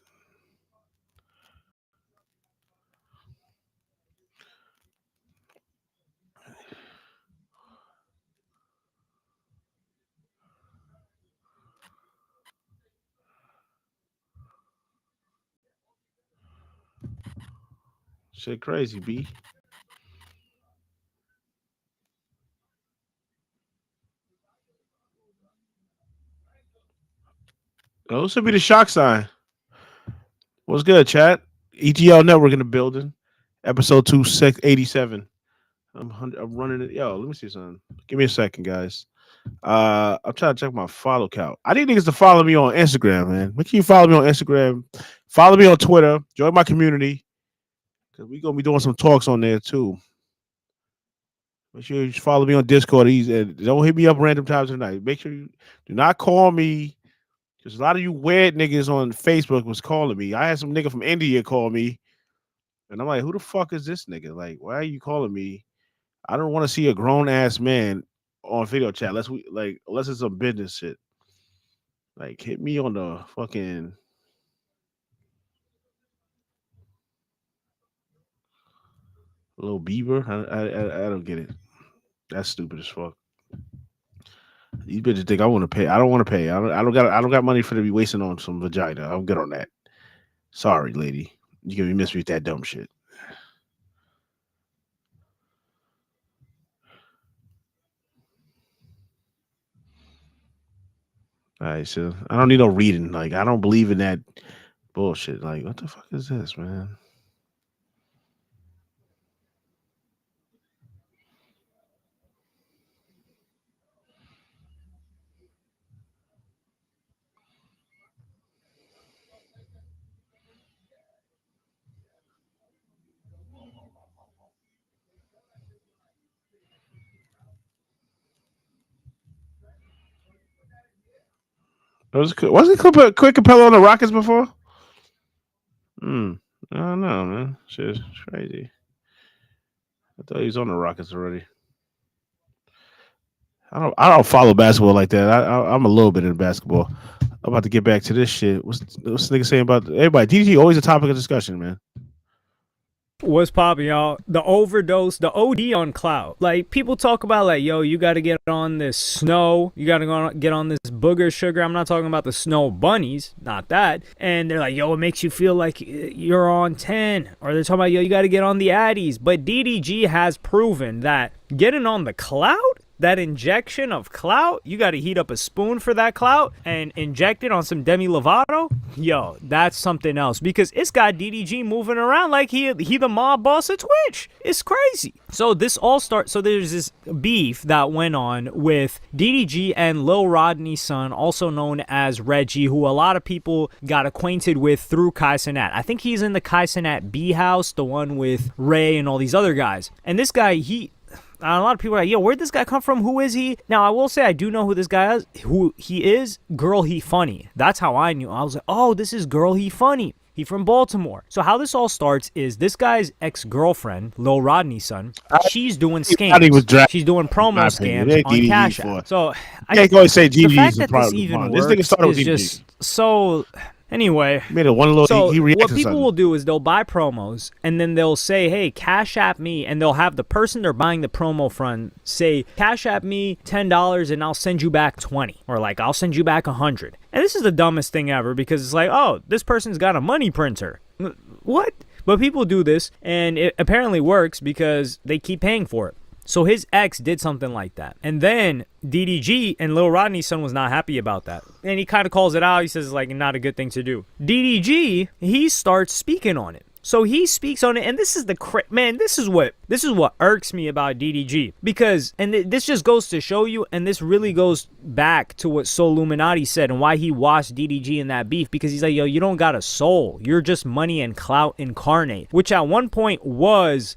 Shit crazy, B. Oh, this would be the shock sign. What's good, chat? EGL Network in the building. Episode 287. I'm running it. Yo, let me see something. Give me a second, guys. I'm trying to check my follow count. I need niggas to follow me on Instagram, man. Make sure you follow me on Instagram. Follow me on Twitter. Join my community. Because we're going to be doing some talks on there, too. Make sure you follow me on Discord. And don't hit me up random times of the night. Make sure you do not call me. Because a lot of you weird niggas on Facebook was calling me. I had some nigga from India call me. And I'm like, who the fuck is this nigga? Like, why are you calling me? I don't want to see a grown-ass man on video chat. Unless it's some business shit. Like, hit me on the fucking... Little Beaver. I don't get it. That's stupid as fuck. These bitches think I want to pay. I don't want to pay. I don't got money for to be wasting on some vagina. I'm good on that. Sorry, lady. You can miss me with that dumb shit. All right, so I don't need no reading. Like, I don't believe in that bullshit. Like, what the fuck is this, man? Wasn't Quick Capella on the Rockets before? I don't know, man. Shit's crazy. I thought he was on the Rockets already. I don't follow basketball like that. I'm a little bit in basketball. I'm about to get back to this shit. What's this nigga saying about everybody? DG always a topic of discussion, man. What's poppin', y'all? The overdose, the OD on clout. Like, people talk about, like, yo, you got to get on this snow. You got to get on this booger sugar. I'm not talking about the snow bunnies, not that. And they're like, yo, it makes you feel like you're on 10. Or they're talking about, yo, you got to get on the Addies. But DDG has proven that getting on the clout, that injection of clout, you got to heat up a spoon for that clout and inject it on some Demi Lovato. Yo, that's something else, because it's got DDG moving around like he the mob boss at Twitch. It's crazy. So this all starts. So there's this beef that went on with DDG and Lil Rodney's son, also known as Reggie, who a lot of people got acquainted with through Kai Cenat. I think he's in the Kai Cenat B house, the one with Ray and all these other guys. And this guy, a lot of people are like, yo, where'd this guy come from? Who is he? Now, I will say I do know who this guy is. Who he is, Girl He Funny. That's how I knew. I was like, oh, this is Girl He Funny. He from Baltimore. So how this all starts is this guy's ex-girlfriend, Lil Rodney's son, she's doing scams. She's doing promo scams on Cash App. So I can't go and say GG. The fact that this even works is just so... Anyway, Made it one little. so he reacted what to people something. will do is they'll buy promos and then they'll say, hey, cash app me, and they'll have the person they're buying the promo from say, cash app me $10 and I'll send you back 20, or like I'll send you back 100. And this is the dumbest thing ever, because it's like, oh, this person's got a money printer. What? But people do this, and it apparently works because they keep paying for it. So his ex did something like that. And then DDG and Lil Rodney's son was not happy about that. And he kind of calls it out. He says, like, not a good thing to do. DDG, he starts speaking on it. So he speaks on it, and this is man, this is what irks me about DDG. Because, and this just goes to show you, and this really goes back to what Soul Illuminati said and why he washed DDG in that beef, because he's like, yo, you don't got a soul. You're just money and clout incarnate, which at one point was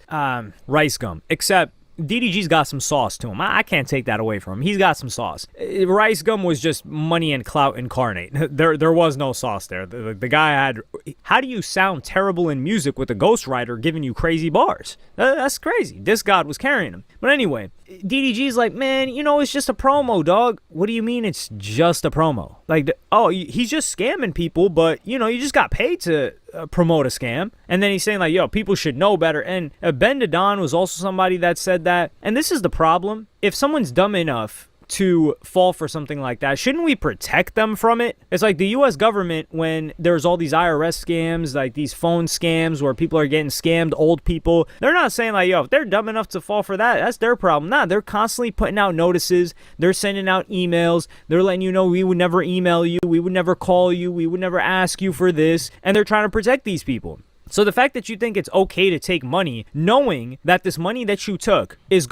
Rice Gum, except DDG's got some sauce to him. I can't take that away from him. He's got some sauce. Rice Gum was just money and clout incarnate. There was no sauce there. The guy had... How do you sound terrible in music with a ghostwriter giving you crazy bars? That's crazy. This god was carrying him. But anyway, DDG's like, man, you know, it's just a promo, dog. What do you mean it's just a promo? Like, oh, he's just scamming people, but, you know, you just got paid to promote a scam. And then he's saying, like, yo, people should know better. And Ben Dadon was also somebody that said that. And this is the problem. If someone's dumb enough to fall for something like that, shouldn't we protect them from it? It's like the U.S. government, when there's all these IRS scams, like these phone scams where people are getting scammed, old people, they're not saying like, yo, if they're dumb enough to fall for that, that's their problem. Nah, they're constantly putting out notices, they're sending out emails, they're letting you know we would never email you, we would never call you, we would never ask you for this, and they're trying to protect these people. So the fact that you think it's okay to take money, knowing that this money that you took is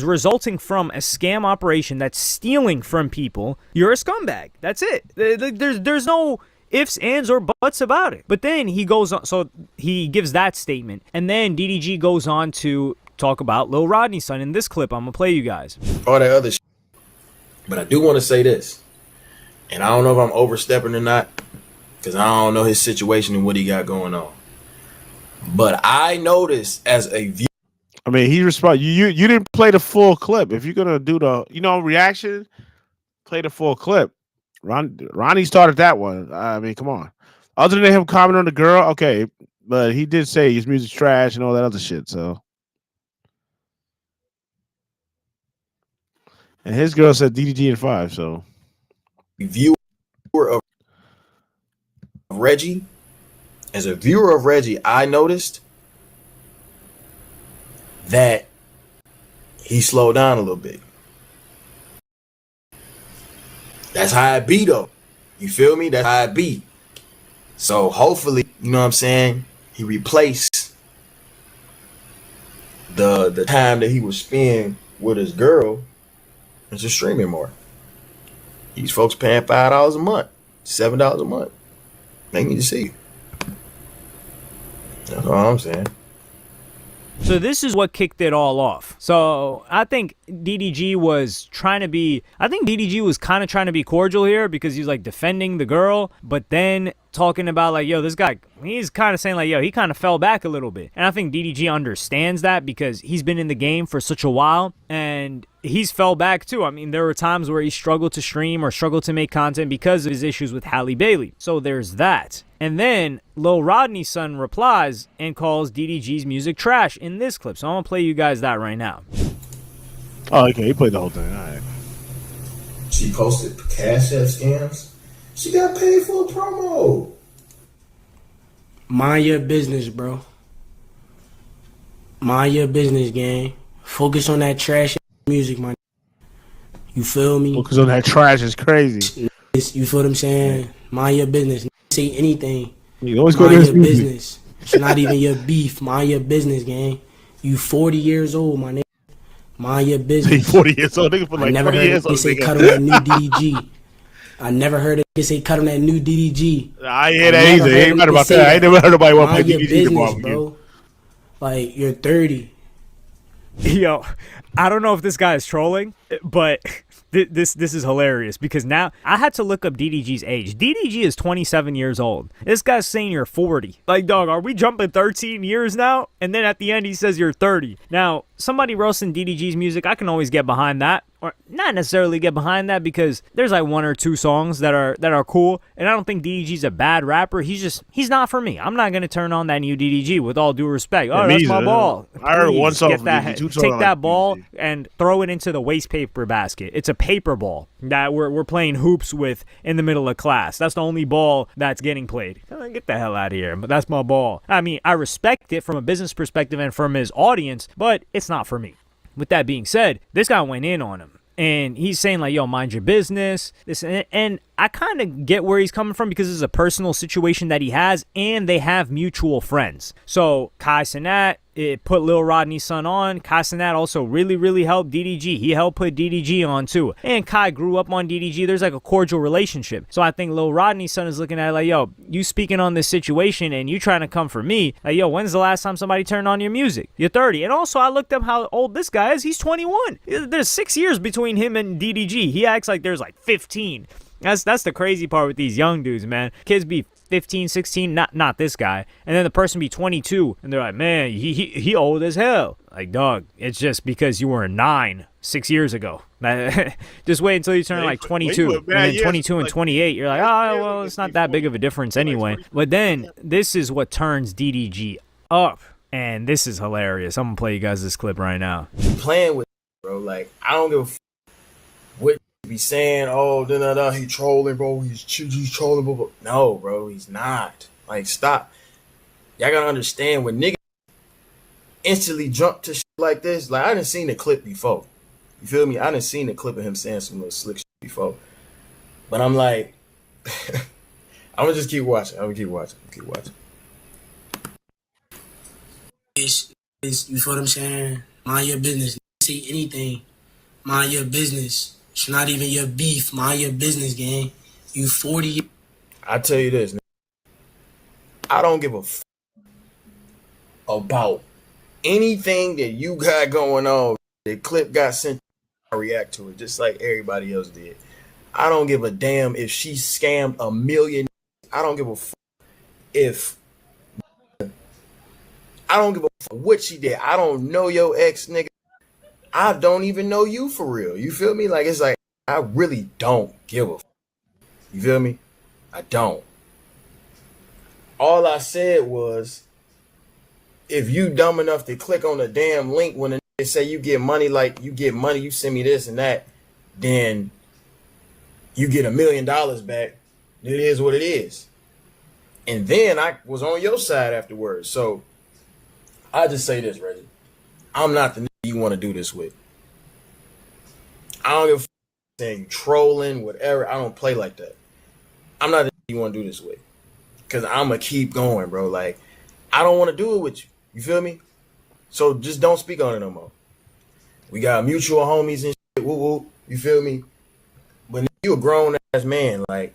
resulting from a scam operation that's stealing from people, you're a scumbag. That's it. There's no ifs, ands, or buts about it. But then he goes on, so he gives that statement, and then DDG goes on to talk about Lil Rodney's son in this clip. I'm gonna play you guys. All that other shit. But I do want to say this, and I don't know if I'm overstepping or not, because I don't know his situation and what he got going on. But I noticed as a viewer, I mean, he responded. You didn't play the full clip. If you're gonna do the reaction, play the full clip. Ronnie started that one. I mean, come on. Other than him commenting on the girl, okay, but he did say his music's trash and all that other shit. So, and his girl said DDG in 5. So, viewer of Reggie. As a viewer of Reggie, I noticed that he slowed down a little bit. That's how it be, though. You feel me? That's how it be. So hopefully, you know what I'm saying, he replaced the time that he was spending with his girl into streaming more. These folks paying $5 a month, $7 a month. They need to see you. That's all I'm saying. So this is what kicked it all off. So I think DDG was kind of trying to be cordial here, because he's like defending the girl, but then talking about like, yo, this guy, he's kind of saying like, yo, he kind of fell back a little bit. And I think DDG understands that, because he's been in the game for such a while and he's fell back too. I mean, there were times where he struggled to stream or struggled to make content because of his issues with Halle Bailey. So there's that. And then Lil Rodney's son replies and calls DDG's music trash in this clip. So I'm going to play you guys that right now. Oh, okay. He played the whole thing. All right. She posted Cash App scams. She got paid for a promo. Mind your business, bro. Mind your business, gang. Focus on that trash music, man. You feel me? Focus on that trash is crazy. You feel what I'm saying? Mind your business. Say anything. You always go to Mind his your music. business. It's not even your beef. Mind your business, gang. You 40 years old, my nigga. Mind your business. 40 years old. Nigga for like I never 40 heard years they old. say cut on that new DDG. I never heard they say cut on that new DDG. I ain't hear that either. He ain't right about that. I ain't never heard nobody want to Mind play your DDG business, tomorrow. bro. Like, you're 30. Yo, I don't know if this guy is trolling, but this is hilarious, because now I had to look up DDG's age. DDG is 27 years old. This guy's saying you're 40. Like, dog, are we jumping 13 years now? And then at the end he says you're 30. Now, somebody roasting DDG's music, I can always get behind that. or not necessarily get behind that, because there's like 1 or 2 songs that are cool, and I don't think DDG's a bad rapper. He's not for me. I'm not gonna turn on that new DDG, with all due respect. Oh, that's my ball. I heard one Please, song get from that, DDG, 2 songs take I that like ball and throw it into the waste paper basket. It's a paper ball that we're playing hoops with in the middle of class. That's the only ball that's getting played. Get the hell out of here. But that's my ball. I mean, I respect it from a business perspective and from his audience, but it's not for me. With that being said, this guy went in on him. And he's saying like, yo, mind your business. This, and I kind of get where he's coming from, because this is a personal situation that he has, and they have mutual friends. So Kai Cenat, it put Lil Rodney's son on. Kai Cenat also really, really helped DDG. He helped put DDG on too. And Kai grew up on DDG. There's like a cordial relationship. So I think Lil Rodney's son is looking at it like, yo, you speaking on this situation and you trying to come for me. Like, yo, when's the last time somebody turned on your music? You're 30. And also I looked up how old this guy is. He's 21. There's 6 years between him and DDG. He acts like there's like 15. That's the crazy part with these young dudes, man. Kids be 15, 16, not this guy. And then the person be 22, and they're like, man, he old as hell. Like, dog, it's just because you were 9 6 years ago. Just wait until you turn like 22. And then 22 and 28, you're like, oh, well, it's not that big of a difference anyway. But then this is what turns DDG up. And this is hilarious. I'm going to play you guys this clip right now. Playing with bro. Like, I don't give a what you be saying. Oh, he trolling, bro. He's trolling, bro. No, bro, he's not. Like, stop. Y'all gotta understand, when niggas instantly jump to shit like this, like, I done seen the clip before. You feel me? I done seen the clip of him saying some little slick shit before. But I'm like, I'm gonna just keep watching. Keep watching. You feel what I'm saying? Mind your business. Say anything. Mind your business. It's not even your beef. Mind your business, gang. You 40. I tell you this, I don't give a about anything that you got going on. The clip got sent. I react to it just like everybody else did. I don't give a damn if she scammed 1 million. I don't give a if. I don't give a what she did. I don't know your ex, nigga. I don't even know you for real. You feel me? Like, it's like, I really don't give a You feel me? I don't. All I said was, if you dumb enough to click on the damn link when they say you get money, like you get money, you send me this and that, then you get $1 million back. It is what it is. And then I was on your side afterwards. So I just say this, Reggie. I'm not the nigga you want to do this with. I don't give a saying trolling, whatever. I don't play like that. I'm not the nigga you want to do this with. Because I'm going to keep going, bro. Like, I don't want to do it with you. You feel me? So just don't speak on it no more. We got mutual homies and shit. Woo woo. You feel me? But you a grown ass man. Like,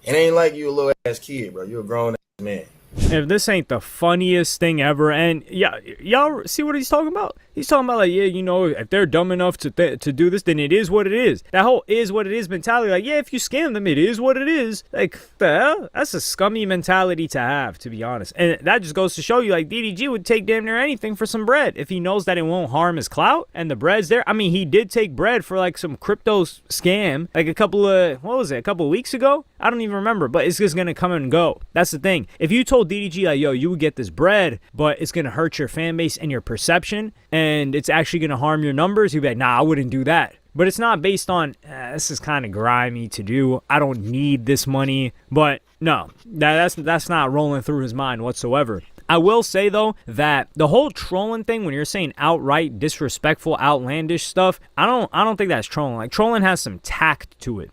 it ain't like you a little ass kid, bro. You a grown ass man. If this ain't the funniest thing ever, and yeah, y'all see what he's talking about? He's talking about like, yeah, you know, if they're dumb enough to do this, then it is what it is. That whole is what it is mentality, like, yeah, if you scam them, it is what it is. Like, the hell? That's a scummy mentality to have, to be honest. And that just goes to show you, like, DDG would take damn near anything for some bread if he knows that it won't harm his clout and the bread's there. I mean, he did take bread for like some crypto scam, like a couple of weeks ago? I don't even remember, but it's just gonna come and go. That's the thing. If you told DDG, like, yo, you would get this bread, but it's gonna hurt your fan base and your perception, and it's actually gonna harm your numbers, you'd be like, nah, I wouldn't do that. But it's not based on, this is kind of grimy to do, I don't need this money. But no, that's not rolling through his mind whatsoever. I will say, though, that the whole trolling thing, when you're saying outright disrespectful, outlandish stuff, I don't think that's trolling. Like, trolling has some tact to it.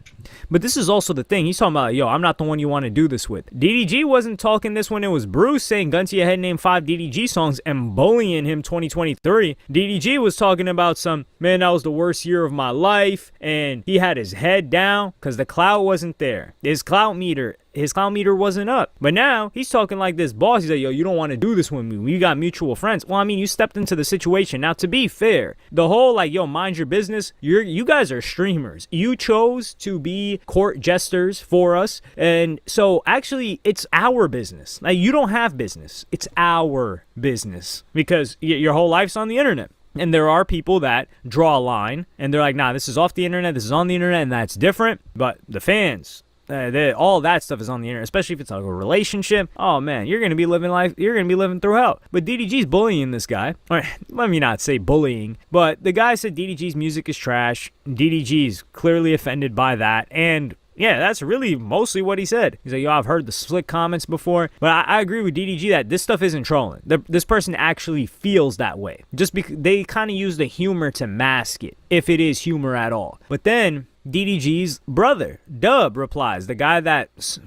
But this is also the thing. He's talking about, like, yo, I'm not the one you want to do this with. DDG wasn't talking this when it was Bruce saying gun to your head, name 5 DDG songs and bullying him 2023. DDG was talking about some, man, that was the worst year of my life, and he had his head down because the clout wasn't there. His clout meter wasn't up. But now he's talking like this boss. He's like, yo, you don't want to do this with me. We got mutual friends. Well, I mean, you stepped into the situation. Now, to be fair, the whole like, yo, mind your business. You guys are streamers. You chose to be court jesters for us. And so actually it's our business. Like, you don't have business. It's our business because your whole life's on the internet. And there are people that draw a line and they're like, nah, this is off the internet, this is on the internet, and that's different. But the fans, all that stuff is on the internet, especially if it's like a relationship. Oh man, you're gonna be living life. You're gonna be living through hell. But DDG's bullying this guy. Or let me not say bullying, but the guy said DDG's music is trash. DDG's clearly offended by that, and yeah, that's really mostly what he said. He's like, yo, I've heard the slick comments before, but I agree with DDG that this stuff isn't trolling. This person actually feels that way. Just because they kind of use the humor to mask it, if it is humor at all. But then DDG's brother, Dub, replies, the guy that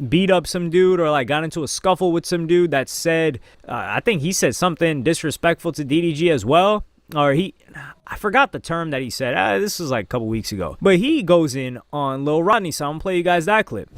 beat up some dude or like got into a scuffle with some dude that said, I think he said something disrespectful to DDG as well. Or I forgot the term that he said. This was like a couple weeks ago. But he goes in on Lil Rodney, so I'm gonna play you guys that clip.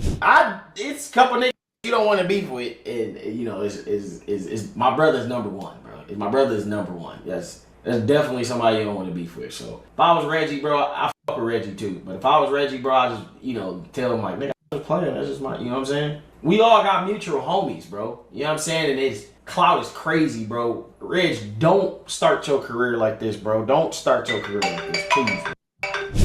It's a couple niggas you don't want to beef with, and you know, is my brother's number one, bro. My brother is number one. That's definitely somebody you don't want to beef with. So if I was Reggie, bro, I fuck with Reggie too. But if I was Reggie, bro, I just tell him like, nigga, I was playing. That's just my, you know what I'm saying? We all got mutual homies, bro. You know what I'm saying? And it's clout is crazy, bro. Reg, don't start your career like this, bro. Don't start your career like this, please.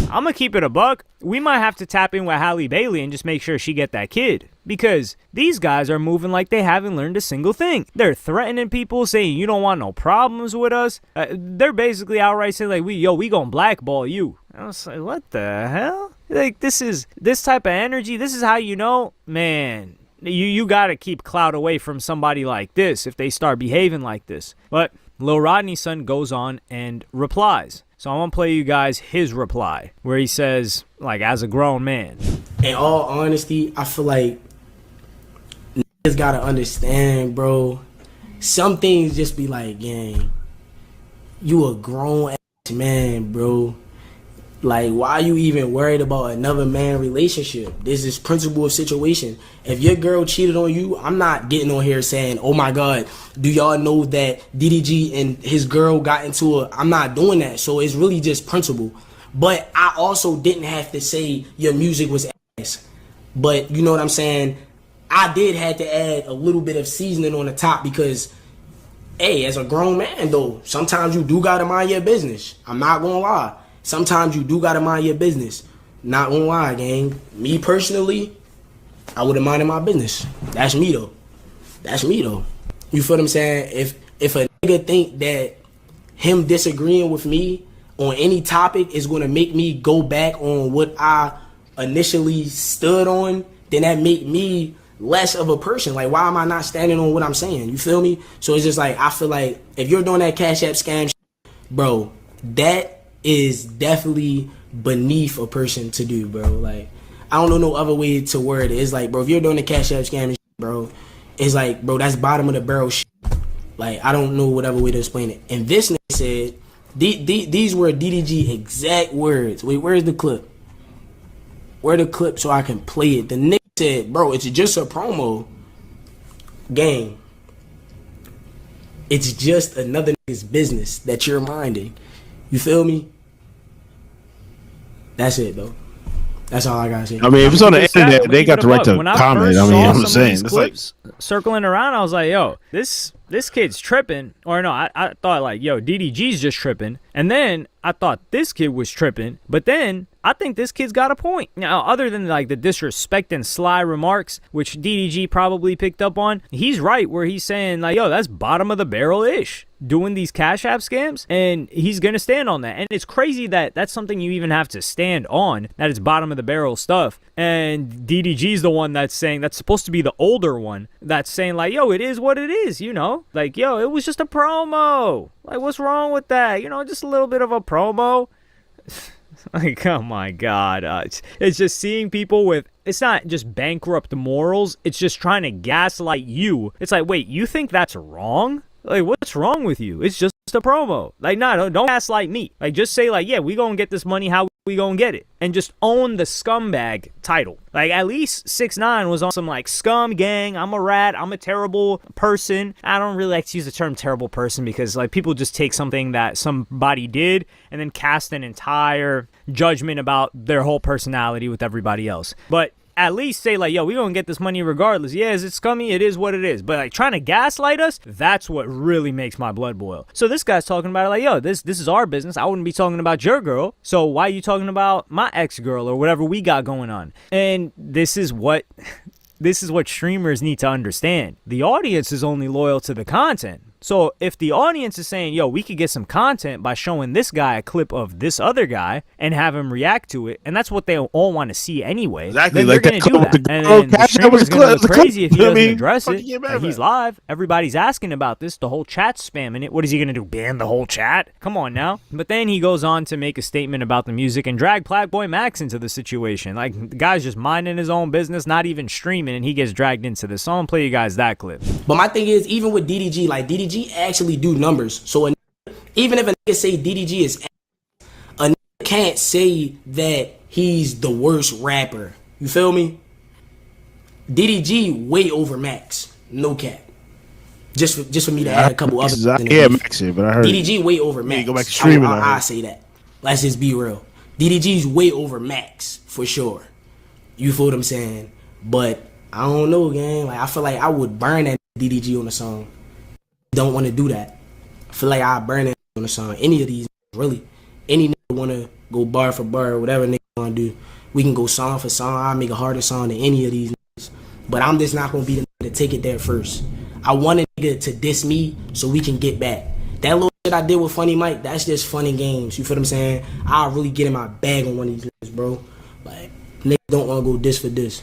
I'm gonna keep it a buck. We might have to tap in with Halle Bailey and just make sure she get that kid. Because these guys are moving like they haven't learned a single thing. They're threatening people, saying you don't want no problems with us. They're basically outright saying like, we gonna blackball you. I was like, what the hell? Like, this type of energy, this is how you know, man. You gotta keep clout away from somebody like this if they start behaving like this. But Lil Rodney's son goes on and replies. So I'm gonna play you guys his reply, where he says, like, as a grown man. In all honesty, I feel like niggas gotta understand, bro. Some things just be like, gang, you a grown ass man, bro. Like, why are you even worried about another man relationship? This is principle of situation. If your girl cheated on you, I'm not getting on here saying, oh my God, do y'all know that DDG and his girl got into a... I'm not doing that. So it's really just principle. But I also didn't have to say your music was ass. But you know what I'm saying? I did have to add a little bit of seasoning on the top because, hey, as a grown man though, sometimes you do gotta mind your business. I'm not gonna lie. Sometimes you do gotta mind your business. Not gonna lie, gang. Me personally, I would've minded my business. That's me though. That's me though. You feel what I'm saying? If a nigga think that him disagreeing with me on any topic is gonna make me go back on what I initially stood on, then that make me less of a person. Like, why am I not standing on what I'm saying? You feel me? So it's just like, I feel like if you're doing that Cash App scam shit, bro, that is definitely beneath a person to do, bro. Like, I don't know no other way to word it. It's like, bro, if you're doing the Cash App scam, bro, it's like, bro, that's bottom of the barrel shit. Like, I don't know whatever way to explain it. And this nigga said, these were DDG exact words. Wait, where's the clip? Where the clip so I can play it? The nigga said, bro, it's just a promo. Gang. It's just another nigga's business that you're minding. You feel me? That's it, though. That's all I gotta say. I mean, if it's on the internet, they got the right to comment. I mean, I'm saying, it's like circling around. I was like, yo, this kid's tripping. Or no, I thought like, yo, DDG's just tripping. And then I thought this kid was tripping. But then I think this kid's got a point. Now, other than like the disrespect and sly remarks, which DDG probably picked up on, he's right where he's saying like, yo, that's bottom of the barrel-ish, doing these Cash App scams, and he's gonna stand on that. And it's crazy that that's something you even have to stand on, that it's bottom of the barrel stuff. And DDG's the one that's saying, that's supposed to be the older one, that's saying like, yo, it is what it is, you know? Like, yo, it was just a promo. Like, what's wrong with that? You know, just a little bit of a promo. Like, oh my God. It's just seeing people with, it's not just bankrupt morals, it's just trying to gaslight you. It's like, wait, you think that's wrong? Like, what's wrong with you? It's just a promo. Like, nah, don't gaslight me. Like, just say like, yeah, we gonna get this money, how we gonna get it? And just own the scumbag title. Like, at least 6ix9ine was on some like scum gang, I'm a rat, I'm a terrible person. I don't really like to use the term terrible person because like people just take something that somebody did and then cast an entire judgment about their whole personality with everybody else. But at least say like, yo, we gonna get this money regardless. Yeah, is it scummy? It is what it is. But like trying to gaslight us, that's what really makes my blood boil. So this guy's talking about it like, yo, this is our business. I wouldn't be talking about your girl. So why are you talking about my ex-girl or whatever we got going on? And this is what streamers need to understand. The audience is only loyal to the content. So if the audience is saying, yo, we could get some content by showing this guy a clip of this other guy and have him react to it, and that's what they all want to see anyway, exactly, then like they're going to do that. And then the streamer's going to look crazy if he doesn't address it. Like, he's live. Everybody's asking about this. The whole chat's spamming it. What is he going to do, ban the whole chat? Come on now. But then he goes on to make a statement about the music and drag Plagueboy Max into the situation. Like, the guy's just minding his own business, not even streaming, and he gets dragged into this. So I'm going to play you guys that clip. But my thing is, even with DDG, like DDG actually do numbers. So even if a nigga say DDG is ass, a nigga can't say that he's the worst rapper. You feel me? DDG way over Max. No cap. Just for me to add a couple other things. Yeah, Max it, but I heard DDG way over Max. Go back to streaming. I say that. Let's just be real. DDG's way over Max for sure. You feel what I'm saying? But I don't know, gang. Like I feel like I would burn that DDG on the song. Don't want to do that. I feel like I'll burn it on the song. Any of these, really. Any nigga want to go bar for bar or whatever nigga want to do. We can go song for song. I'll make a harder song than any of these niggas. But I'm just not going to be the nigga to take it there first. I want a nigga to diss me so we can get back. That little shit I did with Funny Mike, that's just fun and games. You feel what I'm saying? I'll really get in my bag on one of these niggas, bro. Like, niggas don't want to go diss for diss.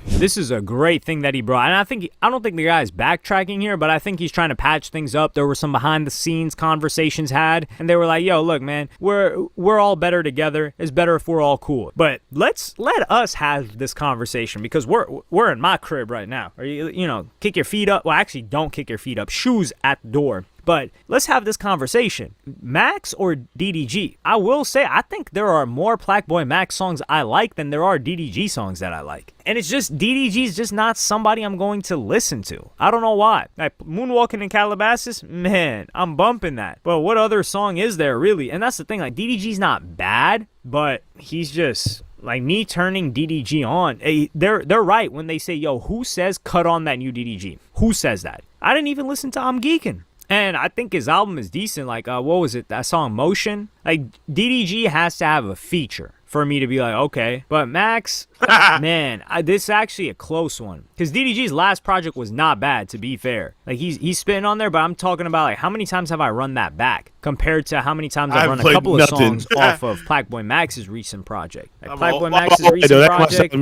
This is a great thing that he brought. And I don't think the guy's backtracking here, but I think he's trying to patch things up. There were some behind the scenes conversations had, and they were like, yo, look, man, we're all better together. It's better if we're all cool. But let us have this conversation because we're in my crib right now. Or you kick your feet up. Well, actually don't kick your feet up. Shoes at the door. But let's have this conversation. Max or DDG? I will say I think there are more Plagueboy Max songs I like than there are DDG songs that I like. And it's just DDG's just not somebody I'm going to listen to. I don't know why. Like Moonwalking in Calabasas, man, I'm bumping that. But what other song is there really? And that's the thing, like DDG's not bad, but he's just like me turning DDG on. They're right when they say, yo, who says cut on that new DDG? Who says that? I didn't even listen to I'm Geekin'. And I think his album is decent. Like, what was it? That song, Motion? Like, DDG has to have a feature for me to be like, okay. But Max, man, this is actually a close one. Because DDG's last project was not bad, to be fair. Like, he's spitting on there, but I'm talking about, like, how many times have I run that back compared to how many times I've run a couple of songs off of Plagueboy Max's recent project. Like, Plagueboy Max's recent project,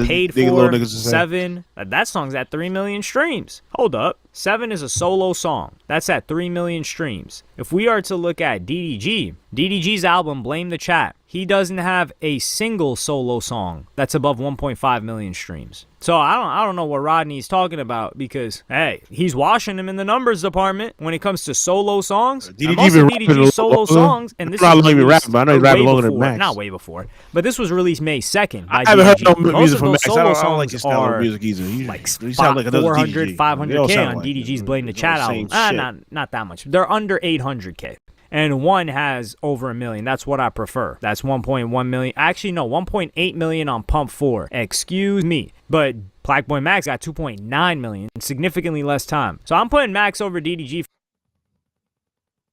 Paid For, 7. That song's at 3 million streams. Hold up. 7 is a solo song. That's at 3 million streams. If we are to look at DDG's album, Blame the Chat, he doesn't have a single solo song that's above 1.5 million streams. So I don't know what Rodney's talking about because, hey, he's washing him in the numbers department when it comes to solo songs. DDG's solo songs, and this is released I know he's rapping longer than Max. Not way before, but this was released May 2nd by DDG. I haven't heard no music from Max. I don't like his style of music either. Like 400, 500K on DDG's Blame the Chat album. Not that much. They're under 800K. And one has over 1 million. That's what I prefer. That's 1.1 million. Actually, no, 1.8 million on Pump 4. Excuse me. But Plagueboy Max got 2.9 million. Significantly less time. So I'm putting Max over DDG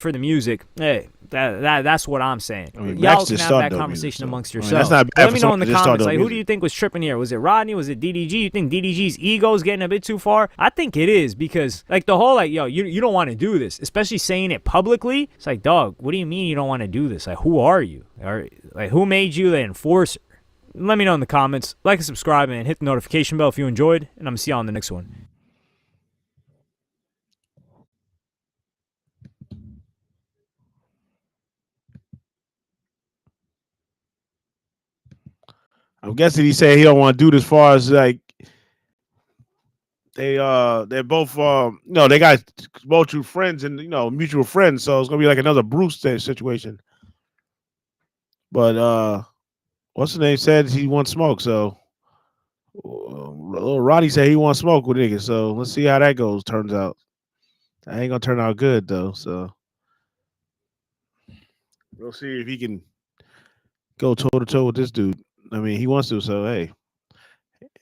for the music. Hey, that's what I'm saying. I mean, y'all can have that conversation amongst yourselves. Let me know in the comments, like, who do you think was tripping here? Was it Rodney? Was it DDG? You think DDG's ego is getting a bit too far? I think it is because, like, the whole, like, yo, you don't want to do this, especially saying it publicly. It's like, dog, what do you mean you don't want to do this? Like, who are you? Or, like, who made you the enforcer? Let me know in the comments. Like and subscribe and hit the notification bell if you enjoyed, and I'm going to see y'all on the next one. I'm guessing he said he don't want to do this as far as like they're both they got mutual friends and mutual friends, so it's gonna be like another Bruce situation. But what's the name said he wants smoke, so little Roddy said he wants smoke with niggas, so let's see how that turns out. That ain't gonna turn out good though, so we'll see if he can go toe to toe with this dude. I mean, he wants to, so hey,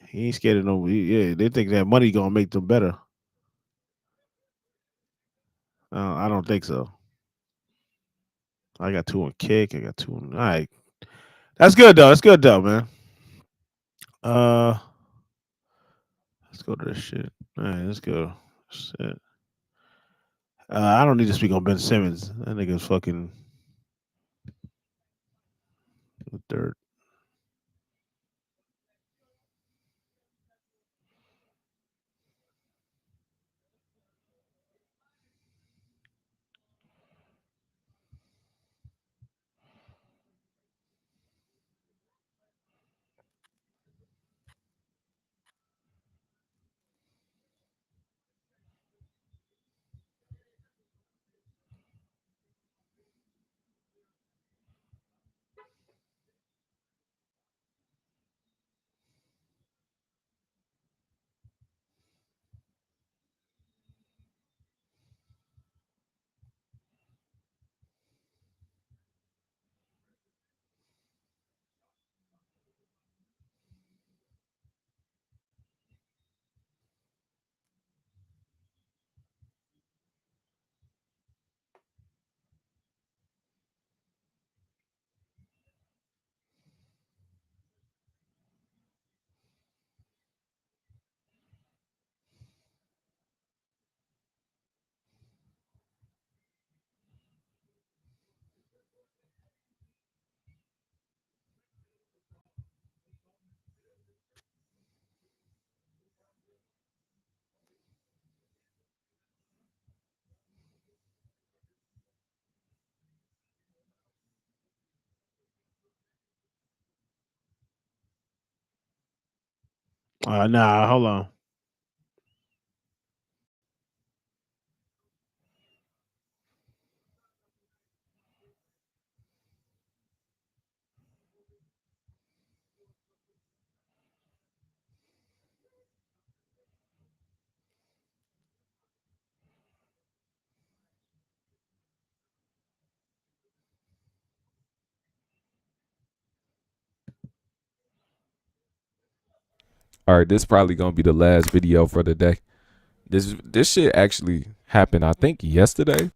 He ain't scared of no. Yeah, they think that money gonna make them better. I don't think so. I got 2 on kick. I got 2 on. All right, that's good though. That's good though, man. Uh, let's go to this shit. All right, let's go. Shit. I don't need to speak on Ben Simmons. That nigga's fucking dirt. Nah, hold on. All right, this is probably gonna be the last video for the day. This shit actually happened, I think, yesterday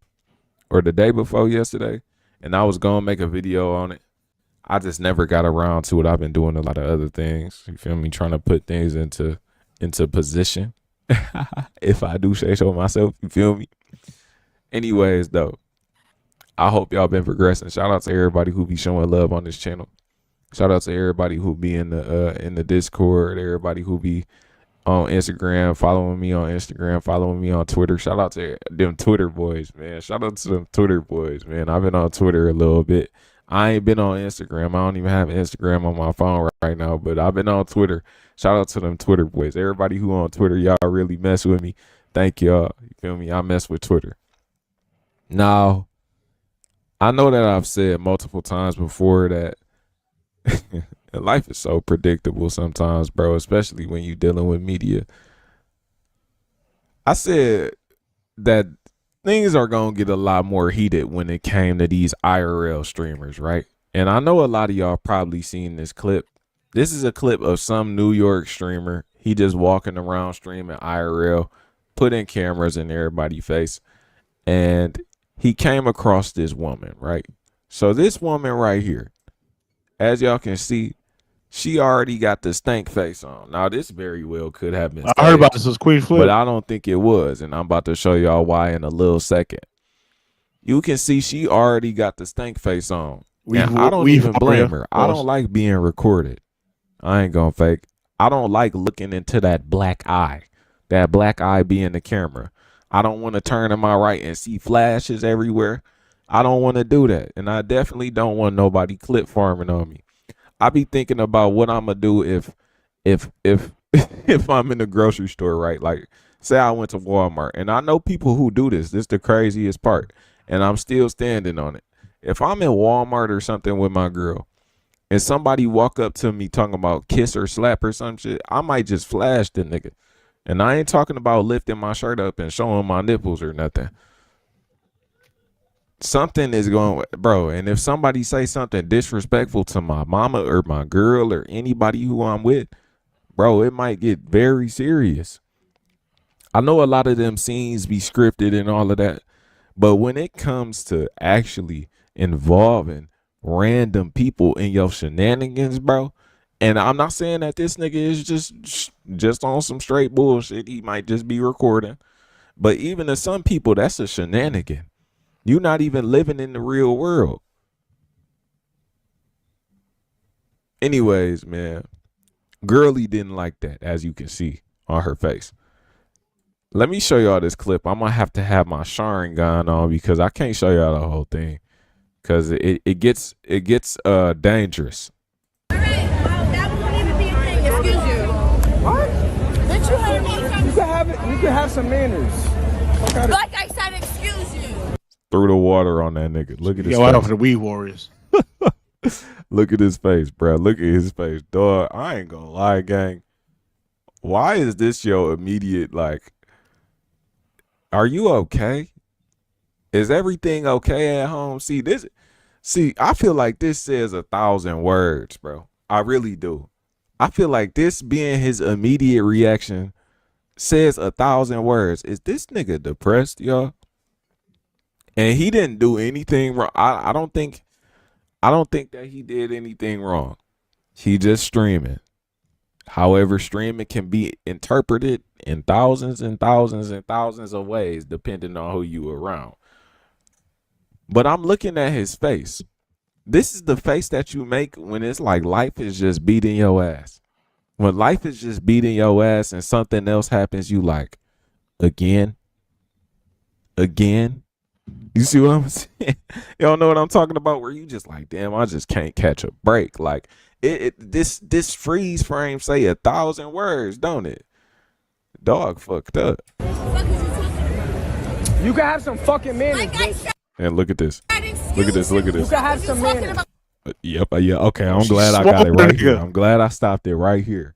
or the day before yesterday, and I was gonna make a video on it. I just never got around to it. I've been doing a lot of other things. You feel me? Trying to put things into position. If I do say so myself, you feel me? Anyways, though, I hope y'all been progressing. Shout out to everybody who be showing love on this channel. Shout out to everybody who be in the Discord, everybody who be on Instagram, following me on Instagram, following me on Twitter. Shout out to them Twitter boys, man. Shout out to them Twitter boys, man. I've been on Twitter a little bit. I ain't been on Instagram. I don't even have Instagram on my phone right now, but I've been on Twitter. Shout out to them Twitter boys. Everybody who on Twitter, y'all really mess with me. Thank y'all. You feel me? I mess with Twitter. Now, I know that I've said multiple times before that life is so predictable sometimes, bro, especially when you're dealing with media. I said that things are going to get a lot more heated when it came to these IRL streamers, right? And I know a lot of y'all probably seen this clip. This is a clip of some New York streamer. He just walking around streaming IRL, putting cameras in everybody's face. And he came across this woman, right? So this woman right here, as y'all can see, she already got the stank face on. Now, this very well could have been staged, I heard about this was Queen Flip, but I don't think it was, and I'm about to show y'all why in a little second. You can see she already got the stank face on, and I don't even blame her. I don't like being recorded. I ain't gonna fake. I don't like looking into that black eye being the camera. I don't want to turn to my right and see flashes everywhere. I don't want to do that, and I definitely don't want nobody clip farming on me. I be thinking about what I'm gonna do if if I'm in the grocery store, right? Like, say I went to Walmart, and I know people who do this. This is the craziest part, and I'm still standing on it. If I'm in Walmart or something with my girl, and somebody walk up to me talking about kiss or slap or some shit, I might just flash the nigga. And I ain't talking about lifting my shirt up and showing my nipples or nothing. Something is going, bro, and if somebody say something disrespectful to my mama or my girl or anybody who I'm with, bro, it might get very serious. I know a lot of them scenes be scripted and all of that, but when it comes to actually involving random people in your shenanigans, bro, and I'm not saying that this nigga is just on some straight bullshit. He might just be recording. But even to some people, that's a shenanigan. You're not even living in the real world. Anyways, man, girlie didn't like that, as you can see on her face. Let me show y'all this clip. I'm gonna have to have my Sharingan on because I can't show y'all the whole thing because it gets dangerous. Excuse you. What? Didn't you hear me? You can have some manners. Like I said, excuse you. Threw the water on that nigga. Look at his Yo, face. out for the Weed Warriors. Look at his face, bro. Look at his face. Dog, I ain't gonna lie, gang. Why is this your immediate, like, are you okay? Is everything okay at home? See, I feel like this says 1,000 words, bro. I really do. I feel like this being his immediate reaction says 1,000 words. Is this nigga depressed, y'all? And he didn't do anything wrong. I don't think that he did anything wrong. He just streaming. However, streaming can be interpreted in thousands and thousands and thousands of ways, depending on who you around. But I'm looking at his face. This is the face that you make when it's like life is just beating your ass. When life is just beating your ass and something else happens, you like, again. You see what I'm saying? Y'all know what I'm talking about? Where you just like, damn, I just can't catch a break. Like this freeze frame say 1,000 words, don't it? Dog fucked up. You can have some fucking manners, bitch. And look at this. Look at this. You can have some manners. Yep. Yeah. Okay. I'm glad I got it right here. I'm glad I stopped it right here.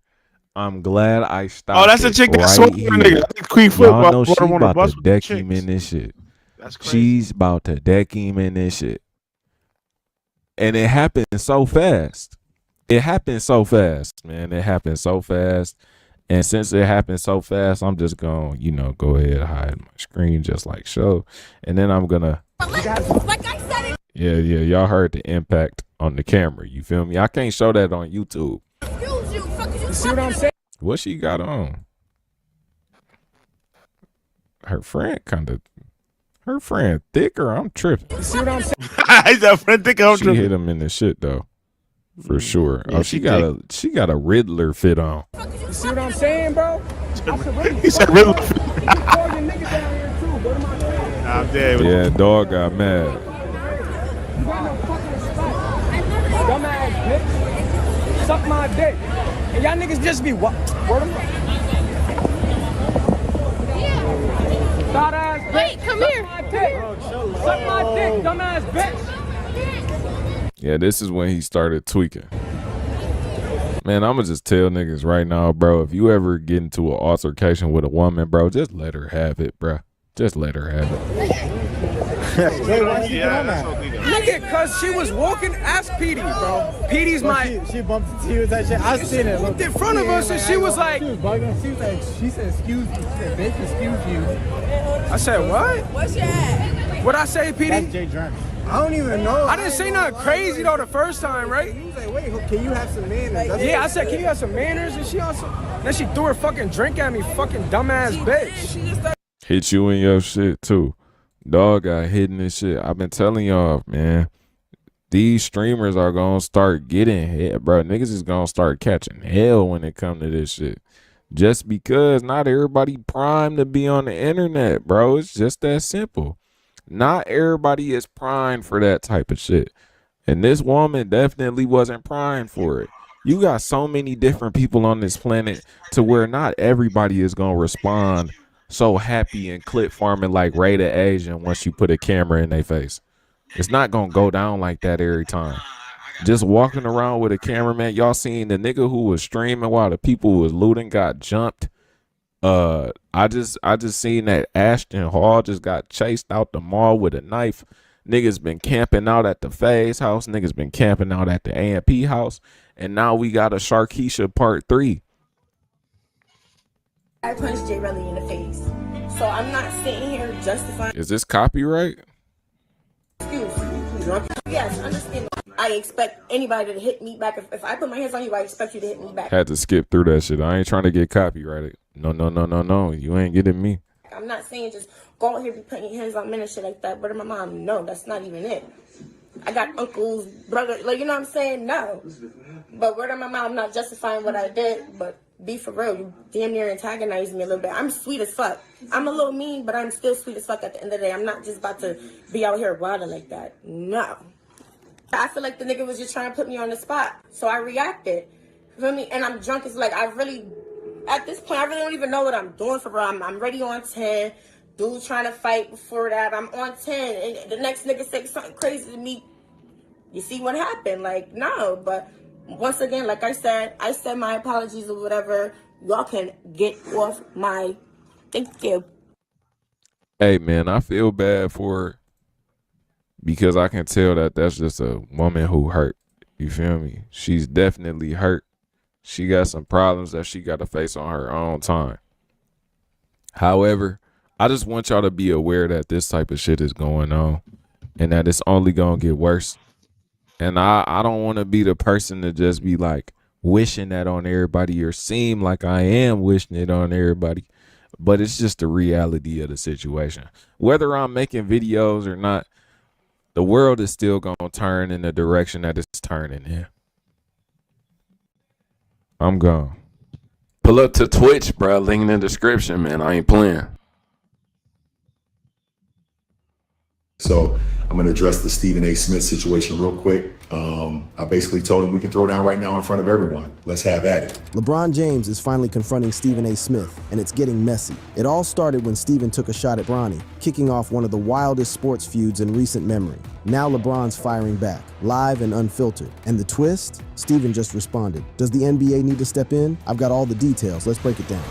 I'm glad I stopped. Oh, that's a chick that swung a nigga. Queen Y'all know she about to deck him in this shit. That's crazy. She's about to deck him in this shit. And it happened so fast. It happened so fast, man. It happened so fast. And since it happened so fast, I'm just going to, go ahead and hide my screen just like so. And then I'm going to. Like I said, Yeah. Y'all heard the impact on the camera. You feel me? I can't show that on YouTube. excuse you. You see what I'm saying? What she got on? Her friend thicker. I'm tripping. You see what I'm saying? He's that friend thicker. I'm She tripping. hit him in the shit though, for sure. Yeah, Oh, she got a Riddler fit on. You see what I'm saying, bro? He said Riddler. You can call your niggas down here too. Go to my crib. I'm dead. Yeah, dog got mad. You got no fucking respect. Dumbass bitch. Suck my dick. And y'all niggas just be what? Word of mouth. Thought ass bitch. Wait, come here. Suck my dick, dumbass bitch. Yeah, this is when he started tweaking. Man, I'ma just tell niggas right now, bro, if you ever get into an altercation with a woman, bro, just let her have it, bro. Just let her have it. Nigga, cause she was walking, ask Petey, bro. Petey's my. She bumped into you with that shit. I seen it. Looked in front of us and she was like. She was bugging. She said, excuse me. She said, bitch, excuse you. I said, what? What's that? What'd I say, Petey? That's Jay Drunk. I don't even know. I didn't say nothing crazy though the first time, right? He was like, wait, can you have some manners? Yeah, I said, can you have some manners? And she also. Then she threw her fucking drink at me, fucking dumbass bitch. Hit you in your shit too. Dog got hit in this shit. I've been telling y'all, man. These streamers are gonna start getting hit, bro. Niggas is gonna start catching hell when it come to this shit. Just because not everybody primed to be on the internet, bro. It's just that simple. Not everybody is primed for that type of shit. And this woman definitely wasn't primed for it. You got so many different people on this planet to where not everybody is gonna respond so happy and clip farming like Ray the Asian once you put a camera in their face. It's not gonna go down like that every time. Just walking around with a cameraman, y'all seen the nigga who was streaming while the people who was looting got jumped. I just seen that Ashton Hall just got chased out the mall with a knife. Niggas been camping out at the FaZe house. Niggas been camping out at the AMP house. And now we got a Sharkeisha part 3. I punched Jay Relly in the face. So I'm not sitting here justifying. Is this copyright? Excuse me. Yes, understand. I expect anybody to hit me back. If I put my hands on you, I expect you to hit me back. Had to skip through that shit. I ain't trying to get copyrighted. No. You ain't getting me. I'm not saying just go out here be putting your hands on men and shit like that. But my mom, no, that's not even it. I got uncles, brother, like, you know what I'm saying? No. But word of my mom, I'm not justifying what I did, but be for real. You damn near antagonized me a little bit. I'm sweet as fuck. I'm a little mean, but I'm still sweet as fuck at the end of the day. I'm not just about to be out here wilding like that. No. I feel like the nigga was just trying to put me on the spot. So I reacted. You feel me? And I'm drunk as like, at this point, I really don't even know what I'm doing for real. I'm ready on 10. Dude trying to fight before that. I'm on 10. And the next nigga say something crazy to me. You see what happened? Like, no. But once again, like I said my apologies or whatever. Y'all can get off my... Thank you. Hey, man, I feel bad for her because I can tell that that's just a woman who hurt. You feel me? She's definitely hurt. She got some problems that she got to face on her own time. However, I just want y'all to be aware that this type of shit is going on and that it's only going to get worse. And I don't want to be the person to just be like wishing that on everybody or seem like I am wishing it on everybody. But it's just the reality of the situation. Whether I'm making videos or not, the world is still going to turn in the direction that it's turning in. I'm gone. Pull up to Twitch, bro. Link in the description, man. I ain't playing. So I'm going to address the Stephen A. Smith situation real quick. I basically told him we can throw down right now in front of everyone. Let's have at it. LeBron James is finally confronting Stephen A. Smith, and it's getting messy. It all started when Stephen took a shot at Bronny, kicking off one of the wildest sports feuds in recent memory. Now LeBron's firing back, live and unfiltered. And the twist? Stephen just responded. Does the NBA need to step in? I've got all the details. Let's break it down.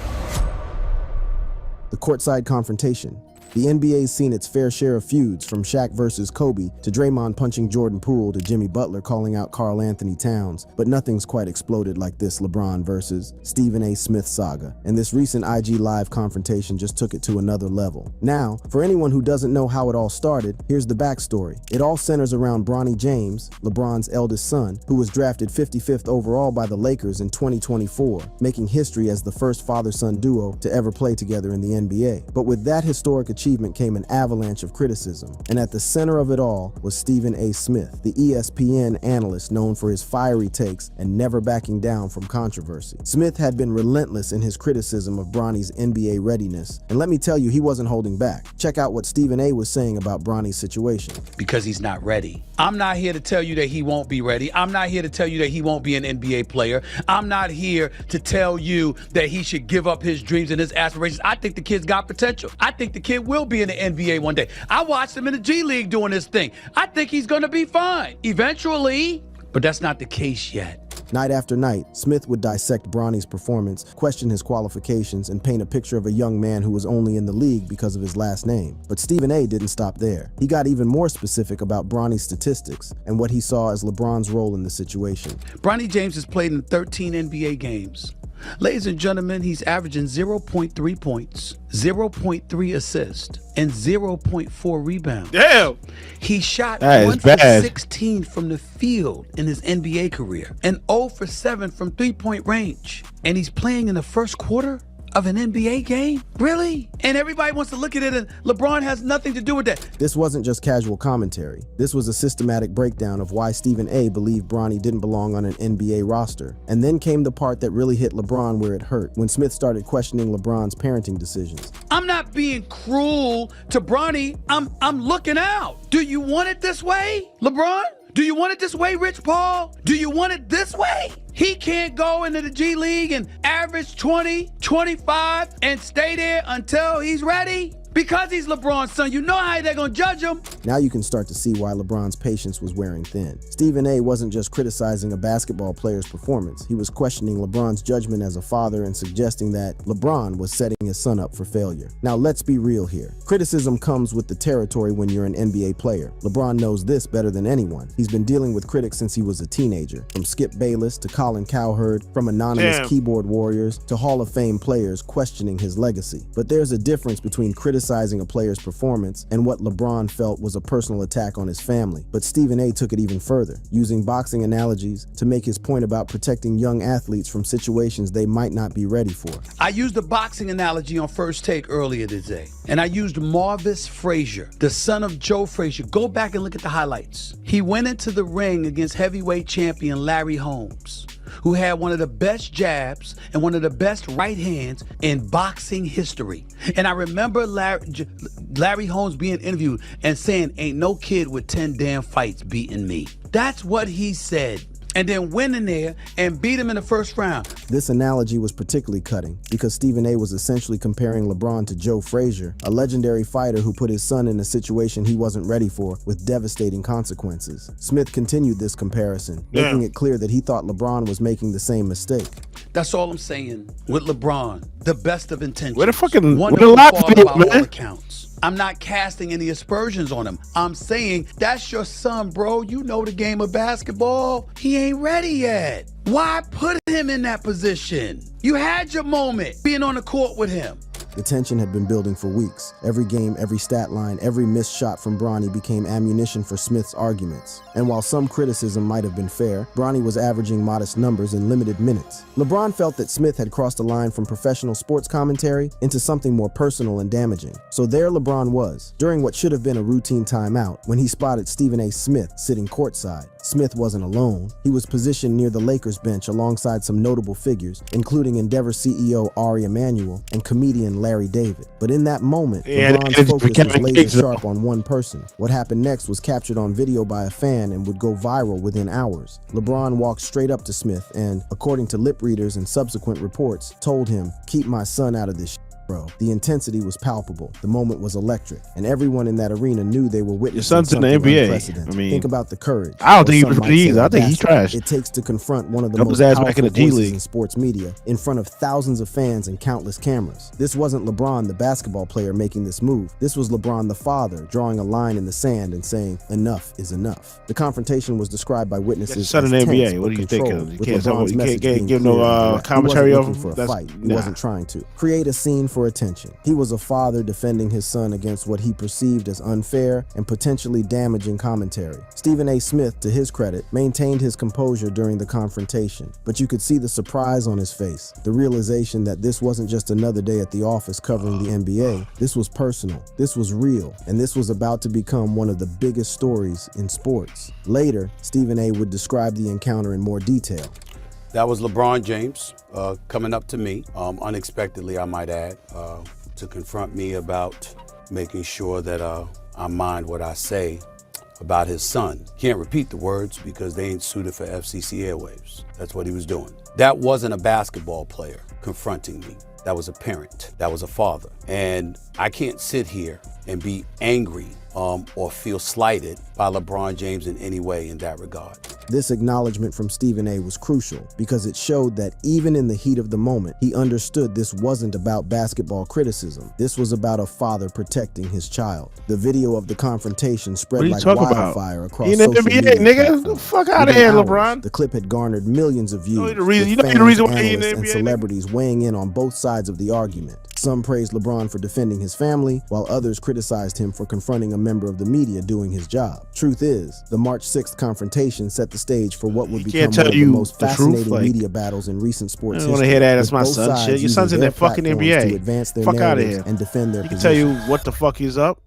The courtside confrontation. The NBA's seen its fair share of feuds, from Shaq versus Kobe to Draymond punching Jordan Poole to Jimmy Butler calling out Karl Anthony Towns, but nothing's quite exploded like this LeBron versus Stephen A. Smith saga, and this recent IG Live confrontation just took it to another level. Now, for anyone who doesn't know how it all started, here's the backstory. It all centers around Bronny James, LeBron's eldest son, who was drafted 55th overall by the Lakers in 2024, making history as the first father-son duo to ever play together in the NBA. But with that historic achievement came an avalanche of criticism, and at the center of it all was Stephen A. Smith, the ESPN analyst known for his fiery takes and never backing down from controversy. Smith had been relentless in his criticism of Bronny's NBA readiness, and let me tell you, he wasn't holding back. Check out what Stephen A. was saying about Bronny's situation. Because he's not ready. I'm not here to tell you that he won't be ready. I'm not here to tell you that he won't be an NBA player. I'm not here to tell you that he should give up his dreams and his aspirations. I think the kid's got potential. I think the kid will be in the NBA one day. I watched him in the G League doing this thing. I think he's going to be fine eventually, but that's not the case yet. Night after night, Smith would dissect Bronny's performance, question his qualifications, and paint a picture of a young man who was only in the league because of his last name. But Stephen A. didn't stop there. He got even more specific about Bronny's statistics and what he saw as LeBron's role in the situation. Bronny James has played in 13 NBA games. Ladies and gentlemen, he's averaging 0.3 points, 0.3 assists, and 0.4 rebounds. Damn! He shot That 1 is for bad. 16 from the field in his NBA career and 0 for 7 from three-point range. And he's playing in the first quarter of an NBA game? Really? And everybody wants to look at it and LeBron has nothing to do with that. This wasn't just casual commentary. This was a systematic breakdown of why Stephen A. believed Bronny didn't belong on an NBA roster. And then came the part that really hit LeBron where it hurt, when Smith started questioning LeBron's parenting decisions. I'm not being cruel to Bronny. I'm looking out. Do you want it this way, LeBron? Do you want it this way, Rich Paul? Do you want it this way? He can't go into the G League and average 20, 25 and stay there until he's ready? Because he's LeBron's son, you know how they're gonna judge him. Now you can start to see why LeBron's patience was wearing thin. Stephen A. wasn't just criticizing a basketball player's performance. He was questioning LeBron's judgment as a father and suggesting that LeBron was setting his son up for failure. Now let's be real here. Criticism comes with the territory when you're an NBA player. LeBron knows this better than anyone. He's been dealing with critics since he was a teenager. From Skip Bayless to Colin Cowherd, from anonymous keyboard warriors to Hall of Fame players questioning his legacy. But there's a difference between criticizing a player's performance and what LeBron felt was a personal attack on his family. But Stephen A. took it even further, using boxing analogies to make his point about protecting young athletes from situations they might not be ready for. I used a boxing analogy on First Take earlier today, and I used Marvis Frazier, the son of Joe Frazier. Go back and look at the highlights. He went into the ring against heavyweight champion Larry Holmes, who had one of the best jabs and one of the best right hands in boxing history. And I remember Larry Holmes being interviewed and saying, ain't no kid with 10 damn fights beating me. That's what he said. And then went in there and beat him in the first round. This analogy was particularly cutting because Stephen A. was essentially comparing LeBron to Joe Frazier, a legendary fighter who put his son in a situation he wasn't ready for with devastating consequences. Smith continued this comparison, making it clear that he thought LeBron was making the same mistake. That's all I'm saying. With LeBron, the best of intentions. Where the fucking wonderful father by all accounts. I'm not casting any aspersions on him. I'm saying that's your son, bro. You know the game of basketball. He ain't ready yet. Why put him in that position? You had your moment being on the court with him. The tension had been building for weeks. Every game, every stat line, every missed shot from Bronny became ammunition for Smith's arguments. And while some criticism might have been fair, Bronny was averaging modest numbers in limited minutes. LeBron felt that Smith had crossed a line from professional sports commentary into something more personal and damaging. So there LeBron was, during what should have been a routine timeout, when he spotted Stephen A. Smith sitting courtside. Smith wasn't alone. He was positioned near the Lakers bench alongside some notable figures, including Endeavor CEO Ari Emanuel and comedian Larry David. But in that moment, LeBron's focus was laser sharp on one person. What happened next was captured on video by a fan and would go viral within hours. LeBron walked straight up to Smith and, according to lip readers and subsequent reports, told him, "Keep my son out of this shit, bro." The intensity was palpable. The moment was electric, and everyone in that arena knew they were witnessing son's in the something NBA. unprecedented. I mean, think about the courage. I don't think he or was some ready might say either. I think he's audacity trash. it takes to confront one of the Help most his ass back in powerful the G voices League. in sports media in front of thousands of fans and countless cameras. This wasn't LeBron, the basketball player, making this move. This was LeBron, the father, drawing a line in the sand and saying, enough is enough. The confrontation was described by witnesses son as in the tense NBA. but What do you think? controlled, You with can't- LeBron's you message can't being give no, clear and direct. commentary he of wasn't him? looking for a That's- fight. He nah. wasn't trying to create a scene for attention. He was a father defending his son against what he perceived as unfair and potentially damaging commentary. Stephen A. Smith, to his credit, maintained his composure during the confrontation, but you could see the surprise on his face, the realization that this wasn't just another day at the office covering the NBA. This was personal, this was real, and this was about to become one of the biggest stories in sports. Later, Stephen A. would describe the encounter in more detail. That was LeBron James coming up to me, unexpectedly I might add, to confront me about making sure that I mind what I say about his son. Can't repeat the words because they ain't suited for FCC airwaves. That's what he was doing. That wasn't a basketball player confronting me. That was a parent. That was a father. And I can't sit here and be angry or feel slighted by LeBron James in any way in that regard. This acknowledgement from Stephen A. was crucial because it showed that even in the heat of the moment, he understood this wasn't about basketball criticism. This was about a father protecting his child. The video of the confrontation spread What are you like talking wildfire about? across He in the social NBA, media nigga. platforms. The fuck outta Within here, hours, LeBron. The clip had garnered millions of views. the reason- with you know the fans, reason why he in the analysts, and NBA, nigga? celebrities weighing in on both sides of the argument. Some praised LeBron for defending his family, while others criticized him for confronting a member of the media doing his job. Truth is, the March 6th confrontation set the stage for what would become can't one tell of the you most the truth, fascinating like- media battles in recent sports I history. don't want to hear that. That's with my both son. sides Shit, your using son's in their that fucking platforms NBA. to advance their Fuck outta narratives here. and defend their He can positions. tell you what the fuck is up.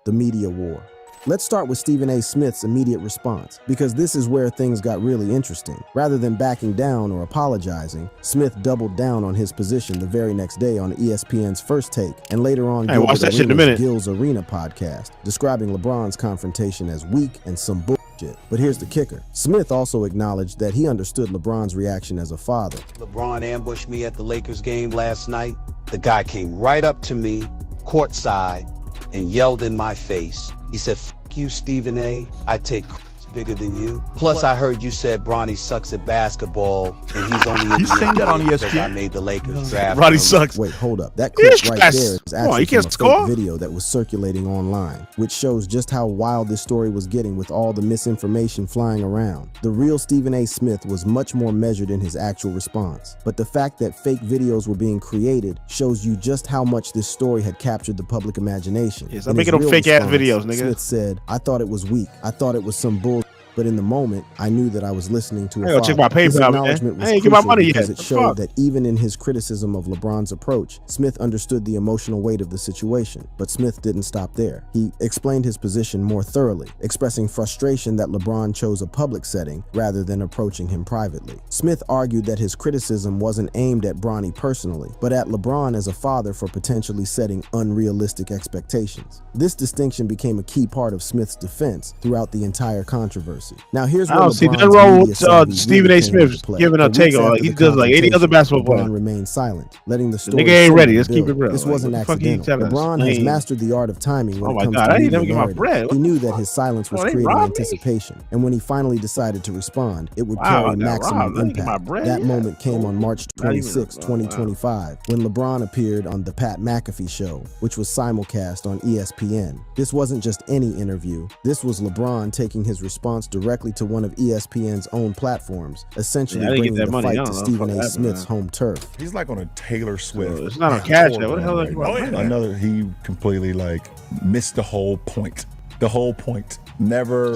The media war. Let's start with Stephen A. Smith's immediate response, because this is where things got really interesting. Rather than backing down or apologizing, Smith doubled down on his position the very next day on ESPN's First Take, and later on Hey, watch that shit in a minute. Gil's Arena podcast, describing LeBron's confrontation as weak and some bullshit. But here's the kicker. Smith also acknowledged that he understood LeBron's reaction as a father. LeBron ambushed me at the Lakers game last night. The guy came right up to me, courtside, and yelled in my face. He said, "F you, Stephen A. I take bigger than you. Plus, I heard you said Bronny sucks at basketball, and he's only in You saying that on because ESPN? I made the Lakers draft Bronny him." sucks. Wait, hold up. That clip right there is Come on, actually he from a can't score? fake video that was circulating online, which shows just how wild this story was getting with all the misinformation flying around. The real Stephen A. Smith was much more measured in his actual response, but the fact that fake videos were being created shows you just how much this story had captured the public imagination. Yes, In I'm his making them real fake-ass response, videos, nigga. Smith said, "I thought it was weak. I thought it was some bull. But in the moment, I knew that I was listening to a I gotta check father." my This PayPal, man. acknowledgement was I ain't get my crucial money yet. because it The showed fuck? that even in his criticism of LeBron's approach, Smith understood the emotional weight of the situation. But Smith didn't stop there. He explained his position more thoroughly, expressing frustration that LeBron chose a public setting rather than approaching him privately. Smith argued that his criticism wasn't aimed at Bronny personally, but at LeBron as a father for potentially setting unrealistic expectations. This distinction became a key part of Smith's defense throughout the entire controversy. Now here's where see LeBron's nothing wrong media with savvy Stephen really A. came Smith into play. giving a For weeks take on after it. He the does like any other confrontation, basketball player. LeBron remained silent, letting the story nigga ain't sit ready. and Let's keep build. it real. This Like, wasn't what the fuck he accidental. telling us? LeBron I has ain't- mastered the art of timing when Oh it my comes God, to I ain't media never get my narrative. bread. What He the knew that his silence was Oh, they creating robbed me? anticipation, and when he finally decided to respond, it would Wow, carry I got maximum robbed. I didn't get my impact. bread That yet. moment came on March Not even- 26, 2025, when LeBron appeared on The Pat McAfee Show, which was simulcast on ESPN. This wasn't just any interview. This was LeBron taking his response directly to one of ESPN's own platforms, essentially Yeah, I didn't get bringing that the money. I fight don't to know. Stephen Fuck A. happened, Smith's man. home turf. He's like on a Taylor Swift. it's not on cash tour now. What the hell right is you now. want to play? Another, he completely like missed the whole point. The whole point. Never,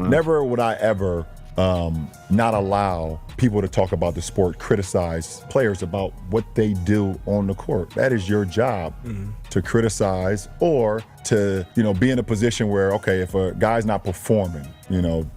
never would I ever not allow people to talk about the sport, criticize players about what they do on the court. That is your job, to criticize or to, be in a position where, okay, if a guy's not performing,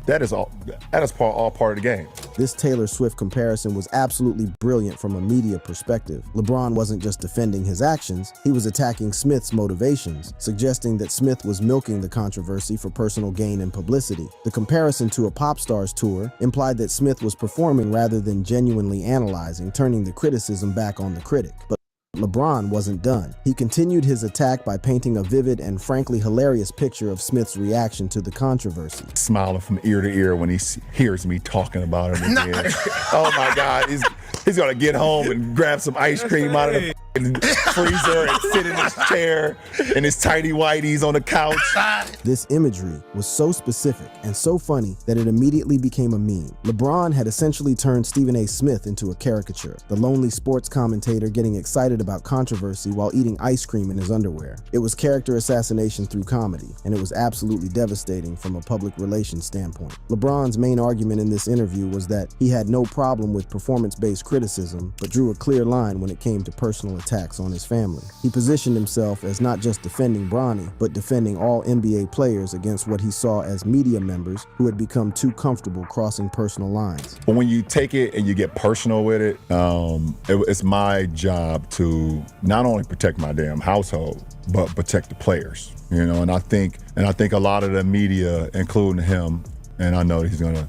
that is all part of the game. This Taylor Swift comparison was absolutely brilliant from a media perspective. LeBron wasn't just defending his actions, he was attacking Smith's motivations, suggesting that Smith was milking the controversy for personal gain and publicity. The comparison to a pop star's tour implied that Smith was performing rather than genuinely analyzing, turning the criticism back on the critic. But LeBron wasn't done. He continued his attack by painting a vivid and frankly hilarious picture of Smith's reaction to the controversy. Smiling from ear to ear when he hears me talking about it again. Oh my God, he's gonna get home and grab some ice cream out of the freezer and sit in his chair and his tighty whities on the couch. This imagery was so specific and so funny that it immediately became a meme. LeBron had essentially turned Stephen A. Smith into a caricature, the lonely sports commentator getting excited about controversy while eating ice cream in his underwear. It was character assassination through comedy, and it was absolutely devastating from a public relations standpoint. LeBron's main argument in this interview was that he had no problem with performance-based criticism, but drew a clear line when it came to personal attacks on his family. He positioned himself as not just defending Bronny, but defending all NBA players against what he saw as media members who had become too comfortable crossing personal lines. But when you take it and you get personal with it, it's my job to not only protect my damn household, but protect the players. And I think a lot of the media, including him, and I know he's gonna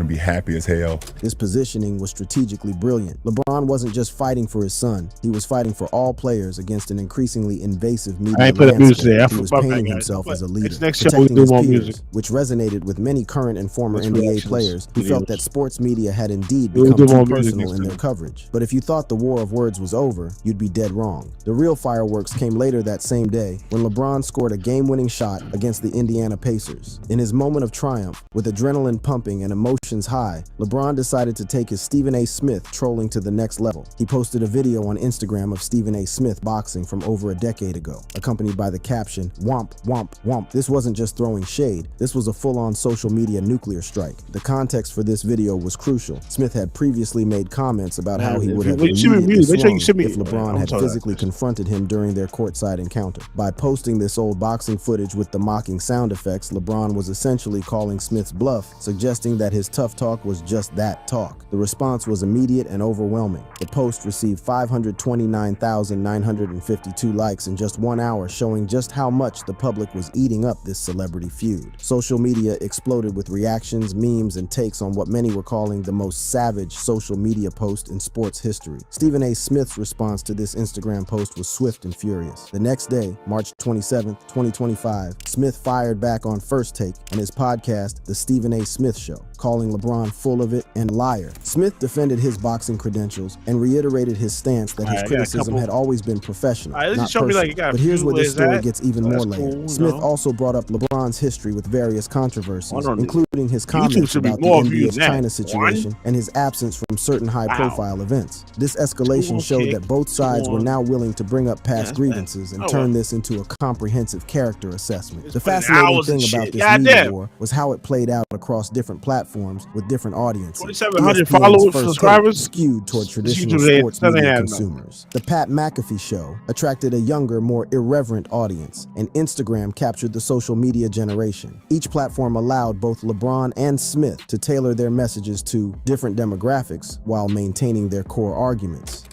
be happy as hell. This positioning was strategically brilliant. LeBron wasn't just fighting for his son, he was fighting for all players against an increasingly invasive media I ain't put up music landscape. there. He was Fuck that, painting guys. himself as a leader, Next show we protecting do his more peers, music. which resonated with many current and former Let's NBA reactions, players who videos. felt that sports media had indeed We'll become do more too music personal next in their time. coverage. But if you thought the war of words was over, you'd be dead wrong. The real fireworks came later that same day when LeBron scored a game-winning shot against the Indiana Pacers. In his moment of triumph, with adrenaline pumping and emotions high, LeBron decided to take his Stephen A. Smith trolling to the next level. He posted a video on Instagram of Stephen A. Smith boxing from over a decade ago, accompanied by the caption, "Womp, womp, womp." This wasn't just throwing shade, this was a full-on social media nuclear strike. The context for this video was crucial. Smith had previously made comments about how he would have immediately swung if LeBron had physically confronted him during their courtside encounter. By posting this old boxing footage with the mocking sound effects, LeBron was essentially calling Smith's bluff, suggesting that his his tough talk was just that, talk. The response was immediate and overwhelming. The post received 529,952 likes in just 1 hour, showing just how much the public was eating up this celebrity feud. Social media exploded with reactions, memes, and takes on what many were calling the most savage social media post in sports history. Stephen A. Smith's response to this Instagram post was swift and furious. The next day, March 27, 2025, Smith fired back on First Take and his podcast, The Stephen A. Smith Show, calling LeBron full of it and liar. Smith defended his boxing credentials and reiterated his stance that his criticism had always been professional, not personal. But here's where this story gets even more layered. Smith also brought up LeBron's history with various controversies, including his comments about the NBA's China situation and his absence from certain high-profile events. This escalation showed that both sides were now willing to bring up past grievances and turn this into a comprehensive character assessment. The fascinating thing about this media war was how it played out across different platforms with different audiences. 2,700 followers, subscribers, skewed toward traditional sports media consumers. The Pat McAfee Show attracted a younger, more irreverent audience, and Instagram captured the social media generation. Each platform allowed both LeBron and Smith to tailor their messages to different demographics while maintaining their core arguments.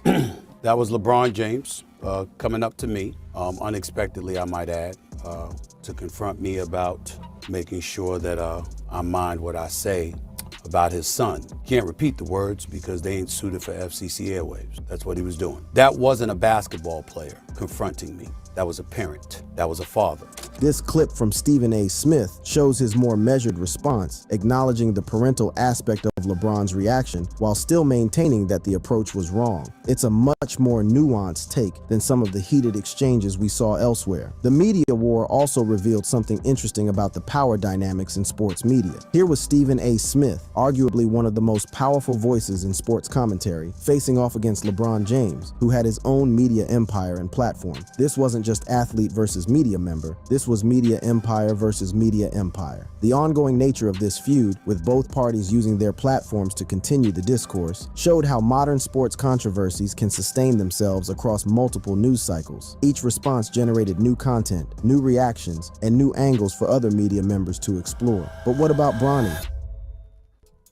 That was LeBron James coming up to me, unexpectedly, I might add, to confront me about making sure that I mind what I say about his son. Can't repeat the words because they ain't suited for FCC airwaves. That's what he was doing. That wasn't a basketball player confronting me. That was a parent. That was a father. This clip from Stephen A. Smith shows his more measured response, acknowledging the parental aspect of LeBron's reaction while still maintaining that the approach was wrong. It's a much more nuanced take than some of the heated exchanges we saw elsewhere. The media war also revealed something interesting about the power dynamics in sports media. Here was Stephen A. Smith, arguably one of the most powerful voices in sports commentary, facing off against LeBron James, who had his own media empire and platform. This wasn't just athlete versus media member, this was media empire versus media empire. The ongoing nature of this feud, with both parties using their platforms to continue the discourse, showed how modern sports controversies can sustain themselves across multiple news cycles. Each response generated new content, new reactions, and new angles for other media members to explore. But what about Bronny?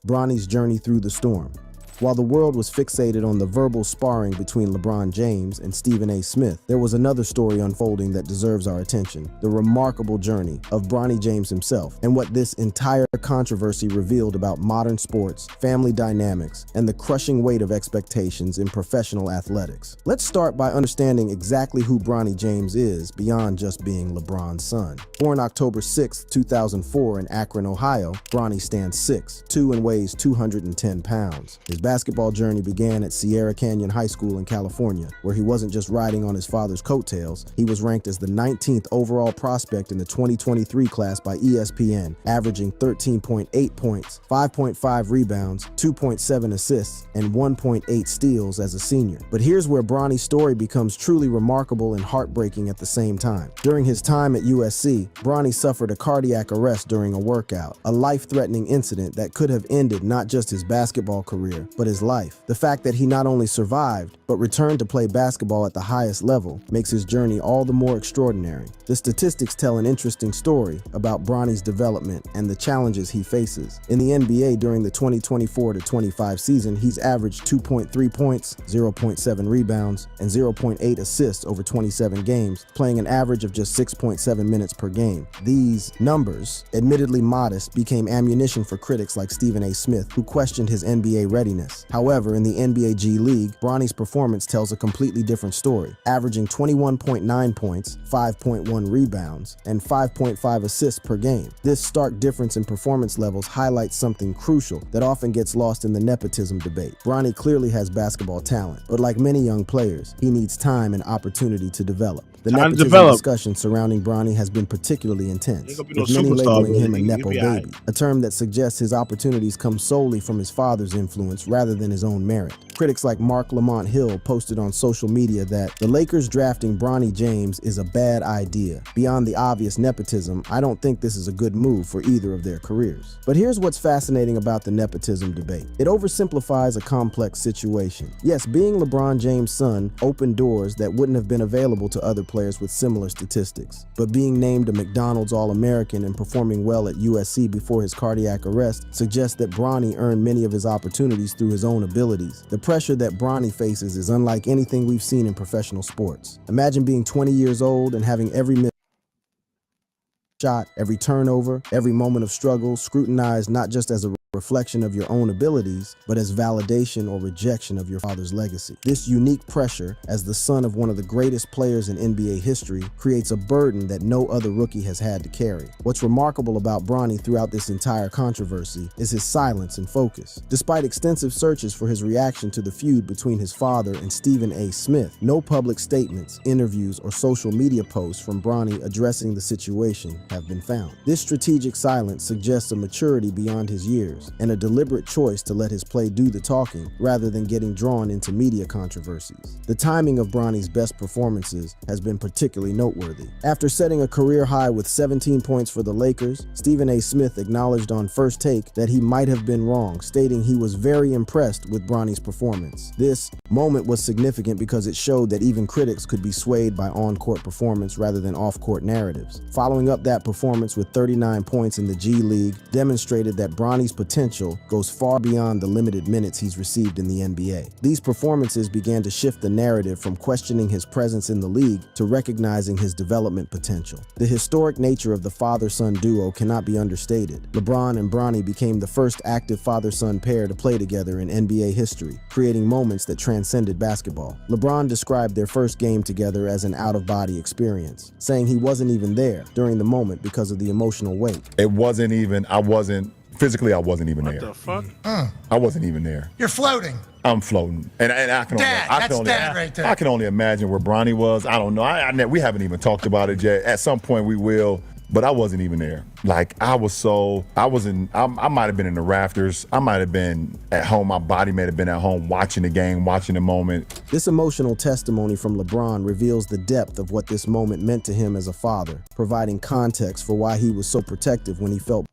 Bronny's journey through the storm. While the world was fixated on the verbal sparring between LeBron James and Stephen A. Smith, there was another story unfolding that deserves our attention: the remarkable journey of Bronny James himself and what this entire controversy revealed about modern sports, family dynamics, and the crushing weight of expectations in professional athletics. Let's start by understanding exactly who Bronny James is beyond just being LeBron's son. Born October 6, 2004 in Akron, Ohio, Bronny stands 6'2" and weighs 210 pounds. His basketball journey began at Sierra Canyon High School in California, where he wasn't just riding on his father's coattails. He was ranked as the 19th overall prospect in the 2023 class by ESPN, averaging 13.8 points, 5.5 rebounds, 2.7 assists, and 1.8 steals as a senior. But here's where Bronny's story becomes truly remarkable and heartbreaking at the same time. During his time at USC, Bronny suffered a cardiac arrest during a workout, a life-threatening incident that could have ended not just his basketball career, but his life. The fact that he not only survived, but returned to play basketball at the highest level makes his journey all the more extraordinary. The statistics tell an interesting story about Bronny's development and the challenges he faces. In the NBA during the 2024-25 season, he's averaged 2.3 points, 0.7 rebounds, and 0.8 assists over 27 games, playing an average of just 6.7 minutes per game. These numbers, admittedly modest, became ammunition for critics like Stephen A. Smith, who questioned his NBA readiness. However, in the NBA G League, Bronny's performance tells a completely different story, averaging 21.9 points, 5.1 rebounds, and 5.5 assists per game. This stark difference in performance levels highlights something crucial that often gets lost in the nepotism debate. Bronny clearly has basketball talent, but like many young players, he needs time and opportunity to develop. The nepotism discussion surrounding Bronny has been particularly intense, with many labeling him a nepo baby, a term that suggests his opportunities come solely from his father's influence rather than his own merit. Critics like Mark Lamont Hill posted on social media that the Lakers drafting Bronny James is a bad idea. Beyond the obvious nepotism, I don't think this is a good move for either of their careers. But here's what's fascinating about the nepotism debate. It oversimplifies a complex situation. Yes, being LeBron James' son opened doors that wouldn't have been available to other players with similar statistics. But being named a McDonald's All-American and performing well at USC before his cardiac arrest suggests that Bronny earned many of his opportunities through his own abilities. The pressure that Bronny faces is unlike anything we've seen in professional sports. Imagine being 20 years old and having every shot, every turnover, every moment of struggle scrutinized not just as a reflection of your own abilities, but as validation or rejection of your father's legacy. This unique pressure, as the son of one of the greatest players in NBA history, creates a burden that no other rookie has had to carry. What's remarkable about Bronny throughout this entire controversy is his silence and focus. Despite extensive searches for his reaction to the feud between his father and Stephen A. Smith, no public statements, interviews, or social media posts from Bronny addressing the situation have been found. This strategic silence suggests a maturity beyond his years, and a deliberate choice to let his play do the talking rather than getting drawn into media controversies. The timing of Bronny's best performances has been particularly noteworthy. After setting a career high with 17 points for the Lakers, Stephen A. Smith acknowledged on First Take that he might have been wrong, stating he was very impressed with Bronny's performance. This moment was significant because it showed that even critics could be swayed by on-court performance rather than off-court narratives. Following up that performance with 39 points in the G League demonstrated that Bronny's potential goes far beyond the limited minutes he's received in the NBA. These performances began to shift the narrative from questioning his presence in the league to recognizing his development potential. The historic nature of the father-son duo cannot be understated. LeBron and Bronny became the first active father-son pair to play together in NBA history, creating moments that transcended basketball. LeBron described their first game together as an out-of-body experience, saying he wasn't even there during the moment because of the emotional weight. Physically, I wasn't even there. What the fuck? I wasn't even there. You're floating. I'm floating, and I can Dad right there. I can only imagine where Bronny was. I don't know. We haven't even talked about it yet. At some point, we will. But I wasn't even there. Like I might have been in the rafters. I might have been at home. My body may have been at home watching the game, watching the moment. This emotional testimony from LeBron reveals the depth of what this moment meant to him as a father, providing context for why he was so protective when he felt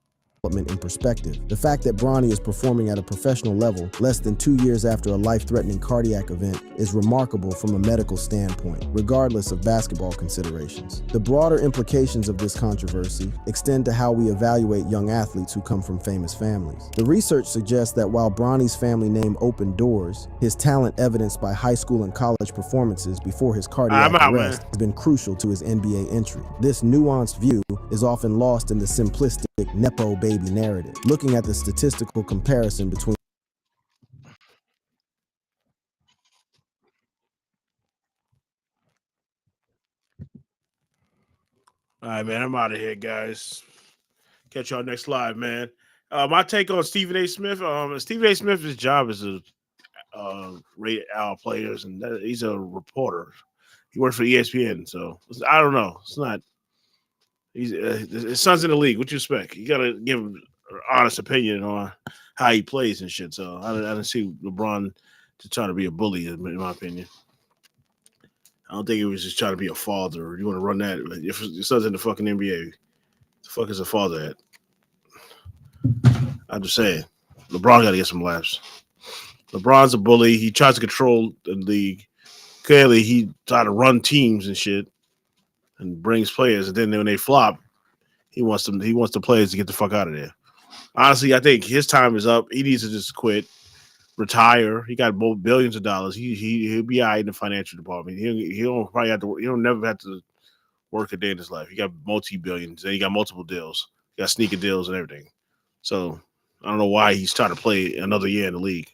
in perspective. The fact that Bronny is performing at a professional level less than 2 years after a life-threatening cardiac event is remarkable from a medical standpoint, regardless of basketball considerations. The broader implications of this controversy extend to how we evaluate young athletes who come from famous families. The research suggests that while Bronny's family name opened doors, his talent evidenced by high school and college performances before his cardiac arrest has been crucial to his NBA entry. This nuanced view is often lost in the simplistic Nepo baby narrative. Looking at the statistical comparison between All right, man, I'm out of here, guys. Catch y'all next live, man. My take on Stephen A. Smith. Stephen A. Smith's job is to rate our players, and he's a reporter. He works for ESPN, so I don't know. It's not. His son's in the league. What you expect? You gotta give him an honest opinion on how he plays and shit. So I didn't see LeBron to try to be a bully, in my opinion. I don't think he was just trying to be a father. You want to run that? If your son's in the fucking NBA, the fuck is a father at? I'm just saying, LeBron got to get some laughs. LeBron's a bully. He tries to control the league. Clearly, he tries to run teams and shit, and brings players. And then when they flop, he wants the players to get the fuck out of there. Honestly, I think his time is up. He needs to just quit, retire. He got both billions of dollars. He'll be all right in the financial department. He'll never have to work a day in his life. He got multi-billions. Then he got multiple deals. He got sneaker deals and everything. So I don't know why he's trying to play another year in the league.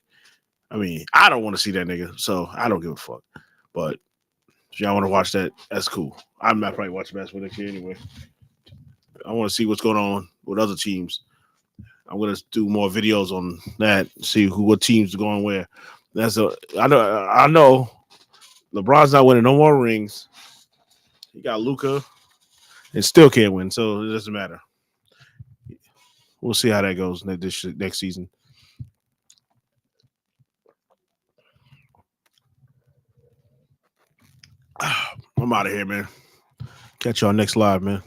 I mean, I don't want to see that nigga, so I don't give a fuck. But if y'all want to watch that, that's cool. I'm not probably watching basketball next year anyway. I want to see what's going on with other teams. I'm gonna do more videos on that, see what teams are going where. I know LeBron's not winning no more rings. He got Luka and still can't win, so it doesn't matter. We'll see how that goes next season. I'm out of here, man. Catch y'all next live, man.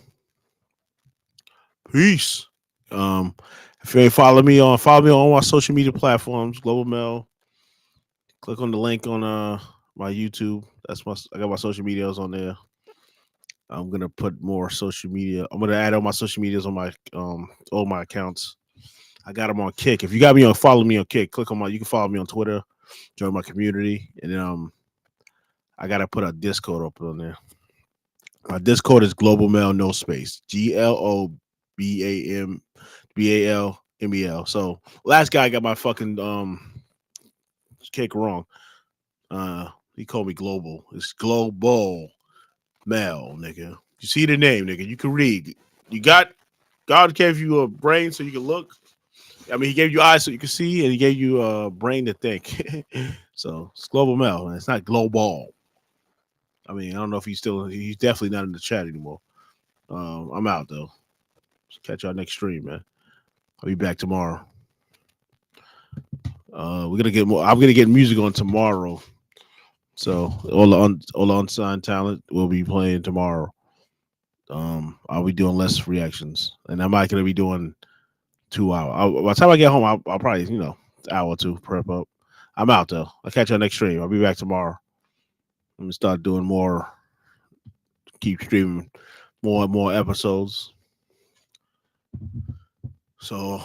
Peace. If you ain't follow me on all my social media platforms, Global Mail. Click on the link on my YouTube. I got my social medias on there. I'm gonna put more social media. I'm gonna add all my social medias on my all my accounts. I got them on Kick. If you got me on, follow me on Kick. Click on my. You can follow me on Twitter. Join my community, and then I gotta put a Discord up on there. My Discord is Global Mail No Space. GLOBAMBALMEL. So last guy got my fucking Kick wrong. He called me Global. It's Global Mail, nigga. You see the name, nigga. You can read. You got God gave you a brain so you can look. I mean, he gave you eyes so you can see, and he gave you a brain to think. So it's Global Mail, man. It's not Global. I mean, I don't know if he's definitely not in the chat anymore. I'm out though. Catch y'all next stream, man. I'll be back tomorrow. We're gonna get more. I'm gonna get music on tomorrow. So all the unsigned talent will be playing tomorrow. I'll be doing less reactions, and I'm not gonna be doing 2 hours. By the time I get home, I'll probably an hour or two prep up. I'm out though. I'll catch y'all next stream. I'll be back tomorrow. I'm gonna start doing more. Keep streaming more and more episodes. So